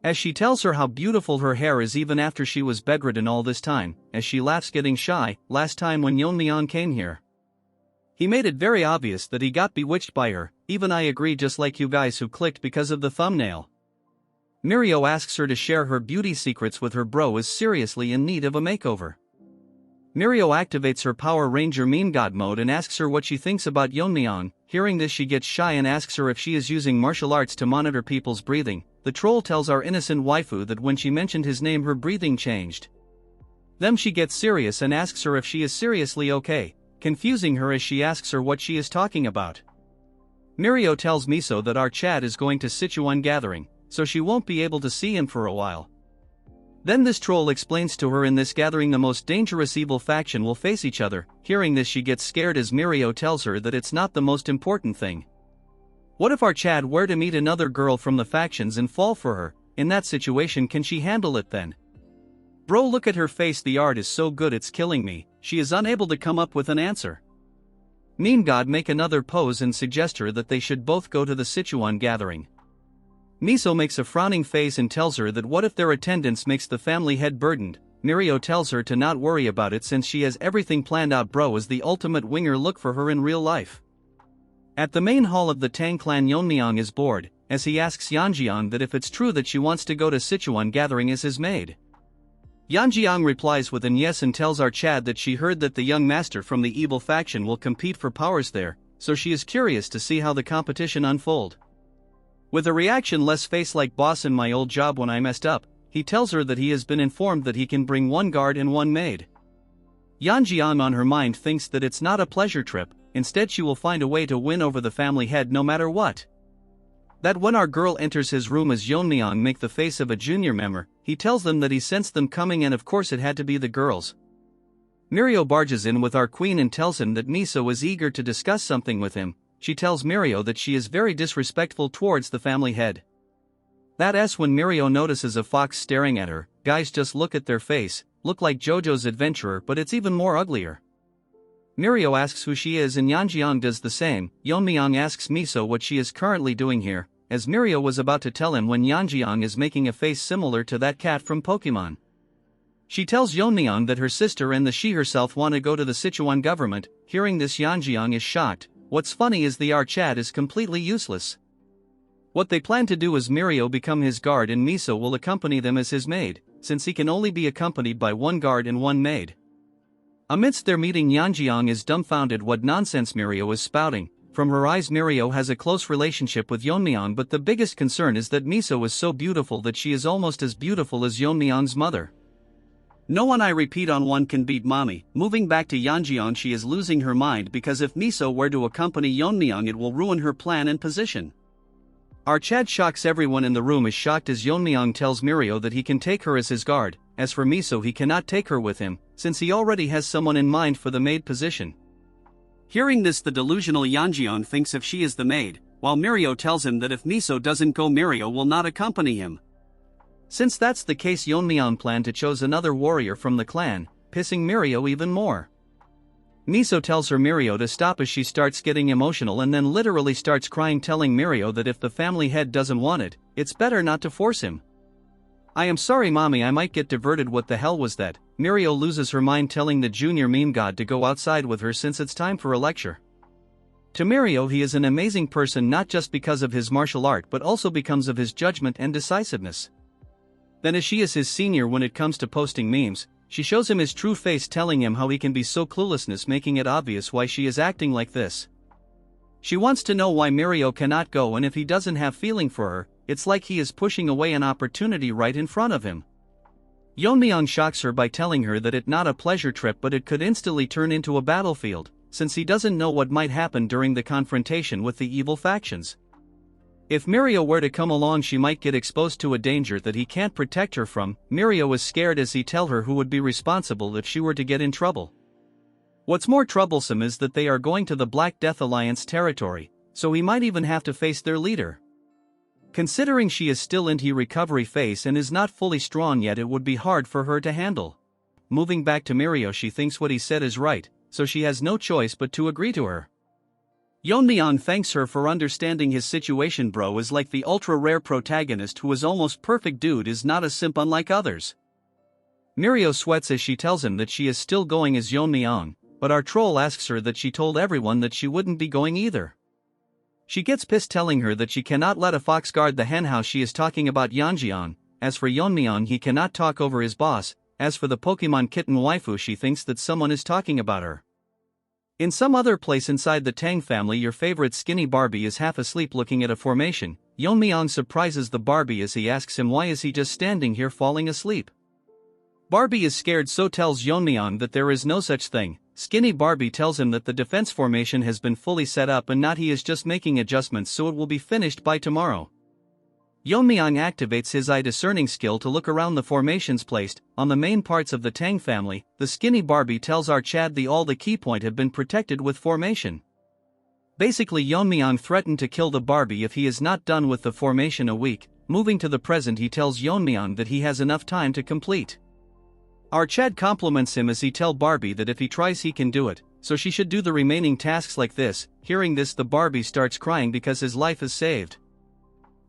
As she tells her how beautiful her hair is even after she was bedridden all this time, as she laughs, getting shy. Last time when Yeon-myeong came here, he made it very obvious that he got bewitched by her. Even I agree, just like you guys who clicked because of the thumbnail. Mirio asks her to share her beauty secrets with her bro, is seriously in need of a makeover. Mirio activates her Power Ranger Meme God mode and asks her what she thinks about Yeon-myeong. Hearing this, she gets shy and asks her if she is using martial arts to monitor people's breathing. The troll tells our innocent waifu that when she mentioned his name her breathing changed. Then she gets serious and asks her if she is seriously okay, confusing her as she asks her what she is talking about. Mirio tells Miso that our Chad is going to Sichuan gathering, so she won't be able to see him for a while. Then this troll explains to her in this gathering the most dangerous evil faction will face each other. Hearing this she gets scared as Mirio tells her that it's not the most important thing. What if our Chad were to meet another girl from the factions and fall for her? In that situation, can she handle it then? Bro, look at her face, the art is so good it's killing me. She is unable to come up with an answer. Meme God make another pose and suggest her that they should both go to the Sichuan gathering. Miso makes a frowning face and tells her that what if their attendance makes the family head burdened. Mirio tells her to not worry about it since she has everything planned out. Bro is the ultimate winger, look for her in real life. At the main hall of the Tang clan, Yeon-myeong is bored, as he asks Yeon-myeong that if it's true that she wants to go to Sichuan gathering as his maid. Yeon-myeong replies with an yes and tells our Chad that she heard that the young master from the evil faction will compete for powers there, so she is curious to see how the competition unfold. With a reaction-less face like boss in my old job when I messed up, he tells her that he has been informed that he can bring one guard and one maid. Yeon-myeong on her mind thinks that it's not a pleasure trip, instead she will find a way to win over the family head no matter what. That when our girl enters his room as Yeon-myeong make the face of a junior member, he tells them that he sensed them coming and of course it had to be the girls. Mirio barges in with our queen and tells him that Miso is eager to discuss something with him. She tells Mirio that she is very disrespectful towards the family head. That's when Mirio notices a fox staring at her. Guys, just look at their face, look like JoJo's Adventurer, but it's even more uglier. Mirio asks who she is and Yeon-myeong does the same. Yeon-myeong asks Miso what she is currently doing here, as Mirio was about to tell him when Yeon-myeong is making a face similar to that cat from Pokemon. She tells Yeon-myeong that her sister and she herself want to go to the Sichuan government. Hearing this, Yeon-myeong is shocked. What's funny is the Chad is completely useless. What they plan to do is Mirio become his guard and Miso will accompany them as his maid, since he can only be accompanied by one guard and one maid. Amidst their meeting, Yeon-myeong is dumbfounded what nonsense Mirio is spouting. From her eyes, Mirio has a close relationship with Yeon-myeong, but the biggest concern is that Miso is so beautiful that she is almost as beautiful as Yeon-myeong's mother. No one, I repeat, on one can beat mommy. Moving back to Yeon-myeong, she is losing her mind because if Miso were to accompany Yeon-myeong it will ruin her plan and position. Our Chad shocks everyone in the room, is shocked as Yeon-myeong tells Mirio that he can take her as his guard. As for Miso, he cannot take her with him, since he already has someone in mind for the maid position. Hearing this, the delusional Yeon-myeong thinks if she is the maid, while Mirio tells him that if Miso doesn't go, Mirio will not accompany him. Since that's the case, Yeon-myeong planned to choose another warrior from the clan, pissing Mirio even more. Miso tells her Mirio to stop as she starts getting emotional and then literally starts crying, telling Mirio that if the family head doesn't want it, it's better not to force him. I am sorry mommy, I might get diverted. What the hell was that? Mirio loses her mind, telling the junior meme god to go outside with her since it's time for a lecture. To Mirio, he is an amazing person not just because of his martial art but also because of his judgment and decisiveness. Then as she is his senior when it comes to posting memes, she shows him his true face, telling him how he can be so cluelessness, making it obvious why she is acting like this. She wants to know why Mirio cannot go, and if he doesn't have feeling for her, it's like he is pushing away an opportunity right in front of him. Yeon-myeong shocks her by telling her that it's not a pleasure trip but it could instantly turn into a battlefield, since he doesn't know what might happen during the confrontation with the evil factions. If Mirio were to come along, she might get exposed to a danger that he can't protect her from. Mirio is scared as he tells her who would be responsible if she were to get in trouble. What's more troublesome is that they are going to the Black Death Alliance territory, so he might even have to face their leader. Considering she is still in her recovery phase and is not fully strong yet, it would be hard for her to handle. Moving back to Mirio, she thinks what he said is right, so she has no choice but to agree to her. Yeon-myeong thanks her for understanding his situation. Bro is like the ultra-rare protagonist who is almost perfect. Dude is not a simp unlike others. Mirio sweats as she tells him that she is still going as Yeon-myeong, but our troll asks her that she told everyone that she wouldn't be going either. She gets pissed, telling her that she cannot let a fox guard the hen house. She is talking about Yeon-myeong. As for Yeon-myeong, he cannot talk over his boss. As for the Pokemon kitten waifu, she thinks that someone is talking about her. In some other place inside the Tang family, your favorite skinny Barbie is half asleep looking at a formation. Yeon-myeong surprises the Barbie as he asks him why is he just standing here falling asleep. Barbie is scared, so tells Yeon-myeong that there is no such thing. Skinny Barbie tells him that the defense formation has been fully set up and not he is just making adjustments so it will be finished by tomorrow. Yeon-myeong activates his eye discerning skill to look around the formations placed on the main parts of the Tang family. The Skinny Barbie tells our Chad all the key point have been protected with formation. Basically Yeon-myeong threatened to kill the Barbie if he is not done with the formation a week. Moving to the present, he tells Yeon-myeong that he has enough time to complete. Our Chad compliments him as he tells Barbie that if he tries he can do it, so she should do the remaining tasks like this. Hearing this, the Barbie starts crying because his life is saved.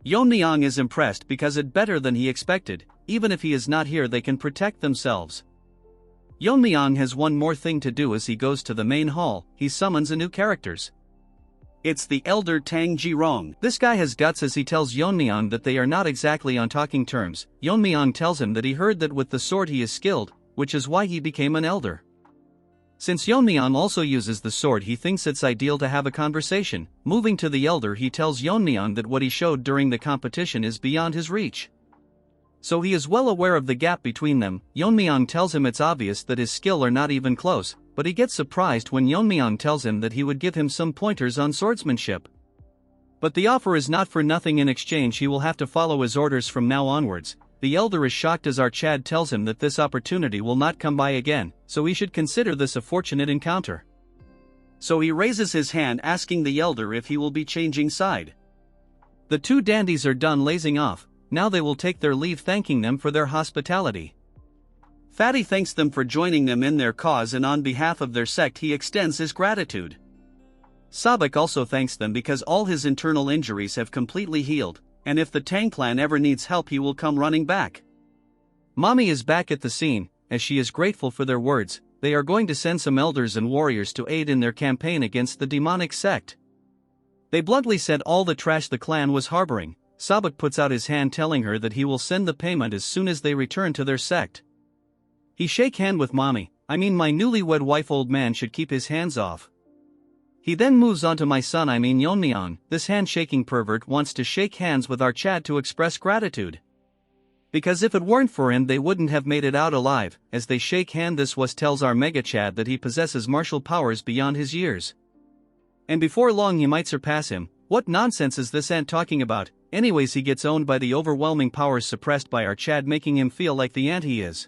Yeon-myeong is impressed because it's better than he expected. Even if he is not here they can protect themselves. Yeon-myeong has one more thing to do as he goes to the main hall. He summons a new characters. It's the elder Tang Yeon-myeong. This guy has guts as he tells Yeon-myeong that they are not exactly on talking terms. Yeon-myeong tells him that he heard that with the sword he is skilled, which is why he became an elder. Since Yeon-myeong also uses the sword, he thinks it's ideal to have a conversation. Moving to the elder, he tells Yeon-myeong that what he showed during the competition is beyond his reach. So he is well aware of the gap between them. Yeon-myeong tells him it's obvious that his skill are not even close, but he gets surprised when Yeon-myeong tells him that he would give him some pointers on swordsmanship. But the offer is not for nothing. In exchange he will have to follow his orders from now onwards. The elder is shocked as our Chad tells him that this opportunity will not come by again, so he should consider this a fortunate encounter. So he raises his hand asking the elder if he will be changing side. The two dandies are done lazing off. Now they will take their leave, thanking them for their hospitality. Fatty thanks them for joining them in their cause, and on behalf of their sect he extends his gratitude. Sabak also thanks them because all his internal injuries have completely healed, and if the Tang clan ever needs help he will come running back. Mommy is back at the scene, as she is grateful for their words. They are going to send some elders and warriors to aid in their campaign against the demonic sect. They bluntly said all the trash the clan was harboring. Sabak puts out his hand telling her that he will send the payment as soon as they return to their sect. He shake hand with mommy. I mean my newlywed wife. Old man should keep his hands off. He then moves on to my son, I mean Yeon-myeong. This handshaking pervert wants to shake hands with our Chad to express gratitude. Because if it weren't for him they wouldn't have made it out alive. As they shake hand, this was tells our Mega Chad that he possesses martial powers beyond his years. And before long he might surpass him. What nonsense is this ant talking about? Anyways, he gets owned by the overwhelming powers suppressed by our Chad, making him feel like the ant he is.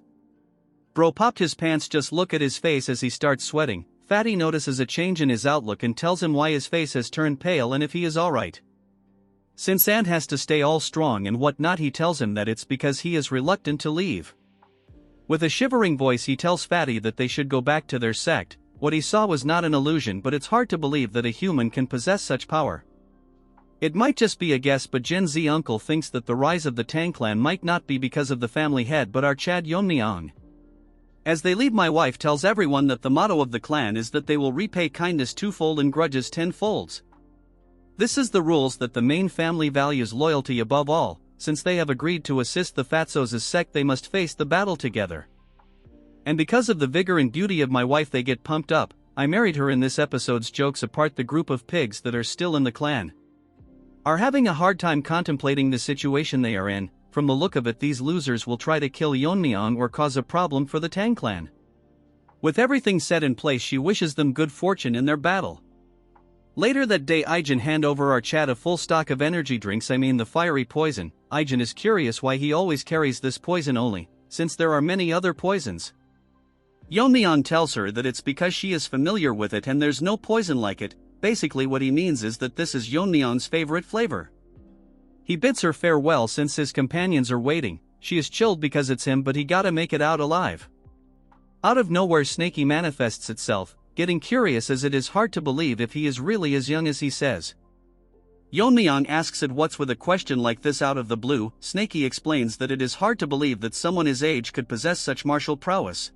Bro popped his pants. Just look at his face as he starts sweating. Fatty notices a change in his outlook and tells him why his face has turned pale and if he is alright. Since Ant has to stay all strong and whatnot, he tells him that it's because he is reluctant to leave. With a shivering voice he tells Fatty that they should go back to their sect. What he saw was not an illusion, but it's hard to believe that a human can possess such power. It might just be a guess, but Gen Z uncle thinks that the rise of the Tang clan might not be because of the family head but our Chad Yeon-myeong. As they leave, my wife tells everyone that the motto of the clan is that they will repay kindness twofold and grudges tenfolds. This is the rules that the main family values loyalty above all. Since they have agreed to assist the Fatsos' sect they must face the battle together. And because of the vigor and beauty of my wife they get pumped up. I married her. In this episode's jokes apart, the group of pigs that are still in the clan are having a hard time contemplating the situation they are in. From the look of it, these losers will try to kill Yeon-myeong or cause a problem for the Tang clan. With everything set in place, she wishes them good fortune in their battle. Later that day, Ijin hand over our Chad a full stock of energy drinks, I mean the fiery poison. Ijin is curious why he always carries this poison only, since there are many other poisons. Yeon-myeong tells her that it's because she is familiar with it and there's no poison like it. Basically what he means is that this is Yeon-myeong's favorite flavor. He bids her farewell since his companions are waiting. She is chilled because it's him, but he gotta make it out alive. Out of nowhere, Snaky manifests itself, getting curious as it is hard to believe if he is really as young as he says. Yeon-myeong asks it what's with a question like this out of the blue. Snaky explains that it is hard to believe that someone his age could possess such martial prowess.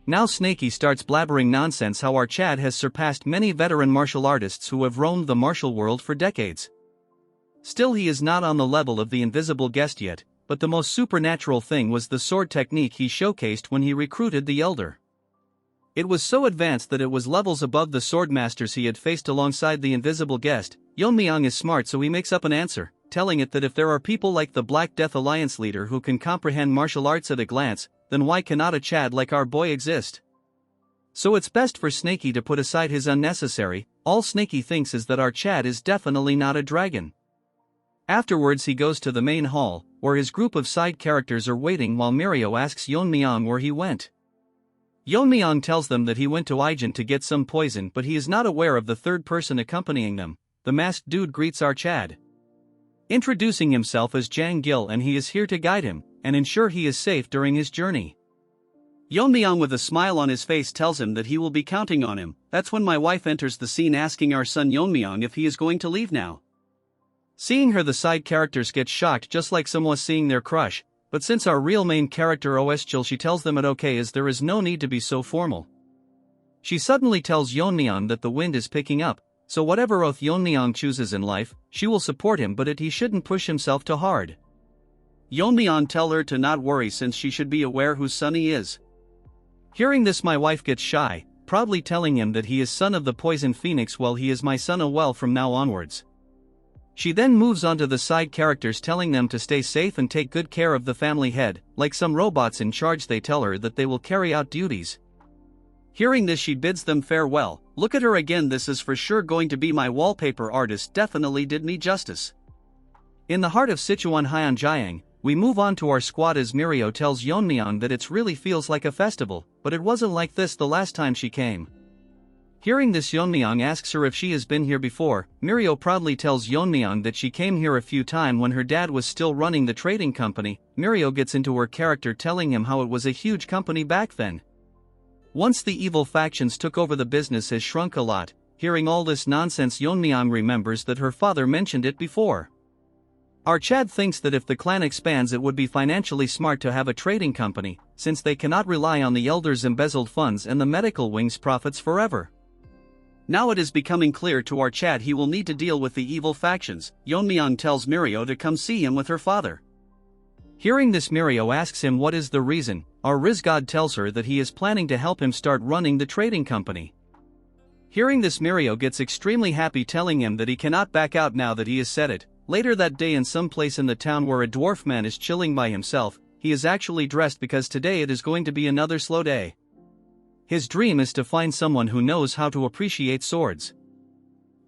Now Snaky starts blabbering nonsense how our Chad has surpassed many veteran martial artists who have roamed the martial world for decades. Still, he is not on the level of the invisible guest yet, but the most supernatural thing was the sword technique he showcased when he recruited the elder. It was so advanced that it was levels above the swordmasters he had faced alongside the invisible guest. Yeon-myeong is smart, so he makes up an answer, telling it that if there are people like the Black Death Alliance leader who can comprehend martial arts at a glance, then why cannot a Chad like our boy exist? So it's best for Snaky to put aside his unnecessary. All Snaky thinks is that our Chad is definitely not a dragon. Afterwards he goes to the main hall, where his group of side characters are waiting while Mirio asks Yeon-myeong where he went. Yeon-myeong tells them that he went to Ijen to get some poison, but he is not aware of the third person accompanying them. The masked dude greets our Chad, introducing himself as Jang Gil, and he is here to guide him and ensure he is safe during his journey. Yeon-myeong with a smile on his face tells him that he will be counting on him. That's when my wife enters the scene asking our son Yeon-myeong if he is going to leave now. Seeing her, the side characters get shocked just like someone seeing their crush, but since our real main character Jill, she tells them it okay as there is no need to be so formal. She suddenly tells Yeon-myeong that the wind is picking up, so whatever oath Yeon-myeong chooses in life, she will support him, but he shouldn't push himself too hard. Yeon-myeong tell her to not worry since she should be aware whose son he is. Hearing this, my wife gets shy, proudly telling him that he is son of the Poison Phoenix. Well, he is my son from now onwards. She then moves on to the side characters telling them to stay safe and take good care of the family head. Like some robots in charge, they tell her that they will carry out duties. Hearing this, she bids them farewell. Look at her again, this is for sure going to be my wallpaper artist, definitely did me justice. In the heart of Sichuan Tang, we move on to our squad as Mirio tells Yeon-myeong that it really feels like a festival, but it wasn't like this the last time she came. Hearing this, Yeon-myeong asks her if she has been here before. Mirio proudly tells Yeon-myeong that she came here a few times when her dad was still running the trading company. Mirio gets into her character telling him how it was a huge company back then. Once the evil factions took over, the business has shrunk a lot. Hearing all this nonsense, Yeon-myeong remembers that her father mentioned it before. Our Chad thinks that if the clan expands, it would be financially smart to have a trading company, since they cannot rely on the elders' embezzled funds and the medical wing's profits forever. Now it is becoming clear to our Chad he will need to deal with the evil factions. Yeon-myeong tells Mirio to come see him with her father. Hearing this, Mirio asks him what is the reason. Our Rizgod tells her that he is planning to help him start running the trading company. Hearing this, Mirio gets extremely happy, telling him that he cannot back out now that he has said it. Later that day, in some place in the town where a dwarf man is chilling by himself, he is actually dressed because today it is going to be another slow day. His dream is to find someone who knows how to appreciate swords.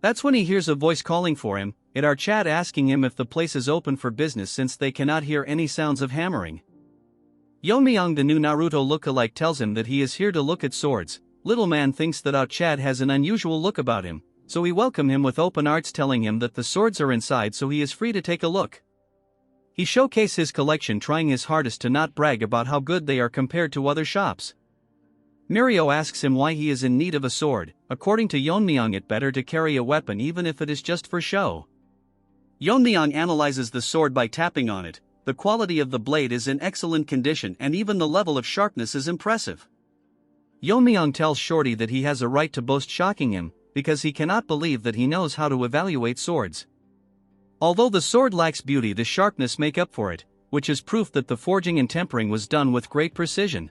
That's when he hears a voice calling for him, our Chad asking him if the place is open for business since they cannot hear any sounds of hammering. Yeon-myeong, the new Naruto look-alike, tells him that he is here to look at swords. Little man thinks that our Chad has an unusual look about him, so he welcomes him with open arms, telling him that the swords are inside so he is free to take a look. He showcases his collection, trying his hardest to not brag about how good they are compared to other shops. Mirio asks him why he is in need of a sword. According to Yeon-myeong, it better to carry a weapon even if it is just for show. Yeon-myeong analyzes the sword by tapping on it. The quality of the blade is in excellent condition and even the level of sharpness is impressive. Yeon-myeong tells Shorty that he has a right to boast, shocking him, because he cannot believe that he knows how to evaluate swords. Although the sword lacks beauty, the sharpness make up for it, which is proof that the forging and tempering was done with great precision.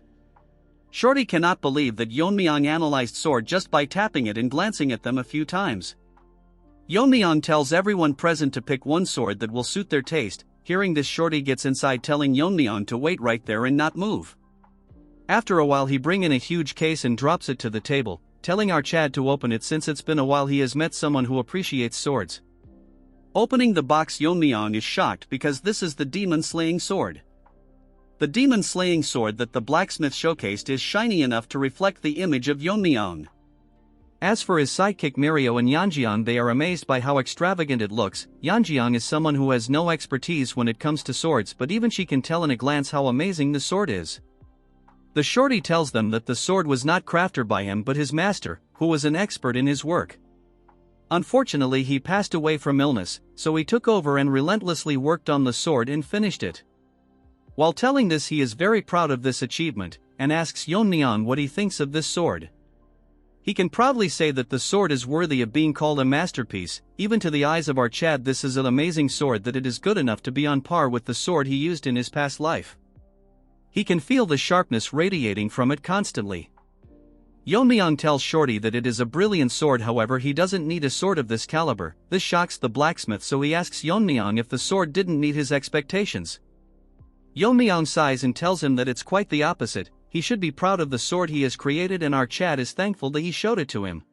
Shorty cannot believe that Yeon-myeong analyzed sword just by tapping it and glancing at them a few times. Yeon-myeong tells everyone present to pick one sword that will suit their taste. Hearing this, Shorty gets inside, telling Yeon-myeong to wait right there and not move. After a while, he brings in a huge case and drops it to the table, telling our Chad to open it since it's been a while he has met someone who appreciates swords. Opening the box, Yeon-myeong is shocked because this is the demon-slaying sword. The demon-slaying sword that the blacksmith showcased is shiny enough to reflect the image of Yeon-myeong. As for his sidekick Mirio and Yeonjeong, they are amazed by how extravagant it looks. Yeonjeong is someone who has no expertise when it comes to swords, but even she can tell in a glance how amazing the sword is. The Shorty tells them that the sword was not crafted by him but his master, who was an expert in his work. Unfortunately, he passed away from illness, so he took over and relentlessly worked on the sword and finished it. While telling this, he is very proud of this achievement, and asks Yeon-myeong what he thinks of this sword. He can proudly say that the sword is worthy of being called a masterpiece. Even to the eyes of our Chad, this is an amazing sword that it is good enough to be on par with the sword he used in his past life. He can feel the sharpness radiating from it constantly. Yeon-myeong tells Shorty that it is a brilliant sword, however he doesn't need a sword of this caliber. This shocks the blacksmith, so he asks Yeon-myeong if the sword didn't meet his expectations. Yeon-myeong sighs and tells him that it's quite the opposite. he should be proud of the sword he has created, and our Chad is thankful that he showed it to him.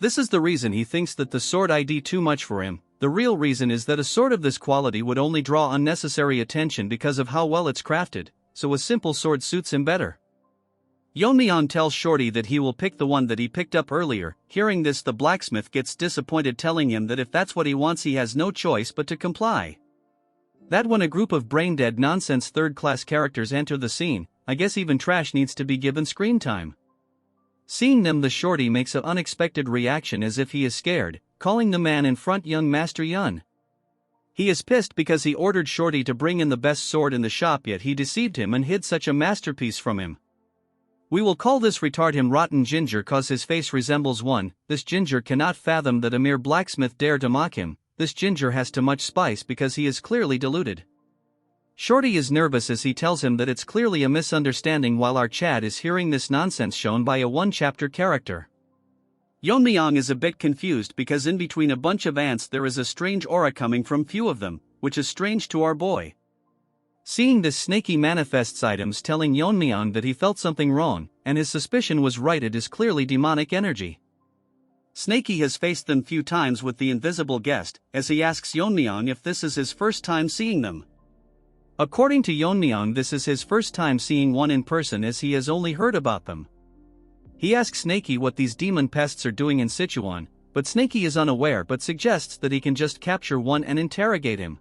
This is the reason he thinks that the sword ID too much for him. The real reason is that a sword of this quality would only draw unnecessary attention because of how well it's crafted, so a simple sword suits him better. Yeon-myeong tells Shorty that he will pick the one that he picked up earlier. Hearing this, the blacksmith gets disappointed, telling him that if that's what he wants he has no choice but to comply. That when a group of brain-dead nonsense third-class characters enter the scene, I guess even trash needs to be given screen time. Seeing them, the Shorty makes an unexpected reaction as if he is scared, calling the man in front young Master Yun. He is pissed because he ordered Shorty to bring in the best sword in the shop, yet he deceived him and hid such a masterpiece from him. We will call this retard him Rotten Ginger cause his face resembles one. This ginger cannot fathom that a mere blacksmith dare to mock him. This ginger has too much spice because he is clearly deluded. Shorty is nervous as he tells him that it's clearly a misunderstanding, while our Chad is hearing this nonsense shown by a one-chapter character. Yeon-myeong is a bit confused because in between a bunch of ants there is a strange aura coming from few of them, which is strange to our boy. Seeing this, Snaky manifests items telling Yeon-myeong that he felt something wrong, and his suspicion was right, it is clearly demonic energy. Snaky has faced them few times with the invisible guest, as he asks Yeon-myeong if this is his first time seeing them. According to Yeon-myeong, this is his first time seeing one in person, as he has only heard about them. He asks Snaky what these demon pests are doing in Sichuan, but Snaky is unaware but suggests that he can just capture one and interrogate him.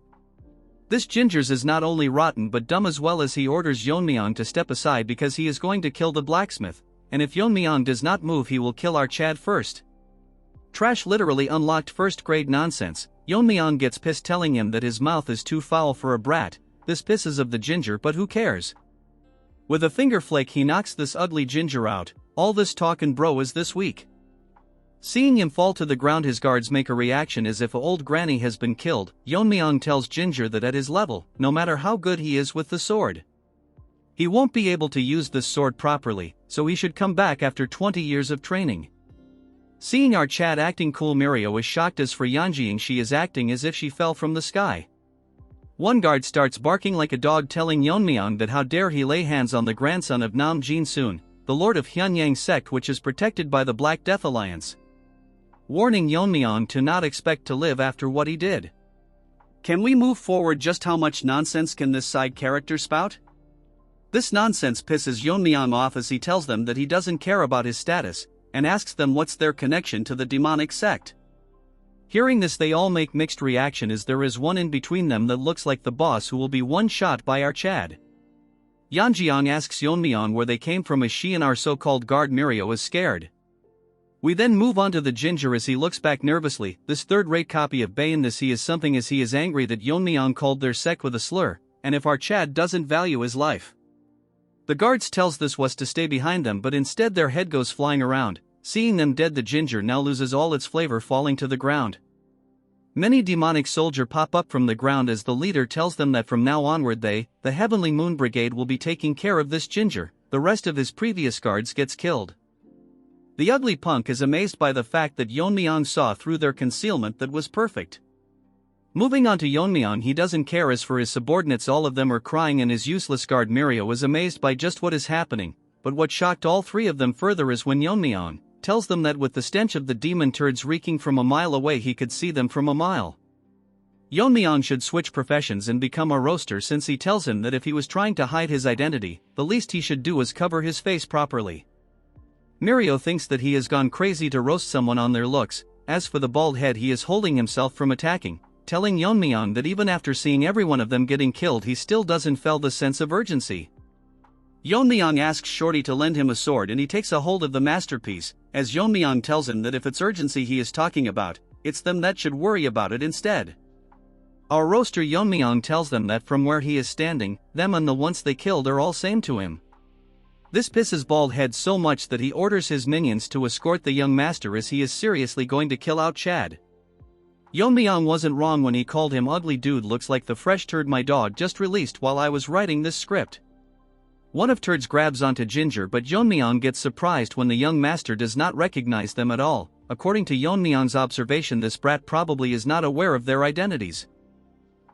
This gingers is not only rotten but dumb as well, as he orders Yeon-myeong to step aside because he is going to kill the blacksmith, and if Yeon-myeong does not move he will kill our Chad first. Trash literally unlocked first-grade nonsense. Yeon-myeong gets pissed, telling him that his mouth is too foul for a brat. This pisses of the ginger, but who cares? With a finger flake he knocks this ugly ginger out. All this talk and bro is this week. Seeing him fall to the ground, his guards make a reaction as if an old granny has been killed. Yeon-myeong tells Ginger that at his level, no matter how good he is with the sword, he won't be able to use this sword properly, so he should come back after 20 years of training. Seeing our Chad acting cool, Mirio is shocked, as for Yeonjing she is acting as if she fell from the sky. One guard starts barking like a dog, telling Yeon-myeong that how dare he lay hands on the grandson of Nam Jin-soon, the lord of Hyunyang sect, which is protected by the Black Death Alliance, warning Yeon-myeong to not expect to live after what he did. Can we move forward? Just how much nonsense can this side character spout? This nonsense pisses Yeon-myeong off as he tells them that he doesn't care about his status, and asks them what's their connection to the demonic sect. Hearing this, they all make mixed reaction, as there is one in between them that looks like the boss who will be one shot by our Chad. Yeonjing asks Yeon-myeong where they came from, as she and our so-called guard Mirio is scared. We then move on to the ginger as he looks back nervously. This third-rate copy of Bayon, this he is something, as he is angry that Yeon-myeong called their sect with a slur, and if our Chad doesn't value his life. The guards tells this was to stay behind them, but instead their head goes flying around. Seeing them dead, the ginger now loses all its flavor, falling to the ground. Many demonic soldiers pop up from the ground as the leader tells them that from now onward they, the Heavenly Moon Brigade, will be taking care of this ginger. The rest of his previous guards gets killed. The ugly punk is amazed by the fact that Yeon-myeong saw through their concealment that was perfect. Moving on to Yeon-myeong, he doesn't care. As for his subordinates, all of them are crying, and his useless guard Mirio is amazed by just what is happening, but what shocked all three of them further is when Yeon-myeong tells them that with the stench of the demon turds reeking from a mile away he could see them from a mile. Yeon-myeong should switch professions and become a roaster, since he tells him that if he was trying to hide his identity, the least he should do is cover his face properly. Mirio thinks that he has gone crazy to roast someone on their looks. As for the bald head, he is holding himself from attacking, telling Yeon-myeong that even after seeing every one of them getting killed he still doesn't feel the sense of urgency. Yeon-myeong asks Shorty to lend him a sword, and he takes a hold of the masterpiece, as Yeon-myeong tells him that if it's urgency he is talking about, it's them that should worry about it instead. Our roaster Yeon-myeong tells them that from where he is standing, them and the ones they killed are all same to him. This pisses Bald Head so much that he orders his minions to escort the young master, as he is seriously going to kill out Chad. Yeon-myeong wasn't wrong when he called him ugly. Dude looks like the fresh turd my dog just released while I was writing this script. One of turds grabs onto Ginger, but Yeon-myeong gets surprised when the young master does not recognize them at all. According to Yeon-myeong's observation, this brat probably is not aware of their identities.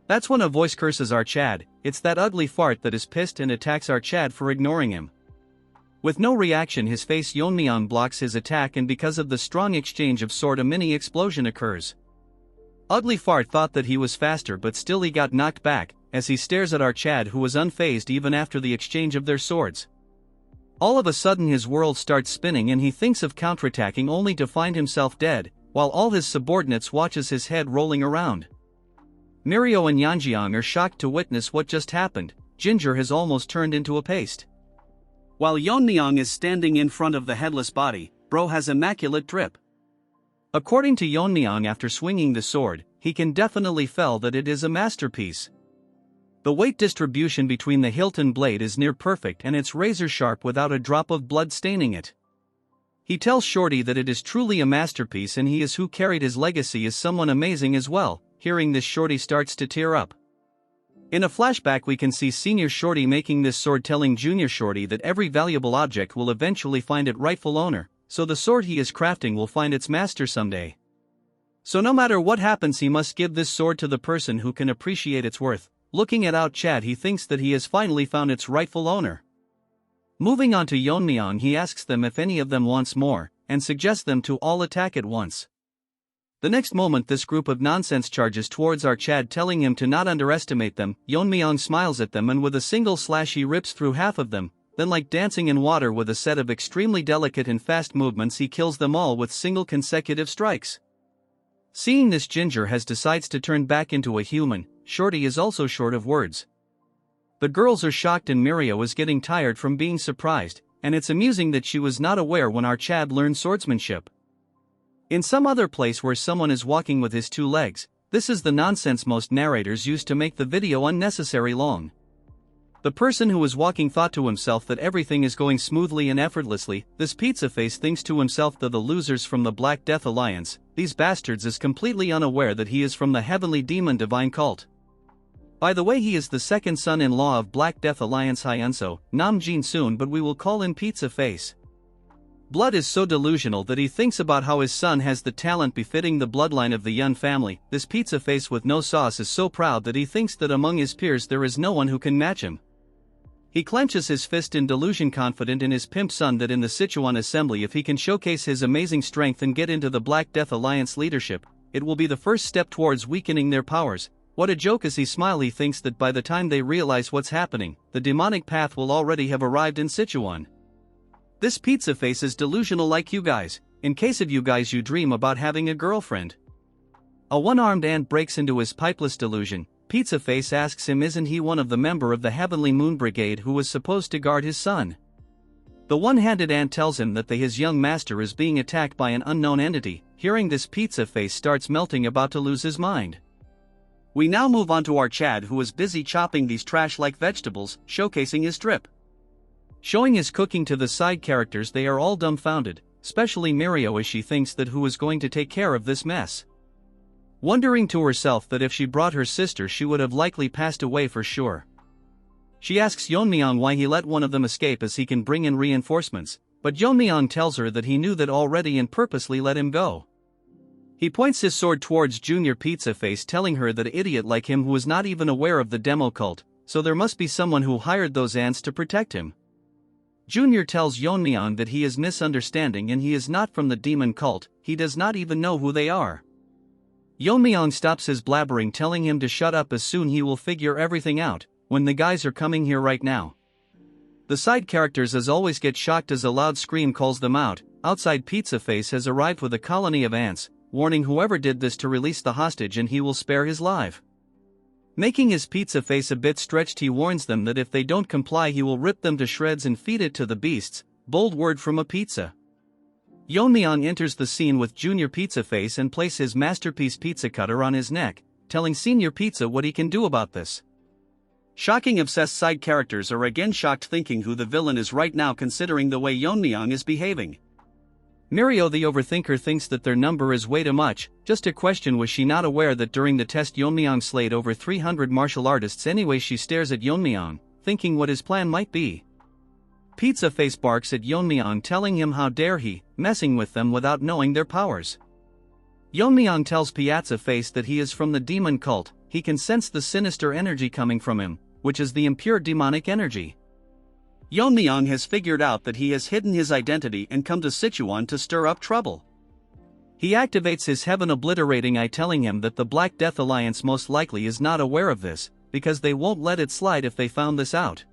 That's when a voice curses our Chad. It's that ugly fart that is pissed and attacks our Chad for ignoring him. With no reaction, his face Yeon-myeong blocks his attack, and because of the strong exchange of sword a mini explosion occurs. Ugly Fart thought that he was faster, but still he got knocked back, as he stares at our Chad, who was unfazed even after the exchange of their swords. All of a sudden his world starts spinning and he thinks of counterattacking, only to find himself dead, while all his subordinates watches his head rolling around. Mirio and Yeonjeong are shocked to witness what just happened. Ginger has almost turned into a paste. While Yeon-myeong is standing in front of the headless body, bro has immaculate drip. According to Yeon-myeong, after swinging the sword, he can definitely feel that it is a masterpiece. The weight distribution between the hilt and blade is near perfect, and it's razor sharp without a drop of blood staining it. He tells Shorty that it is truly a masterpiece and he is who carried his legacy as someone amazing as well. Hearing this, Shorty starts to tear up. In a flashback we can see Senior Shorty making this sword, telling Junior Shorty that every valuable object will eventually find its rightful owner, so the sword he is crafting will find its master someday. So no matter what happens, he must give this sword to the person who can appreciate its worth. Looking at Out Chad, he thinks that he has finally found its rightful owner. Moving on to Yeon-myeong, he asks them if any of them wants more, and suggests them to all attack at once. The next moment this group of nonsense charges towards our Chad, telling him to not underestimate them. Yeon-myeong smiles at them and with a single slash he rips through half of them, then like dancing in water with a set of extremely delicate and fast movements he kills them all with single consecutive strikes. Seeing this, Ginger has decides to turn back into a human. Shorty is also short of words. The girls are shocked and Mirio is getting tired from being surprised, and it's amusing that she was not aware when our Chad learned swordsmanship. In some other place where someone is walking with his two legs, this is the nonsense most narrators use to make the video unnecessary long. The person who is walking thought to himself that everything is going smoothly and effortlessly. This pizza face thinks to himself that the losers from the Black Death Alliance, these bastards, is completely unaware that he is from the Heavenly Demon Divine Cult. By the way, he is the second son-in-law of Black Death Alliance Hyunso, Nam Jin Soon, but we will call him Pizza Face. Blood is so delusional that he thinks about how his son has the talent befitting the bloodline of the Yun family. This Pizza Face with no sauce is so proud that he thinks that among his peers there is no one who can match him. He clenches his fist in delusion, confident in his pimp son that in the Sichuan assembly, if he can showcase his amazing strength and get into the Black Death Alliance leadership, it will be the first step towards weakening their powers. What a joke! As he smiles, he thinks that by the time they realize what's happening, the demonic path will already have arrived in Sichuan. This Pizza Face is delusional like you guys. In case of you guys you dream about having a girlfriend. A one-armed ant breaks into his pipeless delusion. Pizza Face asks him isn't he one of the member of the Heavenly Moon Brigade who was supposed to guard his son. The one-handed ant tells him that his young master is being attacked by an unknown entity. Hearing this, Pizza Face starts melting, about to lose his mind. We now move on to our Chad, who is busy chopping these trash-like vegetables, showcasing his drip. Showing his cooking to the side characters, they are all dumbfounded, especially Mirio, as she thinks that who is going to take care of this mess. Wondering to herself that if she brought her sister she would have likely passed away for sure. She asks Yeon-myeong why he let one of them escape as he can bring in reinforcements, but Yeon-myeong tells her that he knew that already and purposely let him go. He points his sword towards Junior Pizza Face, telling her that an idiot like him who is not even aware of the demo cult, so there must be someone who hired those ants to protect him. Junior tells Yeon-myeong that he is misunderstanding and he is not from the demon cult, he does not even know who they are. Yeon-myeong stops his blabbering, telling him to shut up as soon he will figure everything out, when the guys are coming here right now. The side characters as always get shocked as a loud scream calls them out. Outside, Pizza Face has arrived with a colony of ants, warning whoever did this to release the hostage and he will spare his life. Making his Pizza Face a bit stretched, he warns them that if they don't comply he will rip them to shreds and feed it to the beasts. Bold word from a pizza. Yeon-myeong enters the scene with Junior Pizza Face and places his masterpiece pizza cutter on his neck, telling Senior Pizza what he can do about this. Shocking obsessed side characters are again shocked, thinking who the villain is right now, considering the way Yeon-myeong is behaving. Mirio the overthinker thinks that their number is way too much. Just a question, was she not aware that during the test Yeon-myeong slayed over 300 martial artists? Anyway, she stares at Yeon-myeong, thinking what his plan might be. Pizza Face barks at Yeon-myeong, telling him how dare he, messing with them without knowing their powers. Yeon-myeong tells Pizza Face that he is from the demon cult, he can sense the sinister energy coming from him, which is the impure demonic energy. Yeon-myeong has figured out that he has hidden his identity and come to Sichuan to stir up trouble. He activates his heaven-obliterating eye, telling him that the Black Death Alliance most likely is not aware of this, because they won't let it slide if they found this out.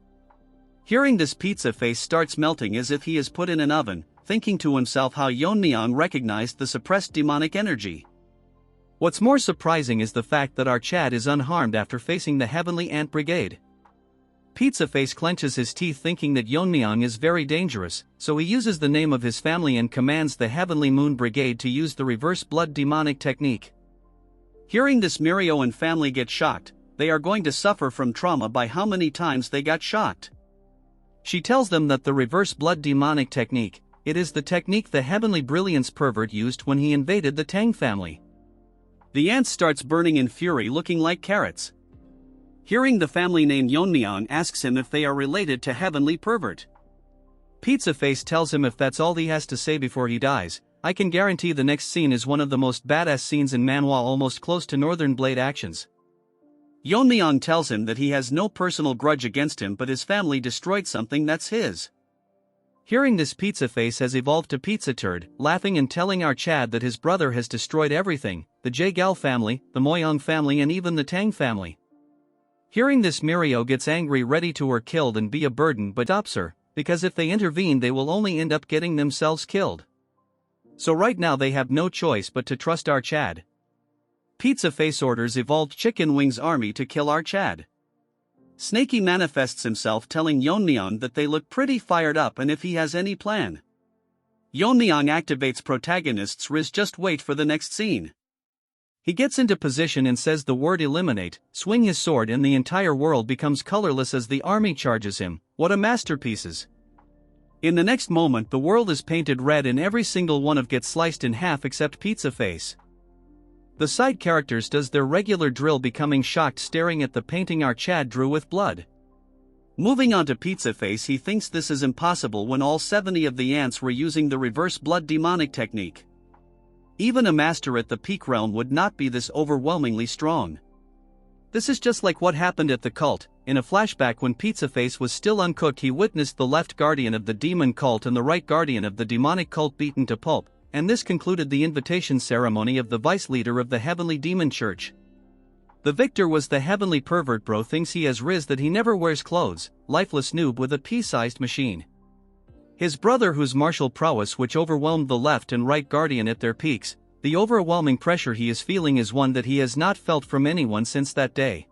Hearing this, Pizza Face starts melting as if he is put in an oven, thinking to himself how Yeon-myeong recognized the suppressed demonic energy. What's more surprising is the fact that our Chad is unharmed after facing the Heavenly Ant Brigade. Pizza Face clenches his teeth, thinking that Yeon-myeong is very dangerous, so he uses the name of his family and commands the Heavenly Moon Brigade to use the reverse blood demonic technique. Hearing this, Mirio and family get shocked. They are going to suffer from trauma by how many times they got shocked. She tells them that the reverse blood demonic technique, it is the technique the Heavenly Brilliance pervert used when he invaded the Tang family. The ant starts burning in fury, looking like carrots. Hearing the family name, Yeon-myeong asks him if they are related to Heavenly Pervert. Pizza Face tells him if that's all he has to say before he dies, I can guarantee the next scene is one of the most badass scenes in Manhwa, almost close to Northern Blade actions. Yeon-myeong tells him that he has no personal grudge against him, but his family destroyed something that's his. Hearing this, Pizza Face has evolved to Pizza Turd, laughing and telling our Chad that his brother has destroyed everything, the Jaegal family, the Myeong family and even the Tang family. Hearing this, Mirio gets angry, ready to her killed and be a burden, but stops her, because if they intervene they will only end up getting themselves killed. So right now they have no choice but to trust our Chad. Pizza Face orders evolved Chicken Wings army to kill our Chad. Snaky manifests himself, telling Yeon-myeong that they look pretty fired up and if he has any plan. Yeon-myeong activates protagonist's Riz. Just wait for the next scene. He gets into position and says the word eliminate, swing his sword and the entire world becomes colorless as the army charges him. What a masterpieces. In the next moment the world is painted red and every single one of gets sliced in half except Pizza Face. The side characters does their regular drill, becoming shocked, staring at the painting our Chad drew with blood. Moving on to Pizza Face, he thinks this is impossible when all 70 of the ants were using the reverse blood demonic technique. Even a master at the peak realm would not be this overwhelmingly strong. This is just like what happened at the cult. In a flashback, when Pizza Face was still uncooked, he witnessed the left guardian of the demon cult and the right guardian of the demonic cult beaten to pulp, and this concluded the invitation ceremony of the vice leader of the Heavenly Demon Church. The victor was the Heavenly Pervert. Bro thinks he has Riz that he never wears clothes, lifeless noob with a pea-sized machine. His brother, whose martial prowess which overwhelmed the left and right guardian at their peaks, the overwhelming pressure he is feeling is one that he has not felt from anyone since that day.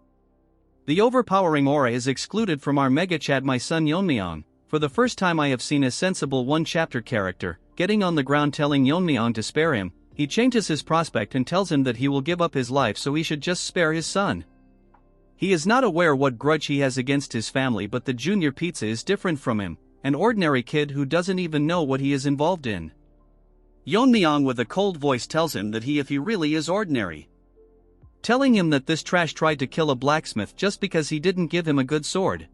The overpowering aura is excluded from our Mega Chad, my son Yeon-myeong. For the first time I have seen a sensible one-chapter character, getting on the ground telling Yeon-myeong to spare him. He changes his prospect and tells him that he will give up his life so he should just spare his son. He is not aware what grudge he has against his family, but the junior Pizza is different from him, an ordinary kid who doesn't even know what he is involved in. Yeon-myeong with a cold voice tells him that if he really is ordinary. Telling him that this trash tried to kill a blacksmith just because he didn't give him a good sword.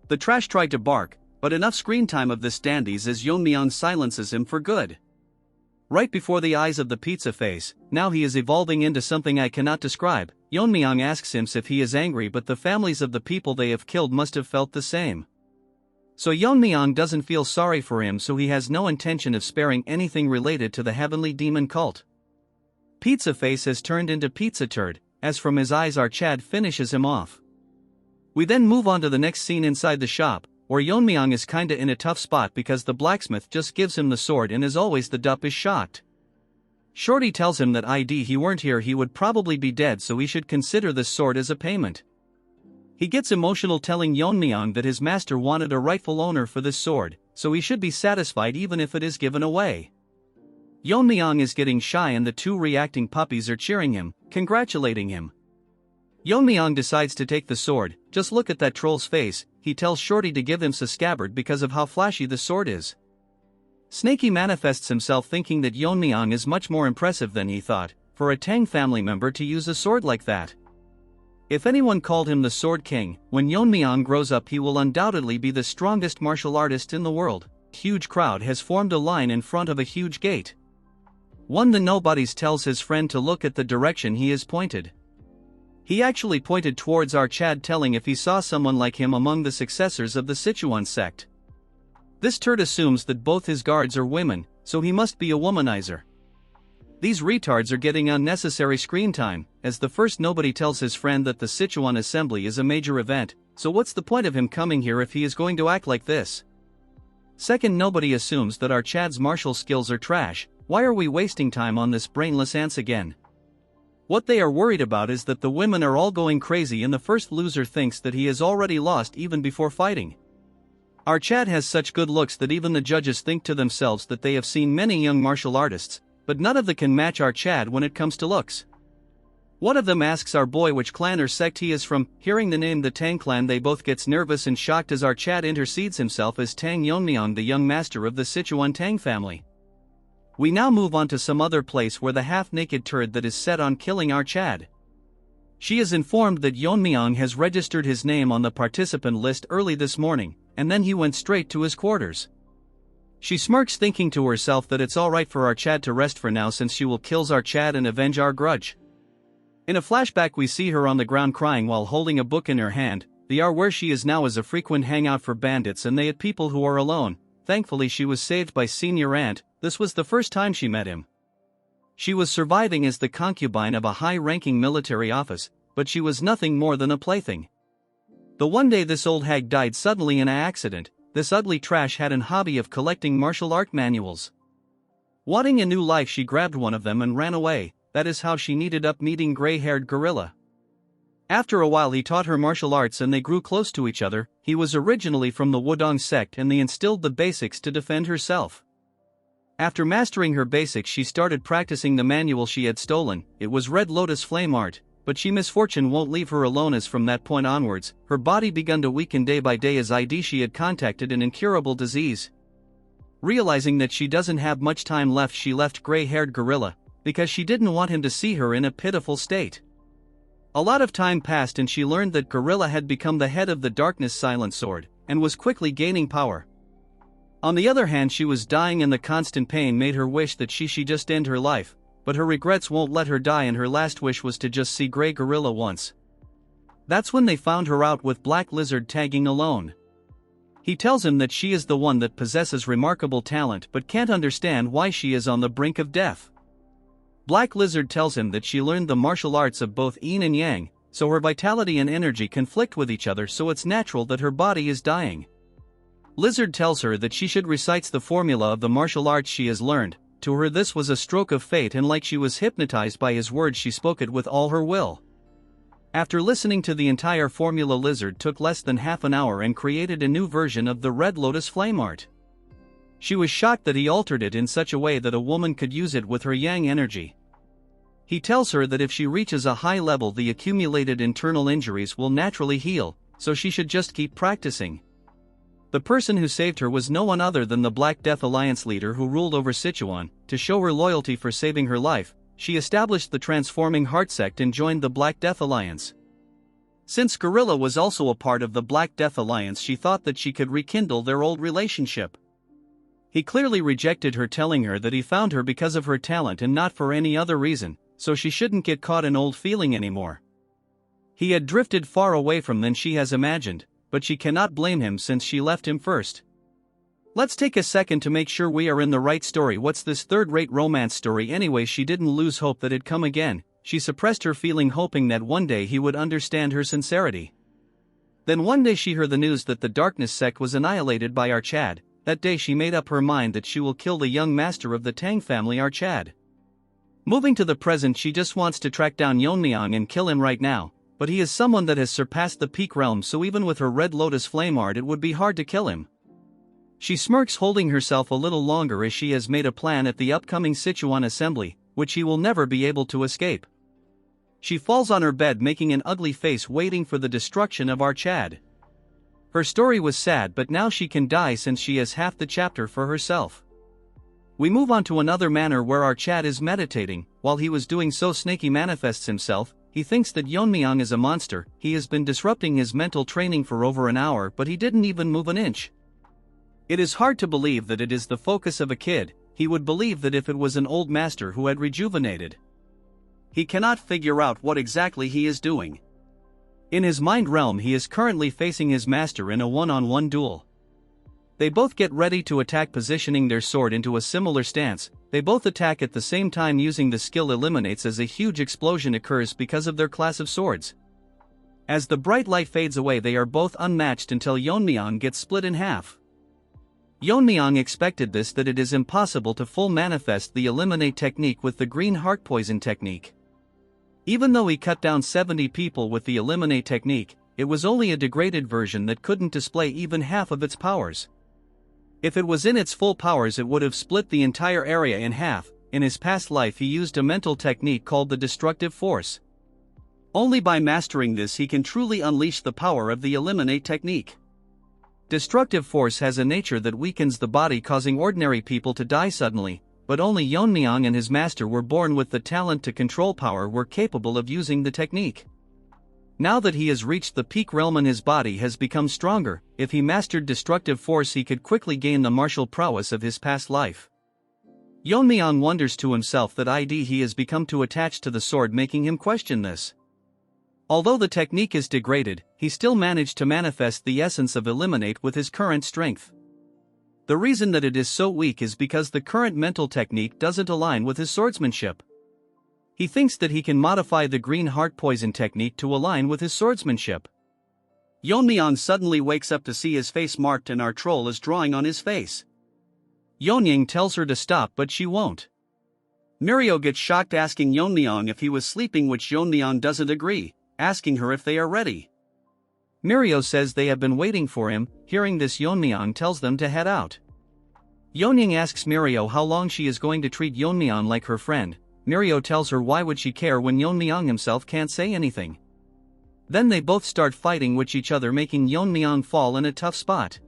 The trash tried to bark, but enough screen time of this dandies as Yeon-myeong silences him for good. Right before the eyes of the Pizza Face, now he is evolving into something I cannot describe. Yeon-myeong asks him if he is angry, but the families of the people they have killed must have felt the same. So Yeon-myeong doesn't feel sorry for him, so he has no intention of sparing anything related to the Heavenly Demon Cult. Pizza Face has turned into Pizza Turd, as from his eyes our Chad finishes him off. We then move on to the next scene inside the shop, where Yeon-myeong is kinda in a tough spot because the blacksmith just gives him the sword, and as always the dup is shocked. Shorty tells him that he weren't here, he would probably be dead, so he should consider this sword as a payment. He gets emotional, telling Yeon-myeong that his master wanted a rightful owner for this sword, so he should be satisfied even if it is given away. Yeon-myeong is getting shy and the two reacting puppies are cheering him, congratulating him. Yeon-myeong decides to take the sword. Just look at that troll's face. He tells Shorty to give him a scabbard because of how flashy the sword is. Snaky manifests himself, thinking that Yeon-myeong is much more impressive than he thought, for a Tang family member to use a sword like that. If anyone called him the Sword King, when Yeon-myeong grows up he will undoubtedly be the strongest martial artist in the world. Huge crowd has formed a line in front of a huge gate. One the nobodies tells his friend to look at the direction he is pointed. He actually pointed towards our Chad, telling if he saw someone like him among the successors of the Sichuan sect. This turd assumes that both his guards are women, so he must be a womanizer. These retards are getting unnecessary screen time, as the first nobody tells his friend that the Sichuan assembly is a major event, so what's the point of him coming here if he is going to act like this? Second, nobody assumes that our Chad's martial skills are trash. Why are we wasting time on this brainless ants again? What they are worried about is that the women are all going crazy and the first loser thinks that he has already lost even before fighting. Our Chad has such good looks that even the judges think to themselves that they have seen many young martial artists, but none of them can match our Chad when it comes to looks. One of them asks our boy which clan or sect he is from. Hearing the name the Tang clan, they both gets nervous and shocked as our Chad intercedes himself as Tang Yeon-myeong, the young master of the Sichuan Tang family. We now move on to some other place where the half-naked turd that is set on killing our Chad. She is informed that Yeon-myeong has registered his name on the participant list early this morning, and then he went straight to his quarters. She smirks, thinking to herself that it's alright for our Chad to rest for now since she will kill our Chad and avenge our grudge. In a flashback we see her on the ground crying while holding a book in her hand. Where she is now is a frequent hangout for bandits and they at people who are alone. Thankfully she was saved by senior aunt. This was the first time she met him. She was surviving as the concubine of a high-ranking military office, but she was nothing more than a plaything. The one day this old hag died suddenly in an accident, this ugly trash had an hobby of collecting martial art manuals. Wanting a new life, she grabbed one of them and ran away. That is how she ended up meeting gray-haired gorilla. After a while he taught her martial arts and they grew close to each other. He was originally from the Wudong sect and they instilled the basics to defend herself. After mastering her basics she started practicing the manual she had stolen. It was Red Lotus Flame Art, but misfortune won't leave her alone as from that point onwards, her body began to weaken day by day as she had contracted an incurable disease. Realizing that she doesn't have much time left, she left gray-haired gorilla, because she didn't want him to see her in a pitiful state. A lot of time passed and she learned that Gorilla had become the head of the Darkness Silent Sword, and was quickly gaining power. On the other hand, she was dying and the constant pain made her wish that she just end her life, but her regrets won't let her die and her last wish was to just see Grey Gorilla once. That's when they found her out with Black Lizard tagging alone. He tells him that she is the one that possesses remarkable talent but can't understand why she is on the brink of death. Black Lizard tells him that she learned the martial arts of both yin and yang, so her vitality and energy conflict with each other, so it's natural that her body is dying. Lizard tells her that she should recite the formula of the martial arts she has learned. To her this was a stroke of fate, and like she was hypnotized by his words she spoke it with all her will. After listening to the entire formula, Lizard took less than half an hour and created a new version of the Red Lotus Flame Art. She was shocked that he altered it in such a way that a woman could use it with her yang energy. He tells her that if she reaches a high level the accumulated internal injuries will naturally heal, so she should just keep practicing. The person who saved her was no one other than the Black Death Alliance leader who ruled over Sichuan. To show her loyalty for saving her life, she established the Transforming Heart sect and joined the Black Death Alliance. Since Gorilla was also a part of the Black Death Alliance, she thought that she could rekindle their old relationship. He clearly rejected her, telling her that he found her because of her talent and not for any other reason, so she shouldn't get caught in old feeling anymore. He had drifted far away from than she has imagined, but she cannot blame him since she left him first. Let's take a second to make sure we are in the right story. What's this third-rate romance story anyway? She didn't lose hope that it'd come again. She suppressed her feeling, hoping that one day he would understand her sincerity. Then one day she heard the news that the Darkness sect was annihilated by our Chad. That day she made up her mind that she will kill the young master of the Tang family, our Chad. Moving to the present, she just wants to track down Yeon-myeong and kill him right now, but he is someone that has surpassed the peak realm, so even with her Red Lotus Flame Art it would be hard to kill him. She smirks, holding herself a little longer as she has made a plan at the upcoming Sichuan assembly, which he will never be able to escape. She falls on her bed making an ugly face, waiting for the destruction of our Chad. Her story was sad, but now she can die since she has half the chapter for herself. We move on to another manor where our Chad is meditating. While he was doing so, Snaky manifests himself. He thinks that Yeon-myeong is a monster. He has been disrupting his mental training for over an hour, but he didn't even move an inch. It is hard to believe that it is the focus of a kid. He would believe that if it was an old master who had rejuvenated. he cannot figure out what exactly he is doing. In his mind realm he is currently facing his master in a one-on-one duel. They both get ready to attack, positioning their sword into a similar stance. They both attack at the same time using the skill eliminates as a huge explosion occurs because of their class of swords. As the bright light fades away they are both unmatched until Yeon-myeong gets split in half. Yeon-myeong expected this, that it is impossible to full manifest the eliminate technique with the green heart poison technique. Even though he cut down 70 people with the eliminate technique, it was only a degraded version that couldn't display even half of its powers. If it was in its full powers it would have split the entire area in half. In his past life he used a mental technique called the destructive force. Only by mastering this he can truly unleash the power of the eliminate technique. Destructive force has a nature that weakens the body, causing ordinary people to die suddenly, but only Yeon-myeong and his master were born with the talent to control power, were capable of using the technique. Now that he has reached the peak realm and his body has become stronger, if he mastered destructive force he could quickly gain the martial prowess of his past life. Yeon-myeong wonders to himself that he has become too attached to the sword, making him question this. Although the technique is degraded, he still managed to manifest the essence of eliminate with his current strength. The reason that it is so weak is because the current mental technique doesn't align with his swordsmanship. He thinks that he can modify the green heart poison technique to align with his swordsmanship. Yeon-myeong suddenly wakes up to see his face marked and our troll is drawing on his face. Yeon-myeong tells her to stop but she won't. Mirio gets shocked, asking Yeon-myeong if he was sleeping, which Yeon-myeong doesn't agree, asking her if they are ready. Mirio says they have been waiting for him. Hearing this, Yeon-myeong tells them to head out. Yeon-myeong asks Mirio how long she is going to treat Yeon-myeong like her friend. Mirio tells her why would she care when Yeon-myeong himself can't say anything. Then they both start fighting with each other, making Yeon-myeong fall in a tough spot.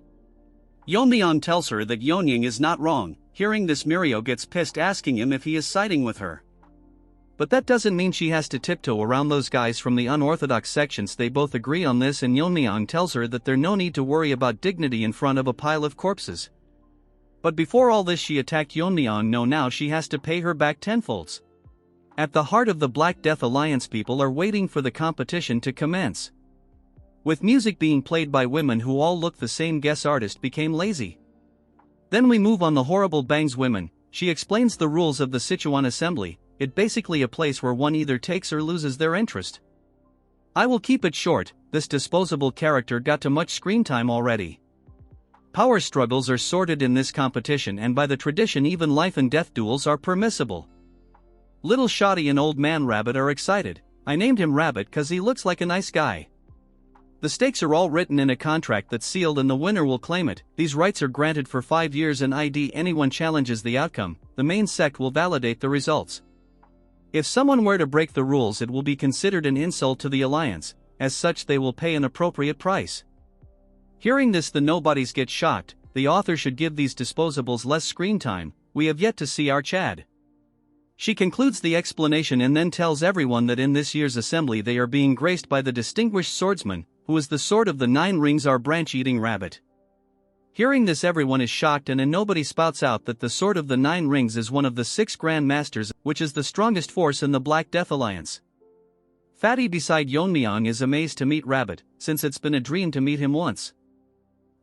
Yeon-myeong tells her that Yeon-myeong is not wrong. Hearing this, Mirio gets pissed, asking him if he is siding with her. But that doesn't mean she has to tiptoe around those guys from the unorthodox sections. They both agree on this and Yeon-myeong tells her that there's no need to worry about dignity in front of a pile of corpses. But before all this she attacked Yeon-myeong. No, now she has to pay her back tenfolds. At the heart of the Black Death Alliance people are waiting for the competition to commence. With music being played by women who all look the same, guest artist became lazy. Then we move on the horrible bangs women. She explains the rules of the Sichuan assembly. It's basically a place where one either takes or loses their interest. I will keep it short. This disposable character got too much screen time already. Power struggles are sorted in this competition, and by the tradition even life and death duels are permissible. Little Shoddy and Old Man Rabbit are excited. I named him Rabbit cause he looks like a nice guy. The stakes are all written in a contract that's sealed and the winner will claim it. These rights are granted for 5 years and anyone challenges the outcome, the main sect will validate the results. If someone were to break the rules it will be considered an insult to the alliance, as such they will pay an appropriate price. Hearing this, the nobodies get shocked. The author should give these disposables less screen time. We have yet to see our Chad. She concludes the explanation and then tells everyone that in this year's assembly they are being graced by the distinguished swordsman, who is the sword of the 9 rings, our branch-eating rabbit. Hearing this, everyone is shocked and nobody spouts out that the sword of the 9 rings is one of the 6 Grand Masters, which is the strongest force in the Black Death Alliance. Fatty beside Yeon-myeong is amazed to meet Rabbit, since it's been a dream to meet him once.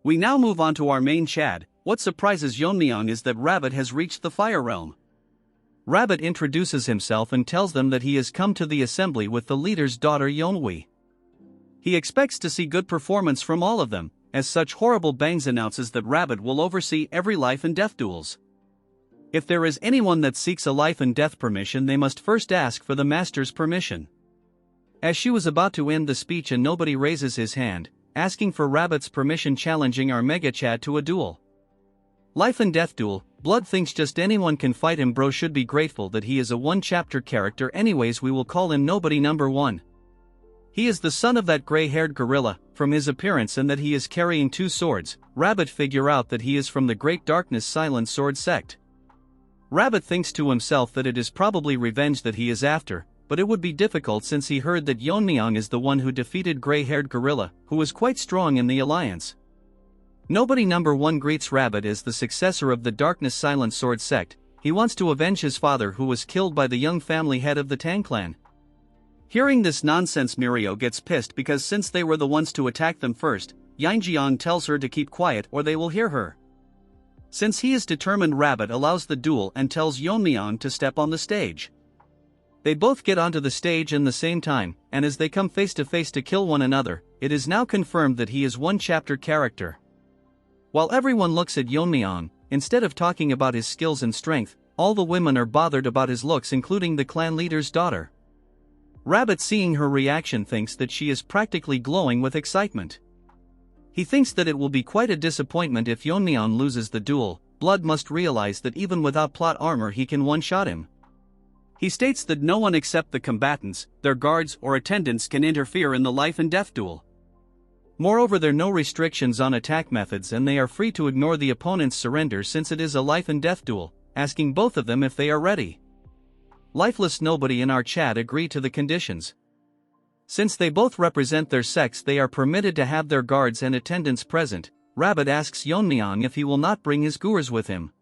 We now move on to our main Chad. What surprises Yeon-myeong is that Rabbit has reached the Fire Realm. Rabbit introduces himself and tells them that he has come to the assembly with the leader's daughter Yeon-hui. He expects to see good performance from all of them. As such, Horrible Bangs announces that Rabbit will oversee every life and death duels. If there is anyone that seeks a life and death permission, they must first ask for the master's permission. As she was about to end the speech and nobody raises his hand, asking for Rabbit's permission, challenging our Mega Chad to a duel. Life and death duel. Blood thinks just anyone can fight him. Bro should be grateful that he is a one-chapter character. Anyways, we will call him Nobody Number 1. He is the son of that gray-haired gorilla, from his appearance and that he is carrying 2 swords. Rabbit figure out that he is from the Great Darkness Silent Sword sect. Rabbit thinks to himself that it is probably revenge that he is after, but it would be difficult since he heard that Yeon-myeong is the one who defeated gray-haired gorilla, who was quite strong in the alliance. Nobody Number 1 greets Rabbit as the successor of the Darkness Silent Sword sect. he wants to avenge his father who was killed by the young family head of the Tang clan. Hearing this nonsense, Mirio gets pissed because since they were the ones to attack them first, Yeon-myeong tells her to keep quiet or they will hear her. Since he is determined, Rabbit allows the duel and tells Yeon-myeong to step on the stage. They both get onto the stage in the same time, and as they come face to face to kill one another, it is now confirmed that he is one chapter character. While everyone looks at Yeon-myeong, instead of talking about his skills and strength, all the women are bothered about his looks, including the clan leader's daughter. Rabbit, seeing her reaction, thinks that she is practically glowing with excitement. He thinks that it will be quite a disappointment if Yeon-myeong loses the duel. Blood must realize that even without plot armor he can one-shot him. He states that no one except the combatants, their guards or attendants, can interfere in the life and death duel. Moreover, there are no restrictions on attack methods and they are free to ignore the opponent's surrender since it is a life and death duel, asking both of them if they are ready. Lifeless nobody in our chat agree to the conditions. Since they both represent their sex, they are permitted to have their guards and attendants present. Rabbit asks Yeon-myeong if he will not bring his guars with him.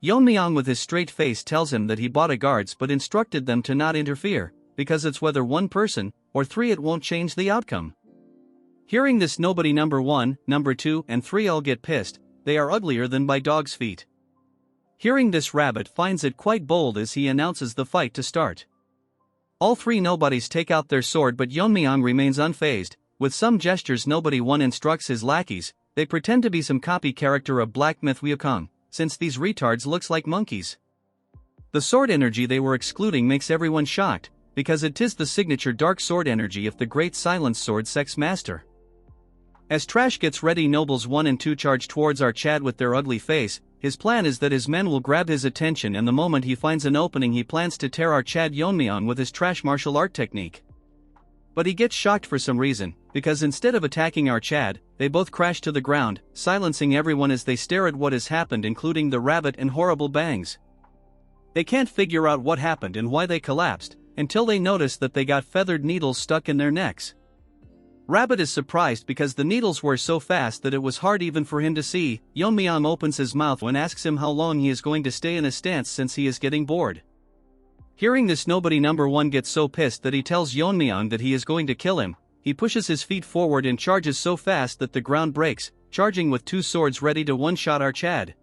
Yeon-myeong with his straight face tells him that he bought a guards but instructed them to not interfere, because it's whether one person or three, it won't change the outcome. Hearing this, nobody number 1, number 2 and 3 all get pissed. They are uglier than by dog's feet. Hearing this, Rabbit finds it quite bold as he announces the fight to start. All three nobodies take out their sword but Yeon-myeong remains unfazed. With some gestures, nobody 1 instructs his lackeys. They pretend to be some copy character of Black Myth Wukong, since these retards looks like monkeys. The sword energy they were excluding makes everyone shocked, because it is the signature dark sword energy of the great silence sword sex master. As Trash gets ready, nobles 1 and 2 charge towards our Chad with their ugly face. His plan is that his men will grab his attention, and the moment he finds an opening he plans to tear our Chad Yeon-myeong with his trash martial art technique. But he gets shocked for some reason, because instead of attacking our Chad, they both crash to the ground, silencing everyone as they stare at what has happened, including the Rabbit and horrible bangs. They can't figure out what happened and why they collapsed, until they notice that they got feathered needles stuck in their necks. Rabbit is surprised because the needles were so fast that it was hard even for him to see. Yeon-myeong opens his mouth and asks him how long he is going to stay in a stance since he is getting bored. Hearing this, nobody number 1 gets so pissed that he tells Yeon-myeong that he is going to kill him. He pushes his feet forward and charges so fast that the ground breaks, charging with 2 swords ready to one-shot our Chad.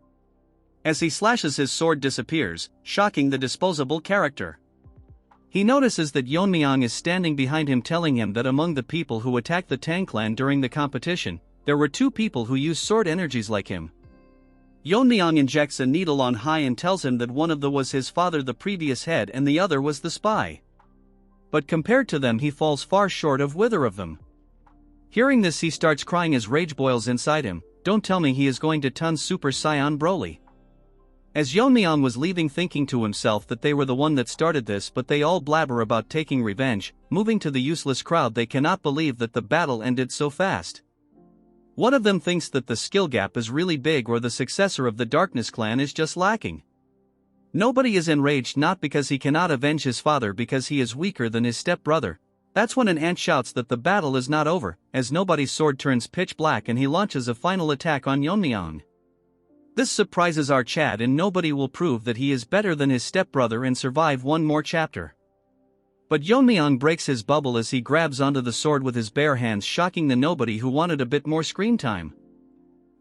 As he slashes, his sword disappears, shocking the disposable character. He notices that Yeon-myeong is standing behind him, telling him that among the people who attacked the Tang clan during the competition, there were 2 people who used sword energies like him. Yeon-myeong injects a needle on high and tells him that one of them was his father, the previous head, and the other was the spy. But compared to them, he falls far short of either of them. Hearing this, he starts crying as rage boils inside him. Don't tell me he is going to turn Super Saiyan Broly. As Yeon-myeong was leaving, thinking to himself that they were the one that started this, but they all blabber about taking revenge. Moving to the useless crowd, they cannot believe that the battle ended so fast. One of them thinks that the skill gap is really big, or the successor of the Darkness clan is just lacking. Nobody is enraged, not because he cannot avenge his father, because he is weaker than his stepbrother. That's when an ant shouts that the battle is not over, as nobody's sword turns pitch black and he launches a final attack on Yeon-myeong. This surprises our Chad, and nobody will prove that he is better than his stepbrother and survive one more chapter. But Yeon-myeong breaks his bubble as he grabs onto the sword with his bare hands, shocking the nobody who wanted a bit more screen time.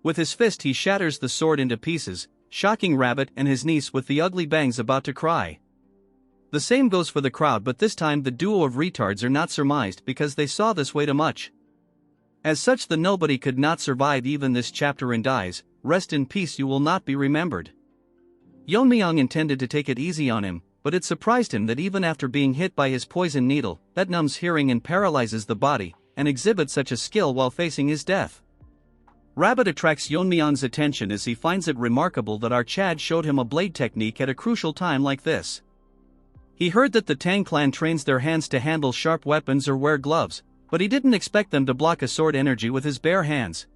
With his fist he shatters the sword into pieces, shocking Rabbit and his niece with the ugly bangs about to cry. The same goes for the crowd, but this time the duo of retards are not surmised because they saw this way too much. As such, the nobody could not survive even this chapter and dies. Rest in peace, you will not be remembered. Yeon-myeong intended to take it easy on him, but it surprised him that even after being hit by his poison needle, that numbs hearing and paralyzes the body, and exhibits such a skill while facing his death. Rabbit attracts Yeon-myeong's attention as he finds it remarkable that our Chad showed him a blade technique at a crucial time like this. He heard that the Tang clan trains their hands to handle sharp weapons or wear gloves, but he didn't expect them to block a sword energy with his bare hands.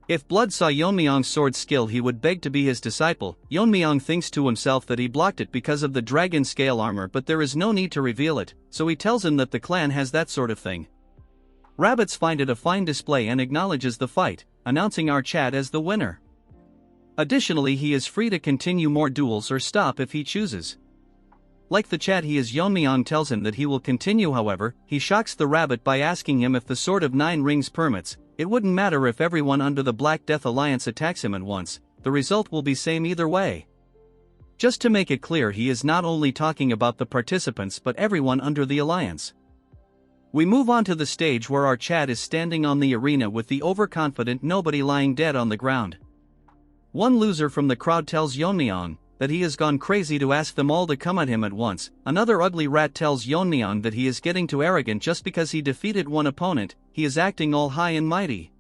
If Blood saw Yeon-myeong's sword skill, he would beg to be his disciple. Yeon-myeong thinks to himself that he blocked it because of the dragon scale armor, but there is no need to reveal it, so he tells him that the clan has that sort of thing. Rabbits find it a fine display and acknowledges the fight, announcing our Chad as the winner. Additionally, he is free to continue more duels or stop if he chooses. Like the Chad, Yeon-myeong tells him that he will continue. However, he shocks the rabbit by asking him if the Sword of Nine Rings permits. It wouldn't matter if everyone under the Black Death Alliance attacks him at once, the result will be same either way. Just to make it clear, he is not only talking about the participants but everyone under the alliance. We move on to the stage where our Chad is standing on the arena with the overconfident nobody lying dead on the ground. One loser from the crowd tells Yeon-myeong that he has gone crazy to ask them all to come at him at once. Another ugly rat tells Yeon-myeong that he is getting too arrogant just because he defeated one opponent, he is acting all high and mighty.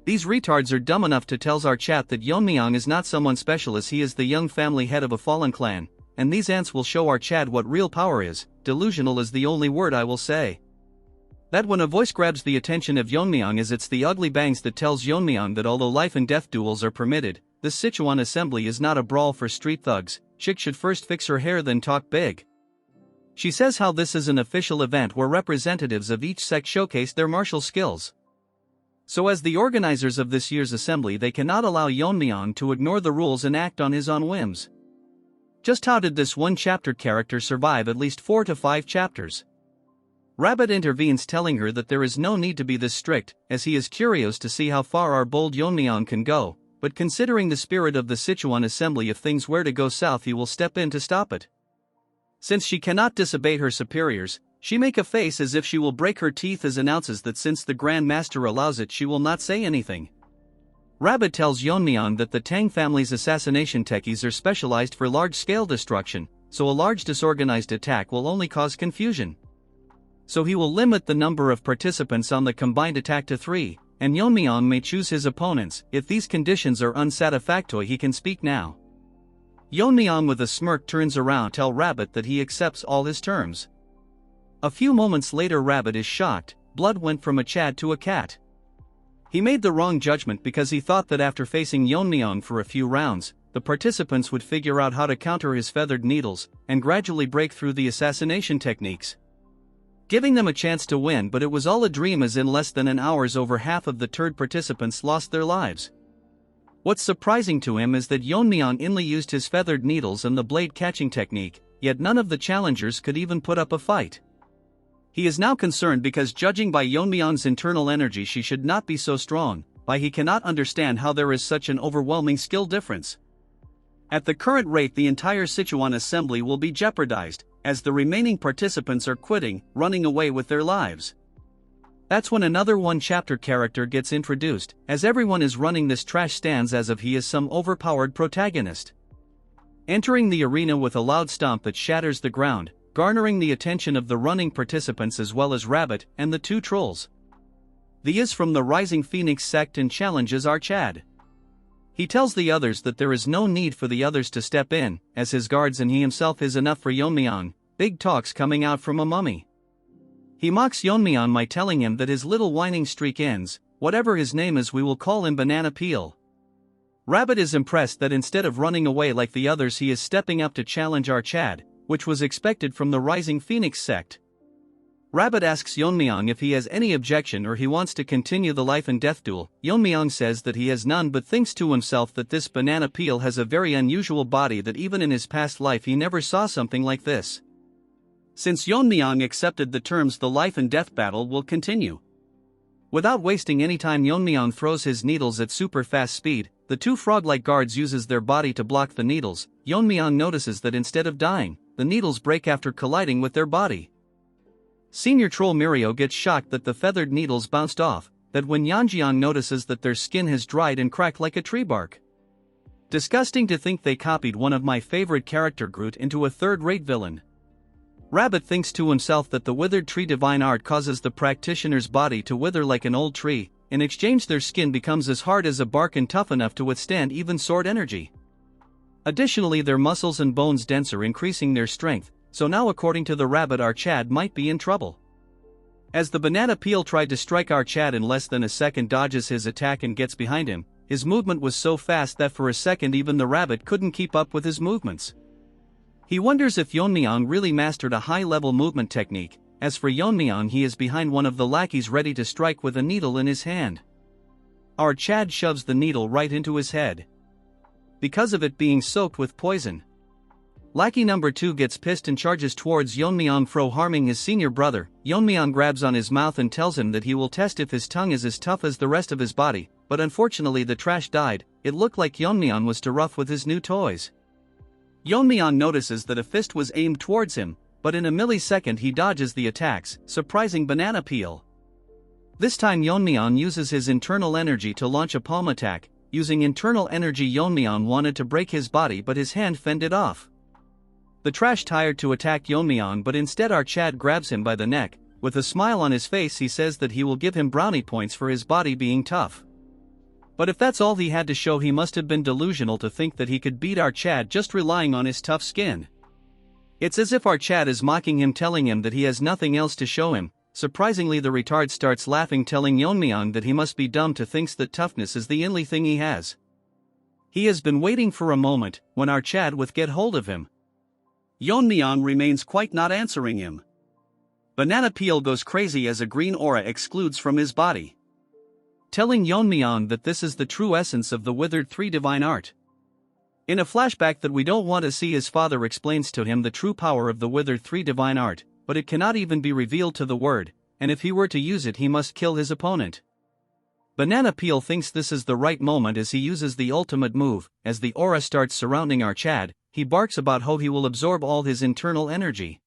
These retards are dumb enough to tell our chat that Yeon-myeong is not someone special, as he is the young family head of a fallen clan, and these ants will show our Chad what real power is. Delusional is the only word I will say. That when a voice grabs the attention of Yeon-myeong, is it's the ugly bangs that tells Yeon-myeong that although life and death duels are permitted, the Sichuan assembly is not a brawl for street thugs. Chick should first fix her hair then talk big. She says how this is an official event where representatives of each sect showcase their martial skills. So as the organizers of this year's assembly, they cannot allow Yeon-myeong to ignore the rules and act on his own whims. Just how did this one chapter character survive at least 4 to 5 chapters? Rabbit intervenes, telling her that there is no need to be this strict, as he is curious to see how far our bold Yeon-myeong can go, but considering the spirit of the Sichuan assembly, if things were to go south he will step in to stop it. Since she cannot disobey her superiors, she make a face as if she will break her teeth, as announces that since the Grand Master allows it she will not say anything. Rabbit tells Yeon-myeong that the Tang family's assassination techies are specialized for large-scale destruction, so a large disorganized attack will only cause confusion. So he will limit the number of participants on the combined attack to 3, and Yeon-myeong may choose his opponents. If these conditions are unsatisfactory he can speak now. Yeon-myeong with a smirk turns around to tell Rabbit that he accepts all his terms. A few moments later Rabbit is shocked, blood went from a Chad to a cat. He made the wrong judgment because he thought that after facing Yeon-myeong for a few rounds, the participants would figure out how to counter his feathered needles, and gradually break through the assassination techniques, giving them a chance to win. But it was all a dream, as in less than an hour over half of the turd participants lost their lives. What's surprising to him is that Yeon-myeong only used his feathered needles and the blade catching technique, yet none of the challengers could even put up a fight. He is now concerned because, judging by Yeon-myeong's internal energy, she should not be so strong, but he cannot understand how there is such an overwhelming skill difference. At the current rate the entire Sichuan assembly will be jeopardized, as the remaining participants are quitting, running away with their lives. That's when another one-chapter character gets introduced, as everyone is running this trash stands as if he is some overpowered protagonist. Entering the arena with a loud stomp that shatters the ground, garnering the attention of the running participants as well as Rabbit and the 2 trolls. The is from the Rising Phoenix sect and challenges our Chad. He tells the others that there is no need for the others to step in, as his guards and he himself is enough for Yeon-myeong. Big talks coming out from a mummy. He mocks Yeon-myeong by telling him that his little whining streak ends. Whatever his name is, we will call him Banana Peel. Rabbit is impressed that instead of running away like the others he is stepping up to challenge our Chad, which was expected from the Rising Phoenix sect. Rabbit asks Yeon-myeong if he has any objection or he wants to continue the life and death duel. Yeon-myeong says that he has none, but thinks to himself that this Banana Peel has a very unusual body, that even in his past life he never saw something like this. Since Yeon-myeong accepted the terms, the life and death battle will continue. Without wasting any time, Yeon-myeong throws his needles at super fast speed. The 2 frog-like guards uses their body to block the needles. Yeon-myeong notices that instead of dying, the needles break after colliding with their body. Senior troll Mirio gets shocked that the feathered needles bounced off, that when Yeon-myeong notices that their skin has dried and cracked like a tree bark. Disgusting to think they copied one of my favorite character Groot into a third-rate villain. Rabbit thinks to himself that the withered tree divine art causes the practitioner's body to wither like an old tree. In exchange their skin becomes as hard as a bark and tough enough to withstand even sword energy. Additionally their muscles and bones denser, increasing their strength. So now according to the Rabbit our Chad might be in trouble. As the Banana Peel tried to strike our Chad in less than a second, dodges his attack and gets behind him. His movement was so fast that for a second even the Rabbit couldn't keep up with his movements. He wonders if Yeon-myeong really mastered a high-level movement technique. As for Yeon-myeong, he is behind one of the lackeys ready to strike with a needle in his hand. Our Chad shoves the needle right into his head. because of it being soaked with poison. Lackey number 2 gets pissed and charges towards Yeon-myeong for harming his senior brother. Yeon-myeong grabs on his mouth and tells him that he will test if his tongue is as tough as the rest of his body, but unfortunately the trash died. It looked like Yeon-myeong was too rough with his new toys. Yeon-myeong notices that a fist was aimed towards him, but in a millisecond he dodges the attacks, surprising Banana Peel. This time Yeon-myeong uses his internal energy to launch a palm attack. Using internal energy, Yeon-myeong wanted to break his body but his hand fended off. The trash tired to attack Yeon-myeong, but instead our Chad grabs him by the neck. With a smile on his face he says that he will give him brownie points for his body being tough. But if that's all he had to show, he must have been delusional to think that he could beat our Chad just relying on his tough skin. It's as if our Chad is mocking him, telling him that he has nothing else to show him. Surprisingly the retard starts laughing, telling Yeon-myeong that he must be dumb to think that toughness is the only thing he has. He has been waiting for a moment, when our Chad would get hold of him. Yeon-myeong remains quite not answering him. Banana Peel goes crazy as a green aura excludes from his body, telling Yeon-myeong that this is the true essence of the withered 3 divine art. In a flashback that we don't want to see, his father explains to him the true power of the withered 3 divine art, but it cannot even be revealed to the word, and if he were to use it he must kill his opponent. Banana Peel thinks this is the right moment as he uses the ultimate move. As the aura starts surrounding our Chad, he barks about how he will absorb all his internal energy.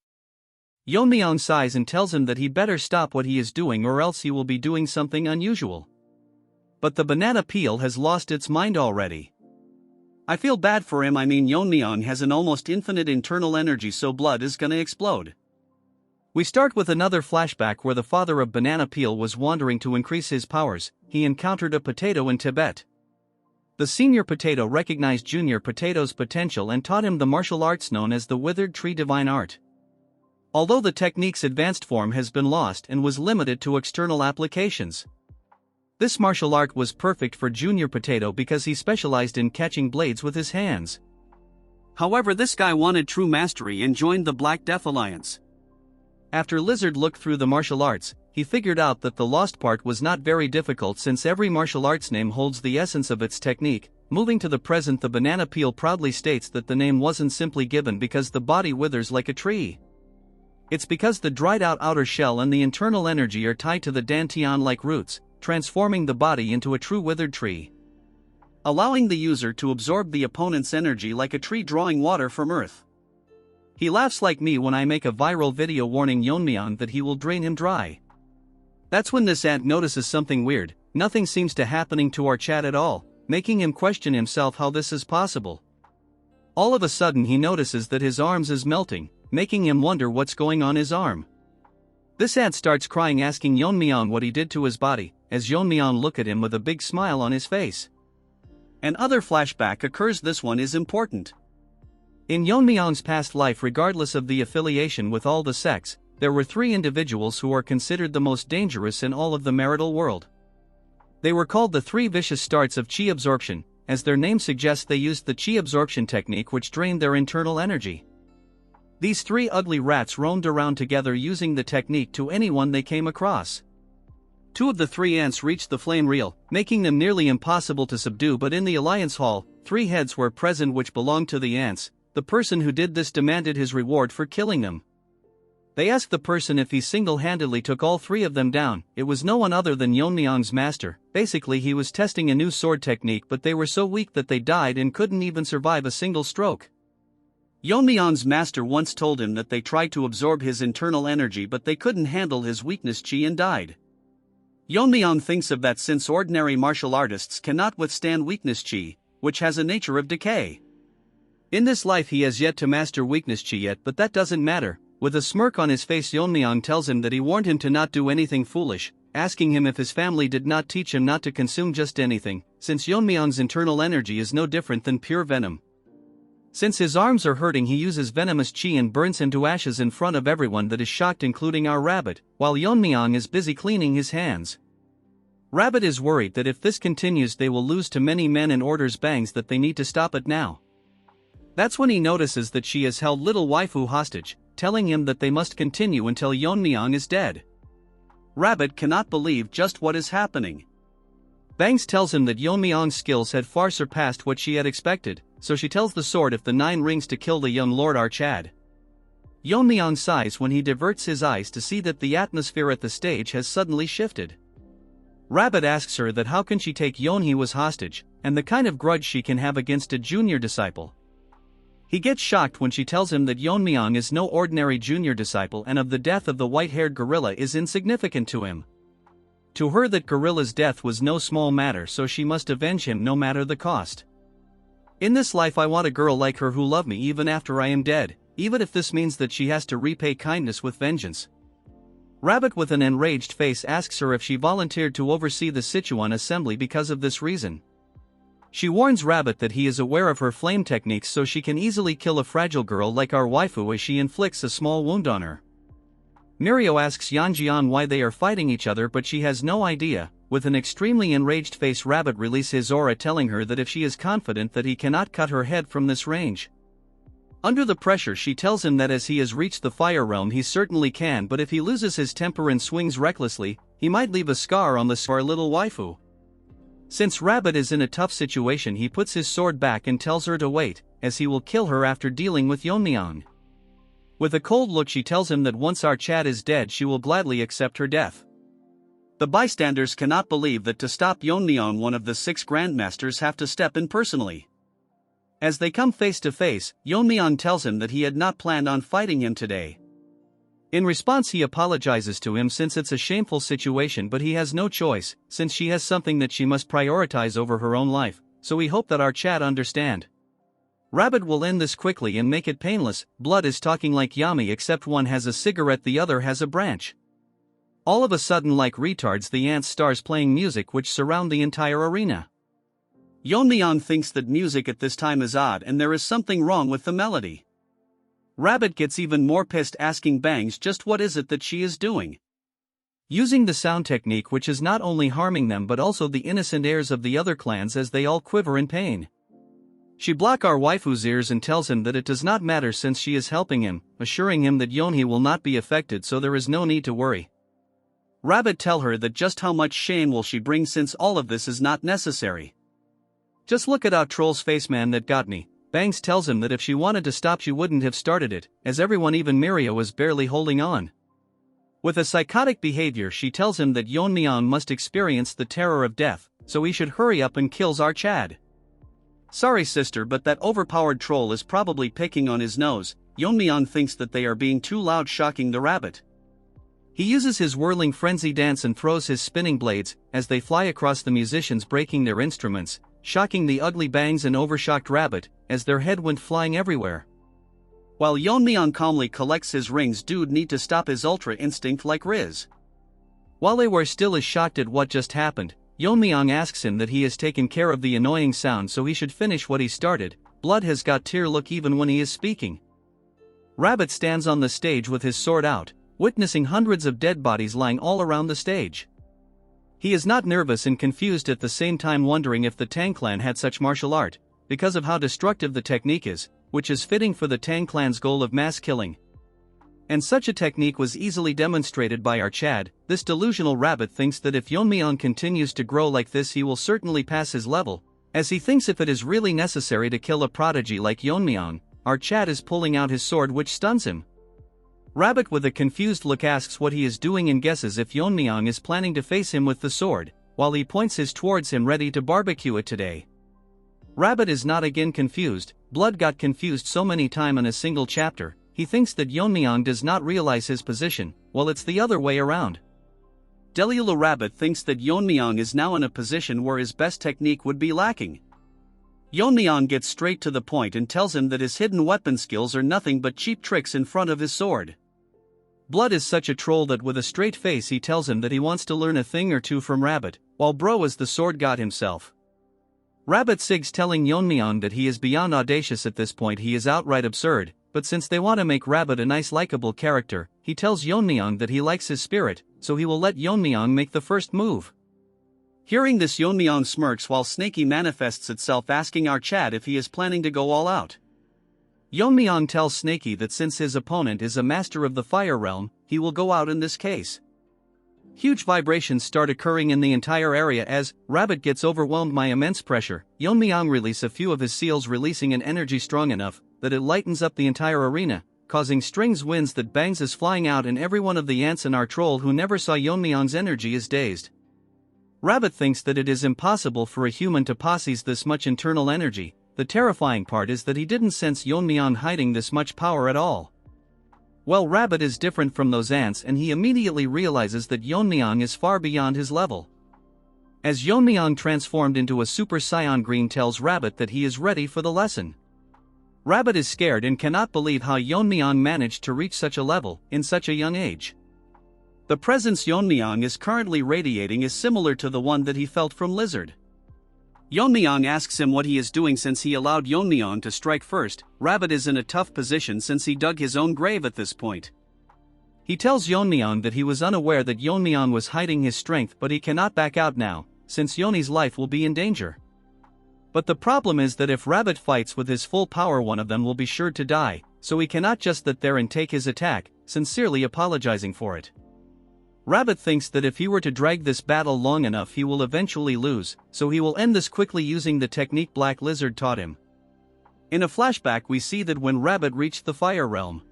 Yeon-myeong sighs and tells him that he better stop what he is doing or else he will be doing something unusual. But the Banana Peel has lost its mind already. I feel bad for him. Yeon-myeong has an almost infinite internal energy, so blood is gonna explode. We start with another flashback where the father of Banana Peel was wandering to increase his powers. He encountered a potato in Tibet. The senior potato recognized junior potato's potential and taught him the martial arts known as the withered tree divine art. Although the technique's advanced form has been lost and was limited to external applications, this martial art was perfect for junior potato because he specialized in catching blades with his hands. However, this guy wanted true mastery and joined the Black Death Alliance. After Lizard looked through the martial arts, he figured out that the lost part was not very difficult since every martial arts name holds the essence of its technique. Moving to the present, the Banana Peel proudly states that the name wasn't simply given because the body withers like a tree. It's because the dried out outer shell and the internal energy are tied to the dantian-like roots, transforming the body into a true withered tree, allowing the user to absorb the opponent's energy like a tree drawing water from earth. He laughs like me when I make a viral video warning Yeon-myeong that he will drain him dry. That's when this ant notices something weird. Nothing seems to happening to our Chad at all, making him question himself how this is possible. All of a sudden he notices that his arms is melting, making him wonder what's going on his arm. This ant starts crying, asking Yeon-myeong what he did to his body, as Yeon-myeong look at him with a big smile on his face. Another flashback occurs. This one is important. In Yeon-myeong's past life, regardless of the affiliation with all the sects, there were 3 individuals who are considered the most dangerous in all of the marital world. They were called the 3 vicious starts of chi absorption. As their name suggests, they used the chi absorption technique which drained their internal energy. These 3 ugly rats roamed around together using the technique to anyone they came across. 2 of the 3 ants reached the flame reel, making them nearly impossible to subdue, but in the Alliance Hall, 3 heads were present which belonged to the ants. The person who did this demanded his reward for killing them. They asked the person if he single-handedly took all 3 of them down. It was no one other than Yeon-myeong's master. Basically he was testing a new sword technique, but they were so weak that they died and couldn't even survive a single stroke. Yeon-myeong's master once told him that they tried to absorb his internal energy but they couldn't handle his weakness chi and died. Yeon-myeong thinks of that since ordinary martial artists cannot withstand weakness chi, which has a nature of decay. In this life he has yet to master weakness chi yet, but that doesn't matter. With a smirk on his face, Yeon-myeong tells him that he warned him to not do anything foolish, asking him if his family did not teach him not to consume just anything, since Yeon-myeong's internal energy is no different than pure venom. Since his arms are hurting, he uses venomous chi and burns him to ashes in front of everyone that is shocked, including our rabbit, while Yeon-myeong is busy cleaning his hands. Rabbit is worried that if this continues they will lose to many men and orders Bangs that they need to stop it now. That's when he notices that she has held little waifu hostage, telling him that they must continue until Yeon-myeong is dead. Rabbit cannot believe just what is happening. Bangs tells him that Yeon-myeong's skills had far surpassed what she had expected, so she tells the sword if the 9 rings to kill the young Lord Archad. Yeon-myeong sighs when he diverts his eyes to see that the atmosphere at the stage has suddenly shifted. Rabbit asks her that how can she take Yeonhee as hostage, and the kind of grudge she can have against a junior disciple. He gets shocked when she tells him that Yeon-myeong is no ordinary junior disciple and of the death of the white-haired gorilla is insignificant to him. To her that gorilla's death was no small matter, so she must avenge him no matter the cost. In this life I want a girl like her who love me even after I am dead, even if this means that she has to repay kindness with vengeance. Rabbit with an enraged face asks her if she volunteered to oversee the Sichuan assembly because of this reason. She warns Rabbit that he is aware of her flame techniques so she can easily kill a fragile girl like our waifu as she inflicts a small wound on her. Mirio asks Yeonjian why they are fighting each other but she has no idea. With an extremely enraged face Rabbit releases his aura telling her that if she is confident that he cannot cut her head from this range. Under the pressure she tells him that as he has reached the fire realm he certainly can, but if he loses his temper and swings recklessly, he might leave a scar on our little waifu. Since Rabbit is in a tough situation he puts his sword back and tells her to wait, as he will kill her after dealing with Yeon-myeong. With a cold look she tells him that once Archad is dead she will gladly accept her death. The bystanders cannot believe that to stop Yeon-myeong one of the 6 grandmasters have to step in personally. As they come face to face, Yeon-myeong tells him that he had not planned on fighting him today. In response he apologizes to him since it's a shameful situation, but he has no choice, since she has something that she must prioritize over her own life, so we hope that Archad understand. Rabbit will end this quickly and make it painless. Blood is talking like Yami except one has a cigarette, the other has a branch. All of a sudden like retards the ants stars playing music which surround the entire arena. Yeon-myeong thinks that music at this time is odd and there is something wrong with the melody. Rabbit gets even more pissed asking Bangs just what is it that she is doing. Using the sound technique which is not only harming them but also the innocent heirs of the other clans as they all quiver in pain. She blocks our waifu's ears and tells him that it does not matter since she is helping him, assuring him that Yeonhee will not be affected so there is no need to worry. Rabbit tell her that just how much shame will she bring since all of this is not necessary. Just look at our troll's face, man, that got me. Bangs tells him that if she wanted to stop she wouldn't have started it, as everyone even Mirio was barely holding on. With a psychotic behavior she tells him that Yeon-myeong must experience the terror of death, so he should hurry up and kills Archad. Sorry sister, but that overpowered troll is probably picking on his nose. Yeon-myeong thinks that they are being too loud, shocking the rabbit. He uses his whirling frenzy dance and throws his spinning blades, as they fly across the musicians breaking their instruments, shocking the ugly Bangs and overshocked Rabbit, as their head went flying everywhere. While Yeon-myeong calmly collects his rings, dude need to stop his ultra instinct like Riz. While they were still as shocked at what just happened, Yeon-myeong asks him that he has taken care of the annoying sound so he should finish what he started. Blood has got tear look even when he is speaking. Rabbit stands on the stage with his sword out, witnessing hundreds of dead bodies lying all around the stage. He is not nervous and confused at the same time, wondering if the Tang clan had such martial art, because of how destructive the technique is, which is fitting for the Tang clan's goal of mass killing. And such a technique was easily demonstrated by Archad. This delusional Rabbit thinks that if Yeon-myeong continues to grow like this he will certainly pass his level, as he thinks if it is really necessary to kill a prodigy like Yeon-myeong, Archad is pulling out his sword which stuns him. Rabbit with a confused look asks what he is doing and guesses if Yeon-myeong is planning to face him with the sword, while he points his towards him ready to barbecue it today. Rabbit is not again confused. Blood got confused so many times in a single chapter. He thinks that Yeon-myeong does not realize his position, while it's the other way around. Delulu Rabbit thinks that Yeon-myeong is now in a position where his best technique would be lacking. Yeon-myeong gets straight to the point and tells him that his hidden weapon skills are nothing but cheap tricks in front of his sword. Blood is such a troll that with a straight face he tells him that he wants to learn a thing or two from Rabbit, while bro is the sword god himself. Rabbit sigs telling Yeon-myeong that he is beyond audacious at this point, he is outright absurd, but since they want to make Rabbit a nice likable character, he tells Yeon-myeong that he likes his spirit, so he will let Yeon-myeong make the first move. Hearing this, Yeon-myeong smirks while Snaky manifests itself asking Archad if he is planning to go all out. Yeon-myeong tells Snaky that since his opponent is a master of the fire realm, he will go out in this case. Huge vibrations start occurring in the entire area as Rabbit gets overwhelmed by immense pressure. Yeon-myeong release a few of his seals, releasing an energy strong enough that it lightens up the entire arena, causing strings winds that bangs is flying out, and every one of the ants and our troll who never saw Yeon-myeong's energy is dazed. Rabbit thinks that it is impossible for a human to possess this much internal energy. The terrifying part is that he didn't sense Yeon-myeong hiding this much power at all. Well, Rabbit is different from those ants, and he immediately realizes that Yeon-myeong is far beyond his level. As Yeon-myeong transformed into a Super Saiyan Green tells Rabbit that he is ready for the lesson. Rabbit is scared and cannot believe how Yeon-myeong managed to reach such a level in such a young age. The presence Yeon-myeong is currently radiating is similar to the one that he felt from Lizard. Yeon-myeong asks him what he is doing since he allowed Yeon-myeong to strike first. Rabbit is in a tough position since he dug his own grave at this point. He tells Yeon-myeong that he was unaware that Yeon-myeong was hiding his strength, but he cannot back out now, since Yeoni's life will be in danger. But the problem is that if Rabbit fights with his full power, one of them will be sure to die, so he cannot just sit there and take his attack, sincerely apologizing for it. Rabbit thinks that if he were to drag this battle long enough he will eventually lose, so he will end this quickly using the technique Black Lizard taught him. In a flashback we see that when Rabbit reached the fire realm,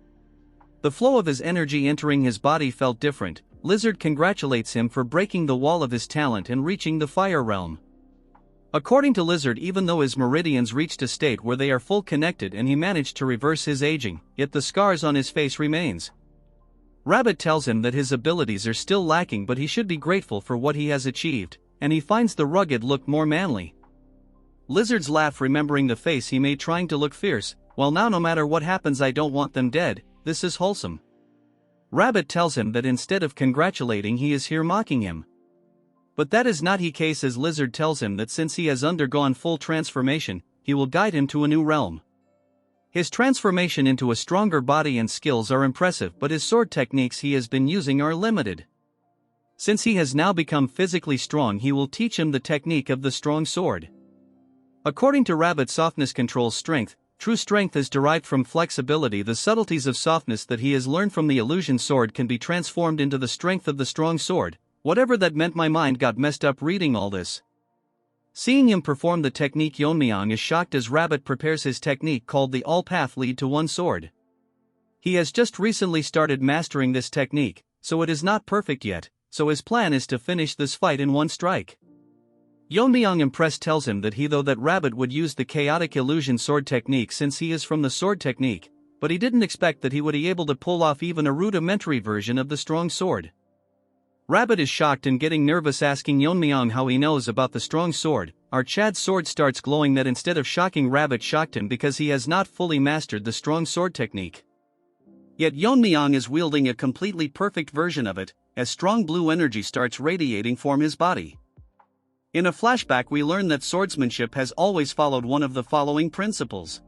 the flow of his energy entering his body felt different. Lizard congratulates him for breaking the wall of his talent and reaching the fire realm. According to Lizard, even though his meridians reached a state where they are full connected and he managed to reverse his aging, yet the scars on his face remains. Rabbit tells him that his abilities are still lacking, but he should be grateful for what he has achieved, and he finds the rugged look more manly. Lizard's laugh, remembering the face he made trying to look fierce. Well, now no matter what happens I don't want them dead, this is wholesome. Rabbit tells him that instead of congratulating he is here mocking him. But that is not the case, as Lizard tells him that since he has undergone full transformation, he will guide him to a new realm. His transformation into a stronger body and skills are impressive, but his sword techniques he has been using are limited. Since he has now become physically strong, he will teach him the technique of the strong sword. According to Rabbit, softness controls strength. True strength is derived from flexibility. The subtleties of softness that he has learned from the illusion sword can be transformed into the strength of the strong sword. Whatever that meant, my mind got messed up reading all this. Seeing him perform the technique, Yeon-myeong is shocked as Rabbit prepares his technique called the All Path Lead to One Sword. He has just recently started mastering this technique, so it is not perfect yet, so his plan is to finish this fight in one strike. Yeon-myeong, impressed, tells him that that Rabbit would use the chaotic illusion sword technique since he is from the sword technique, but he didn't expect that he would be able to pull off even a rudimentary version of the strong sword. Rabbit is shocked and getting nervous, asking Yeon-myeong how he knows about the strong sword. Our Chad's sword starts glowing. That instead of shocking Rabbit, shocked him because he has not fully mastered the strong sword technique. Yet Yeon-myeong is wielding a completely perfect version of it, as strong blue energy starts radiating from his body. In a flashback we learn that swordsmanship has always followed one of the following principles,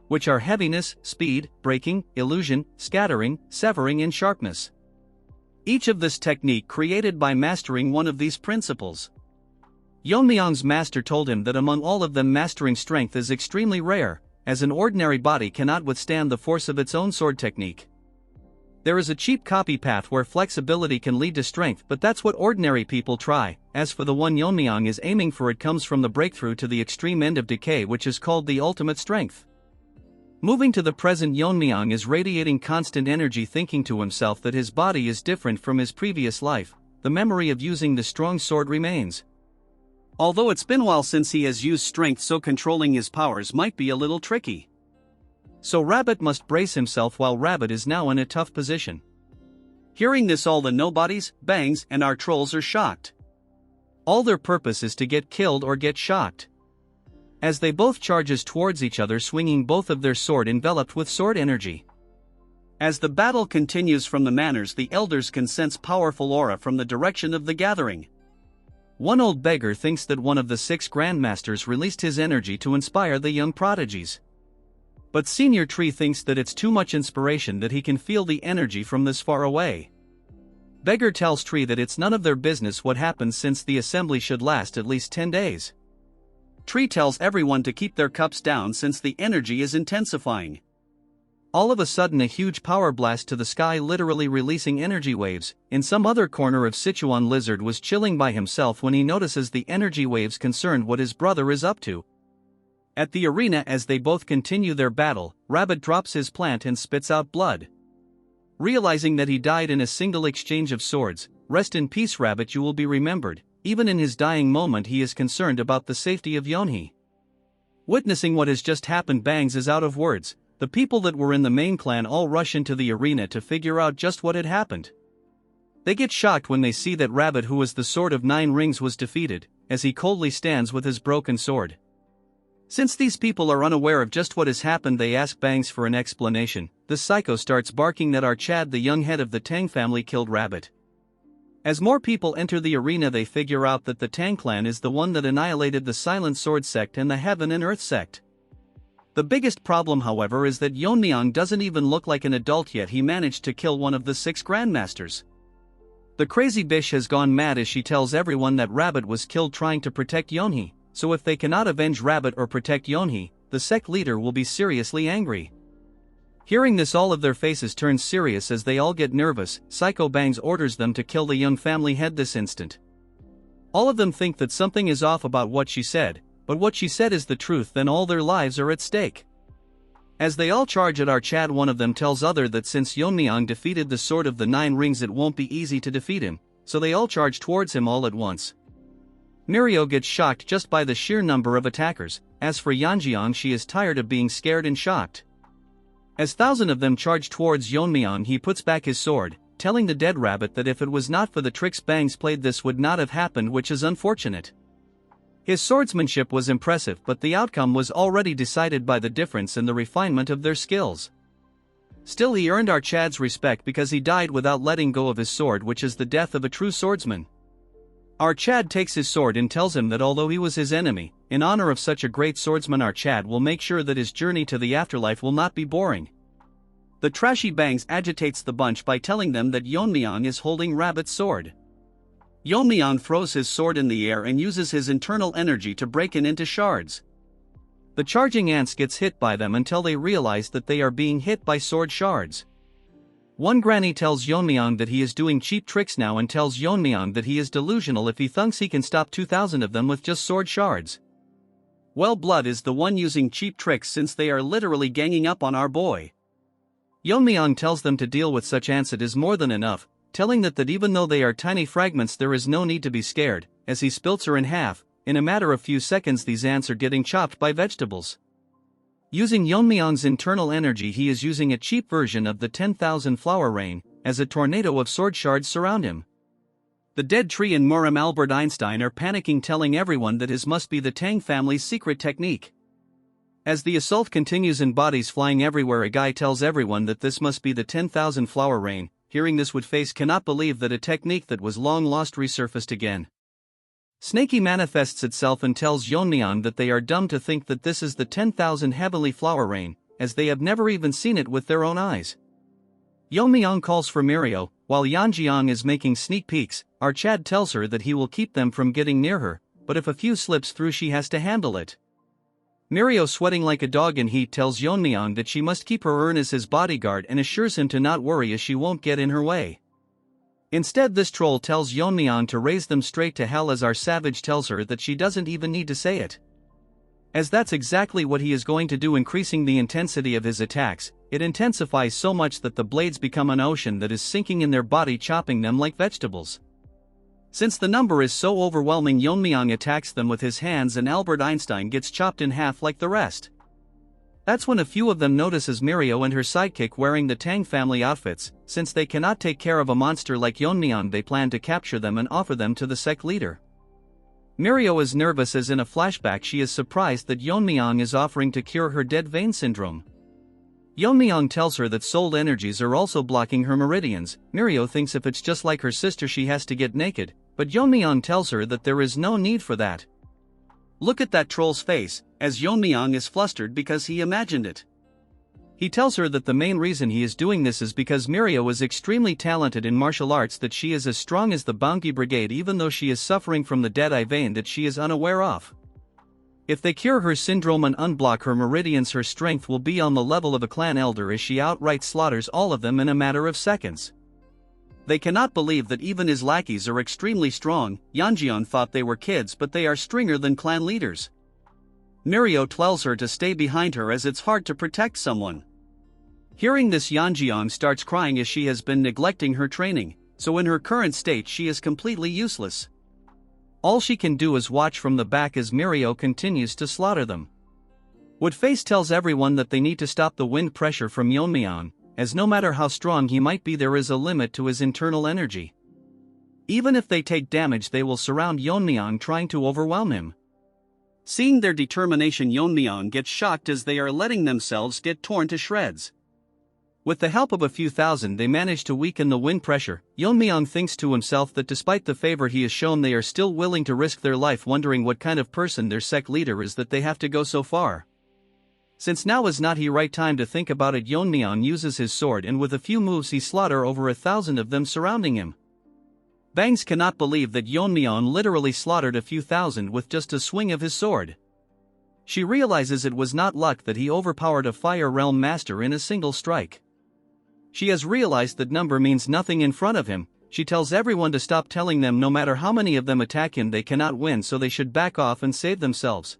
which are heaviness, speed, breaking, illusion, scattering, severing and sharpness. Each of this technique created by mastering one of these principles. Yeon-myeong's master told him that among all of them mastering strength is extremely rare, as an ordinary body cannot withstand the force of its own sword technique. There is a cheap copy path where flexibility can lead to strength, but that's what ordinary people try. As for the one Yeon-myeong is aiming for, it comes from the breakthrough to the extreme end of decay, which is called the ultimate strength. Moving to the present, Yeon-myeong is radiating constant energy, thinking to himself that his body is different from his previous life. The memory of using the strong sword remains. Although it's been a while since he has used strength, so controlling his powers might be a little tricky. So Rabbit must brace himself, while Rabbit is now in a tough position. Hearing this, all the nobodies, bangs, and our trolls are shocked. All their purpose is to get killed or get shocked. As they both charges towards each other, swinging both of their sword enveloped with sword energy. As the battle continues from the manors, the elders can sense powerful aura from the direction of the gathering. One old beggar thinks that one of the 6 grandmasters released his energy to inspire the young prodigies. But Senior Tree thinks that it's too much inspiration, that he can feel the energy from this far away. Beggar tells Tree that it's none of their business what happens, since the assembly should last at least 10 days. Tree tells everyone to keep their cups down since the energy is intensifying. All of a sudden a huge power blast to the sky, literally releasing energy waves. In some other corner of Sichuan, Lizard was chilling by himself when he notices the energy waves concerned what his brother is up to. At the arena, as they both continue their battle, Rabbit drops his plant and spits out blood. Realizing that he died in a single exchange of swords, rest in peace Rabbit, you will be remembered. Even in his dying moment he is concerned about the safety of Yeon-hee. Witnessing what has just happened, Bangs is out of words. The people that were in the main clan all rush into the arena to figure out just what had happened. They get shocked when they see that Rabbit, who was the Sword of 9 Rings, was defeated, as he coldly stands with his broken sword. Since these people are unaware of just what has happened, they ask Bangs for an explanation. The psycho starts barking that our Chad, the young head of the Tang family, killed Rabbit. As more people enter the arena, they figure out that the Tang clan is the one that annihilated the Silent Sword sect and the Heaven and Earth sect. The biggest problem, however, is that Yeon-myeong doesn't even look like an adult yet. He managed to kill one of the 6 grandmasters. The crazy bitch has gone mad as she tells everyone that Rabbit was killed trying to protect Yeon-hee, so if they cannot avenge Rabbit or protect Yeon-hee, the sect leader will be seriously angry. Hearing this, all of their faces turn serious as they all get nervous. Psycho Bangs orders them to kill the young family head this instant. All of them think that something is off about what she said, but what she said is the truth, then all their lives are at stake. As they all charge at our Chad, one of them tells other that since Yeon-myeong defeated the Sword of the 9 Rings, it won't be easy to defeat him, so they all charge towards him all at once. Mirio gets shocked just by the sheer number of attackers. As for Yeon-myeong, she is tired of being scared and shocked. As 1,000 of them charge towards Yeon-myeong, he puts back his sword, telling the dead Rabbit that if it was not for the tricks Bangs played, this would not have happened, which is unfortunate. His swordsmanship was impressive, but the outcome was already decided by the difference in the refinement of their skills. Still, he earned our Chad's respect because he died without letting go of his sword, which is the death of a true swordsman. Our Chad takes his sword and tells him that although he was his enemy, in honor of such a great swordsman, our Chad will make sure that his journey to the afterlife will not be boring. The trashy Bangs agitates the bunch by telling them that Yeon-myeong is holding Rabbit's sword. Yeon-myeong throws his sword in the air and uses his internal energy to break it into shards. The charging ants gets hit by them until they realize that they are being hit by sword shards. One granny tells Yeon-myeong that he is doing cheap tricks now and tells Yeon-myeong that he is delusional if he thinks he can stop 2,000 of them with just sword shards. Well, Blood is the one using cheap tricks since they are literally ganging up on our boy. Yeon-myeong tells them to deal with such ants it is more than enough, telling that even though they are tiny fragments there is no need to be scared. As he splits her in half, in a matter of few seconds these ants are getting chopped by vegetables. Using Yeon-myeong's internal energy, he is using a cheap version of the 10,000 flower rain, as a tornado of sword shards surround him. The dead tree and Muram Albert Einstein are panicking, telling everyone that his must be the Tang family's secret technique. As the assault continues and bodies flying everywhere, a guy tells everyone that this must be the 10,000 flower rain. Hearing this, Woodface cannot believe that a technique that was long lost resurfaced again. Snaky manifests itself and tells Yeon-myeong that they are dumb to think that this is the 10,000 heavenly flower rain, as they have never even seen it with their own eyes. Yeon-myeong calls for Mirio, while Yeon-myeong is making sneak peeks. Our Chad tells her that he will keep them from getting near her, but if a few slips through she has to handle it. Mirio, sweating like a dog in heat, tells Yeon-myeong that she must keep her urn as his bodyguard and assures him to not worry as she won't get in her way. Instead, this troll tells Yeon-myeong to raise them straight to hell, as our savage tells her that she doesn't even need to say it, as that's exactly what he is going to do, increasing the intensity of his attacks. It intensifies so much that the blades become an ocean that is sinking in their body, chopping them like vegetables. Since the number is so overwhelming, Yeon-myeong attacks them with his hands and Albert Einstein gets chopped in half like the rest. That's when a few of them notices Mirio and her sidekick wearing the Tang family outfits. Since they cannot take care of a monster like Yeon-myeong, they plan to capture them and offer them to the sect leader. Mirio is nervous as in a flashback she is surprised that Yeon-myeong is offering to cure her dead vein syndrome. Yeon-myeong tells her that soul energies are also blocking her meridians. Mirio thinks if it's just like her sister she has to get naked, but Yeon-myeong tells her that there is no need for that. Look at that troll's face, as Yeon-myeong is flustered because he imagined it. He tells her that the main reason he is doing this is because Mirio is extremely talented in martial arts, that she is as strong as the Bounty Brigade even though she is suffering from the dead-eye vein that she is unaware of. If they cure her syndrome and unblock her meridians, her strength will be on the level of a clan elder, as she outright slaughters all of them in a matter of seconds. They cannot believe that even his lackeys are extremely strong. Yeon-myeong thought they were kids, but they are stronger than clan leaders. Mirio tells her to stay behind her as it's hard to protect someone. Hearing this, Yeon-myeong starts crying as she has been neglecting her training, so in her current state she is completely useless. All she can do is watch from the back as Mirio continues to slaughter them. Woodface tells everyone that they need to stop the wind pressure from Yeon-myeong, as no matter how strong he might be, there is a limit to his internal energy. Even if they take damage, they will surround Yeon-myeong, trying to overwhelm him. Seeing their determination, Yeon-myeong gets shocked as they are letting themselves get torn to shreds. With the help of a few thousand, they manage to weaken the wind pressure. Yeon-myeong thinks to himself that despite the favor he is shown, they are still willing to risk their life, wondering what kind of person their sect leader is that they have to go so far. Since now is not the right time to think about it, Yeon-myeong uses his sword, and with a few moves he slaughter over 1,000 of them surrounding him. Bangs cannot believe that Yeon-myeong literally slaughtered a few thousand with just a swing of his sword. She realizes it was not luck that he overpowered a Fire Realm Master in a single strike. She has realized that number means nothing in front of him. She tells everyone to stop telling them no matter how many of them attack him they cannot win, so they should back off and save themselves.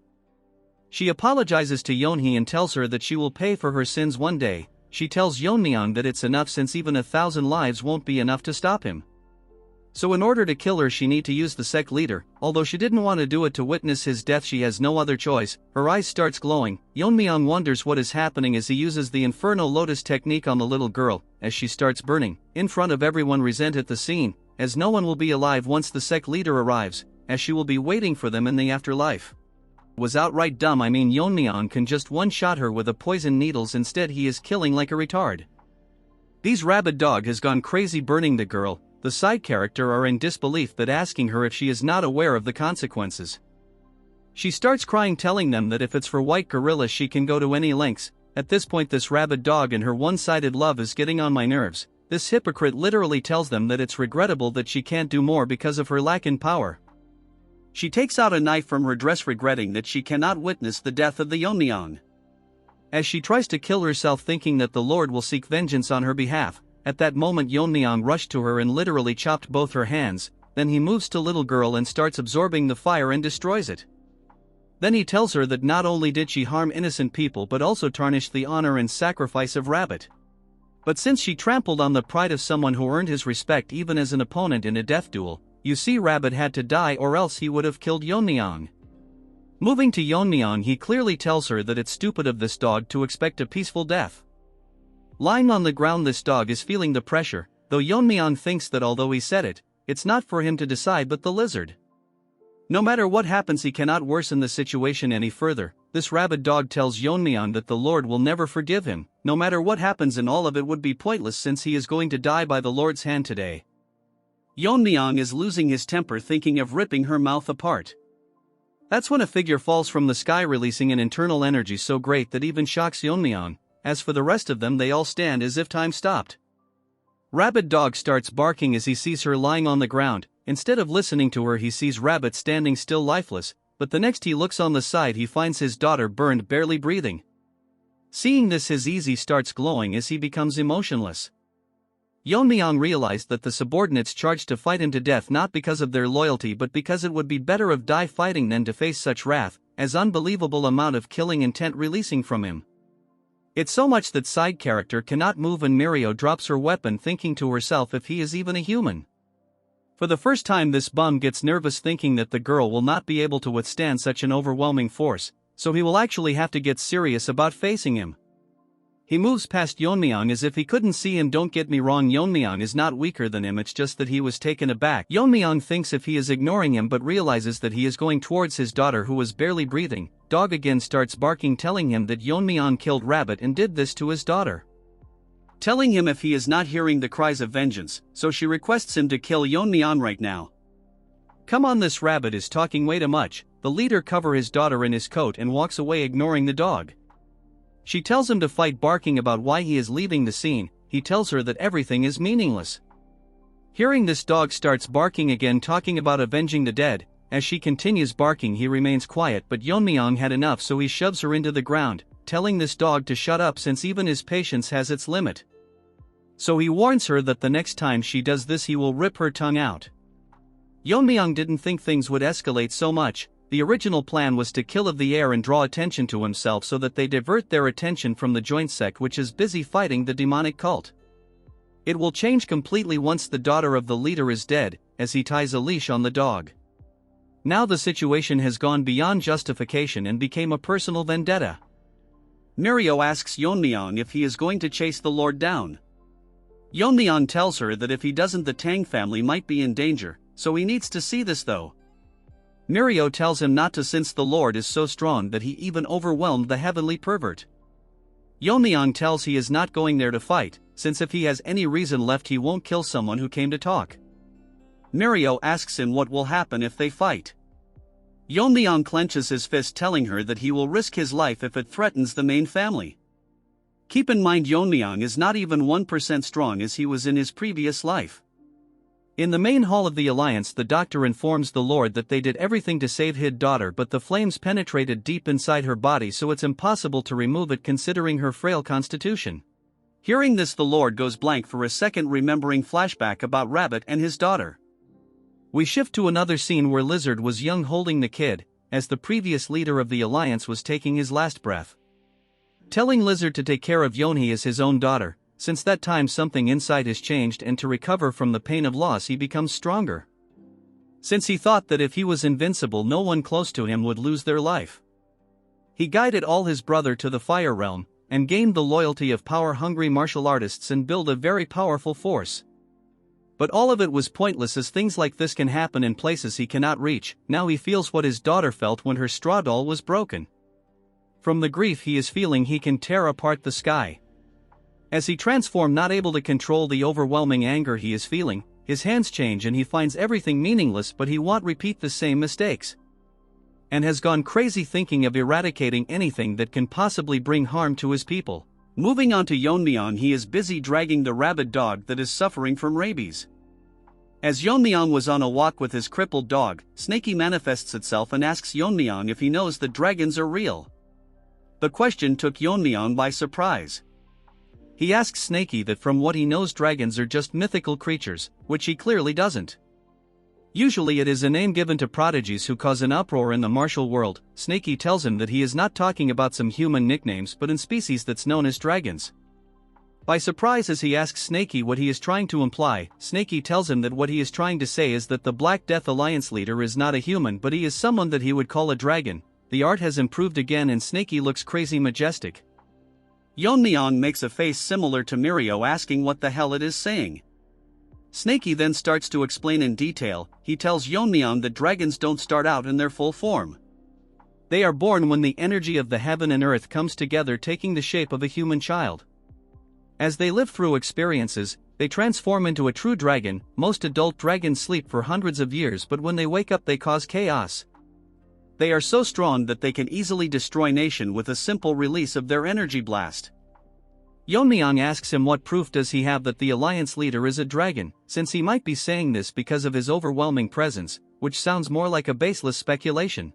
She apologizes to Yeonhee and tells her that she will pay for her sins one day. She tells Yeon-myeong that it's enough since even 1,000 lives won't be enough to stop him. So in order to kill her she need to use the sect leader. Although she didn't want to do it to witness his death, she has no other choice. Her eyes starts glowing. Yeon-myeong wonders what is happening as he uses the Inferno Lotus technique on the little girl, as she starts burning. In front of everyone, resent at the scene, as no one will be alive once the sect leader arrives, as she will be waiting for them in the afterlife. Was outright dumb. I mean, Yeon-myeong can just one-shot her with a poison needles, instead he is killing like a retard. These rabid dog has gone crazy burning the girl. The side character are in disbelief but asking her if she is not aware of the consequences. She starts crying, telling them that if it's for white gorilla she can go to any lengths. At this point, this rabid dog and her one-sided love is getting on my nerves. This hypocrite literally tells them that it's regrettable that she can't do more because of her lack in power. She takes out a knife from her dress, regretting that she cannot witness the death of the Yeon-myeong. As she tries to kill herself, thinking that the Lord will seek vengeance on her behalf. At that moment, Yeon-myeong rushed to her and literally chopped both her hands. Then he moves to little girl and starts absorbing the fire and destroys it. Then he tells her that not only did she harm innocent people but also tarnished the honor and sacrifice of Rabbit. But since she trampled on the pride of someone who earned his respect even as an opponent in a death duel, you see, Rabbit had to die or else he would have killed Yeon-myeong. Moving to Yeon-myeong, he clearly tells her that it's stupid of this dog to expect a peaceful death. Lying on the ground, this dog is feeling the pressure, though Yeon-myeong thinks that although he said it, it's not for him to decide but the lizard. No matter what happens, he cannot worsen the situation any further. This rabid dog tells Yeon-myeong that the Lord will never forgive him. No matter what happens, and all of it would be pointless since he is going to die by the Lord's hand today. Yeon-myeong is losing his temper, thinking of ripping her mouth apart. That's when a figure falls from the sky, releasing an internal energy so great that even shocks Yeon-myeong. As for the rest of them, they all stand as if time stopped. Rabid dog starts barking as he sees her lying on the ground. Instead of listening to her, he sees Rabbit standing still lifeless, but the next he looks on the side he finds his daughter burned, barely breathing. Seeing this, his eyes starts glowing as he becomes emotionless. Yeon-myeong realized that the subordinates charged to fight him to death not because of their loyalty but because it would be better of die fighting than to face such wrath, as unbelievable amount of killing intent releasing from him. It's so much that side character cannot move and Mirio drops her weapon, thinking to herself if he is even a human. For the first time, this bum gets nervous, thinking that the girl will not be able to withstand such an overwhelming force, so he will actually have to get serious about facing him. He moves past Yeon-myeong as if he couldn't see him. Don't get me wrong, Yeon-myeong is not weaker than him, it's just that he was taken aback. Yeon-myeong thinks if he is ignoring him but realizes that he is going towards his daughter who was barely breathing. Dog again starts barking, telling him that Yeon-myeong killed Rabbit and did this to his daughter. Telling him if he is not hearing the cries of vengeance, so she requests him to kill Yeon-myeong right now. Come on, this Rabbit is talking way too much. The leader covers his daughter in his coat and walks away, ignoring the dog. She tells him to fight, barking about why he is leaving the scene. He tells her that everything is meaningless. Hearing this, dog starts barking again, talking about avenging the dead, As she continues barking, he remains quiet, but Yeon-myeong had enough, so he shoves her into the ground, telling this dog to shut up since even his patience has its limit. So he warns her that the next time she does this he will rip her tongue out. Yeon-myeong didn't think things would escalate so much. The original plan was to kill of the air and draw attention to himself so that they divert their attention from the joint sect, which is busy fighting the demonic cult. It will change completely once the daughter of the leader is dead, as he ties a leash on the dog. Now the situation has gone beyond justification and became a personal vendetta. Mirio asks Yeon-myeong if he is going to chase the Lord down. Yeon-myeong tells her that if he doesn't, the Tang family might be in danger, so he needs to see this though. Mirio tells him not to since the Lord is so strong that he even overwhelmed the heavenly pervert. Yeon-myeong tells he is not going there to fight, since if he has any reason left he won't kill someone who came to talk. Mirio asks him what will happen if they fight. Yeon-myeong clenches his fist, telling her that he will risk his life if it threatens the main family. Keep in mind, Yeon-myeong is not even 1% strong as he was in his previous life. In the main hall of the Alliance, the doctor informs the Lord that they did everything to save his daughter, but the flames penetrated deep inside her body, so it's impossible to remove it considering her frail constitution. Hearing this, the Lord goes blank for a second, remembering flashback about Rabbit and his daughter. We shift to another scene where Lizard was young, holding the kid, as the previous leader of the Alliance was taking his last breath. Telling Lizard to take care of Yeonhee as his own daughter. Since that time something inside has changed, and to recover from the pain of loss he becomes stronger. Since he thought that if he was invincible no one close to him would lose their life. He guided all his brother to the fire realm, and gained the loyalty of power-hungry martial artists and build a very powerful force. But all of it was pointless, as things like this can happen in places he cannot reach. Now he feels what his daughter felt when her straw doll was broken. From the grief he is feeling he can tear apart the sky. As he transforms, not able to control the overwhelming anger he is feeling, his hands change and he finds everything meaningless, but he won't repeat the same mistakes. And has gone crazy thinking of eradicating anything that can possibly bring harm to his people. Moving on to Yeon-myeong, he is busy dragging the rabid dog that is suffering from rabies. As Yeon-myeong was on a walk with his crippled dog, Snakey manifests itself and asks Yeon-myeong if he knows that dragons are real. The question took Yeon-myeong by surprise. He asks Snakey that from what he knows dragons are just mythical creatures, which he clearly doesn't. Usually it is a name given to prodigies who cause an uproar in the martial world. Snakey tells him that he is not talking about some human nicknames but in species that's known as dragons. By surprise, as he asks Snakey what he is trying to imply, Snakey tells him that what he is trying to say is that the Black Death Alliance leader is not a human but he is someone that he would call a dragon. The art has improved again and Snakey looks crazy majestic. Yeon-myeong makes a face similar to Mirio, asking what the hell it is saying. Snakey then starts to explain in detail. He tells Yeon-myeong that dragons don't start out in their full form. They are born when the energy of the heaven and earth comes together, taking the shape of a human child. As they live through experiences, they transform into a true dragon. Most adult dragons sleep for hundreds of years, but when they wake up they cause chaos. They are so strong that they can easily destroy nation with a simple release of their energy blast. Yeon-myeong asks him what proof does he have that the Alliance leader is a dragon, since he might be saying this because of his overwhelming presence, which sounds more like a baseless speculation.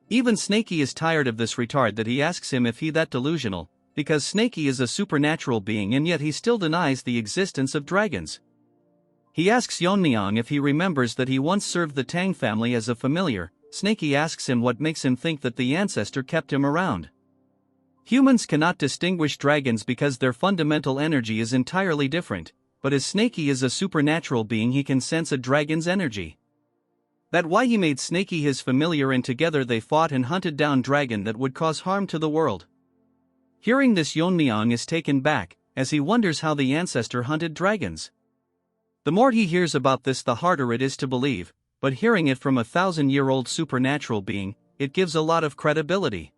Even Snakey is tired of this retard that he asks him if he that delusional, because Snakey is a supernatural being and yet he still denies the existence of dragons. He asks Yeon-myeong if he remembers that he once served the Tang family as a familiar. Snakey asks him what makes him think that the ancestor kept him around. Humans cannot distinguish dragons because their fundamental energy is entirely different, but as Snakey is a supernatural being he can sense a dragon's energy. That's why he made Snakey his familiar and together they fought and hunted down dragon that would cause harm to the world. Hearing this, Yeon-myeong is taken back, as he wonders how the ancestor hunted dragons. The more he hears about this the harder it is to believe. But hearing it from a 1,000-year-old supernatural being, it gives a lot of credibility.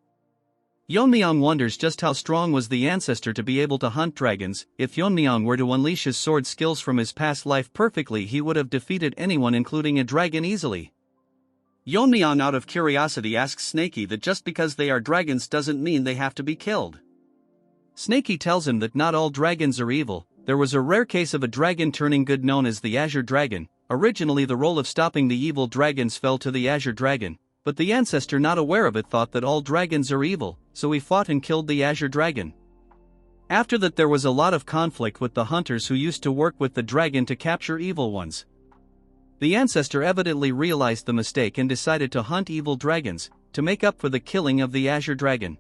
Yeon-myeong wonders just how strong was the ancestor to be able to hunt dragons. If Yeon-myeong were to unleash his sword skills from his past life perfectly, he would have defeated anyone including a dragon easily. Yeon-myeong out of curiosity asks Snakey that just because they are dragons doesn't mean they have to be killed. Snakey tells him that not all dragons are evil. There was a rare case of a dragon turning good known as the Azure Dragon. Originally the role of stopping the evil dragons fell to the Azure Dragon, but the ancestor not aware of it thought that all dragons are evil, so he fought and killed the Azure Dragon. After that there was a lot of conflict with the hunters who used to work with the dragon to capture evil ones. The ancestor evidently realized the mistake and decided to hunt evil dragons, to make up for the killing of the Azure Dragon.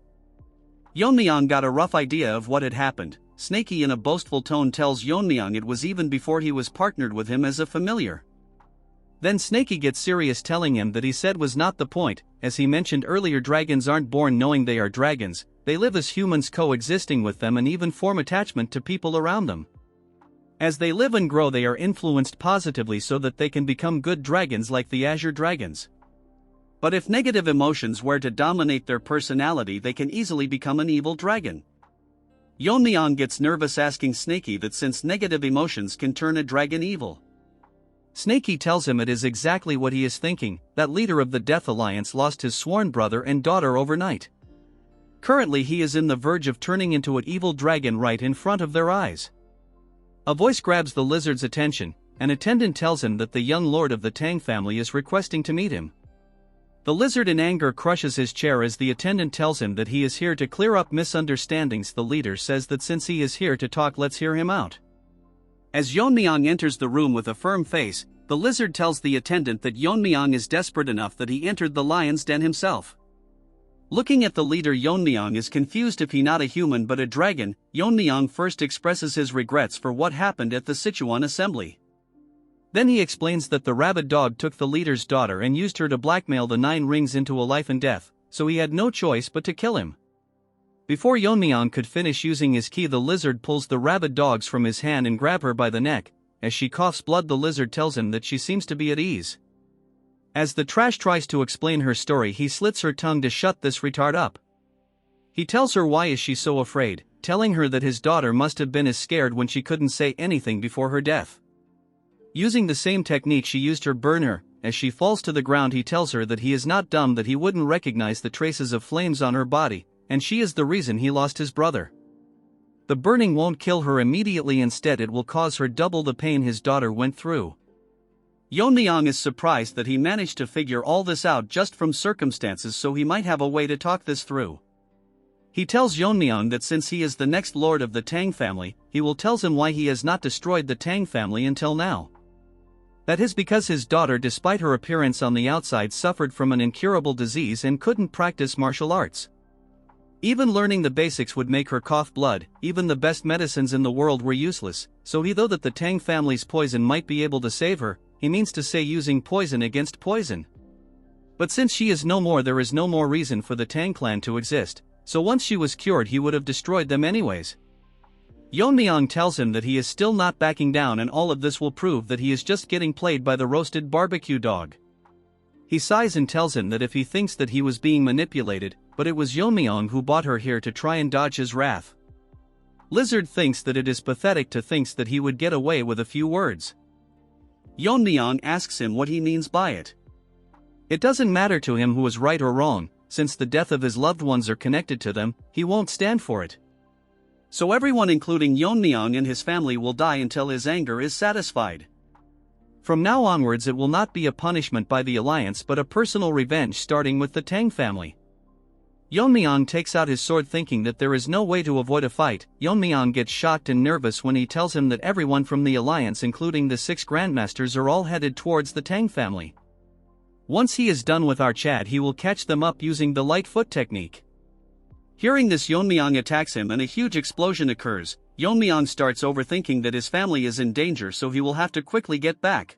Yeon-myeong got a rough idea of what had happened. Snaky in a boastful tone tells Yeon-myeong it was even before he was partnered with him as a familiar. Then Snaky gets serious telling him that he said was not the point, as he mentioned earlier dragons aren't born knowing they are dragons, they live as humans coexisting with them and even form attachment to people around them. As they live and grow they are influenced positively so that they can become good dragons like the Azure Dragons. But if negative emotions were to dominate their personality they can easily become an evil dragon. Yeon-myeong gets nervous asking Snaky that since negative emotions can turn a dragon evil. Snaky tells him it is exactly what he is thinking, that leader of the Death Alliance lost his sworn brother and daughter overnight. Currently he is in the verge of turning into an evil dragon right in front of their eyes. A voice grabs the lizard's attention, an attendant tells him that the young lord of the Tang family is requesting to meet him. The lizard in anger crushes his chair as the attendant tells him that he is here to clear up misunderstandings. The leader says that since he is here to talk let's hear him out. As Yeon-myeong enters the room with a firm face, the lizard tells the attendant that Yeon-myeong is desperate enough that he entered the lion's den himself. Looking at the leader Yeon-myeong is confused if he not a human but a dragon. Yeon-myeong first expresses his regrets for what happened at the Sichuan assembly. Then he explains that the rabid dog took the leader's daughter and used her to blackmail the 9 rings into a life and death, so he had no choice but to kill him. Before Yeon-myeong could finish using his ki the lizard pulls the rabid dogs from his hand and grab her by the neck. As she coughs blood the lizard tells him that she seems to be at ease. As the trash tries to explain her story he slits her tongue to shut this retard up. He tells her why is she so afraid, telling her that his daughter must have been as scared when she couldn't say anything before her death. Using the same technique she used her burn her. As she falls to the ground he tells her that he is not dumb, that he wouldn't recognize the traces of flames on her body, and she is the reason he lost his brother. The burning won't kill her immediately, instead it will cause her double the pain his daughter went through. Yeon-myeong is surprised that he managed to figure all this out just from circumstances, so he might have a way to talk this through. He tells Yeon-myeong that since he is the next lord of the Tang family, he will tell him why he has not destroyed the Tang family until now. That is because his daughter, despite her appearance on the outside, suffered from an incurable disease and couldn't practice martial arts. Even learning the basics would make her cough blood, even the best medicines in the world were useless, so he thought that the Tang family's poison might be able to save her, he means to say using poison against poison. But since she is no more there is no more reason for the Tang clan to exist, so once she was cured he would have destroyed them anyways. Yeon-myeong tells him that he is still not backing down and all of this will prove that he is just getting played by the roasted barbecue dog. He sighs and tells him that if he thinks that he was being manipulated, but it was Yeon-myeong who brought her here to try and dodge his wrath. Lizard thinks that it is pathetic to think that he would get away with a few words. Yeon-myeong asks him what he means by it. It doesn't matter to him who is right or wrong, since the death of his loved ones are connected to them, he won't stand for it. So everyone including Yeon-myeong and his family will die until his anger is satisfied. From now onwards it will not be a punishment by the alliance but a personal revenge starting with the Tang family. Yeon-myeong takes out his sword thinking that there is no way to avoid a fight. Yeon-myeong gets shocked and nervous when he tells him that everyone from the alliance including the 6 grandmasters are all headed towards the Tang family. Once he is done with our chat he will catch them up using the light foot technique. Hearing this Yeon-myeong attacks him and a huge explosion occurs. Yeon-myeong starts overthinking that his family is in danger so he will have to quickly get back.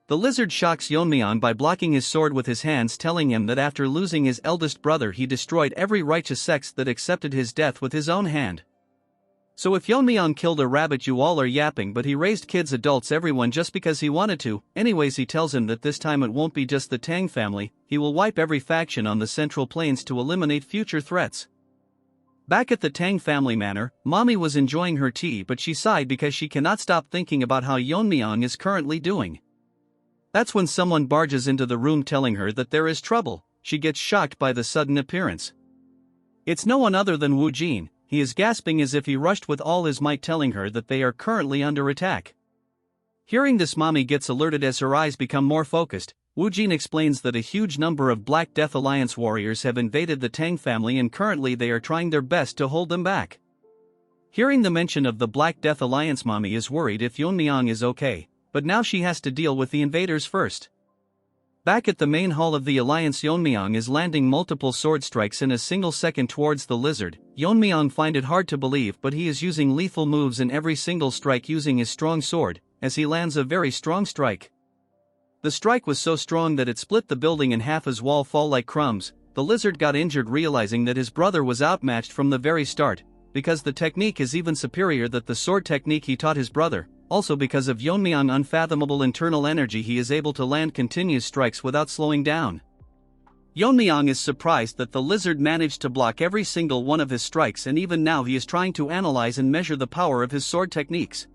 The lizard shocks Yeon-myeong by blocking his sword with his hands, telling him that after losing his eldest brother he destroyed every righteous sect that accepted his death with his own hand. So if Yeon-myeong killed a rabbit you all are yapping, but he raised kids, adults, everyone just because he wanted to. Anyways, he tells him that this time it won't be just the Tang family, he will wipe every faction on the Central Plains to eliminate future threats. Back at the Tang family manor, Mommy was enjoying her tea but she sighed because she cannot stop thinking about how Yeon-myeong is currently doing. That's when someone barges into the room telling her that there is trouble. She gets shocked by the sudden appearance. It's no one other than Woo Jin. He is gasping as if he rushed with all his might, telling her that they are currently under attack. Hearing this, mommy gets alerted as her eyes become more focused. Wu Jin explains that a huge number of Black Death Alliance warriors have invaded the Tang family and currently they are trying their best to hold them back. Hearing the mention of the Black Death Alliance, mommy is worried if Yeon-myeong is okay, but now she has to deal with the invaders first. Back at the main hall of the Alliance, Yeon-myeong is landing multiple sword strikes in a single second towards the lizard. Yeon-myeong find it hard to believe, but he is using lethal moves in every single strike using his strong sword, as he lands a very strong strike. The strike was so strong that it split the building in half as wall fall like crumbs. The lizard got injured realizing that his brother was outmatched from the very start, because the technique is even superior than the sword technique he taught his brother. Also because of Yeon-myeong's unfathomable internal energy, he is able to land continuous strikes without slowing down. Yeon-myeong is surprised that the lizard managed to block every single one of his strikes, and even now he is trying to analyze and measure the power of his sword techniques.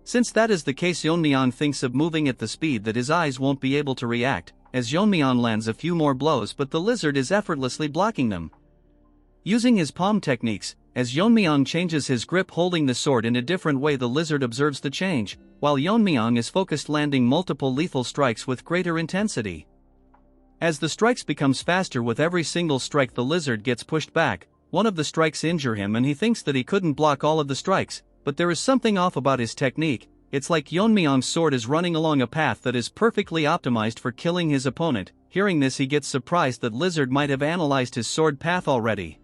Since that is the case, Yeon-myeong thinks of moving at the speed that his eyes won't be able to react, as Yeon-myeong lands a few more blows, but the lizard is effortlessly blocking them. Using his palm techniques, as Yeon-myeong changes his grip holding the sword in a different way, the lizard observes the change, while Yeon-myeong is focused landing multiple lethal strikes with greater intensity. As the strikes becomes faster with every single strike, the lizard gets pushed back. One of the strikes injure him and he thinks that he couldn't block all of the strikes, but there is something off about his technique. It's like Yeon-myeong's sword is running along a path that is perfectly optimized for killing his opponent. Hearing this, he gets surprised that lizard might have analyzed his sword path already.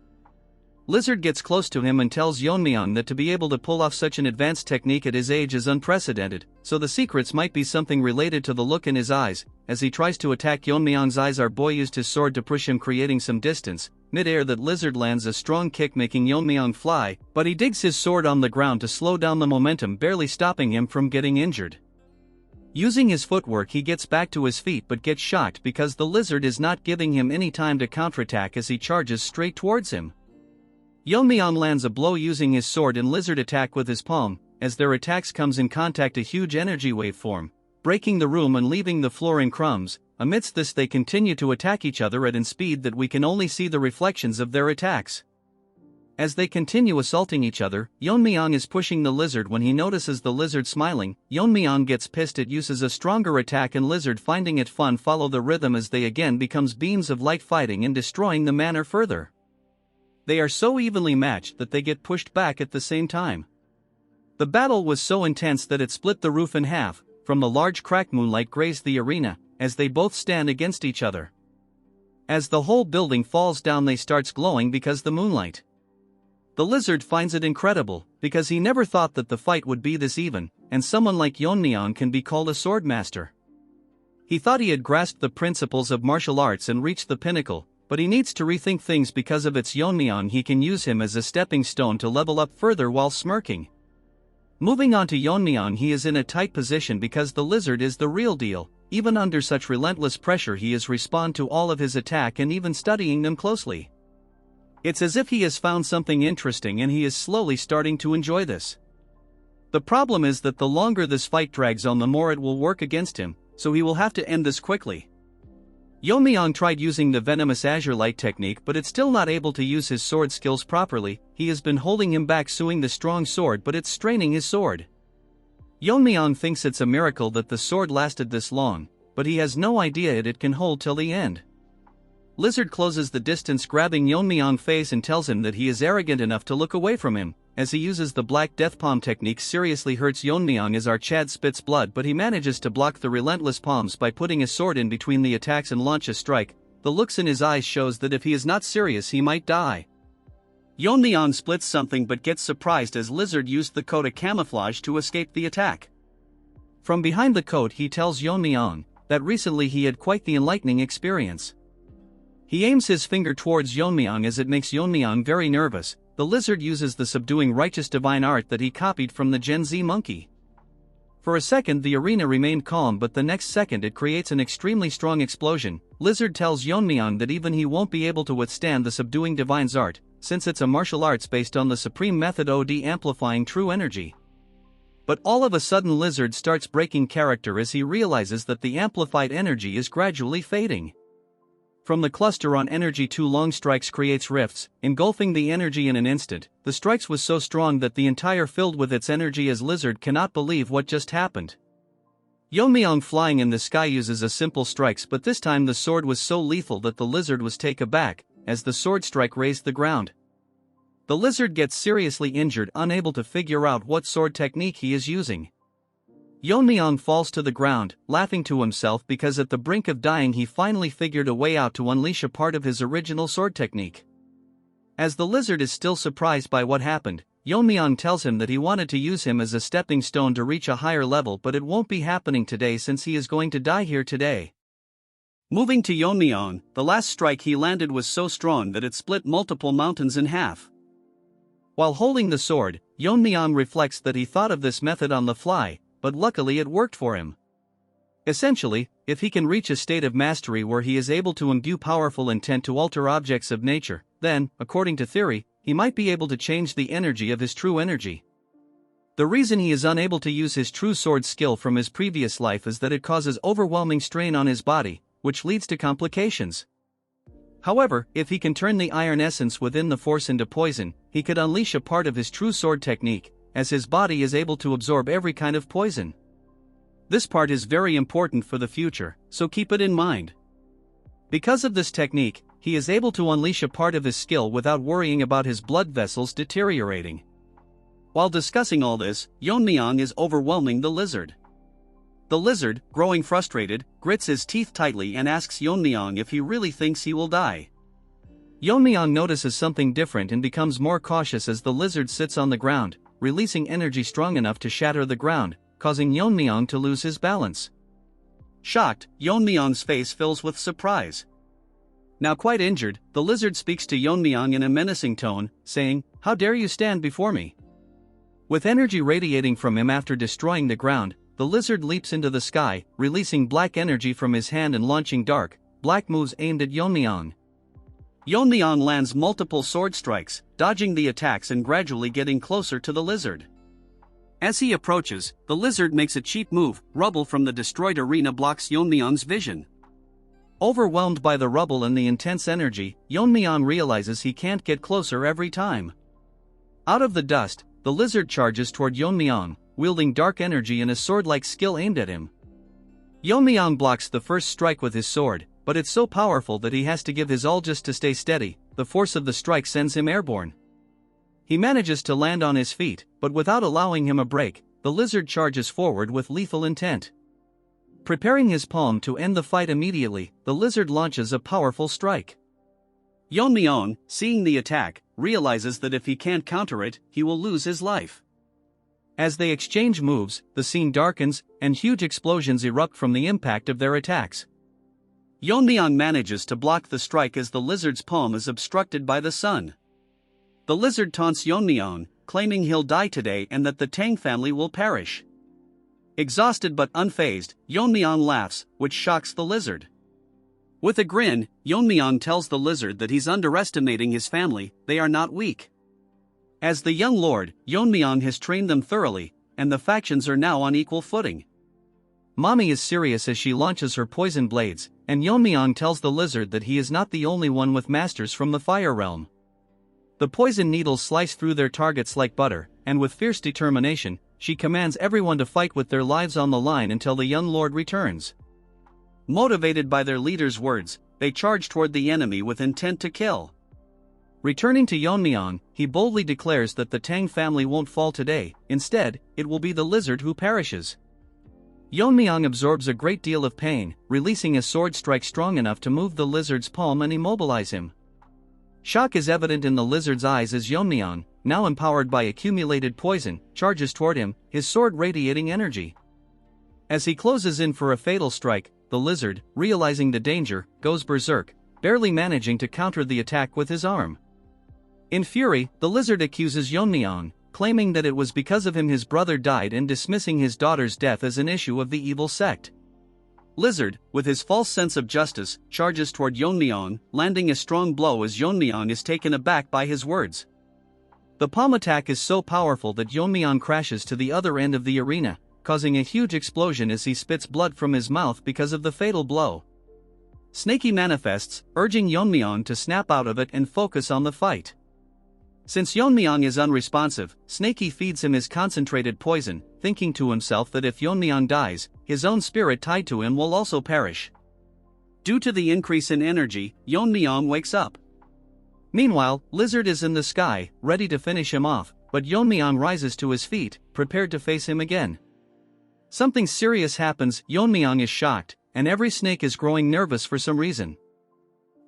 Lizard gets close to him and tells Yeon-myeong that to be able to pull off such an advanced technique at his age is unprecedented, so the secrets might be something related to the look in his eyes. As he tries to attack Yeon-myeong's eyes, our boy used his sword to push him, creating some distance. Mid-air, that lizard lands a strong kick making Yeon-myeong fly, but he digs his sword on the ground to slow down the momentum, barely stopping him from getting injured. Using his footwork, he gets back to his feet but gets shocked because the lizard is not giving him any time to counterattack as he charges straight towards him. Yeon-myeong lands a blow using his sword and lizard attack with his palm. As their attacks comes in contact, a huge energy wave form, breaking the room and leaving the floor in crumbs. Amidst this, they continue to attack each other at a speed that we can only see the reflections of their attacks. As they continue assaulting each other, Yeon-myeong is pushing the lizard. When he notices the lizard smiling, Yeon-myeong gets pissed. It uses a stronger attack and lizard, finding it fun, follow the rhythm as they again becomes beams of light fighting and destroying the manor further. They are so evenly matched that they get pushed back at the same time. The battle was so intense that it split the roof in half. From the large crack, moonlight grazed the arena, as they both stand against each other. As the whole building falls down, they starts glowing because the moonlight. The lizard finds it incredible, because he never thought that the fight would be this even, and someone like Yeon-myeong can be called a swordmaster. He thought he had grasped the principles of martial arts and reached the pinnacle, but he needs to rethink things because of its Yeon-myeong. He can use him as a stepping stone to level up further while smirking. Moving on to Yeon-myeong, he is in a tight position because the lizard is the real deal. Even under such relentless pressure, he is respond to all of his attack and even studying them closely. It's as if he has found something interesting and he is slowly starting to enjoy this. The problem is that the longer this fight drags on, the more it will work against him, so he will have to end this quickly. Yeon-myeong tried using the venomous azure light technique, but it's still not able to use his sword skills properly. He has been holding him back, suing the strong sword, but it's straining his sword. Yeon-myeong thinks it's a miracle that the sword lasted this long, but he has no idea it can hold till the end. Lizard closes the distance, grabbing Yeon-myeong's face and tells him that he is arrogant enough to look away from him. As he uses the Black Death Palm technique, seriously hurts Yeon-myeong as our Chad spits blood, but he manages to block the relentless palms by putting a sword in between the attacks and launch a strike. The looks in his eyes shows that if he is not serious, he might die. Yeon-myeong splits something but gets surprised as Lizard used the coat of camouflage to escape the attack. From behind the coat, he tells Yeon-myeong that recently he had quite the enlightening experience. He aims his finger towards Yeon-myeong as it makes Yeon-myeong very nervous. The lizard uses the subduing righteous divine art that he copied from the Gen Z monkey. For a second the arena remained calm, but the next second it creates an extremely strong explosion. Lizard tells Yeon-myeong that even he won't be able to withstand the subduing divine's art, since it's a martial arts based on the supreme method of amplifying true energy. But all of a sudden Lizard starts breaking character as he realizes that the amplified energy is gradually fading. From the cluster on energy, 2 long strikes creates rifts, engulfing the energy in an instant. The strikes was so strong that the entire filled with its energy as Lizard cannot believe what just happened. Yeon-myeong flying in the sky uses a simple strikes, but this time the sword was so lethal that the lizard was taken aback as the sword strike razed the ground. The lizard gets seriously injured, unable to figure out what sword technique he is using. Yeon-myeong falls to the ground, laughing to himself because at the brink of dying he finally figured a way out to unleash a part of his original sword technique. As the lizard is still surprised by what happened, Yeon-myeong tells him that he wanted to use him as a stepping stone to reach a higher level, but it won't be happening today since he is going to die here today. Moving to Yeon-myeong, the last strike he landed was so strong that it split multiple mountains in half. While holding the sword, Yeon-myeong reflects that he thought of this method on the fly, but luckily it worked for him. Essentially, if he can reach a state of mastery where he is able to imbue powerful intent to alter objects of nature, then, according to theory, he might be able to change the energy of his true energy. The reason he is unable to use his true sword skill from his previous life is that it causes overwhelming strain on his body, which leads to complications. However, if he can turn the iron essence within the force into poison, he could unleash a part of his true sword technique, as his body is able to absorb every kind of poison. This part is very important for the future, so keep it in mind. Because of this technique, he is able to unleash a part of his skill without worrying about his blood vessels deteriorating. While discussing all this, Yeon-myeong is overwhelming the lizard. The lizard, growing frustrated, grits his teeth tightly and asks Yeon-myeong if he really thinks he will die. Yeon-myeong notices something different and becomes more cautious as the lizard sits on the ground, releasing energy strong enough to shatter the ground, causing Yeon-myeong to lose his balance. Shocked, Yeon-myeong's face fills with surprise. Now quite injured, the lizard speaks to Yeon-myeong in a menacing tone, saying, "How dare you stand before me?" With energy radiating from him after destroying the ground, the lizard leaps into the sky, releasing black energy from his hand and launching dark, black moves aimed at Yeon-myeong. Yeon-myeong lands multiple sword strikes, dodging the attacks and gradually getting closer to the lizard. As he approaches, the lizard makes a cheap move. Rubble from the destroyed arena blocks Yeon-myeong's vision. Overwhelmed by the rubble and the intense energy, Yeon-myeong realizes he can't get closer every time. Out of the dust, the lizard charges toward Yeon-myeong, wielding dark energy and a sword-like skill aimed at him. Yeon-myeong blocks the first strike with his sword, but it's so powerful that he has to give his all just to stay steady. The force of the strike sends him airborne. He manages to land on his feet, but without allowing him a break, the lizard charges forward with lethal intent. Preparing his palm to end the fight immediately, the lizard launches a powerful strike. Yeon-myeong, seeing the attack, realizes that if he can't counter it, he will lose his life. As they exchange moves, the scene darkens, and huge explosions erupt from the impact of their attacks. Yeon-myeong manages to block the strike as the lizard's palm is obstructed by the sun. The lizard taunts Yeon-myeong, claiming he'll die today and that the Tang family will perish. Exhausted but unfazed, Yeon-myeong laughs, which shocks the lizard. With a grin, Yeon-myeong tells the lizard that he's underestimating his family. They are not weak. As the young lord, Yeon-myeong has trained them thoroughly, and the factions are now on equal footing. Mommy is serious as she launches her poison blades, and Yeon-myeong tells the lizard that he is not the only one with masters from the fire realm. The poison needles slice through their targets like butter, and with fierce determination, she commands everyone to fight with their lives on the line until the young lord returns. Motivated by their leader's words, they charge toward the enemy with intent to kill. Returning to Yeon-myeong, he boldly declares that the Tang family won't fall today. Instead, it will be the lizard who perishes. Yeon-myeong absorbs a great deal of pain, releasing a sword strike strong enough to move the lizard's palm and immobilize him. Shock is evident in the lizard's eyes as Yeon-myeong, now empowered by accumulated poison, charges toward him, his sword radiating energy. As he closes in for a fatal strike, the lizard, realizing the danger, goes berserk, barely managing to counter the attack with his arm. In fury, the lizard accuses Yeon-myeong, claiming that it was because of him his brother died and dismissing his daughter's death as an issue of the evil sect. Lizard, with his false sense of justice, charges toward Yeon-myeong, landing a strong blow as Yeon-myeong is taken aback by his words. The palm attack is so powerful that Yeon-myeong crashes to the other end of the arena, causing a huge explosion as he spits blood from his mouth because of the fatal blow. Snaky manifests, urging Yeon-myeong to snap out of it and focus on the fight. Since Yeon-myeong is unresponsive, Snakey feeds him his concentrated poison, thinking to himself that if Yeon-myeong dies, his own spirit tied to him will also perish. Due to the increase in energy, Yeon-myeong wakes up. Meanwhile, Lizard is in the sky, ready to finish him off, but Yeon-myeong rises to his feet, prepared to face him again. Something serious happens. Yeon-myeong is shocked, and every snake is growing nervous for some reason.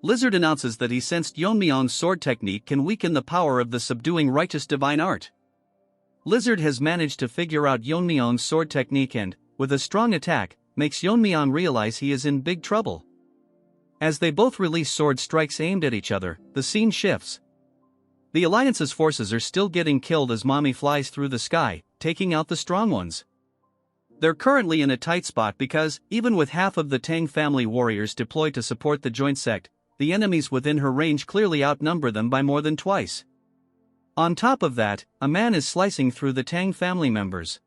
Lizard announces that he sensed Yeon-myeong's sword technique can weaken the power of the subduing righteous divine art. Lizard has managed to figure out Yeon-myeong's sword technique and, with a strong attack, makes Yeon-myeong realize he is in big trouble. As they both release sword strikes aimed at each other, the scene shifts. The Alliance's forces are still getting killed as Mommy flies through the sky, taking out the strong ones. They're currently in a tight spot because, even with half of the Tang family warriors deployed to support the joint sect, the enemies within her range clearly outnumber them by more than twice. On top of that, a man is slicing through the Tang family members.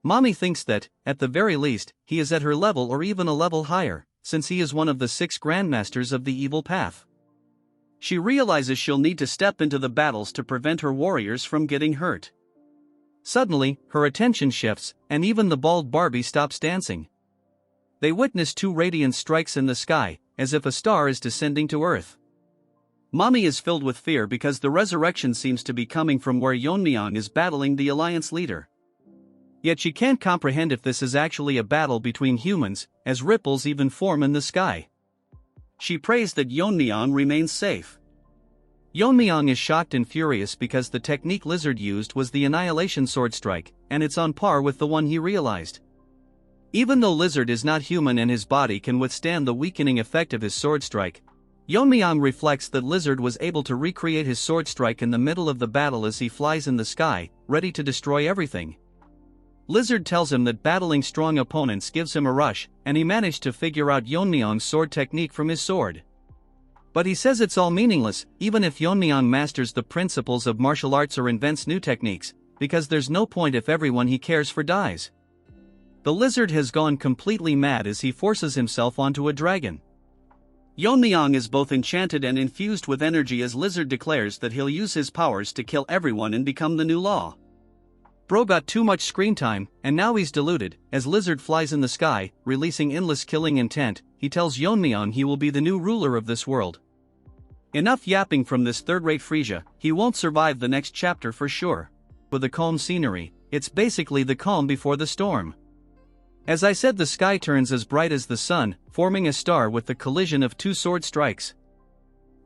Mommy thinks that, at the very least, he is at her level or even a level higher, since he is one of the 6 grandmasters of the evil path. She realizes she'll need to step into the battles to prevent her warriors from getting hurt. Suddenly, her attention shifts, and even the bald Barbie stops dancing. They witness 2 radiant strikes in the sky, as if a star is descending to Earth. Mommy is filled with fear because the resurrection seems to be coming from where Yeon-myeong is battling the Alliance leader. Yet she can't comprehend if this is actually a battle between humans, as ripples even form in the sky. She prays that Yeon-myeong remains safe. Yeon-myeong is shocked and furious because the technique Lizard used was the Annihilation Sword Strike, and it's on par with the one he realized. Even though Lizard is not human and his body can withstand the weakening effect of his sword strike, Yeon-myeong reflects that Lizard was able to recreate his sword strike in the middle of the battle as he flies in the sky, ready to destroy everything. Lizard tells him that battling strong opponents gives him a rush, and he managed to figure out Yeon-myeong's sword technique from his sword. But he says it's all meaningless, even if Yeon-myeong masters the principles of martial arts or invents new techniques, because there's no point if everyone he cares for dies. The Lizard has gone completely mad as he forces himself onto a dragon. Yeon-myeong is both enchanted and infused with energy as Lizard declares that he'll use his powers to kill everyone and become the new law. Bro got too much screen time, and now he's deluded. As Lizard flies in the sky, releasing endless killing intent, he tells Yeon-myeong he will be the new ruler of this world. Enough yapping from this third-rate Frisia, he won't survive the next chapter for sure. With the calm scenery, it's basically the calm before the storm. As I said, the sky turns as bright as the sun, forming a star with the collision of 2 sword strikes.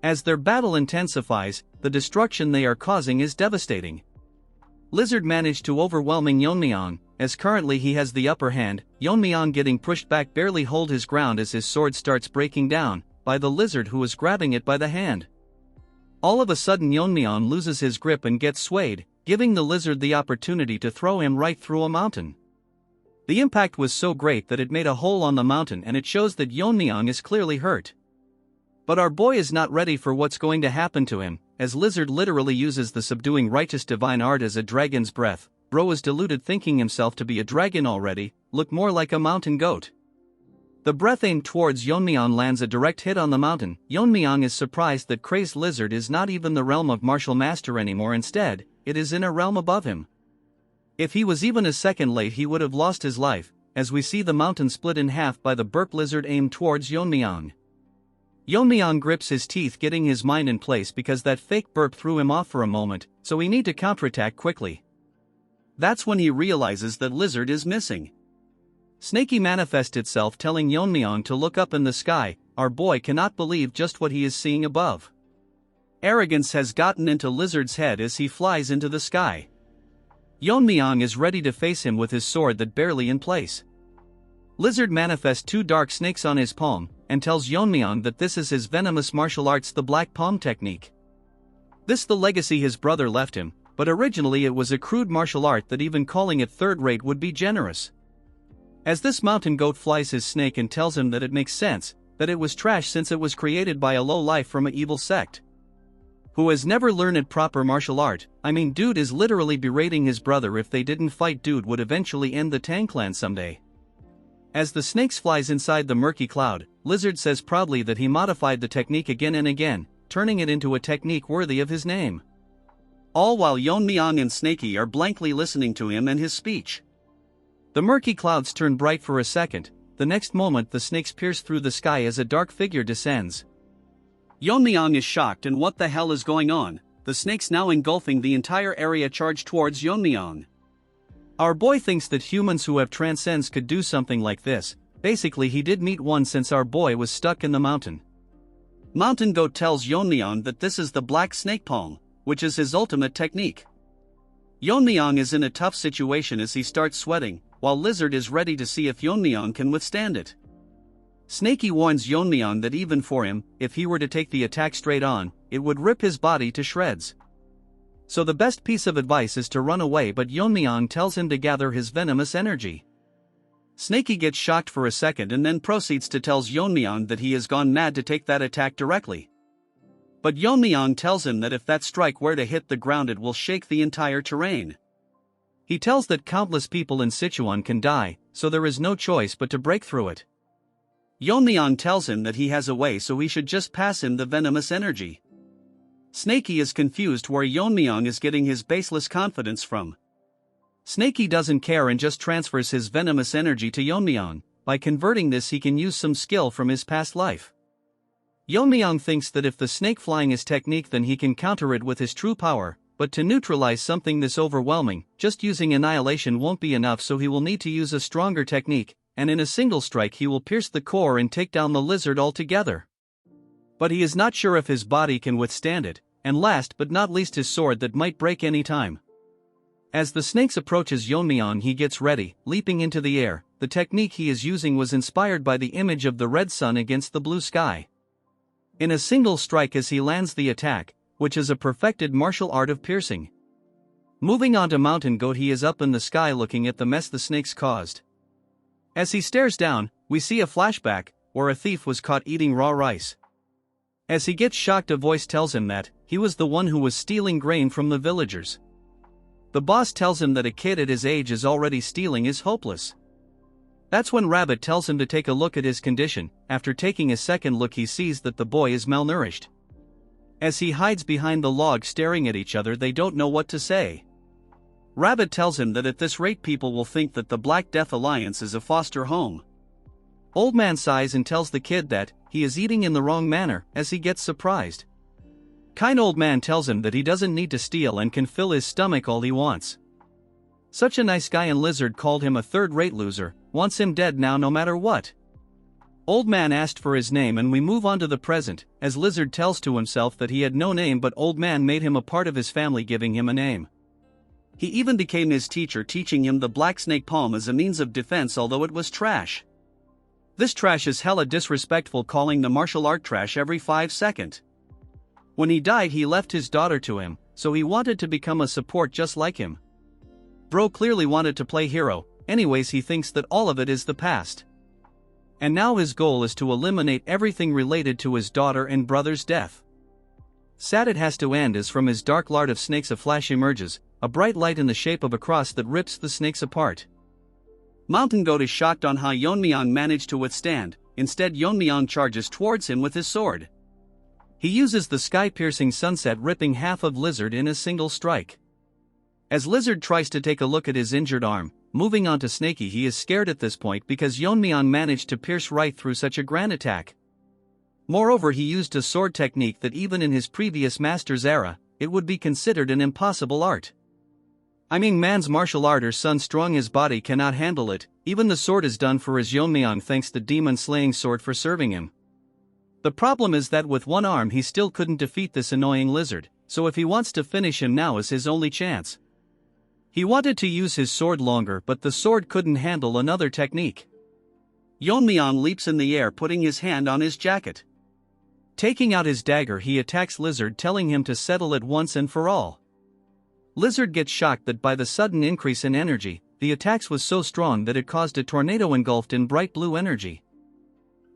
As their battle intensifies, the destruction they are causing is devastating. Lizard managed to overwhelming Yeon-myeong, as currently he has the upper hand. Yeon-myeong getting pushed back barely hold his ground as his sword starts breaking down, by the Lizard who is grabbing it by the hand. All of a sudden Yeon-myeong loses his grip and gets swayed, giving the Lizard the opportunity to throw him right through a mountain. The impact was so great that it made a hole on the mountain, and it shows that Yeon-myeong is clearly hurt. But our boy is not ready for what's going to happen to him, as Lizard literally uses the subduing righteous divine art as a dragon's breath. Bro is deluded thinking himself to be a dragon already, look more like a mountain goat. The breath aimed towards Yeon-myeong lands a direct hit on the mountain. Yeon-myeong is surprised that crazed Lizard is not even the realm of martial master anymore, instead, it is in a realm above him. If he was even a second late he would have lost his life, as we see the mountain split in half by the burp Lizard aimed towards Yeon-myeong. Yeon-myeong grips his teeth, getting his mind in place because that fake burp threw him off for a moment, so he need to counterattack quickly. That's when he realizes that Lizard is missing. Snakey manifests itself telling Yeon-myeong to look up in the sky. Our boy cannot believe just what he is seeing above. Arrogance has gotten into Lizard's head as he flies into the sky. Yeon-myeong is ready to face him with his sword that barely in place. Lizard manifests 2 dark snakes on his palm, and tells Yeon-myeong that this is his venomous martial arts, the Black Palm technique. This the legacy his brother left him, but originally it was a crude martial art that even calling it third-rate would be generous. As this mountain goat flies his snake and tells him that it makes sense, that it was trash since it was created by a low-life from a evil sect. Who has never learned proper martial art. I mean, dude is literally berating his brother. If they didn't fight, dude would eventually end the Tang clan someday. As the snakes flies inside the murky cloud, Lizard says proudly that he modified the technique again and again, turning it into a technique worthy of his name. all while Yeon-myeong and Snakey are blankly listening to him and his speech. The murky clouds turn bright for a second, the next moment the snakes pierce through the sky as a dark figure descends. Yeon-myeong is shocked and what the hell is going on, the snakes now engulfing the entire area charge towards Yeon-myeong. Our boy thinks that humans who have transcends could do something like this. Basically he did meet one since our boy was stuck in the mountain. Mountain Goat tells Yeon-myeong that this is the Black Snake Palm, which is his ultimate technique. Yeon-myeong is in a tough situation as he starts sweating, while Lizard is ready to see if Yeon-myeong can withstand it. Snakey warns Yeon-myeong that even for him, if he were to take the attack straight on, it would rip his body to shreds. So the best piece of advice is to run away, but Yeon-myeong tells him to gather his venomous energy. Snakey gets shocked for a second and then proceeds to tell Yeon-myeong that he has gone mad to take that attack directly. But Yeon-myeong tells him that if that strike were to hit the ground it will shake the entire terrain. He tells that countless people in Sichuan can die, so there is no choice but to break through it. Yeon-myeong tells him that he has a way, so he should just pass him the venomous energy. Snakey is confused where Yeon-myeong is getting his baseless confidence from. Snakey doesn't care and just transfers his venomous energy to Yeon-myeong. By converting this he can use some skill from his past life. Yeon-myeong thinks that if the snake flying is technique then he can counter it with his true power, but to neutralize something this overwhelming, just using annihilation won't be enough, so he will need to use a stronger technique, and in a single strike he will pierce the core and take down the lizard altogether. But he is not sure if his body can withstand it, and last but not least his sword that might break any time. As the snakes approaches Yeon-myeong he gets ready, leaping into the air. The technique he is using was inspired by the image of the red sun against the blue sky. In a single strike as he lands the attack, which is a perfected martial art of piercing. Moving on to Mountain Goat, he is up in the sky looking at the mess the snakes caused. As he stares down, we see a flashback, where a thief was caught eating raw rice. As he gets shocked a voice tells him that he was the one who was stealing grain from the villagers. The boss tells him that a kid at his age is already stealing is hopeless. That's when Rabbit tells him to take a look at his condition. After taking a second look he sees that the boy is malnourished. As he hides behind the log staring at each other they don't know what to say. Rabbit tells him that at this rate people will think that the Black Death Alliance is a foster home. Old Man sighs and tells the kid that he is eating in the wrong manner as he gets surprised. Kind Old Man tells him that he doesn't need to steal and can fill his stomach all he wants. Such a nice guy, and Lizard called him a third-rate loser, wants him dead now no matter what. Old Man asked for his name and we move on to the present, as Lizard tells to himself that he had no name, but Old Man made him a part of his family, giving him a name. He even became his teacher, teaching him the Black Snake Palm as a means of defense, although it was trash. This trash is hella disrespectful, calling the martial art trash every 5 seconds. When he died he left his daughter to him, so he wanted to become a support just like him. Bro clearly wanted to play hero, anyways he thinks that all of it is the past. And now his goal is to eliminate everything related to his daughter and brother's death. Sad it has to end as from his dark lard of snakes a flash emerges, a bright light in the shape of a cross that rips the snakes apart. Mountain Goat is shocked on how Yeon-myeong managed to withstand. Instead Yeon-myeong charges towards him with his sword. He uses the sky-piercing sunset, ripping half of Lizard in a single strike. As Lizard tries to take a look at his injured arm, moving on to Snakey, he is scared at this point because Yeon-myeong managed to pierce right through such a grand attack. Moreover, he used a sword technique that even in his previous master's era, it would be considered an impossible art. I mean, man's martial art or son strong his body cannot handle it. Even the sword is done for his Yeon-myeong thanks the demon slaying sword for serving him. The problem is that with one arm he still couldn't defeat this annoying Lizard, so if he wants to finish him now is his only chance. He wanted to use his sword longer, but the sword couldn't handle another technique. Yeon-myeong leaps in the air, putting his hand on his jacket. Taking out his dagger he attacks Lizard, telling him to settle it once and for all. Lizard gets shocked that by the sudden increase in energy, the attacks was so strong that it caused a tornado engulfed in bright blue energy.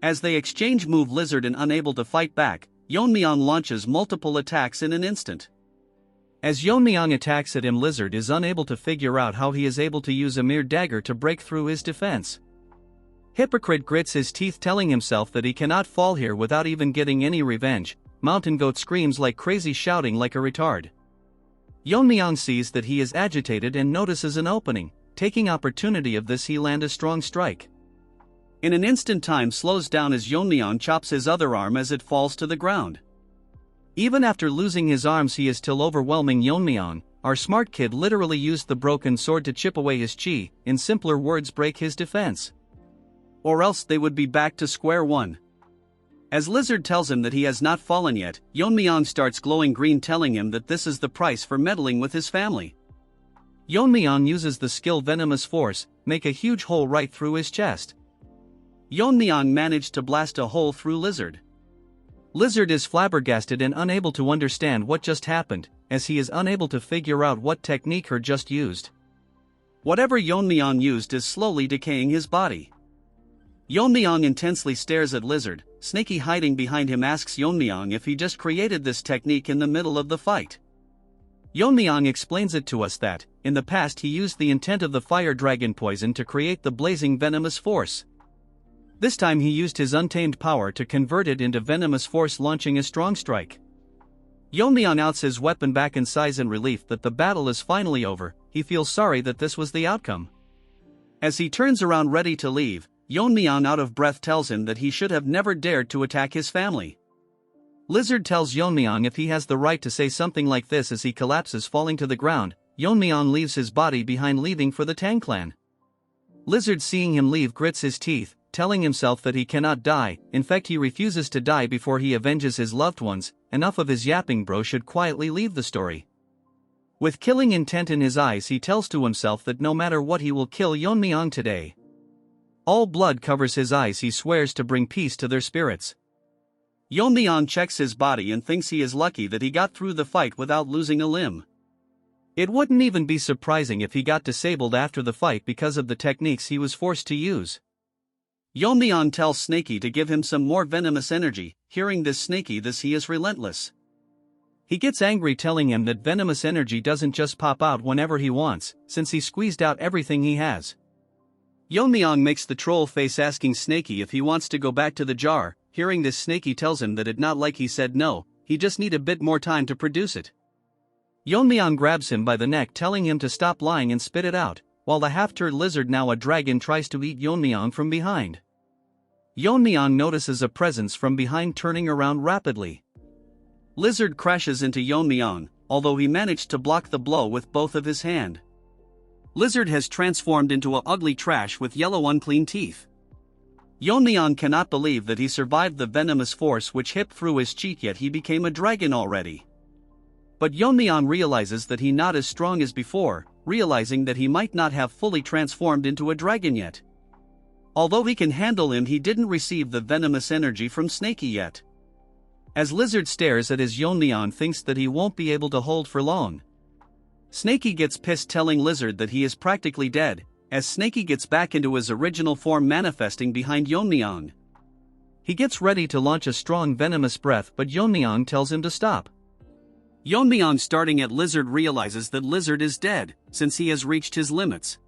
As they exchange move, Lizard and unable to fight back, Yeon-myeong launches multiple attacks in an instant. As Yeon-myeong attacks at him, Lizard is unable to figure out how he is able to use a mere dagger to break through his defense. Hypocrite grits his teeth, telling himself that he cannot fall here without even getting any revenge. Mountain Goat screams like crazy, shouting like a retard. Yeon-myeong sees that he is agitated and notices an opening. Taking opportunity of this, he lands a strong strike. In an instant, time slows down as Yeon-myeong chops his other arm as it falls to the ground. Even after losing his arms, he is still overwhelming Yeon-myeong. Our smart kid literally used the broken sword to chip away his chi, in simpler words, break his defense. Or else they would be back to square one. As Lizard tells him that he has not fallen yet, Yeon-myeong starts glowing green, telling him that this is the price for meddling with his family. Yeon-myeong uses the skill Venomous Force, make a huge hole right through his chest. Yeon-myeong managed to blast a hole through Lizard. Lizard is flabbergasted and unable to understand what just happened, as he is unable to figure out what technique her just used. Whatever Yeon-myeong used is slowly decaying his body. Yeon-myeong intensely stares at Lizard. Snaky, hiding behind him, asks Yeon-myeong if he just created this technique in the middle of the fight. Yeon-myeong explains it to us that, in the past, he used the intent of the fire dragon poison to create the blazing Venomous Force. This time he used his untamed power to convert it into Venomous Force, launching a strong strike. Yeon-myeong outs his weapon back in sighs in relief that the battle is finally over. He feels sorry that this was the outcome. As he turns around ready to leave, Yeon-myeong, out of breath, tells him that he should have never dared to attack his family. Lizard tells Yeon-myeong if he has the right to say something like this as he collapses, falling to the ground. Yeon-myeong leaves his body behind, leaving for the Tang clan. Lizard, seeing him leave, grits his teeth, telling himself that he cannot die. In fact, he refuses to die before he avenges his loved ones. Enough of his yapping, bro should quietly leave the story. With killing intent in his eyes, he tells to himself that no matter what, he will kill Yeon-myeong today. All blood covers his eyes. He swears to bring peace to their spirits. Yeon-myeong checks his body and thinks he is lucky that he got through the fight without losing a limb. It wouldn't even be surprising if he got disabled after the fight because of the techniques he was forced to use. Yeon-myeong tells Snaky to give him some more venomous energy. Hearing this, Snaky this he is relentless. He gets angry, telling him that venomous energy doesn't just pop out whenever he wants, since he squeezed out everything he has. Yeon-myeong makes the troll face, asking Snaky if he wants to go back to the jar. Hearing this, Snaky tells him that it not like he said no, he just need a bit more time to produce it. Yeon-myeong grabs him by the neck, telling him to stop lying and spit it out, while the half-turd lizard, now a dragon, tries to eat Yeon-myeong from behind. Yeon-myeong notices a presence from behind, turning around rapidly. Lizard crashes into Yeon-myeong, although he managed to block the blow with both of his hand. Lizard has transformed into a ugly trash with yellow unclean teeth. Yeon-myeong cannot believe that he survived the venomous force which hit through his cheek, yet he became a dragon already. But Yeon-myeong realizes that he not as strong as before, realizing that he might not have fully transformed into a dragon yet. Although he can handle him, he didn't receive the venomous energy from Snaky yet. As Lizard stares at his, Yeon-myeong thinks that he won't be able to hold for long. Snaky gets pissed, telling Lizard that he is practically dead, as Snaky gets back into his original form, manifesting behind Yeon-myeong. He gets ready to launch a strong venomous breath, but Yeon-myeong tells him to stop. Yeon-myeong, starting at Lizard, realizes that Lizard is dead, since he has reached his limits.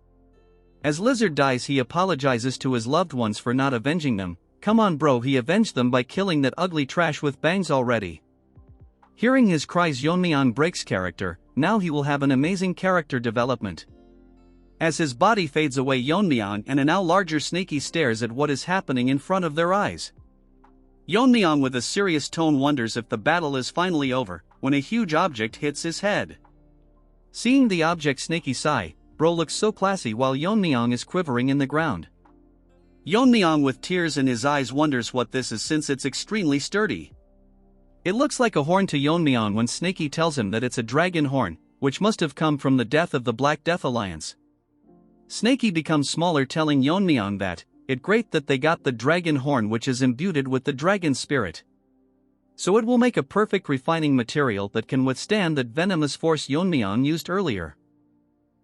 As Lizard dies, he apologizes to his loved ones for not avenging them. Come on bro, he avenged them by killing that ugly trash with bangs already. Hearing his cries, Yeon-myeong breaks character. Now he will have an amazing character development. As his body fades away, Yeon-myeong and a now larger Snaky stares at what is happening in front of their eyes. Yeon-myeong with a serious tone wonders if the battle is finally over, when a huge object hits his head. Seeing the object, Snaky sigh. Bro looks so classy while Yeon-myeong is quivering in the ground. Yeon-myeong with tears in his eyes wonders what this is, since it's extremely sturdy. It looks like a horn to Yeon-myeong when Snaky tells him that it's a dragon horn, which must have come from the death of the Black Death Alliance. Snaky becomes smaller, telling Yeon-myeong that it's great that they got the dragon horn, which is imbued with the dragon spirit. So it will make a perfect refining material that can withstand that venomous force Yeon-myeong used earlier.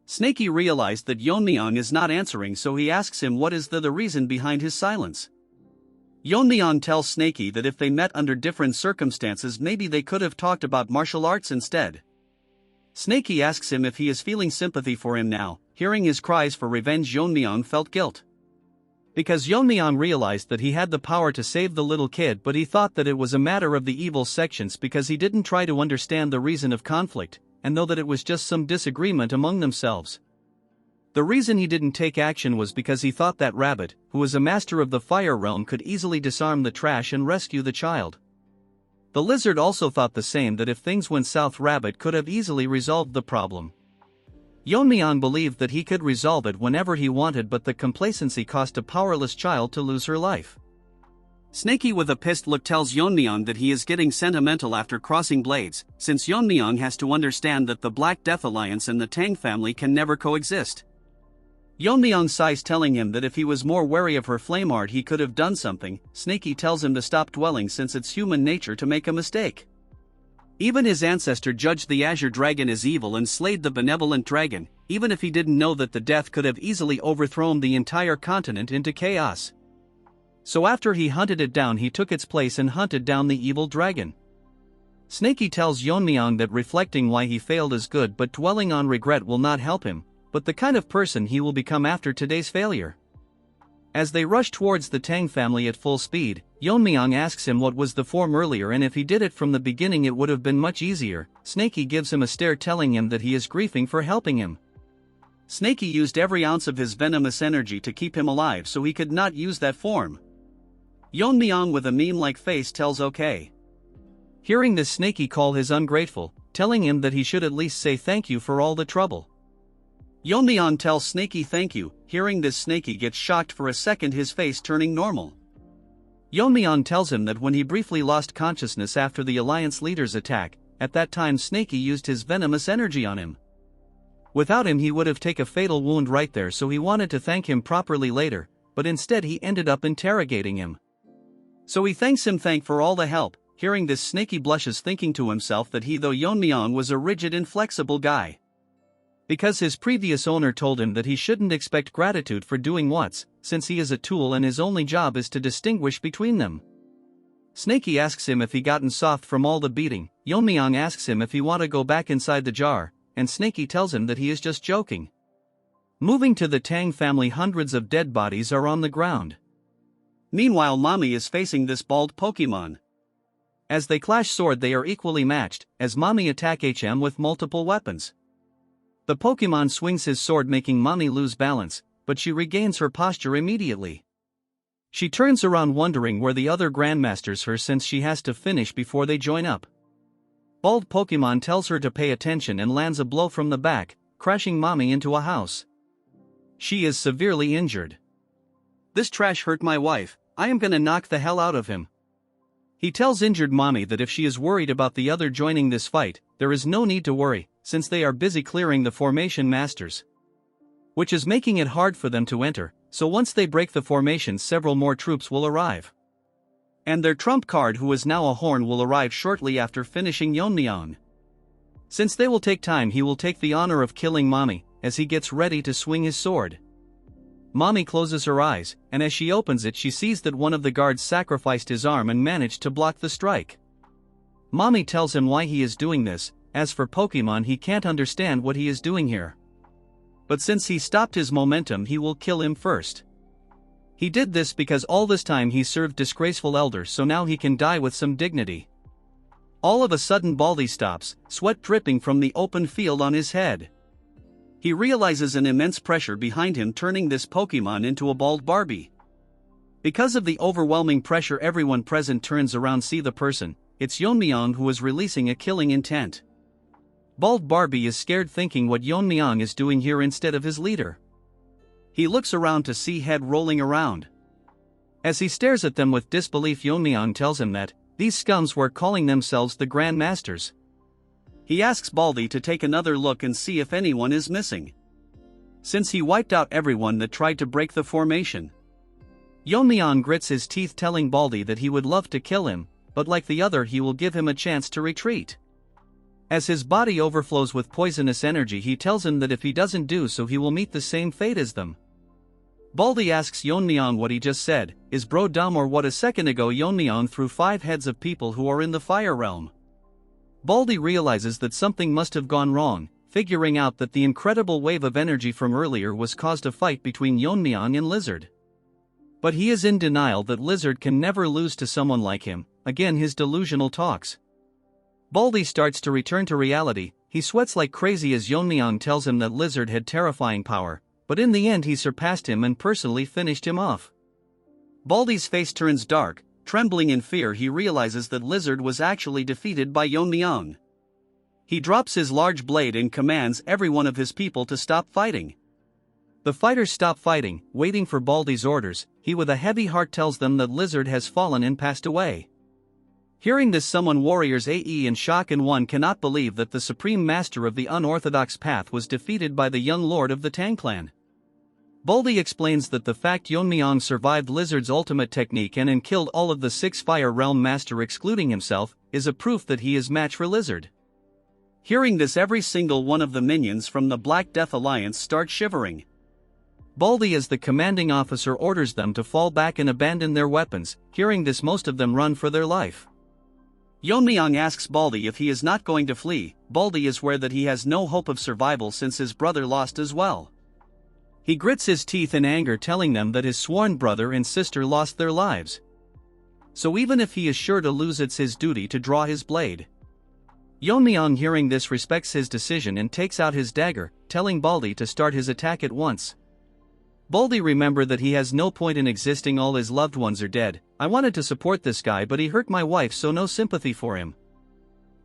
Snaky realized that Yeon-myeong is not answering, so he asks him what is the reason behind his silence. Yeon-myeong tells Snaky that if they met under different circumstances, maybe they could have talked about martial arts instead. Snaky asks him if he is feeling sympathy for him now. Hearing his cries for revenge, Yeon-myeong felt guilt. Because Yeon-myeong realized that he had the power to save the little kid, but he thought that it was a matter of the evil sections because he didn't try to understand the reason of conflict. and know that it was just some disagreement among themselves. The reason he didn't take action was because he thought that Rabbit, who was a master of the fire realm, could easily disarm the trash and rescue the child. The lizard also thought the same, that if things went south, Rabbit could have easily resolved the problem. Yeon-myeong believed that he could resolve it whenever he wanted, but the complacency caused a powerless child to lose her life. Snakey with a pissed look tells Yeon-myeong that he is getting sentimental after crossing blades, since Yeon-myeong has to understand that the Black Death Alliance and the Tang family can never coexist. Yeon-myeong sighs, telling him that if he was more wary of her flame art he could have done something. Snakey tells him to stop dwelling, since it's human nature to make a mistake. Even his ancestor judged the Azure Dragon as evil and slayed the benevolent dragon, even if he didn't know that the death could have easily overthrown the entire continent into chaos. So after he hunted it down, he took its place and hunted down the evil dragon. Snakey tells Yeon-myeong that reflecting why he failed is good, but dwelling on regret will not help him, but the kind of person he will become after today's failure. As they rush towards the Tang family at full speed, Yeon-myeong asks him what was the form earlier, and if he did it from the beginning it would have been much easier. Snakey gives him a stare, telling him that he is grieving for helping him. Snakey used every ounce of his venomous energy to keep him alive, so he could not use that form. Yeon-myeong with a meme-like face tells okay. Hearing this, Snakey call his ungrateful, telling him that he should at least say thank you for all the trouble. Yeon-myeong tells Snakey thank you. Hearing this, Snakey gets shocked for a second, his face turning normal. Yeon-myeong tells him that when he briefly lost consciousness after the Alliance leader's attack, at that time Snakey used his venomous energy on him. Without him he would have taken a fatal wound right there, so he wanted to thank him properly later, but instead he ended up interrogating him. So he thanks him for all the help. Hearing this, Snakey blushes, thinking to himself that he, though Yeon-myeong, was a rigid, inflexible guy. Because his previous owner told him that he shouldn't expect gratitude for doing what's, since he is a tool and his only job is to distinguish between them. Snakey asks him if he gotten soft from all the beating. Yeon-myeong asks him if he want to go back inside the jar, and Snakey tells him that he is just joking. Moving to the Tang family, hundreds of dead bodies are on the ground. Meanwhile, Mommy is facing this bald Pokemon. As they clash sword, they are equally matched, as Mommy attack HM with multiple weapons. The Pokemon swings his sword, making Mommy lose balance, but she regains her posture immediately. She turns around wondering where the other Grandmasters are, since she has to finish before they join up. Bald Pokemon tells her to pay attention and lands a blow from the back, crashing Mommy into a house. She is severely injured. "This trash hurt my wife, I am gonna knock the hell out of him." He tells injured Mommy that if she is worried about the other joining this fight, there is no need to worry, since they are busy clearing the formation masters, which is making it hard for them to enter, so once they break the formation several more troops will arrive. And their trump card, who is now a horn, will arrive shortly after finishing Yeon-myeong. Since they will take time, he will take the honor of killing Mommy, as he gets ready to swing his sword. Mommy closes her eyes, and as she opens it she sees that one of the guards sacrificed his arm and managed to block the strike. Mommy tells him why he is doing this. As for Pokemon, he can't understand what he is doing here. But since he stopped his momentum, he will kill him first. He did this because all this time he served disgraceful elders, so now he can die with some dignity. All of a sudden Baldy stops, sweat dripping from the open field on his head. He realizes an immense pressure behind him, turning this Pokemon into a bald Barbie. Because of the overwhelming pressure, everyone present turns around, see the person. It's Yeon-myeong, who is releasing a killing intent. Bald Barbie is scared, thinking what Yeon-myeong is doing here instead of his leader. He looks around to see head rolling around. As he stares at them with disbelief, Yeon-myeong tells him that these scums were calling themselves the Grand Masters. He asks Baldy to take another look and see if anyone is missing, since he wiped out everyone that tried to break the formation. Yeon-myeong grits his teeth, telling Baldy that he would love to kill him, but like the other he will give him a chance to retreat. As his body overflows with poisonous energy, he tells him that if he doesn't do so he will meet the same fate as them. Baldy asks Yeon-myeong what he just said. Is bro dumb or what? A second ago Yeon-myeong threw 5 heads of people who are in the fire realm. Baldy realizes that something must have gone wrong, figuring out that the incredible wave of energy from earlier was caused a fight between Yeon-myeong and Lizard. But he is in denial that Lizard can never lose to someone like him. Again his delusional talks. Baldy starts to return to reality. He sweats like crazy as Yeon-myeong tells him that Lizard had terrifying power, but in the end he surpassed him and personally finished him off. Baldy's face turns dark. Trembling in fear, he realizes that Lizard was actually defeated by Yeon-myeong. He drops his large blade and commands every one of his people to stop fighting. The fighters stop fighting, waiting for Baldy's orders. He with a heavy heart tells them that Lizard has fallen and passed away. Hearing this, summon warriors AE in shock, and one cannot believe that the supreme master of the unorthodox path was defeated by the young lord of the Tang clan. Baldy explains that the fact Yeon-myeong survived Lizard's ultimate technique and killed all of the 6 Fire Realm Master excluding himself, is a proof that he is match for Lizard. Hearing this, every single one of the minions from the Black Death Alliance start shivering. Baldy as the commanding officer orders them to fall back and abandon their weapons. Hearing this, most of them run for their life. Yeon-myeong asks Baldy if he is not going to flee. Baldy is aware that he has no hope of survival since his brother lost as well. He grits his teeth in anger, telling them that his sworn brother and sister lost their lives. So even if he is sure to lose, it's his duty to draw his blade. Yeon-myeong hearing this respects his decision and takes out his dagger, telling Baldy to start his attack at once. Baldy remember that he has no point in existing, all his loved ones are dead. I wanted to support this guy but he hurt my wife, so no sympathy for him.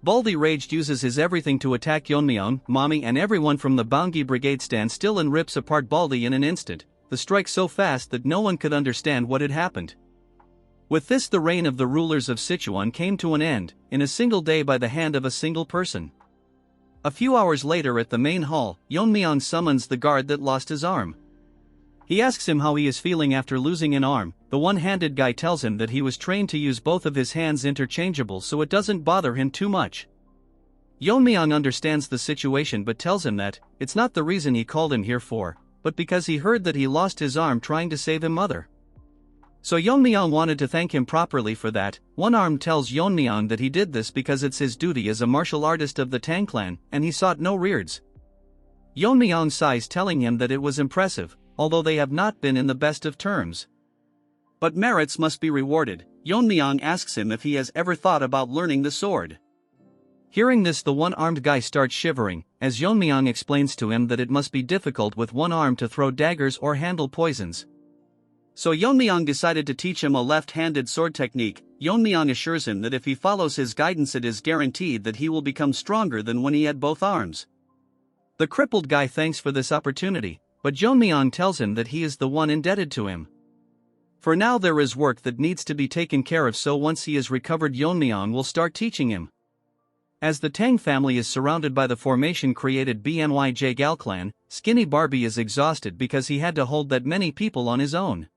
Baldy raged uses his everything to attack Yeon-myeong, Mommy and everyone from the Baongi brigade stand still and rips apart Baldy in an instant, the strike so fast that no one could understand what had happened. With this, the reign of the rulers of Sichuan came to an end, in a single day by the hand of a single person. A few hours later at the main hall, Yeon-myeong summons the guard that lost his arm. He asks him how he is feeling after losing an arm. The one-handed guy tells him that he was trained to use both of his hands interchangeable, so it doesn't bother him too much. Yeon-myeong understands the situation but tells him that it's not the reason he called him here for, but because he heard that he lost his arm trying to save his mother. So Yeon-myeong wanted to thank him properly for that. One arm tells Yeon-myeong that he did this because it's his duty as a martial artist of the Tang clan, and he sought no rewards. Yeon-myeong sighs, telling him that it was impressive, although they have not been in the best of terms. But merits must be rewarded. Yeon-myeong asks him if he has ever thought about learning the sword. Hearing this, the one-armed guy starts shivering, as Yeon-myeong explains to him that it must be difficult with one arm to throw daggers or handle poisons. So Yeon-myeong decided to teach him a left-handed sword technique. Yeon-myeong assures him that if he follows his guidance, it is guaranteed that he will become stronger than when he had both arms. The crippled guy thanks for this opportunity, but Yeon-myeong tells him that he is the one indebted to him. For now there is work that needs to be taken care of, so once he is recovered, Yeon-myeong will start teaching him. As the Tang family is surrounded by the formation created by Gal clan, Skinny Barbie is exhausted because he had to hold that many people on his own.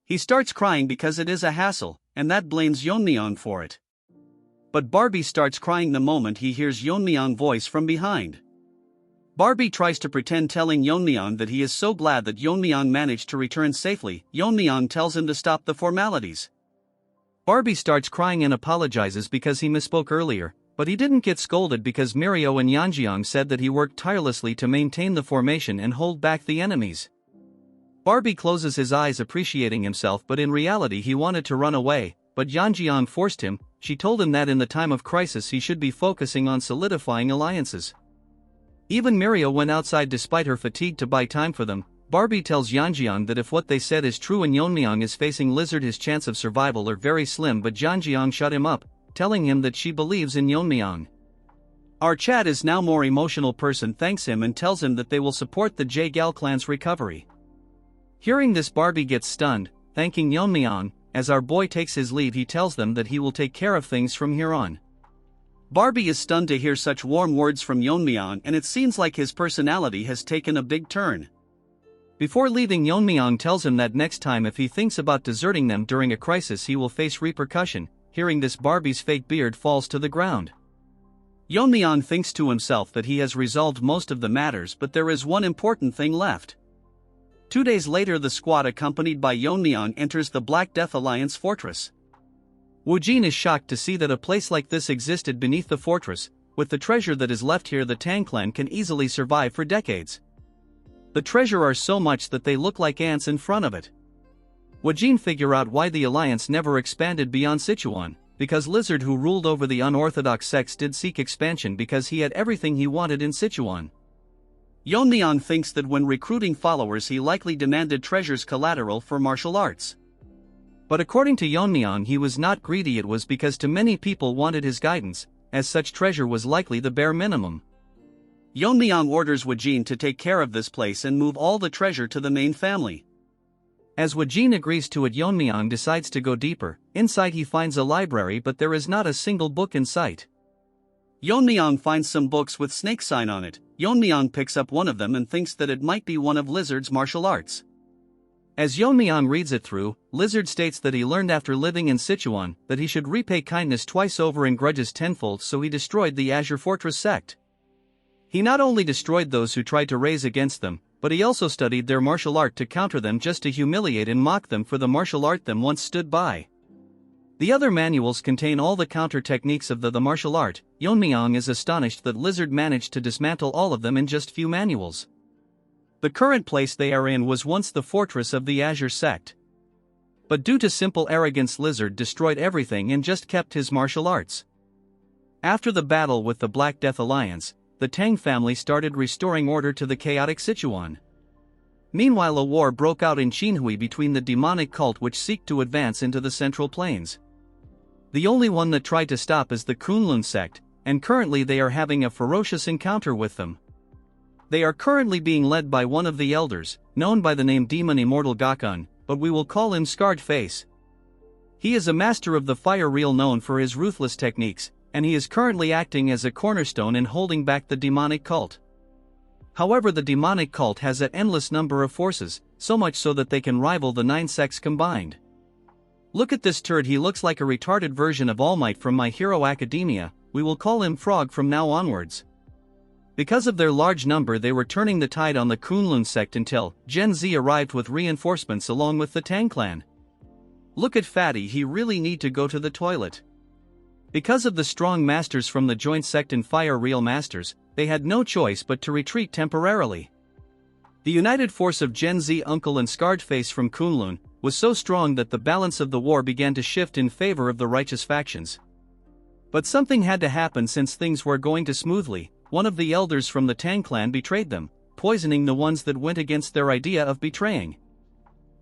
He starts crying because it is a hassle, and that blames Yeon-myeong for it. But Barbie starts crying the moment he hears Yeon-myeong's voice from behind. Barbie tries to pretend, telling Yeon-myeong that he is so glad that Yeon-myeong managed to return safely. Yeon-myeong tells him to stop the formalities. Barbie starts crying and apologizes because he misspoke earlier, but he didn't get scolded because Mirio and Yeonjeong said that he worked tirelessly to maintain the formation and hold back the enemies. Barbie closes his eyes appreciating himself, but in reality he wanted to run away, but Yeonjeong forced him. She told him that in the time of crisis he should be focusing on solidifying alliances. Even Mirio went outside despite her fatigue to buy time for them. Barbie tells Yeonjeong that if what they said is true and Yeon-myeong is facing Lizard, his chance of survival are very slim, but Yeonjeong shut him up, telling him that she believes in Yeon-myeong. Our Chad is now more emotional person, thanks him and tells him that they will support the Gal clan's recovery. Hearing this, Barbie gets stunned, thanking Yeon-myeong. As our boy takes his leave, he tells them that he will take care of things from here on. Barbie is stunned to hear such warm words from Yeon-myeong, and it seems like his personality has taken a big turn. Before leaving, Yeon-myeong tells him that next time if he thinks about deserting them during a crisis he will face repercussion. Hearing this, Barbie's fake beard falls to the ground. Yeon-myeong thinks to himself that he has resolved most of the matters, but there is one important thing left. 2 days later, the squad accompanied by Yeon-myeong enters the Black Death Alliance fortress. Woojin is shocked to see that a place like this existed beneath the fortress. With the treasure that is left here, the Tang clan can easily survive for decades. The treasure are so much that they look like ants in front of it. Woojin figure out why the alliance never expanded beyond Sichuan. because Lizard, who ruled over the unorthodox sects, did seek expansion because he had everything he wanted in Sichuan. Yeon-myeong thinks that when recruiting followers he likely demanded treasures collateral for martial arts. But according to Yeon-myeong, he was not greedy, it was because too many people wanted his guidance, as such treasure was likely the bare minimum. Yeon-myeong orders Wajin to take care of this place and move all the treasure to the main family. As Wajin agrees to it, Yeon-myeong decides to go deeper. Inside he finds a library, but there is not a single book in sight. Yeon-myeong finds some books with snake sign on it. Yeon-myeong picks up one of them and thinks that it might be one of Lizard's martial arts. As Yeon-myeong reads it through, Lizard states that he learned after living in Sichuan that he should repay kindness twice over and grudges tenfold, so he destroyed the Azure Fortress sect. He not only destroyed those who tried to raise against them, but he also studied their martial art to counter them, just to humiliate and mock them for the martial art them once stood by. The other manuals contain all the counter techniques of the martial art. Yeon-myeong is astonished that Lizard managed to dismantle all of them in just few manuals. The current place they are in was once the fortress of the Azure sect. But due to simple arrogance, Lizard destroyed everything and just kept his martial arts. After the battle with the Black Death Alliance, the Tang family started restoring order to the chaotic Sichuan. Meanwhile, a war broke out in Qinhui between the demonic cult which seek to advance into the Central Plains. The only one that tried to stop is the Kunlun sect, and currently they are having a ferocious encounter with them. They are currently being led by one of the elders, known by the name Demon Immortal Gakun, but we will call him Scarred Face. He is a master of the fire reel, known for his ruthless techniques, and he is currently acting as a cornerstone in holding back the demonic cult. However, the demonic cult has an endless number of forces, so much so that they can rival the 9 sects combined. Look at this turd, he looks like a retarded version of All Might from My Hero Academia. We will call him Frog from now onwards. Because of their large number, they were turning the tide on the Kunlun sect until Gen Z arrived with reinforcements along with the Tang clan. Look at Fatty, he really need to go to the toilet. Because of the strong masters from the joint sect and fire reel masters, they had no choice but to retreat temporarily. The united force of Gen Z Uncle and Scarred Face from Kunlun was so strong that the balance of the war began to shift in favor of the righteous factions. But something had to happen since things were going too smoothly. One of the elders from the Tang clan betrayed them, poisoning the ones that went against their idea of betraying.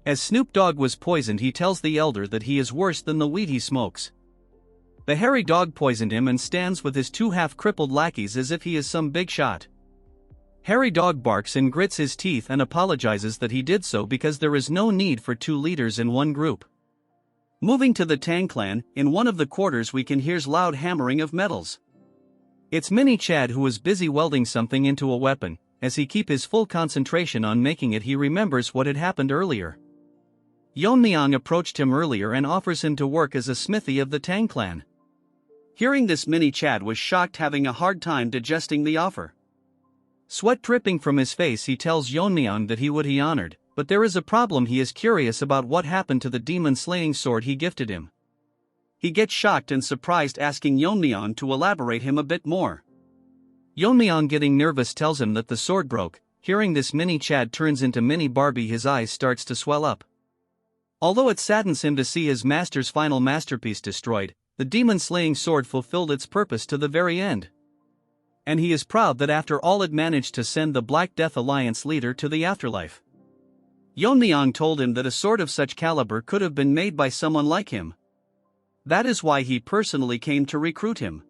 As Snoop Dogg was poisoned, he tells the elder that he is worse than the weed he smokes. The hairy dog poisoned him and stands with his 2 half-crippled lackeys as if he is some big shot. Hairy Dog barks and grits his teeth and apologizes that he did so because there is no need for 2 leaders in one group. Moving to the Tang clan, in one of the quarters we can hear loud hammering of metals. It's Mini Chad, who is busy welding something into a weapon. As he keeps his full concentration on making it, he remembers what had happened earlier. Yeon-myeong approached him earlier and offers him to work as a smithy of the Tang clan. Hearing this, Mini Chad was shocked, having a hard time digesting the offer. Sweat dripping from his face, he tells Yeon-myeong that he would be honored, but there is a problem. He is curious about what happened to the demon-slaying sword he gifted him. He gets shocked and surprised, asking Yeon-myeong to elaborate him a bit more. Yeon-myeong, getting nervous, tells him that the sword broke. Hearing this, Mini Chad turns into Mini Barbie. His eyes starts to swell up. Although it saddens him to see his master's final masterpiece destroyed, the demon-slaying sword fulfilled its purpose to the very end. And he is proud that after all it managed to send the Black Death Alliance leader to the afterlife. Yeon-myeong told him that a sword of such caliber could have been made by someone like him. That is why he personally came to recruit him.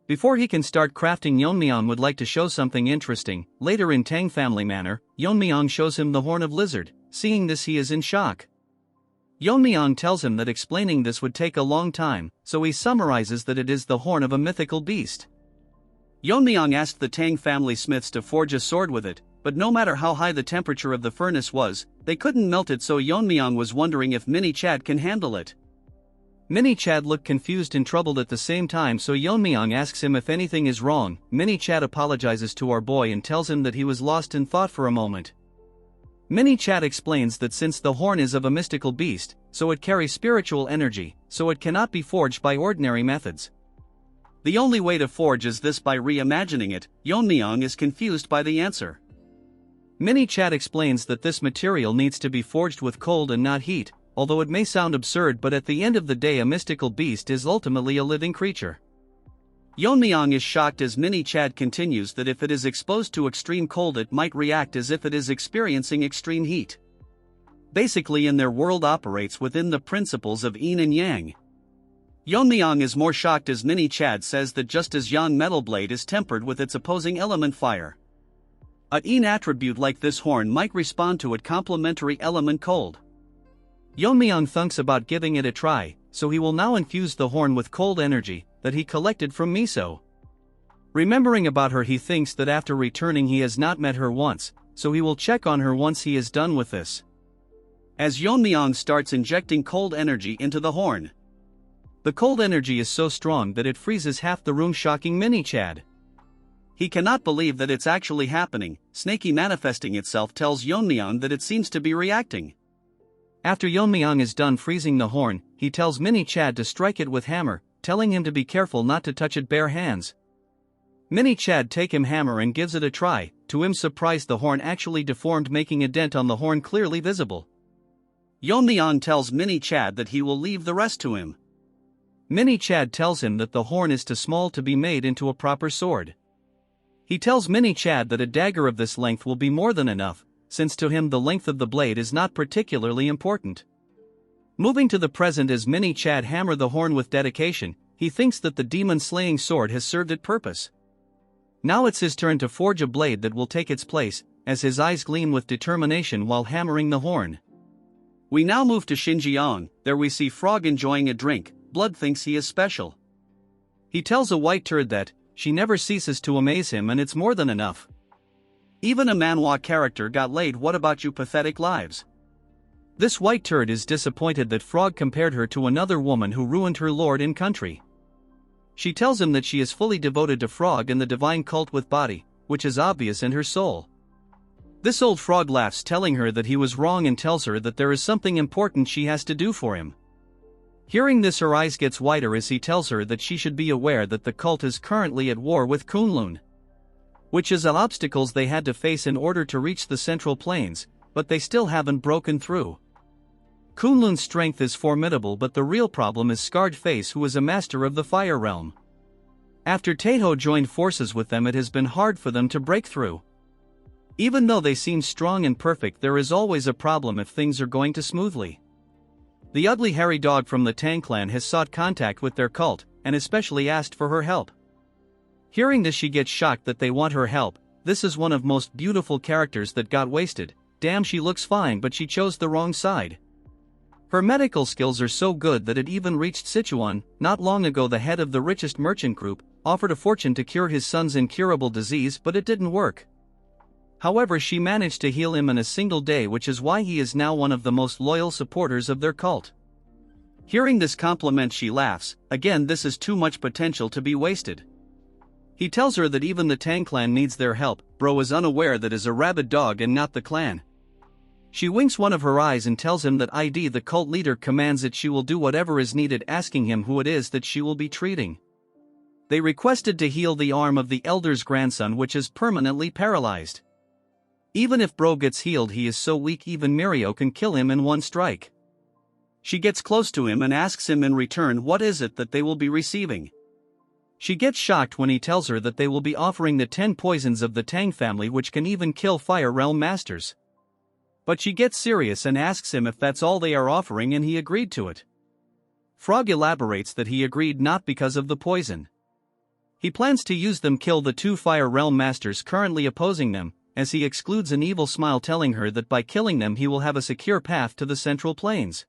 Before he can start crafting, Yeon-myeong would like to show something interesting. Later, in Tang family manner, Yeon-myeong shows him the horn of Lizard. Seeing this, he is in shock. Yeon-myeong tells him that explaining this would take a long time, so he summarizes that it is the horn of a mythical beast. Yeon-myeong asked the Tang family smiths to forge a sword with it, but no matter how high the temperature of the furnace was, they couldn't melt it, so Yeon-myeong was wondering if Mini Chad can handle it. Mini Chad looked confused and troubled at the same time, so Yeon-myeong asks him if anything is wrong. Mini Chad apologizes to our boy and tells him that he was lost in thought for a moment. Mini Chad explains that since the horn is of a mystical beast, so it carries spiritual energy, so it cannot be forged by ordinary methods. The only way to forge is this, by reimagining it. Yeon-myeong is confused by the answer. Mini Chad explains that this material needs to be forged with cold and not heat, although it may sound absurd, but at the end of the day a mystical beast is ultimately a living creature. Yeon-myeong is shocked as mini-Chad continues that if it is exposed to extreme cold it might react as if it is experiencing extreme heat. Basically in their world operates within the principles of yin and yang. Yeon-myeong is more shocked as mini-Chad says that just as yang metal blade is tempered with its opposing element fire, a yin attribute like this horn might respond to its complementary element cold. Yeon-myeong thinks about giving it a try, so he will now infuse the horn with cold energy that he collected from Miso. Remembering about her, he thinks that after returning he has not met her once, so he will check on her once he is done with this. As Yeon-myeong starts injecting cold energy into the horn, the cold energy is so strong that it freezes half the room, shocking mini-Chad. He cannot believe that it's actually happening. Snaky manifesting itself tells Yeon-myeong that it seems to be reacting. After Yeon-myeong is done freezing the horn, he tells mini-Chad to strike it with hammer, telling him to be careful not to touch it bare hands. Mini-Chad take him hammer and gives it a try. To him surprise, the horn actually deformed, making a dent on the horn clearly visible. Yeon-myeong tells mini-Chad that he will leave the rest to him. Mini-Chad tells him that the horn is too small to be made into a proper sword. He tells mini-Chad that a dagger of this length will be more than enough, since to him the length of the blade is not particularly important. Moving to the present as mini-Chad hammer the horn with dedication, he thinks that the demon-slaying sword has served its purpose. Now it's his turn to forge a blade that will take its place, as his eyes gleam with determination while hammering the horn. We now move to Xinjiang. There we see Frog enjoying a drink. Blood thinks he is special. He tells a white turd that she never ceases to amaze him and it's more than enough. Even a Manhwa character got laid. What about you pathetic lives? This white turd is disappointed that Frog compared her to another woman who ruined her lord and country. She tells him that she is fully devoted to Frog and the divine cult with body, which is obvious in her soul. This old frog laughs, telling her that he was wrong and tells her that there is something important she has to do for him. Hearing this, her eyes gets wider as he tells her that she should be aware that the cult is currently at war with Kunlun, which is an obstacles they had to face in order to reach the Central Plains, but they still haven't broken through. Kunlun's strength is formidable, but the real problem is Scarred Face, who is a master of the Fire Realm. After Taeho joined forces with them, it has been hard for them to break through. Even though they seem strong and perfect, there is always a problem if things are going too smoothly. The ugly hairy dog from the Tang clan has sought contact with their cult, and especially asked for her help. Hearing this, she gets shocked that they want her help. This is one of most beautiful characters that got wasted. Damn, she looks fine, but she chose the wrong side. Her medical skills are so good that it even reached Sichuan. Not long ago, the head of the richest merchant group offered a fortune to cure his son's incurable disease, but it didn't work. However, she managed to heal him in a single day, which is why he is now one of the most loyal supporters of their cult. Hearing this compliment, she laughs. Again, this is too much potential to be wasted. He tells her that even the Tang clan needs their help. Bro is unaware that is a rabid dog and not the clan. She winks one of her eyes and tells him that the cult leader commands that she will do whatever is needed, asking him who it is that she will be treating. They requested to heal the arm of the elder's grandson, which is permanently paralyzed. Even if Bro gets healed, he is so weak even Mirio can kill him in one strike. She gets close to him and asks him in return what is it that they will be receiving. She gets shocked when he tells her that they will be offering the 10 poisons of the Tang family, which can even kill Fire Realm masters. But she gets serious and asks him if that's all they are offering, and he agreed to it. Frog elaborates that he agreed not because of the poison. He plans to use them kill the 2 Fire Realm masters currently opposing them, as he excludes an evil smile, telling her that by killing them he will have a secure path to the Central Plains.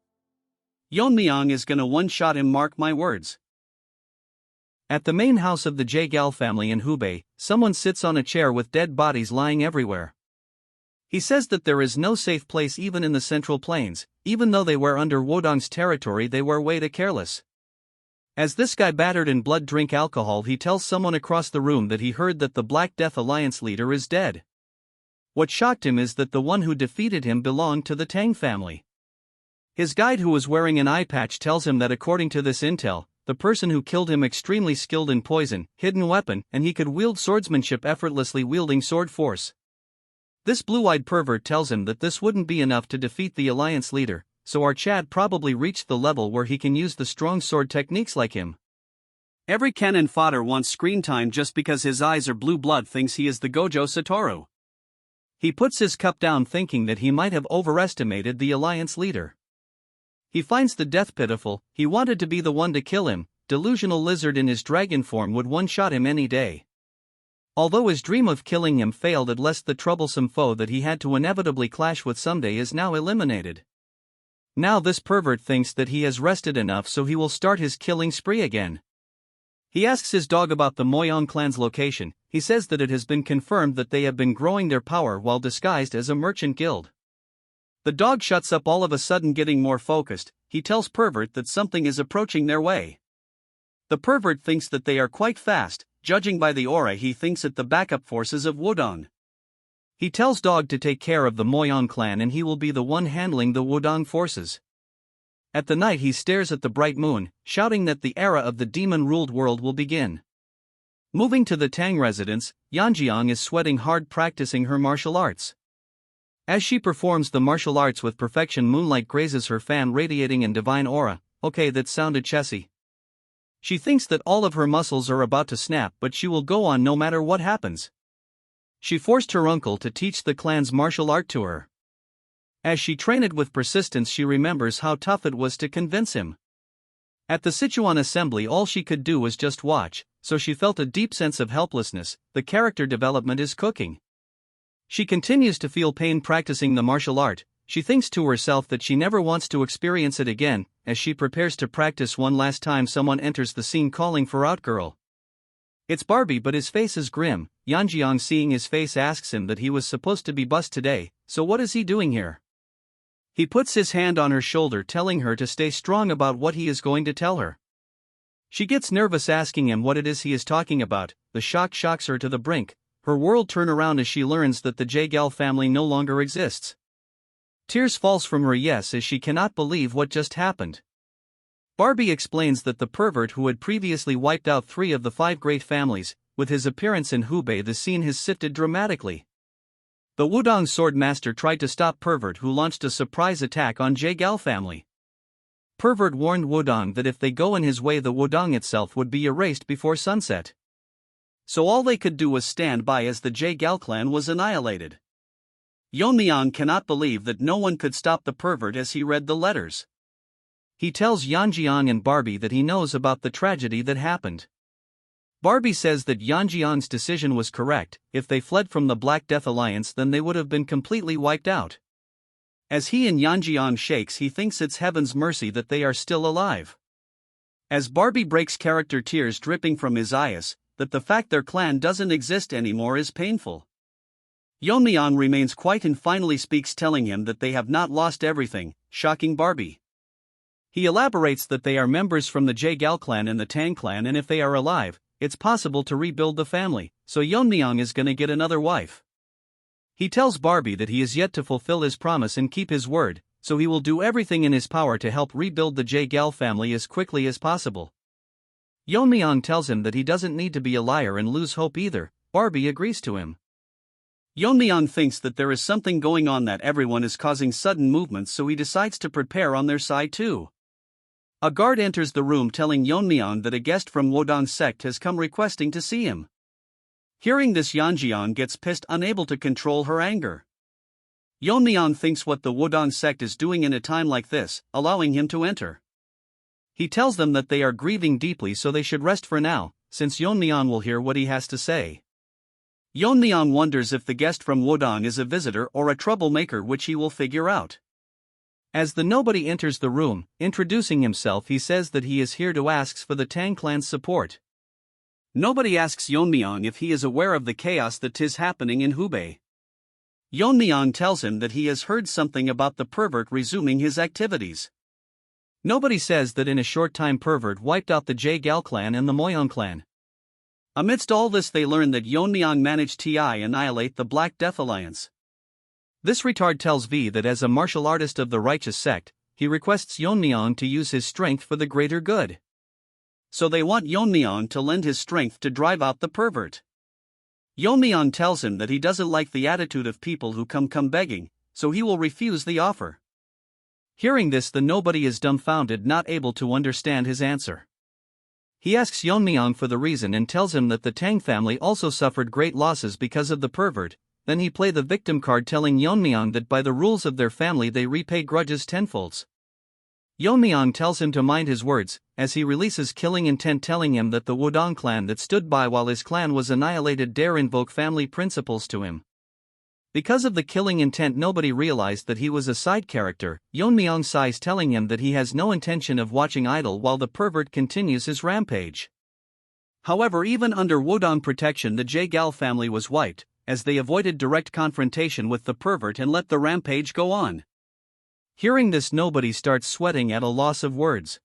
Yeon-myeong is gonna one-shot him, mark my words. At the main house of the Jaegal family in Hubei, someone sits on a chair with dead bodies lying everywhere. He says that there is no safe place even in the Central Plains. Even though they were under Wodong's territory, they were way too careless. As this guy battered in blood drink alcohol, he tells someone across the room that he heard that the Black Death Alliance leader is dead. What shocked him is that the one who defeated him belonged to the Tang family. His guide, who was wearing an eye patch, tells him that according to this intel, the person who killed him extremely skilled in poison, hidden weapon, and he could wield swordsmanship effortlessly, wielding sword force. This blue-eyed pervert tells him that this wouldn't be enough to defeat the alliance leader, so our Chad probably reached the level where he can use the strong sword techniques like him. Every cannon fodder wants screen time just because his eyes are blue blood thinks he is the Gojo Satoru. He puts his cup down thinking that he might have overestimated the alliance leader. He finds the death pitiful. He wanted to be the one to kill him. Delusional lizard in his dragon form would one-shot him any day. Although his dream of killing him failed, at least the troublesome foe that he had to inevitably clash with someday is now eliminated. Now this pervert thinks that he has rested enough, so he will start his killing spree again. He asks his dog about the Myeong clan's location. He says that it has been confirmed that they have been growing their power while disguised as a merchant guild. The dog shuts up all of a sudden, getting more focused. He tells Pervert that something is approaching their way. The pervert thinks that they are quite fast. Judging by the aura, he thinks it the backup forces of Wudong. He tells Dog to take care of the Myeong clan and he will be the one handling the Wudong forces. At the night he stares at the bright moon, shouting that the era of the demon-ruled world will begin. Moving to the Tang residence, Yeon-myeong is sweating hard practicing her martial arts. As she performs the martial arts with perfection, moonlight grazes her fan, radiating in divine aura. Okay, that sounded chessy. She thinks that all of her muscles are about to snap, but she will go on no matter what happens. She forced her uncle to teach the clan's martial art to her. As she trained it with persistence, she remembers how tough it was to convince him. At the Sichuan assembly, all she could do was just watch, so she felt a deep sense of helplessness. The character development is cooking. She continues to feel pain practicing the martial art. She thinks to herself that she never wants to experience it again. As she prepares to practice one last time, someone enters the scene calling for Outgirl. It's Barbie, but his face is grim. Yeon-myeong, seeing his face, asks him that he was supposed to be bussed today, so what is he doing here? He puts his hand on her shoulder, telling her to stay strong about what he is going to tell her. She gets nervous, asking him what it is he is talking about. The shock shocks her to the brink. Her world turns around as she learns that the Yahello family no longer exists. Tears falls from her eyes as she cannot believe what just happened. Barbie explains that the pervert who had previously wiped out 3 of the 5 great families, with his appearance in Hubei, the scene has shifted dramatically. The Wudong Swordmaster tried to stop Pervert, who launched a surprise attack on Yahello family. Pervert warned Wudong that if they go in his way, the Wudong itself would be erased before sunset. So all they could do was stand by as the Yahello clan was annihilated. Yeon-myeong cannot believe that no one could stop the pervert as he read the letters. He tells Yeon-myeong and Barbie that he knows about the tragedy that happened. Barbie says that Yeon-myeong's decision was correct. If they fled from the Black Death Alliance, then they would have been completely wiped out. As he and Yeon-myeong shakes, he thinks it's heaven's mercy that they are still alive. As Barbie breaks character, tears dripping from his eyes, that the fact their clan doesn't exist anymore is painful. Yeon-myeong remains quiet and finally speaks, telling him that they have not lost everything, shocking Barbie. He elaborates that they are members from the Yahello clan and the Tang clan, and if they are alive, it's possible to rebuild the family, so Yeon-myeong is gonna get another wife. He tells Barbie that he is yet to fulfill his promise and keep his word, so he will do everything in his power to help rebuild the Yahello family as quickly as possible. Yeon-myeong tells him that he doesn't need to be a liar and lose hope either. Barbie agrees to him. Yeon-myeong thinks that there is something going on, that everyone is causing sudden movements, so he decides to prepare on their side too. A guard enters the room, telling Yeon-myeong that a guest from Wudong sect has come requesting to see him. Hearing this, Yeon-myeong gets pissed, unable to control her anger. Yeon-myeong thinks what the Wudong sect is doing in a time like this, allowing him to enter. He tells them that they are grieving deeply, so they should rest for now, since Yeon-myeong will hear what he has to say. Yeon-myeong wonders if the guest from Wudong is a visitor or a troublemaker, which he will figure out. As the nobody enters the room, introducing himself, he says that he is here to ask for the Tang clan's support. Nobody asks Yeon-myeong if he is aware of the chaos that is happening in Hubei. Yeon-myeong tells him that he has heard something about the pervert resuming his activities. Nobody says that in a short time pervert wiped out the Yahello clan and the Myeong clan. Amidst all this, they learn that Yeon-myeong managed to annihilate the Black Death Alliance. This retard tells V that as a martial artist of the righteous sect, he requests Yeon-myeong to use his strength for the greater good. So they want Yeon-myeong to lend his strength to drive out the pervert. Yeon-myeong tells him that he doesn't like the attitude of people who come begging, so he will refuse the offer. Hearing this, the nobody is dumbfounded, not able to understand his answer. He asks Yeon-myeong for the reason and tells him that the Tang family also suffered great losses because of the pervert. Then he play the victim card, telling Yeon-myeong that by the rules of their family they repay grudges tenfolds. Yeon-myeong tells him to mind his words, as he releases killing intent, telling him that the Wodong clan that stood by while his clan was annihilated dare invoke family principles to him. Because of the killing intent, nobody realized that he was a side character. Yeon-myeong sighs, telling him that he has no intention of watching idle while the pervert continues his rampage. However, even under Wodong protection, the Jae-gal family was wiped, as they avoided direct confrontation with the pervert and let the rampage go on. Hearing this, nobody starts sweating at a loss of words.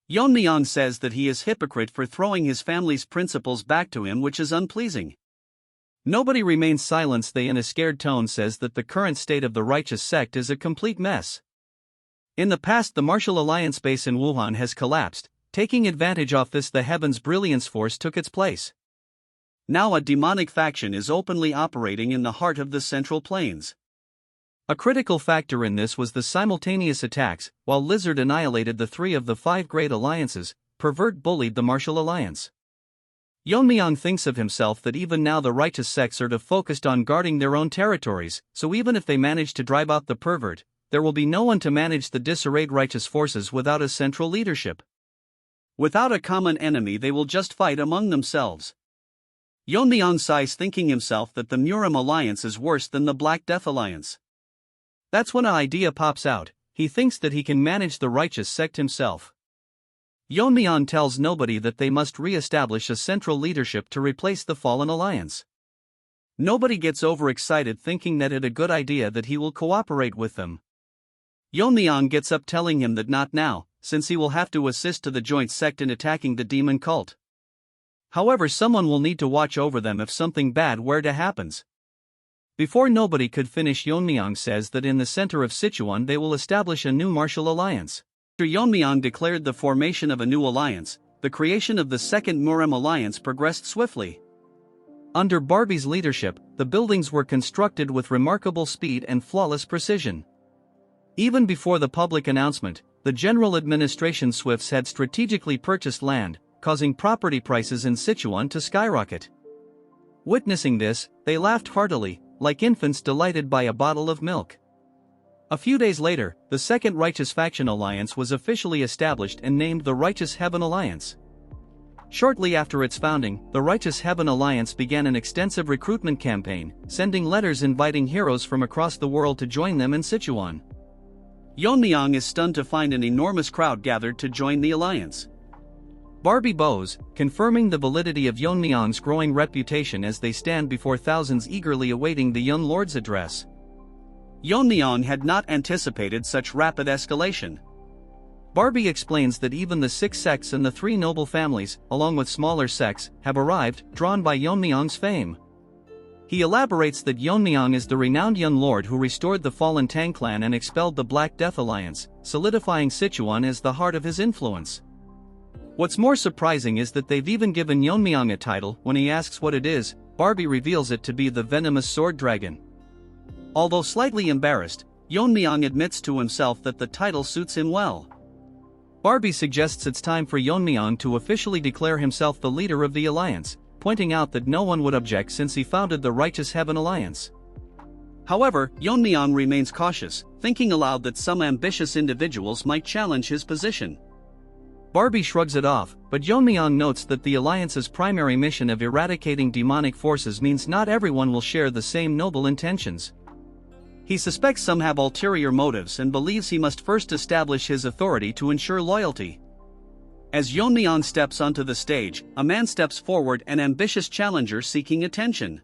Yeon-myeong says that he is hypocrite for throwing his family's principles back to him, which is unpleasing. Nobody remains silent. They in a scared tone says that the current state of the righteous sect is a complete mess. In the past, the martial alliance base in Wuhan has collapsed. Taking advantage of this, the Heaven's Brilliance Force took its place. Now a demonic faction is openly operating in the heart of the Central Plains. A critical factor in this was the simultaneous attacks. While Lizard annihilated the 3 of the 5 great alliances, Pervert bullied the Martial Alliance. Yeon-myeong thinks of himself that even now the righteous sects are focused on guarding their own territories, so even if they manage to drive out the pervert, there will be no one to manage the disarrayed righteous forces without a central leadership. Without a common enemy, they will just fight among themselves. Yeon-myeong sighs, thinking himself that the Murim Alliance is worse than the Black Death Alliance. That's when an idea pops out. He thinks that he can manage the righteous sect himself. Yeon-myeong tells nobody that they must re-establish a central leadership to replace the fallen alliance. Nobody gets overexcited, thinking that it's a good idea that he will cooperate with them. Yeon-myeong gets up, telling him that not now, since he will have to assist to the joint sect in attacking the demon cult. However, someone will need to watch over them if something bad were to happen. Before nobody could finish, Yeon-myeong says that in the center of Sichuan they will establish a new martial alliance. After Yeon-myeong declared the formation of a new alliance, the creation of the second Murim alliance progressed swiftly. Under Barbie's leadership, the buildings were constructed with remarkable speed and flawless precision. Even before the public announcement, the General Administration Swifts had strategically purchased land, causing property prices in Sichuan to skyrocket. Witnessing this, they laughed heartily, like infants delighted by a bottle of milk. A few days later, the Second Righteous Faction Alliance was officially established and named the Righteous Heaven Alliance. Shortly after its founding, the Righteous Heaven Alliance began an extensive recruitment campaign, sending letters inviting heroes from across the world to join them in Sichuan. Yeon-myeong is stunned to find an enormous crowd gathered to join the alliance. Barbie bows, confirming the validity of Yeon-myeong's growing reputation as they stand before thousands eagerly awaiting the young lord's address. Yeon-myeong had not anticipated such rapid escalation. Barbie explains that even the 6 sects and the 3 noble families, along with smaller sects, have arrived, drawn by Yeon-myeong's fame. He elaborates that Yeon-myeong is the renowned young lord who restored the fallen Tang clan and expelled the Black Death Alliance, solidifying Sichuan as the heart of his influence. What's more surprising is that they've even given Yeon-myeong a title. When he asks what it is, Barbie reveals it to be the Venomous Sword Dragon. Although slightly embarrassed, Yeon-myeong admits to himself that the title suits him well. Barbie suggests it's time for Yeon-myeong to officially declare himself the leader of the alliance, pointing out that no one would object since he founded the Righteous Heaven Alliance. However, Yeon-myeong remains cautious, thinking aloud that some ambitious individuals might challenge his position. Barbie shrugs it off, but Yeon-myeong notes that the alliance's primary mission of eradicating demonic forces means not everyone will share the same noble intentions. He suspects some have ulterior motives and believes he must first establish his authority to ensure loyalty. As Yeon-myeong steps onto the stage, a man steps forward, an ambitious challenger seeking attention.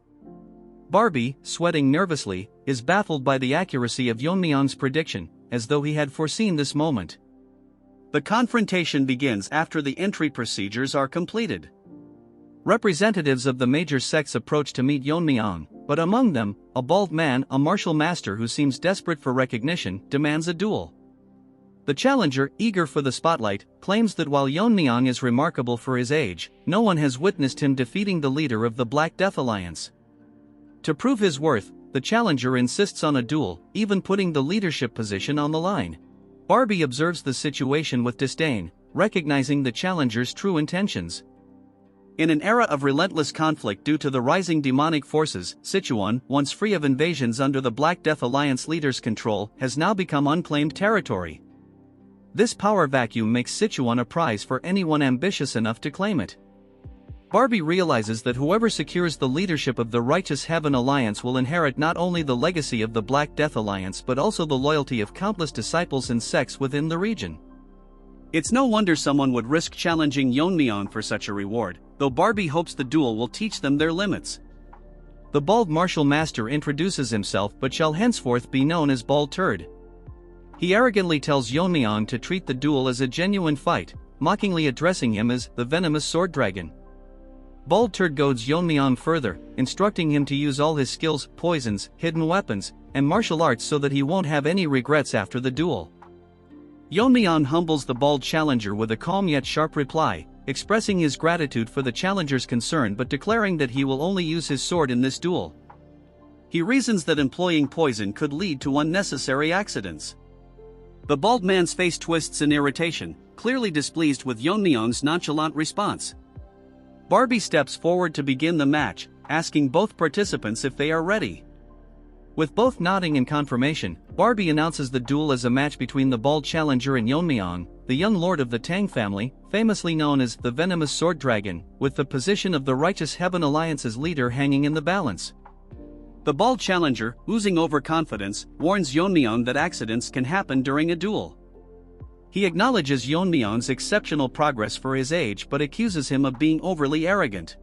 Barbie, sweating nervously, is baffled by the accuracy of Yeon-myeong's prediction, as though he had foreseen this moment. The confrontation begins after the entry procedures are completed. Representatives of the major sects approach to meet Yeon-myeong, but among them, a bald man, a martial master who seems desperate for recognition, demands a duel. The challenger, eager for the spotlight, claims that while Yeon-myeong is remarkable for his age, no one has witnessed him defeating the leader of the Black Death Alliance. To prove his worth, the challenger insists on a duel, even putting the leadership position on the line. Barbie observes the situation with disdain, recognizing the challenger's true intentions. In an era of relentless conflict due to the rising demonic forces, Sichuan, once free of invasions under the Black Death Alliance leader's control, has now become unclaimed territory. This power vacuum makes Sichuan a prize for anyone ambitious enough to claim it. Barbie realizes that whoever secures the leadership of the Righteous Heaven Alliance will inherit not only the legacy of the Black Death Alliance but also the loyalty of countless disciples and sects within the region. It's no wonder someone would risk challenging Yeon-myeong for such a reward, though Barbie hopes the duel will teach them their limits. The bald martial master introduces himself but shall henceforth be known as Bald Turd. He arrogantly tells Yeon-myeong to treat the duel as a genuine fight, mockingly addressing him as the venomous sword dragon. Bald Turd goads Yeon-myeong further, instructing him to use all his skills, poisons, hidden weapons, and martial arts so that he won't have any regrets after the duel. Yeon-myeong humbles the bald challenger with a calm yet sharp reply, expressing his gratitude for the challenger's concern but declaring that he will only use his sword in this duel. He reasons that employing poison could lead to unnecessary accidents. The bald man's face twists in irritation, clearly displeased with Yeon-myeong's nonchalant response. Barbie steps forward to begin the match, asking both participants if they are ready. With both nodding in confirmation, Barbie announces the duel as a match between the bald challenger and Yeon-myeong, the young lord of the Tang family, famously known as the venomous sword dragon, with the position of the Righteous Heaven Alliance's leader hanging in the balance. The bald challenger, oozing overconfidence, warns Yeon-myeong that accidents can happen during a duel. He acknowledges Yeon-myeong's exceptional progress for his age but accuses him of being overly arrogant.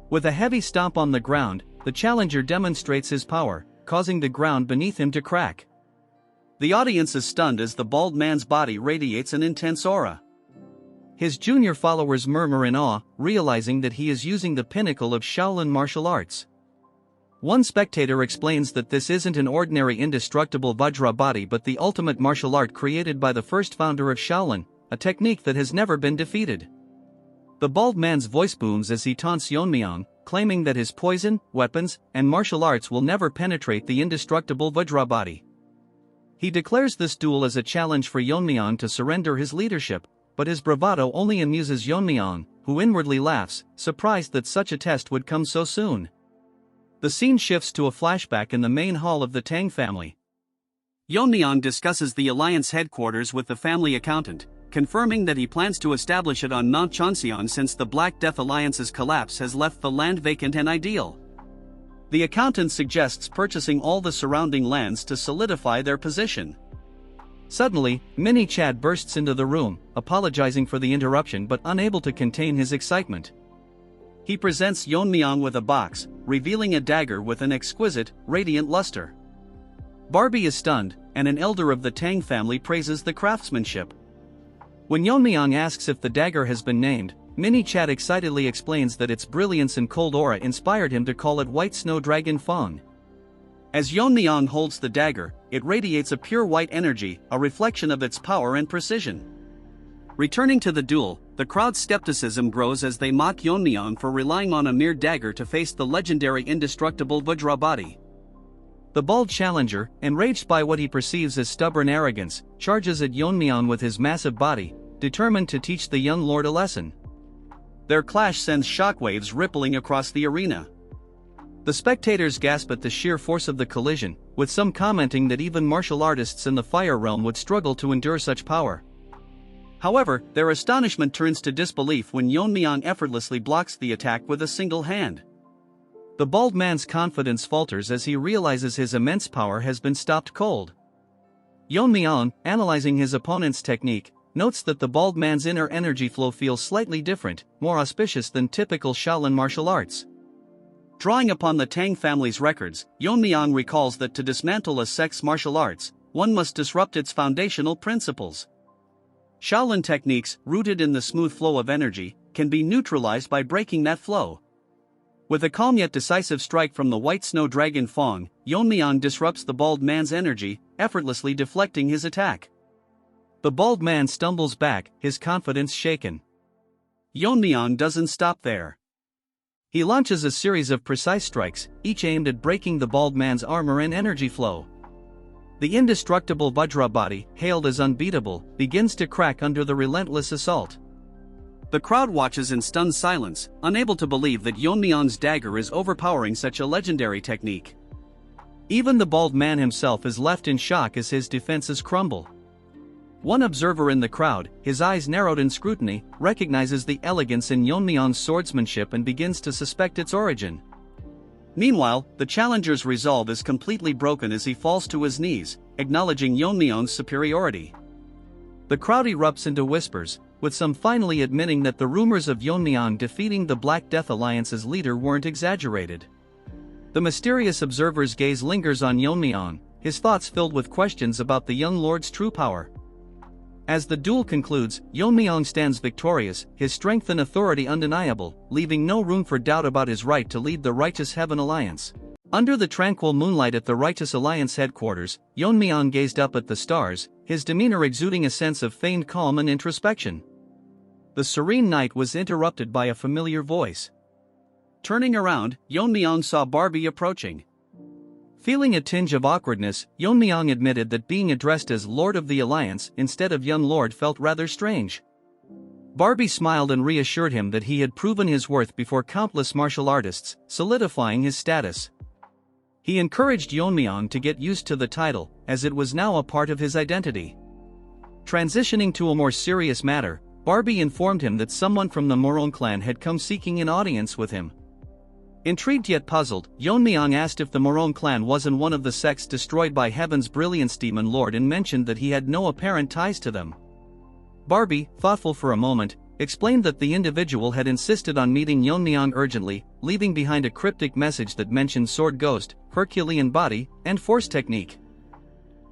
With a heavy stomp on the ground, the challenger demonstrates his power, causing the ground beneath him to crack. The audience is stunned as the bald man's body radiates an intense aura. His junior followers murmur in awe, realizing that he is using the pinnacle of Shaolin martial arts. One spectator explains that this isn't an ordinary indestructible Vajra body but the ultimate martial art created by the first founder of Shaolin, a technique that has never been defeated. The bald man's voice booms as he taunts Yeon-myeong, claiming that his poison, weapons, and martial arts will never penetrate the indestructible Vajra body. He declares this duel as a challenge for Yeon-myeong to surrender his leadership, but his bravado only amuses Yeon-myeong, who inwardly laughs, surprised that such a test would come so soon. The scene shifts to a flashback in the main hall of the Tang family. Yeon-myeong discusses the alliance headquarters with the family accountant, confirming that he plans to establish it on Mount Cheonseon since the Black Death Alliance's collapse has left the land vacant and ideal. The accountant suggests purchasing all the surrounding lands to solidify their position. Suddenly, Mini Chad bursts into the room, apologizing for the interruption but unable to contain his excitement. He presents Yeon-myeong with a box, revealing a dagger with an exquisite, radiant luster. Barbie is stunned, and an elder of the Tang family praises the craftsmanship. When Yeon-myeong asks if the dagger has been named, Mini Chad excitedly explains that its brilliance and cold aura inspired him to call it White Snow Dragon Fong. As Yeon-myeong holds the dagger, it radiates a pure white energy, a reflection of its power and precision. Returning to the duel, the crowd's skepticism grows as they mock Yeon-myeong for relying on a mere dagger to face the legendary indestructible Vajra body. The bald challenger, enraged by what he perceives as stubborn arrogance, charges at Yeon-myeong with his massive body, determined to teach the young lord a lesson. Their clash sends shockwaves rippling across the arena. The spectators gasp at the sheer force of the collision, with some commenting that even martial artists in the fire realm would struggle to endure such power. However, their astonishment turns to disbelief when Yeon-myeong effortlessly blocks the attack with a single hand. The bald man's confidence falters as he realizes his immense power has been stopped cold. Yeon-myeong, analyzing his opponent's technique, notes that the bald man's inner energy flow feels slightly different, more auspicious than typical Shaolin martial arts. Drawing upon the Tang family's records, Yeon-myeong recalls that to dismantle a sect's martial arts, one must disrupt its foundational principles. Shaolin techniques, rooted in the smooth flow of energy, can be neutralized by breaking that flow. With a calm yet decisive strike from the White Snow Dragon Fong, Yeon-myeong disrupts the bald man's energy, effortlessly deflecting his attack. The bald man stumbles back, his confidence shaken. Yeon-myeong doesn't stop there. He launches a series of precise strikes, each aimed at breaking the bald man's armor and energy flow. The indestructible Vajra body, hailed as unbeatable, begins to crack under the relentless assault. The crowd watches in stunned silence, unable to believe that Yeon-myeong's dagger is overpowering such a legendary technique. Even the bald man himself is left in shock as his defenses crumble. One observer in the crowd, his eyes narrowed in scrutiny, recognizes the elegance in Yeon-myeong's swordsmanship and begins to suspect its origin. Meanwhile, the challenger's resolve is completely broken as he falls to his knees, acknowledging Yeon-myeong's superiority. The crowd erupts into whispers, with some finally admitting that the rumors of Yeon-myeong defeating the Black Death Alliance's leader weren't exaggerated. The mysterious observer's gaze lingers on Yeon-myeong, his thoughts filled with questions about the young lord's true power. As the duel concludes, Yeon-myeong stands victorious, his strength and authority undeniable, leaving no room for doubt about his right to lead the Righteous Heaven Alliance. Under the tranquil moonlight at the Righteous Alliance headquarters, Yeon-myeong gazed up at the stars, his demeanor exuding a sense of feigned calm and introspection. The serene night was interrupted by a familiar voice. Turning around, Yeon-myeong saw Barbie approaching. Feeling a tinge of awkwardness, Yeon-myeong admitted that being addressed as Lord of the Alliance instead of Young Lord felt rather strange. Barbie smiled and reassured him that he had proven his worth before countless martial artists, solidifying his status. He encouraged Yeon-myeong to get used to the title, as it was now a part of his identity. Transitioning to a more serious matter, Barbie informed him that someone from the Morong clan had come seeking an audience with him. Intrigued yet puzzled, Yeon-myeong asked if the Morong clan wasn't one of the sects destroyed by Heaven's Brilliance Demon Lord and mentioned that he had no apparent ties to them. Barbie, thoughtful for a moment, explained that the individual had insisted on meeting Yeon-myeong urgently, leaving behind a cryptic message that mentioned sword ghost, Herculean body, and force technique.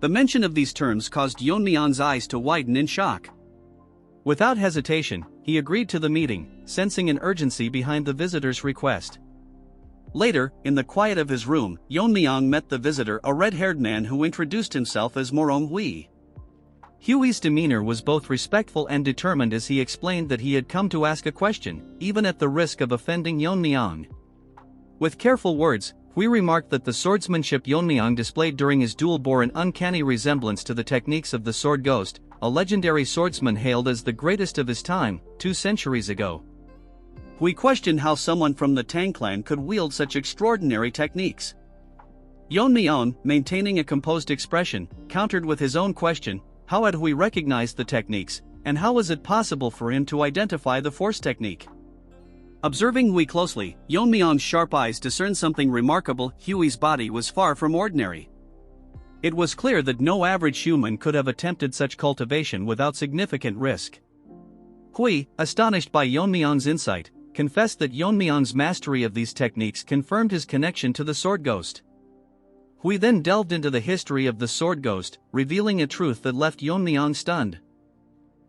The mention of these terms caused Yeon-myeong's eyes to widen in shock. Without hesitation, he agreed to the meeting, sensing an urgency behind the visitor's request. Later, in the quiet of his room, Yeon-myeong met the visitor, a red-haired man who introduced himself as Morong Hui. Hui's demeanor was both respectful and determined as he explained that he had come to ask a question, even at the risk of offending Yeon-myeong. With careful words, Hui remarked that the swordsmanship Yeon-myeong displayed during his duel bore an uncanny resemblance to the techniques of the Sword Ghost, a legendary swordsman hailed as the greatest of his time, 2 centuries ago. We questioned how someone from the Tang clan could wield such extraordinary techniques. Yeon-myeong, maintaining a composed expression, countered with his own question: how had Hui recognized the techniques, and how was it possible for him to identify the force technique? Observing Hui closely, Yeon-myeong's sharp eyes discerned something remarkable. Hui's body was far from ordinary. It was clear that no average human could have attempted such cultivation without significant risk. Hui, astonished by Yeon-myeong's insight, confessed that Yeon-myeong's mastery of these techniques confirmed his connection to the Sword Ghost. Hui then delved into the history of the Sword Ghost, revealing a truth that left Yeon-myeong stunned.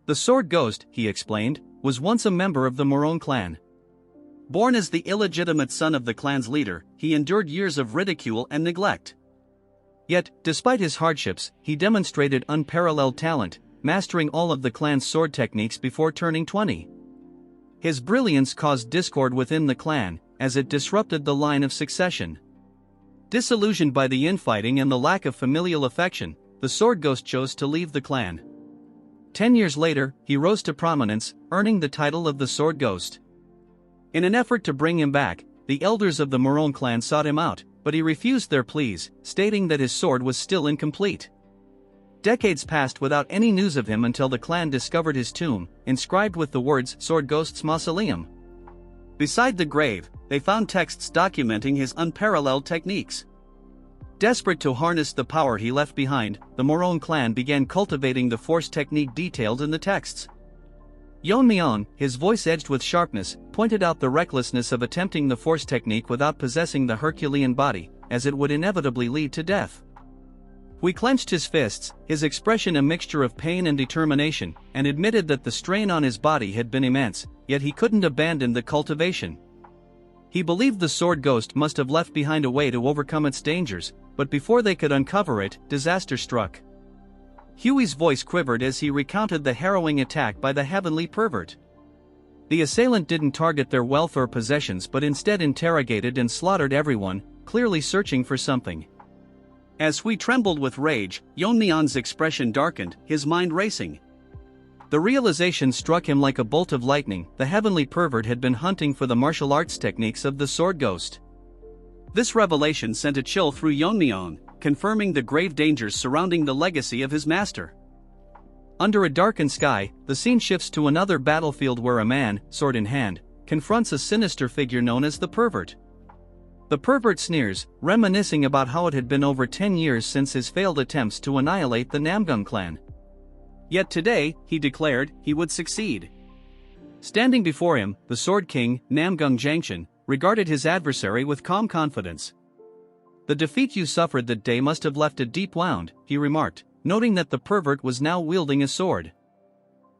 The Sword Ghost, he explained, was once a member of the Morong clan. Born as the illegitimate son of the clan's leader, he endured years of ridicule and neglect. Yet, despite his hardships, he demonstrated unparalleled talent, mastering all of the clan's sword techniques before turning 20. His brilliance caused discord within the clan, as it disrupted the line of succession. Disillusioned by the infighting and the lack of familial affection, the Sword Ghost chose to leave the clan. 10 years later, he rose to prominence, earning the title of the Sword Ghost. In an effort to bring him back, the elders of the Morong clan sought him out, but he refused their pleas, stating that his sword was still incomplete. Decades passed without any news of him until the clan discovered his tomb, inscribed with the words Sword Ghost's Mausoleum. Beside the grave, they found texts documenting his unparalleled techniques. Desperate to harness the power he left behind, the Morong clan began cultivating the force technique detailed in the texts. Yeon-myeong, his voice edged with sharpness, pointed out the recklessness of attempting the force technique without possessing the Herculean body, as it would inevitably lead to death. Hui clenched his fists, his expression a mixture of pain and determination, and admitted that the strain on his body had been immense, yet he couldn't abandon the cultivation. He believed the Sword Ghost must have left behind a way to overcome its dangers, but before they could uncover it, disaster struck. Hui's voice quivered as he recounted the harrowing attack by the heavenly pervert. The assailant didn't target their wealth or possessions but instead interrogated and slaughtered everyone, clearly searching for something. As Hui trembled with rage, Yeon-myeong's expression darkened, his mind racing. The realization struck him like a bolt of lightning: the heavenly pervert had been hunting for the martial arts techniques of the sword ghost. This revelation sent a chill through Yeon-myeong, confirming the grave dangers surrounding the legacy of his master. Under a darkened sky, the scene shifts to another battlefield where a man, sword in hand, confronts a sinister figure known as the pervert. The pervert sneers, reminiscing about how it had been over 10 years since his failed attempts to annihilate the Namgung clan. Yet today, he declared, he would succeed. Standing before him, the Sword King, Namgung Jangshan, regarded his adversary with calm confidence. "The defeat you suffered that day must have left a deep wound," he remarked, noting that the pervert was now wielding a sword.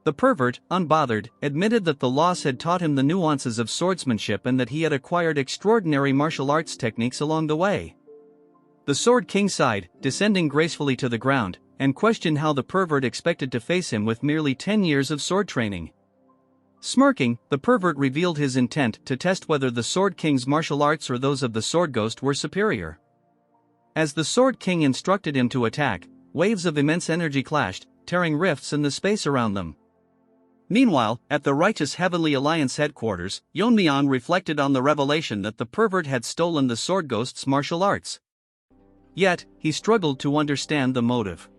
The pervert, unbothered, admitted that the loss had taught him the nuances of swordsmanship and that he had acquired extraordinary martial arts techniques along the way. The Sword King sighed, descending gracefully to the ground, and questioned how the pervert expected to face him with merely 10 years of sword training. Smirking, the pervert revealed his intent to test whether the Sword King's martial arts or those of the Sword Ghost were superior. As the Sword King instructed him to attack, waves of immense energy clashed, tearing rifts in the space around them. Meanwhile, at the Righteous Heavenly Alliance headquarters, Yeon-myeong reflected on the revelation that the pervert had stolen the Sword Ghost's martial arts. Yet, he struggled to understand the motive.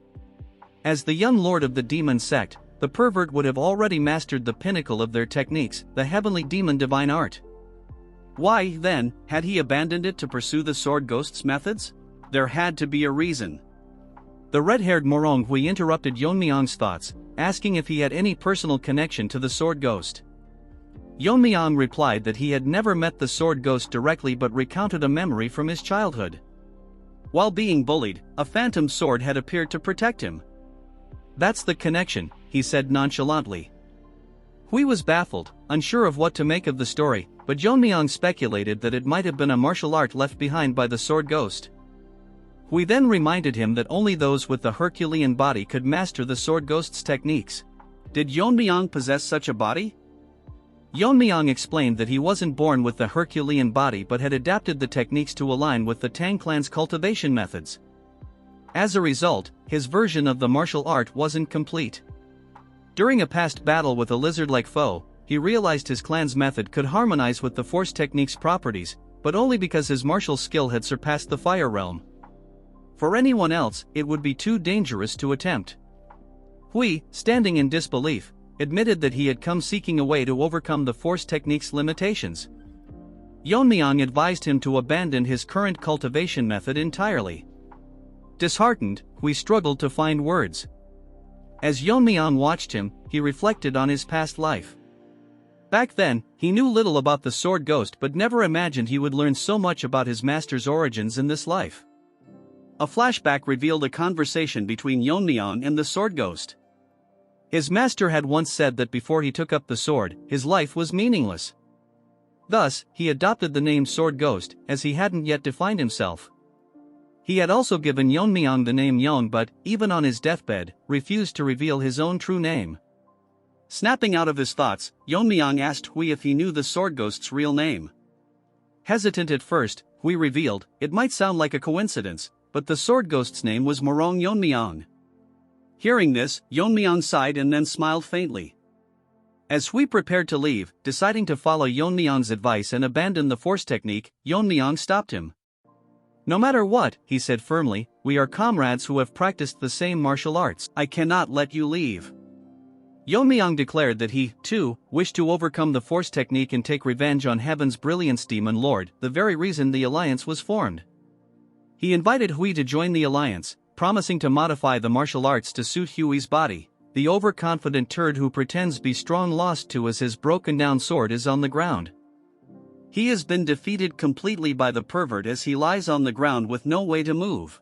As the young lord of the demon sect, the pervert would have already mastered the pinnacle of their techniques, the heavenly demon divine art. Why, then, had he abandoned it to pursue the Sword Ghost's methods? There had to be a reason. The red-haired Morong Hui interrupted Yeon-myeong's thoughts, asking if he had any personal connection to the Sword Ghost. Yeon-myeong replied that he had never met the Sword Ghost directly but recounted a memory from his childhood. While being bullied, a phantom sword had appeared to protect him. "That's the connection," he said nonchalantly. Hui was baffled, unsure of what to make of the story, but Yeon-myeong speculated that it might have been a martial art left behind by the Sword Ghost. Hui then reminded him that only those with the Herculean body could master the Sword Ghost's techniques. Did Yeon-myeong possess such a body? Yeon-myeong explained that he wasn't born with the Herculean body but had adapted the techniques to align with the Tang clan's cultivation methods. As a result, his version of the martial art wasn't complete. During a past battle with a lizard-like foe, he realized his clan's method could harmonize with the Force technique's properties, but only because his martial skill had surpassed the Fire realm. For anyone else, it would be too dangerous to attempt. Hui, standing in disbelief, admitted that he had come seeking a way to overcome the Force technique's limitations. Yeon-myeong advised him to abandon his current cultivation method entirely. Disheartened, Hui struggled to find words. As Yeon-myeong watched him, he reflected on his past life. Back then, he knew little about the Sword Ghost but never imagined he would learn so much about his master's origins in this life. A flashback revealed a conversation between Yeon-myeong and the Sword Ghost. His master had once said that before he took up the sword, his life was meaningless. Thus, he adopted the name Sword Ghost, as he hadn't yet defined himself. He had also given Yeon-myeong the name Yeong but, even on his deathbed, refused to reveal his own true name. Snapping out of his thoughts, Yeon-myeong asked Hui if he knew the Sword Ghost's real name. Hesitant at first, Hui revealed, it might sound like a coincidence, but the Sword Ghost's name was Morong Yeon-myeong. Hearing this, Yeon-myeong sighed and then smiled faintly. As Hui prepared to leave, deciding to follow Yeon-myeong's advice and abandon the Force technique, Yeon-myeong stopped him. "No matter what," he said firmly, "we are comrades who have practiced the same martial arts. I cannot let you leave." Yeon-myeong declared that he, too, wished to overcome the Force technique and take revenge on Heaven's Brilliance Demon Lord, the very reason the alliance was formed. He invited Hui to join the alliance, promising to modify the martial arts to suit Hui's body. The overconfident turd who pretends be strong lost to as his broken-down sword is on the ground. He has been defeated completely by the pervert as he lies on the ground with no way to move.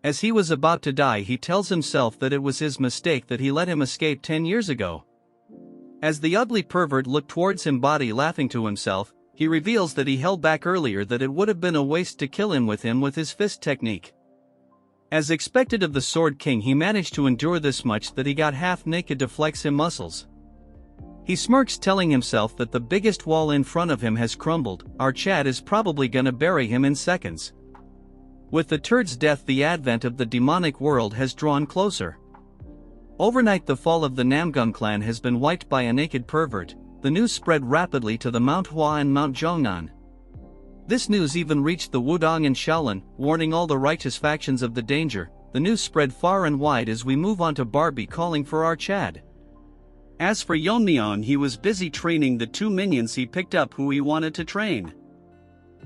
As he was about to die, he tells himself that it was his mistake that he let him escape 10 years ago. As the ugly pervert looked towards him, body laughing to himself, he reveals that he held back earlier, that it would have been a waste to kill him with his fist technique. As expected of the Sword King, he managed to endure this much that he got half naked to flex his muscles. He smirks, telling himself that the biggest wall in front of him has crumbled. Our Chad is probably gonna bury him in seconds. With the Turd's death, the advent of the demonic world has drawn closer. Overnight, the fall of the Namgung clan has been wiped by a naked pervert. The news spread rapidly to the Manhwa and Mount Zhongnan. This news even reached the Wudong and Shaolin, warning all the righteous factions of the danger. The news spread far and wide as we move on to Barbie calling for our Chad. As for Yeon-myeong, he was busy training the 2 minions he picked up who he wanted to train.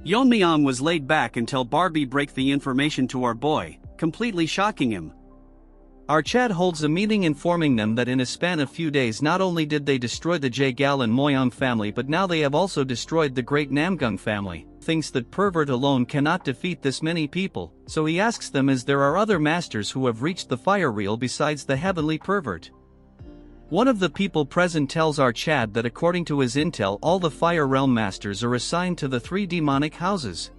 Yeon-myeong was laid back until Barbie break the information to our boy, completely shocking him. Our Chad holds a meeting informing them that in a span of few days not only did they destroy the Yahello family, but now they have also destroyed the great Namgung family. Thinks that pervert alone cannot defeat this many people, so he asks them as there are other masters who have reached the fire reel besides the heavenly pervert. One of the people present tells our Chad that according to his intel, all the fire realm masters are assigned to the 3 demonic houses.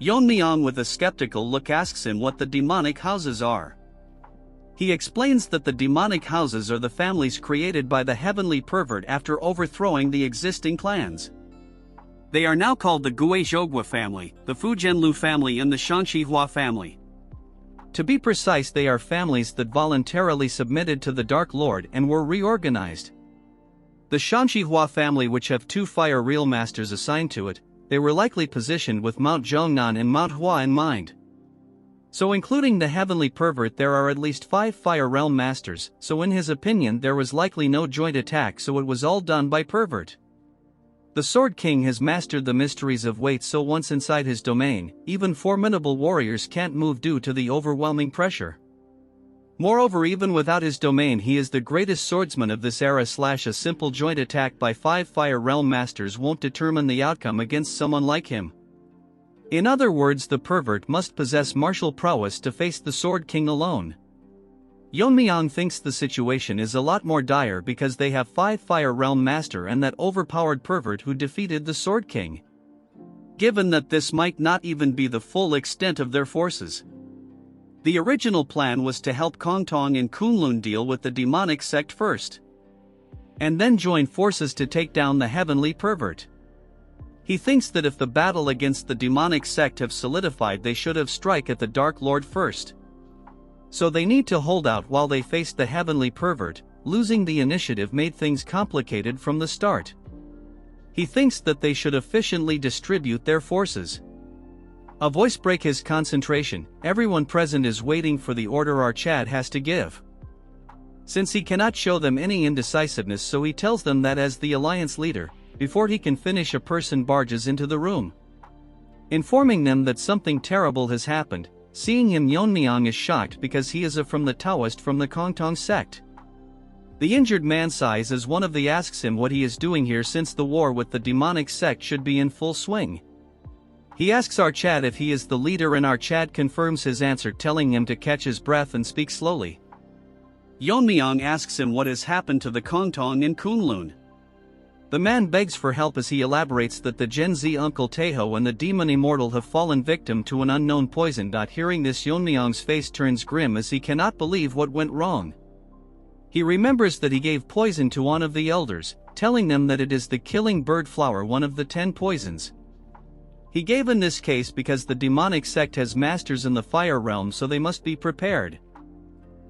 Yeon-myeong with a skeptical look asks him what the demonic houses are. He explains that the demonic houses are the families created by the heavenly pervert after overthrowing the existing clans. They are now called the Guizhogwa family, the Fujianlu family and the Shanxihua family. To be precise, they are families that voluntarily submitted to the Dark Lord and were reorganized. The Shanxihua family, which have 2 fire real masters assigned to it, they were likely positioned with Mount Zhongnan and Manhwa in mind. So including the heavenly pervert, there are at least 5 fire realm masters, so in his opinion there was likely no joint attack, so it was all done by pervert. The Sword King has mastered the mysteries of weight, so once inside his domain, even formidable warriors can't move due to the overwhelming pressure. Moreover, even without his domain, he is the greatest swordsman of this era. A simple joint attack by 5 fire realm masters won't determine the outcome against someone like him. In other words, the pervert must possess martial prowess to face the Sword King alone. Yeon-myeong thinks the situation is a lot more dire because they have 5 Fire Realm Master and that overpowered pervert who defeated the Sword King. Given that this might not even be the full extent of their forces. The original plan was to help Kongtong and Kunlun deal with the demonic sect first, and then join forces to take down the heavenly pervert. He thinks that if the battle against the demonic sect have solidified, they should have strike at the Dark Lord first. So they need to hold out while they face the heavenly pervert. Losing the initiative made things complicated from the start. He thinks that they should efficiently distribute their forces. A voice breaks his concentration. Everyone present is waiting for the order our Chad has to give. Since he cannot show them any indecisiveness, so he tells them that as the alliance leader, before he can finish, a person barges into the room, informing them that something terrible has happened. Seeing him, Yeon-myeong is shocked because he is from the Taoist from the Kongtong sect. The injured man sighs as one of the asks him what he is doing here since the war with the demonic sect should be in full swing. He asks our Chad if he is the leader, and our Chad confirms his answer, telling him to catch his breath and speak slowly. Yeon-myeong asks him what has happened to the Kongtong and Kunlun. The man begs for help as he elaborates that the Gen Z Uncle Taeho and the demon immortal have fallen victim to an unknown poison. Hearing this, Yeon-myeong's face turns grim as he cannot believe what went wrong. He remembers that he gave poison to one of the elders, telling them that it is the killing bird flower, one of the 10 poisons he gave in this case, because the demonic sect has masters in the fire realm, so they must be prepared.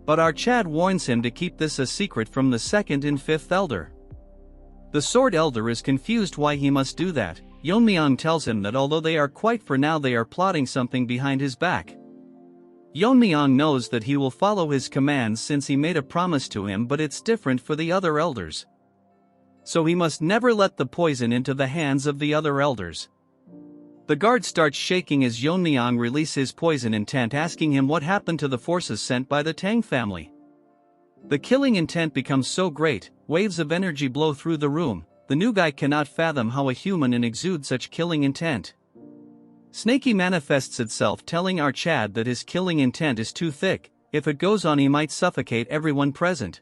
But our Chad warns him to keep this a secret from the 2nd and 5th elder. The Sword Elder is confused why he must do that. Yeon-myeong tells him that although they are quiet for now, they are plotting something behind his back. Yeon-myeong knows that he will follow his commands since he made a promise to him, but it's different for the other elders. So he must never let the poison into the hands of the other elders. The guard starts shaking as Yeon-myeong releases his poison intent, asking him what happened to the forces sent by the Tang family. The killing intent becomes so great, waves of energy blow through the room. The new guy cannot fathom how a human can exude such killing intent. Snaky manifests itself, telling our Chad that his killing intent is too thick. If it goes on, he might suffocate everyone present.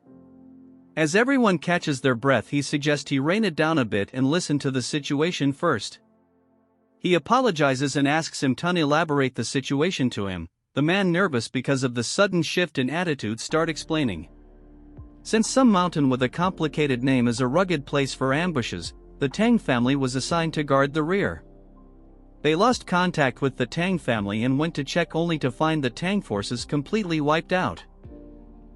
As everyone catches their breath, he suggests he rein it down a bit and listen to the situation first. He apologizes and asks him to elaborate the situation to him. The man, nervous because of the sudden shift in attitude, starts explaining. Since some mountain with a complicated name is a rugged place for ambushes, the Tang family was assigned to guard the rear. They lost contact with the Tang family and went to check only to find the Tang forces completely wiped out.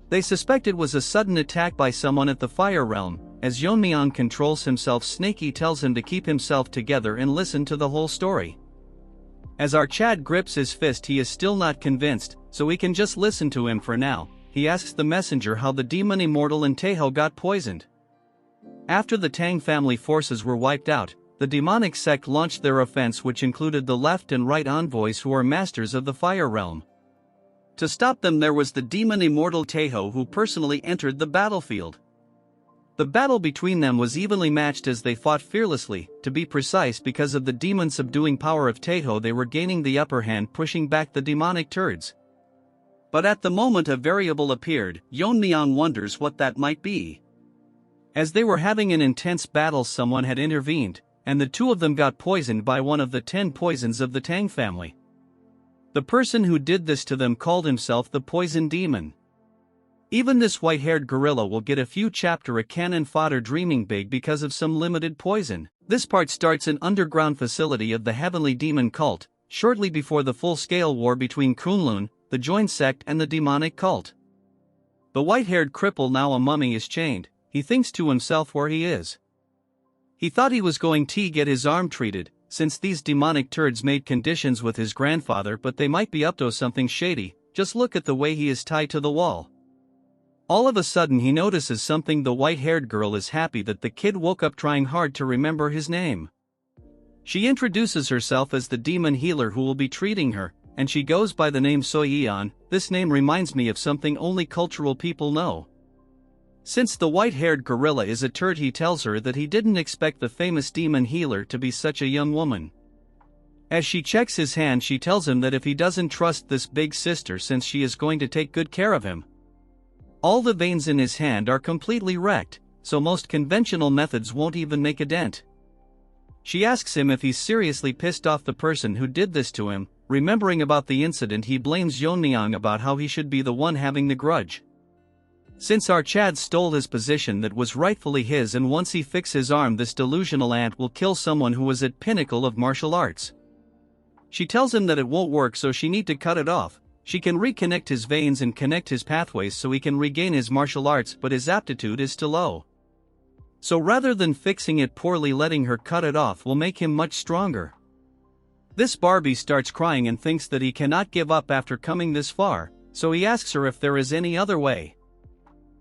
They suspect it was a sudden attack by someone at the Fire Realm. As Yeon-myeong controls himself, Snaky tells him to keep himself together and listen to the whole story. As our Chad grips his fist, he is still not convinced, so we can just listen to him for now. He asks the messenger how the demon immortal and Taeho got poisoned. After the Tang family forces were wiped out, the demonic sect launched their offense, which included the left and right envoys who are masters of the Fire Realm. To stop them, there was the demon immortal Taeho, who personally entered the battlefield. The battle between them was evenly matched as they fought fearlessly. To be precise, because of the demon subduing power of Taeho, they were gaining the upper hand, pushing back the demonic turds. But at the moment a variable appeared. Yeon-myeong wonders what that might be. As they were having an intense battle, someone had intervened, and the two of them got poisoned by one of the 10 poisons of the Tang family. The person who did this to them called himself the Poison Demon. Even this white-haired gorilla will get a few chapter a cannon fodder dreaming big because of some limited poison. This part starts an underground facility of the Heavenly Demon cult, shortly before the full-scale war between Kunlun, the joined sect, and the demonic cult. The white-haired cripple, now a mummy, is chained. He thinks to himself where he is. He thought he was going to get his arm treated, since these demonic turds made conditions with his grandfather, but they might be up to something shady. Just look at the way he is tied to the wall. All of a sudden he notices something. The white-haired girl is happy that the kid woke up, trying hard to remember his name. She introduces herself as the demon healer who will be treating her, and she goes by the name Soyeon. This name reminds me of something only cultural people know. Since the white-haired gorilla is a turd, he tells her that he didn't expect the famous demon healer to be such a young woman. As she checks his hand, she tells him that if he doesn't trust this big sister, since she is going to take good care of him. All the veins in his hand are completely wrecked, so most conventional methods won't even make a dent. She asks him if he's seriously pissed off the person who did this to him. Remembering about the incident, he blames Yeon-myeong about how he should be the one having the grudge. Since our Chad stole his position that was rightfully his, and once he fixes his arm, this delusional ant will kill someone who was at pinnacle of martial arts. She tells him that it won't work, so she need to cut it off. She can reconnect his veins and connect his pathways so he can regain his martial arts, but his aptitude is too low. So rather than fixing it poorly, letting her cut it off will make him much stronger. This Barbie starts crying and thinks that he cannot give up after coming this far, so he asks her if there is any other way.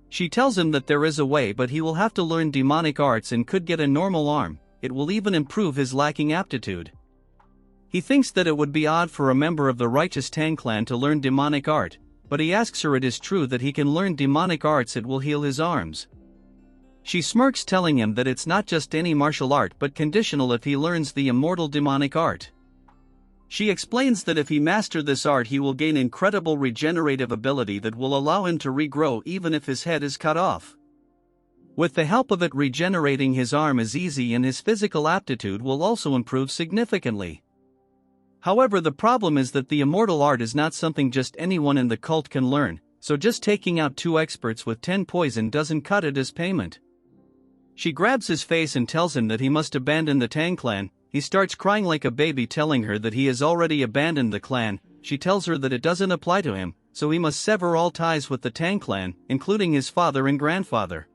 She tells him that there is a way, but he will have to learn demonic arts and could get a normal arm. It will even improve his lacking aptitude. He thinks that it would be odd for a member of the righteous Tang clan to learn demonic art, but he asks her it is true that he can learn demonic arts, it will heal his arms. She smirks, telling him that it's not just any martial art but conditional if he learns the immortal demonic art. She explains that if he masters this art, he will gain incredible regenerative ability that will allow him to regrow even if his head is cut off. With the help of it, regenerating his arm is easy, and his physical aptitude will also improve significantly. However, the problem is that the immortal art is not something just anyone in the cult can learn, so just taking out 2 experts with 10 poison doesn't cut it as payment. She grabs his face and tells him that he must abandon the Tang clan. He starts crying like a baby, telling her that he has already abandoned the clan. She tells her that it doesn't apply to him, so he must sever all ties with the Tang clan, including his father and grandfather.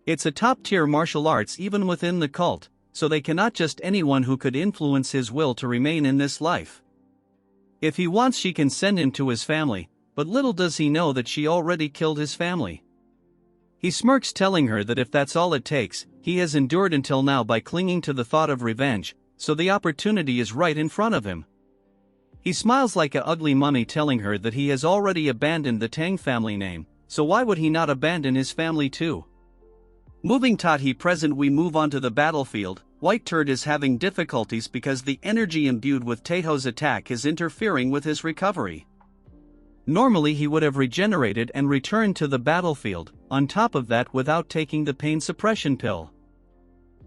It's a top-tier martial arts even within the cult, so they cannot just anyone who could influence his will to remain in this life. If he wants, she can send him to his family, but little does he know that she already killed his family. He smirks, telling her that if that's all it takes, he has endured until now by clinging to the thought of revenge, so the opportunity is right in front of him. He smiles like a ugly mummy, telling her that he has already abandoned the Tang family name, so why would he not abandon his family too? Moving Tati present, we move on to the battlefield. White Turd is having difficulties because the energy imbued with Taeho's attack is interfering with his recovery. Normally he would have regenerated and returned to the battlefield, on top of that without taking the pain suppression pill.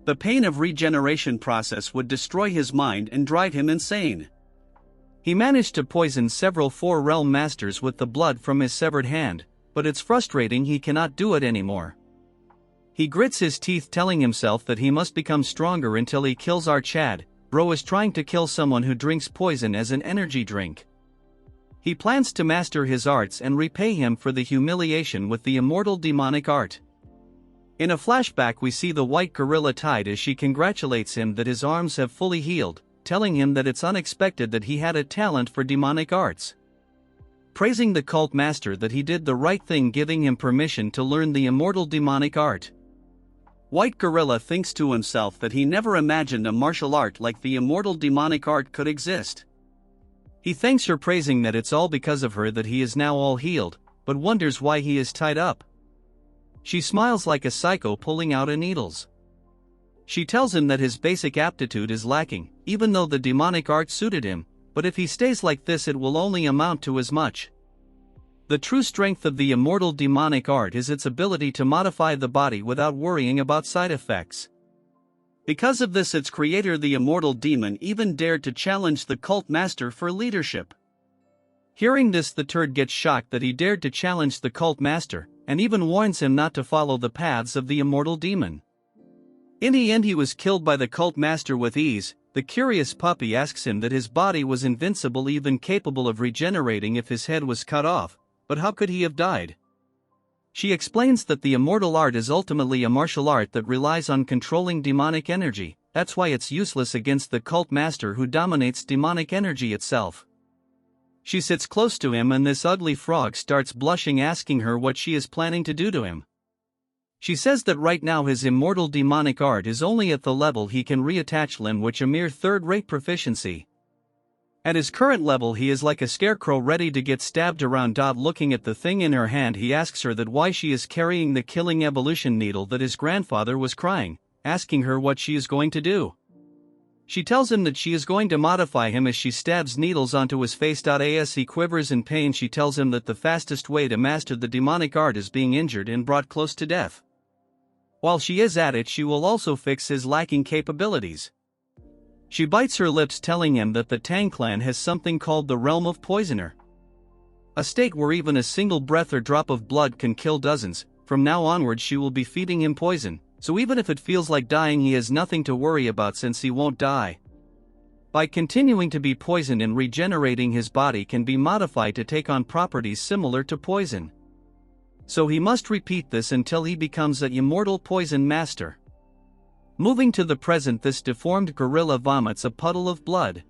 The pain of regeneration process would destroy his mind and drive him insane. He managed to poison several 4-realm masters with the blood from his severed hand, but it's frustrating he cannot do it anymore. He grits his teeth, telling himself that he must become stronger until he kills our Chad, bro is trying to kill someone who drinks poison as an energy drink. He plans to master his arts and repay him for the humiliation with the immortal demonic art. In a flashback we see the white gorilla Tide as she congratulates him that his arms have fully healed, telling him that it's unexpected that he had a talent for demonic arts. Praising the cult master that he did the right thing giving him permission to learn the immortal demonic art. White gorilla thinks to himself that he never imagined a martial art like the immortal demonic art could exist. He thanks her praising that it's all because of her that he is now all healed, but wonders why he is tied up. She smiles like a psycho pulling out a needles. She tells him that his basic aptitude is lacking, even though the demonic art suited him, but if he stays like this it will only amount to as much. The true strength of the immortal demonic art is its ability to modify the body without worrying about side effects. Because of this its creator the immortal demon even dared to challenge the cult master for leadership. Hearing this the turd gets shocked that he dared to challenge the cult master, and even warns him not to follow the paths of the immortal demon. In the end he was killed by the cult master with ease. The curious puppy asks him that his body was invincible even capable of regenerating if his head was cut off, but how could he have died? She explains that the immortal art is ultimately a martial art that relies on controlling demonic energy, that's why it's useless against the cult master who dominates demonic energy itself. She sits close to him and this ugly frog starts blushing asking her what she is planning to do to him. She says that right now his immortal demonic art is only at the level he can reattach limb which a mere third-rate proficiency. At his current level he is like a scarecrow ready to get stabbed around. Looking at the thing in her hand he asks her that why she is carrying the killing evolution needle that his grandfather was crying, asking her what she is going to do. She tells him that she is going to modify him as she stabs needles onto his face. As he quivers in pain she tells him that the fastest way to master the demonic art is being injured and brought close to death. While she is at it she will also fix his lacking capabilities. She bites her lips telling him that the Tang clan has something called the Realm of Poisoner. A state where even a single breath or drop of blood can kill dozens. From now onward she will be feeding him poison, so even if it feels like dying he has nothing to worry about since he won't die. By continuing to be poisoned and regenerating his body can be modified to take on properties similar to poison. So he must repeat this until he becomes an immortal poison master. Moving to the present this deformed gorilla vomits a puddle of blood.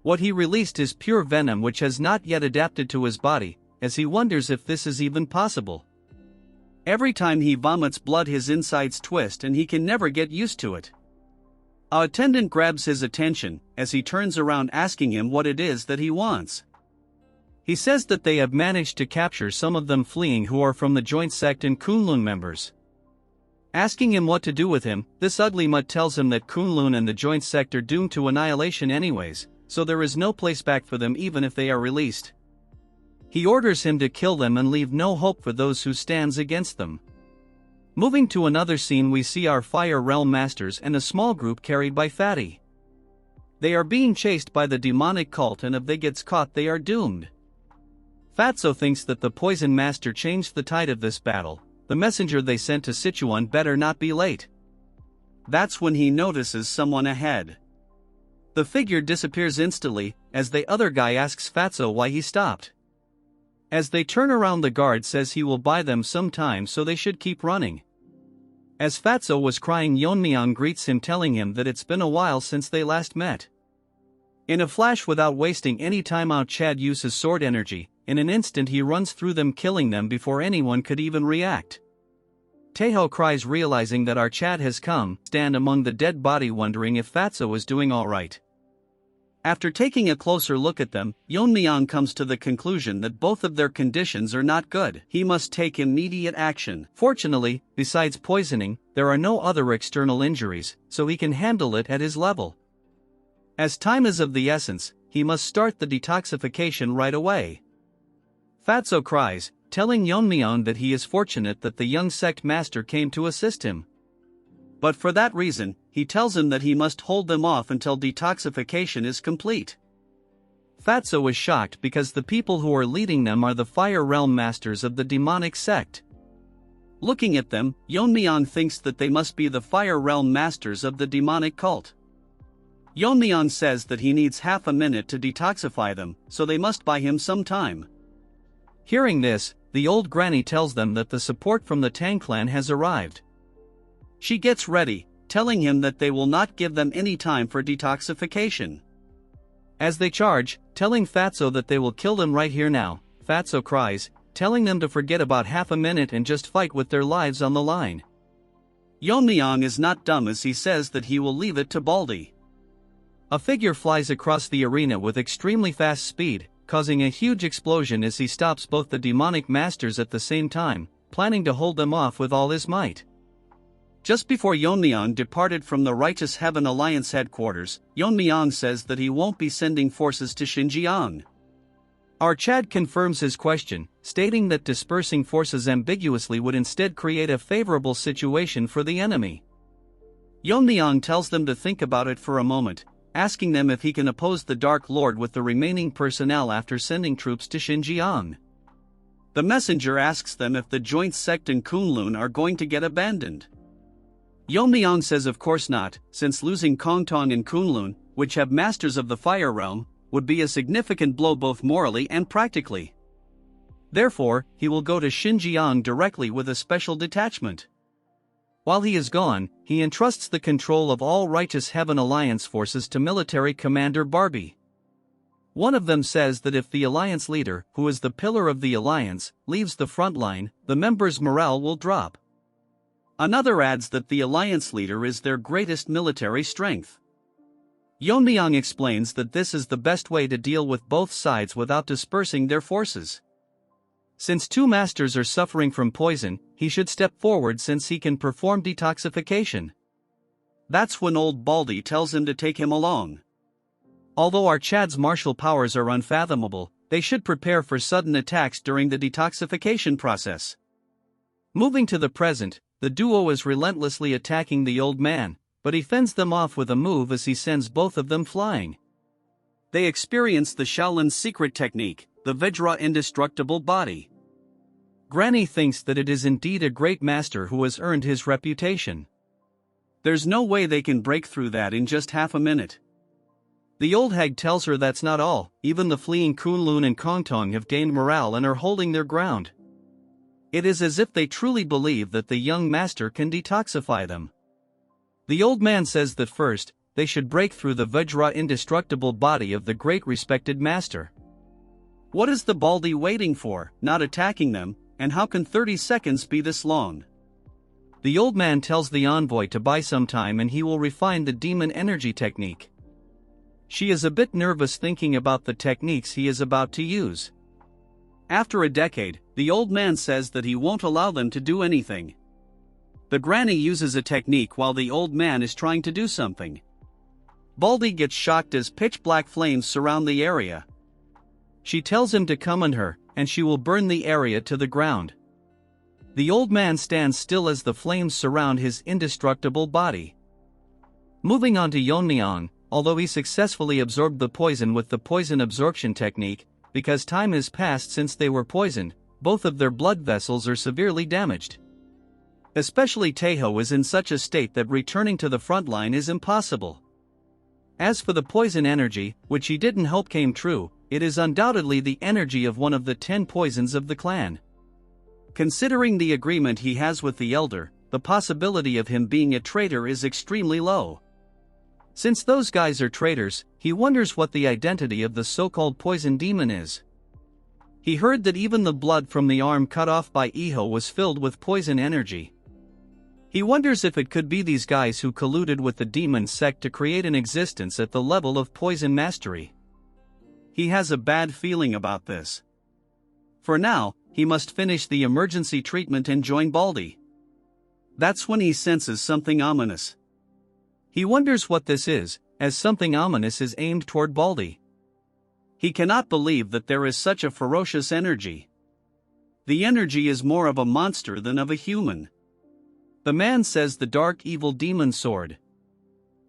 What he released is pure venom which has not yet adapted to his body, as he wonders if this is even possible. Every time he vomits blood his insides twist and he can never get used to it. A attendant grabs his attention as he turns around asking him what it is that he wants. He says that they have managed to capture some of them fleeing who are from the joint sect and Kunlun members. Asking him what to do with him, this ugly mutt tells him that Kunlun and the joint sect are doomed to annihilation anyways, so there is no place back for them even if they are released. He orders him to kill them and leave no hope for those who stands against them. Moving to another scene we see our Fire Realm Masters and a small group carried by Fatty. They are being chased by the demonic cult and if they gets caught they are doomed. Fatso thinks that the Poison Master changed the tide of this battle. The messenger they sent to Sichuan better not be late. That's when he notices someone ahead. The figure disappears instantly, as the other guy asks Fatso why he stopped. As they turn around the guard says he will buy them some time so they should keep running. As Fatso was crying Yeon-myeong greets him telling him that it's been a while since they last met. In a flash without wasting any time out Chad uses sword energy, in an instant he runs through them killing them before anyone could even react. Taeho cries realizing that our Chad has come, stand among the dead body wondering if Fatso is doing alright. After taking a closer look at them, Yeon-myeong comes to the conclusion that both of their conditions are not good. He must take immediate action. Fortunately, besides poisoning, there are no other external injuries, so he can handle it at his level. As time is of the essence, he must start the detoxification right away. Fatso cries, telling Yeon-myeong that he is fortunate that the young sect master came to assist him. But for that reason, he tells him that he must hold them off until detoxification is complete. Fatso is shocked because the people who are leading them are the Fire Realm Masters of the demonic sect. Looking at them, Yeon-myeong thinks that they must be the Fire Realm Masters of the demonic cult. Yeon-myeong says that he needs half a minute to detoxify them, so they must buy him some time. Hearing this, the old granny tells them that the support from the Tang clan has arrived. She gets ready, telling him that they will not give them any time for detoxification. As they charge, telling Fatso that they will kill them right here now, Fatso cries, telling them to forget about half a minute and just fight with their lives on the line. Yeon-myeong is not dumb as he says that he will leave it to Baldy. A figure flies across the arena with extremely fast speed, causing a huge explosion as he stops both the demonic masters at the same time, planning to hold them off with all his might. Just before Yeon-myeong departed from the Righteous Heaven Alliance headquarters, Yeon-myeong says that he won't be sending forces to Xinjiang. Our Chad confirms his question, stating that dispersing forces ambiguously would instead create a favorable situation for the enemy. Yeon-myeong tells them to think about it for a moment, asking them if he can oppose the Dark Lord with the remaining personnel after sending troops to Xinjiang. The messenger asks them if the joint sect and Kunlun are going to get abandoned. Yeon-myeong says of course not, since losing Kongtong and Kunlun, which have masters of the fire realm, would be a significant blow both morally and practically. Therefore, he will go to Xinjiang directly with a special detachment. While he is gone, he entrusts the control of all Righteous Heaven Alliance forces to military commander Barbie. One of them says that if the Alliance leader, who is the pillar of the Alliance, leaves the front line, the members' morale will drop. Another adds that the Alliance leader is their greatest military strength. Yeon-myeong explains that this is the best way to deal with both sides without dispersing their forces. Since two masters are suffering from poison, he should step forward since he can perform detoxification. That's when old Baldy tells him to take him along. Although our Chad's martial powers are unfathomable, they should prepare for sudden attacks during the detoxification process. Moving to the present, the duo is relentlessly attacking the old man, but he fends them off with a move as he sends both of them flying. They experience the Shaolin's secret technique, the Vajra indestructible body. Granny thinks that it is indeed a great master who has earned his reputation. There's no way they can break through that in just half a minute. The old hag tells her that's not all, even the fleeing Kunlun and Kongtong have gained morale and are holding their ground. It is as if they truly believe that the young master can detoxify them. The old man says that first, they should break through the Vajra indestructible body of the great respected master. What is the Baldy waiting for, not attacking them, and how can 30 seconds be this long? The old man tells the envoy to buy some time and he will refine the demon energy technique. She is a bit nervous thinking about the techniques he is about to use. After a decade, the old man says that he won't allow them to do anything. The granny uses a technique while the old man is trying to do something. Baldy gets shocked as pitch-black flames surround the area. She tells him to come on her, and she will burn the area to the ground. The old man stands still as the flames surround his indestructible body. Moving on to Yeon-myeong, although he successfully absorbed the poison with the poison absorption technique, because time has passed since they were poisoned, both of their blood vessels are severely damaged. Especially Taeho is in such a state that returning to the front line is impossible. As for the poison energy, which he didn't hope came true, it is undoubtedly the energy of one of the 10 poisons of the clan. Considering the agreement he has with the elder, the possibility of him being a traitor is extremely low. Since those guys are traitors, he wonders what the identity of the so-called poison demon is. He heard that even the blood from the arm cut off by Iho was filled with poison energy. He wonders if it could be these guys who colluded with the demon sect to create an existence at the level of poison mastery. He has a bad feeling about this. For now, he must finish the emergency treatment and join Baldy. That's when he senses something ominous. He wonders what this is, as something ominous is aimed toward Baldy. He cannot believe that there is such a ferocious energy. The energy is more of a monster than of a human. The man says the dark evil demon sword.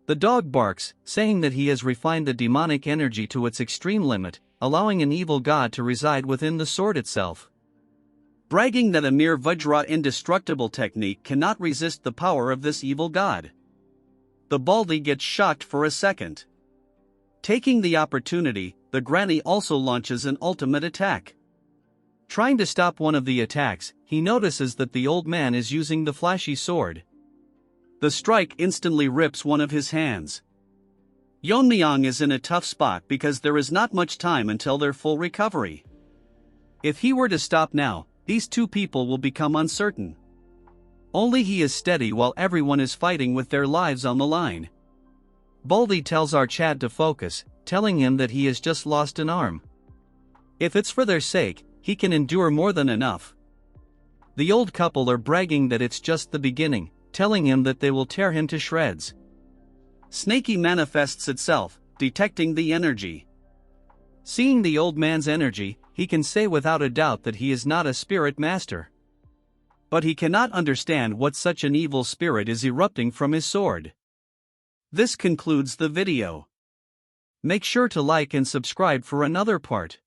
The dog barks, saying that he has refined the demonic energy to its extreme limit, allowing an evil god to reside within the sword itself. Bragging that a mere Vajra indestructible technique cannot resist the power of this evil god. The Baldy gets shocked for a second. Taking the opportunity, the granny also launches an ultimate attack. Trying to stop one of the attacks, he notices that the old man is using the flashy sword. The strike instantly rips one of his hands. Yeon-myeong is in a tough spot because there is not much time until their full recovery. If he were to stop now, these two people will become uncertain. Only he is steady while everyone is fighting with their lives on the line. Baldy tells our Chad to focus, telling him that he has just lost an arm. If it's for their sake, he can endure more than enough. The old couple are bragging that it's just the beginning, telling him that they will tear him to shreds. Snaky manifests itself, detecting the energy. Seeing the old man's energy, he can say without a doubt that he is not a spirit master. But he cannot understand what such an evil spirit is erupting from his sword. This concludes the video. Make sure to like and subscribe for another part.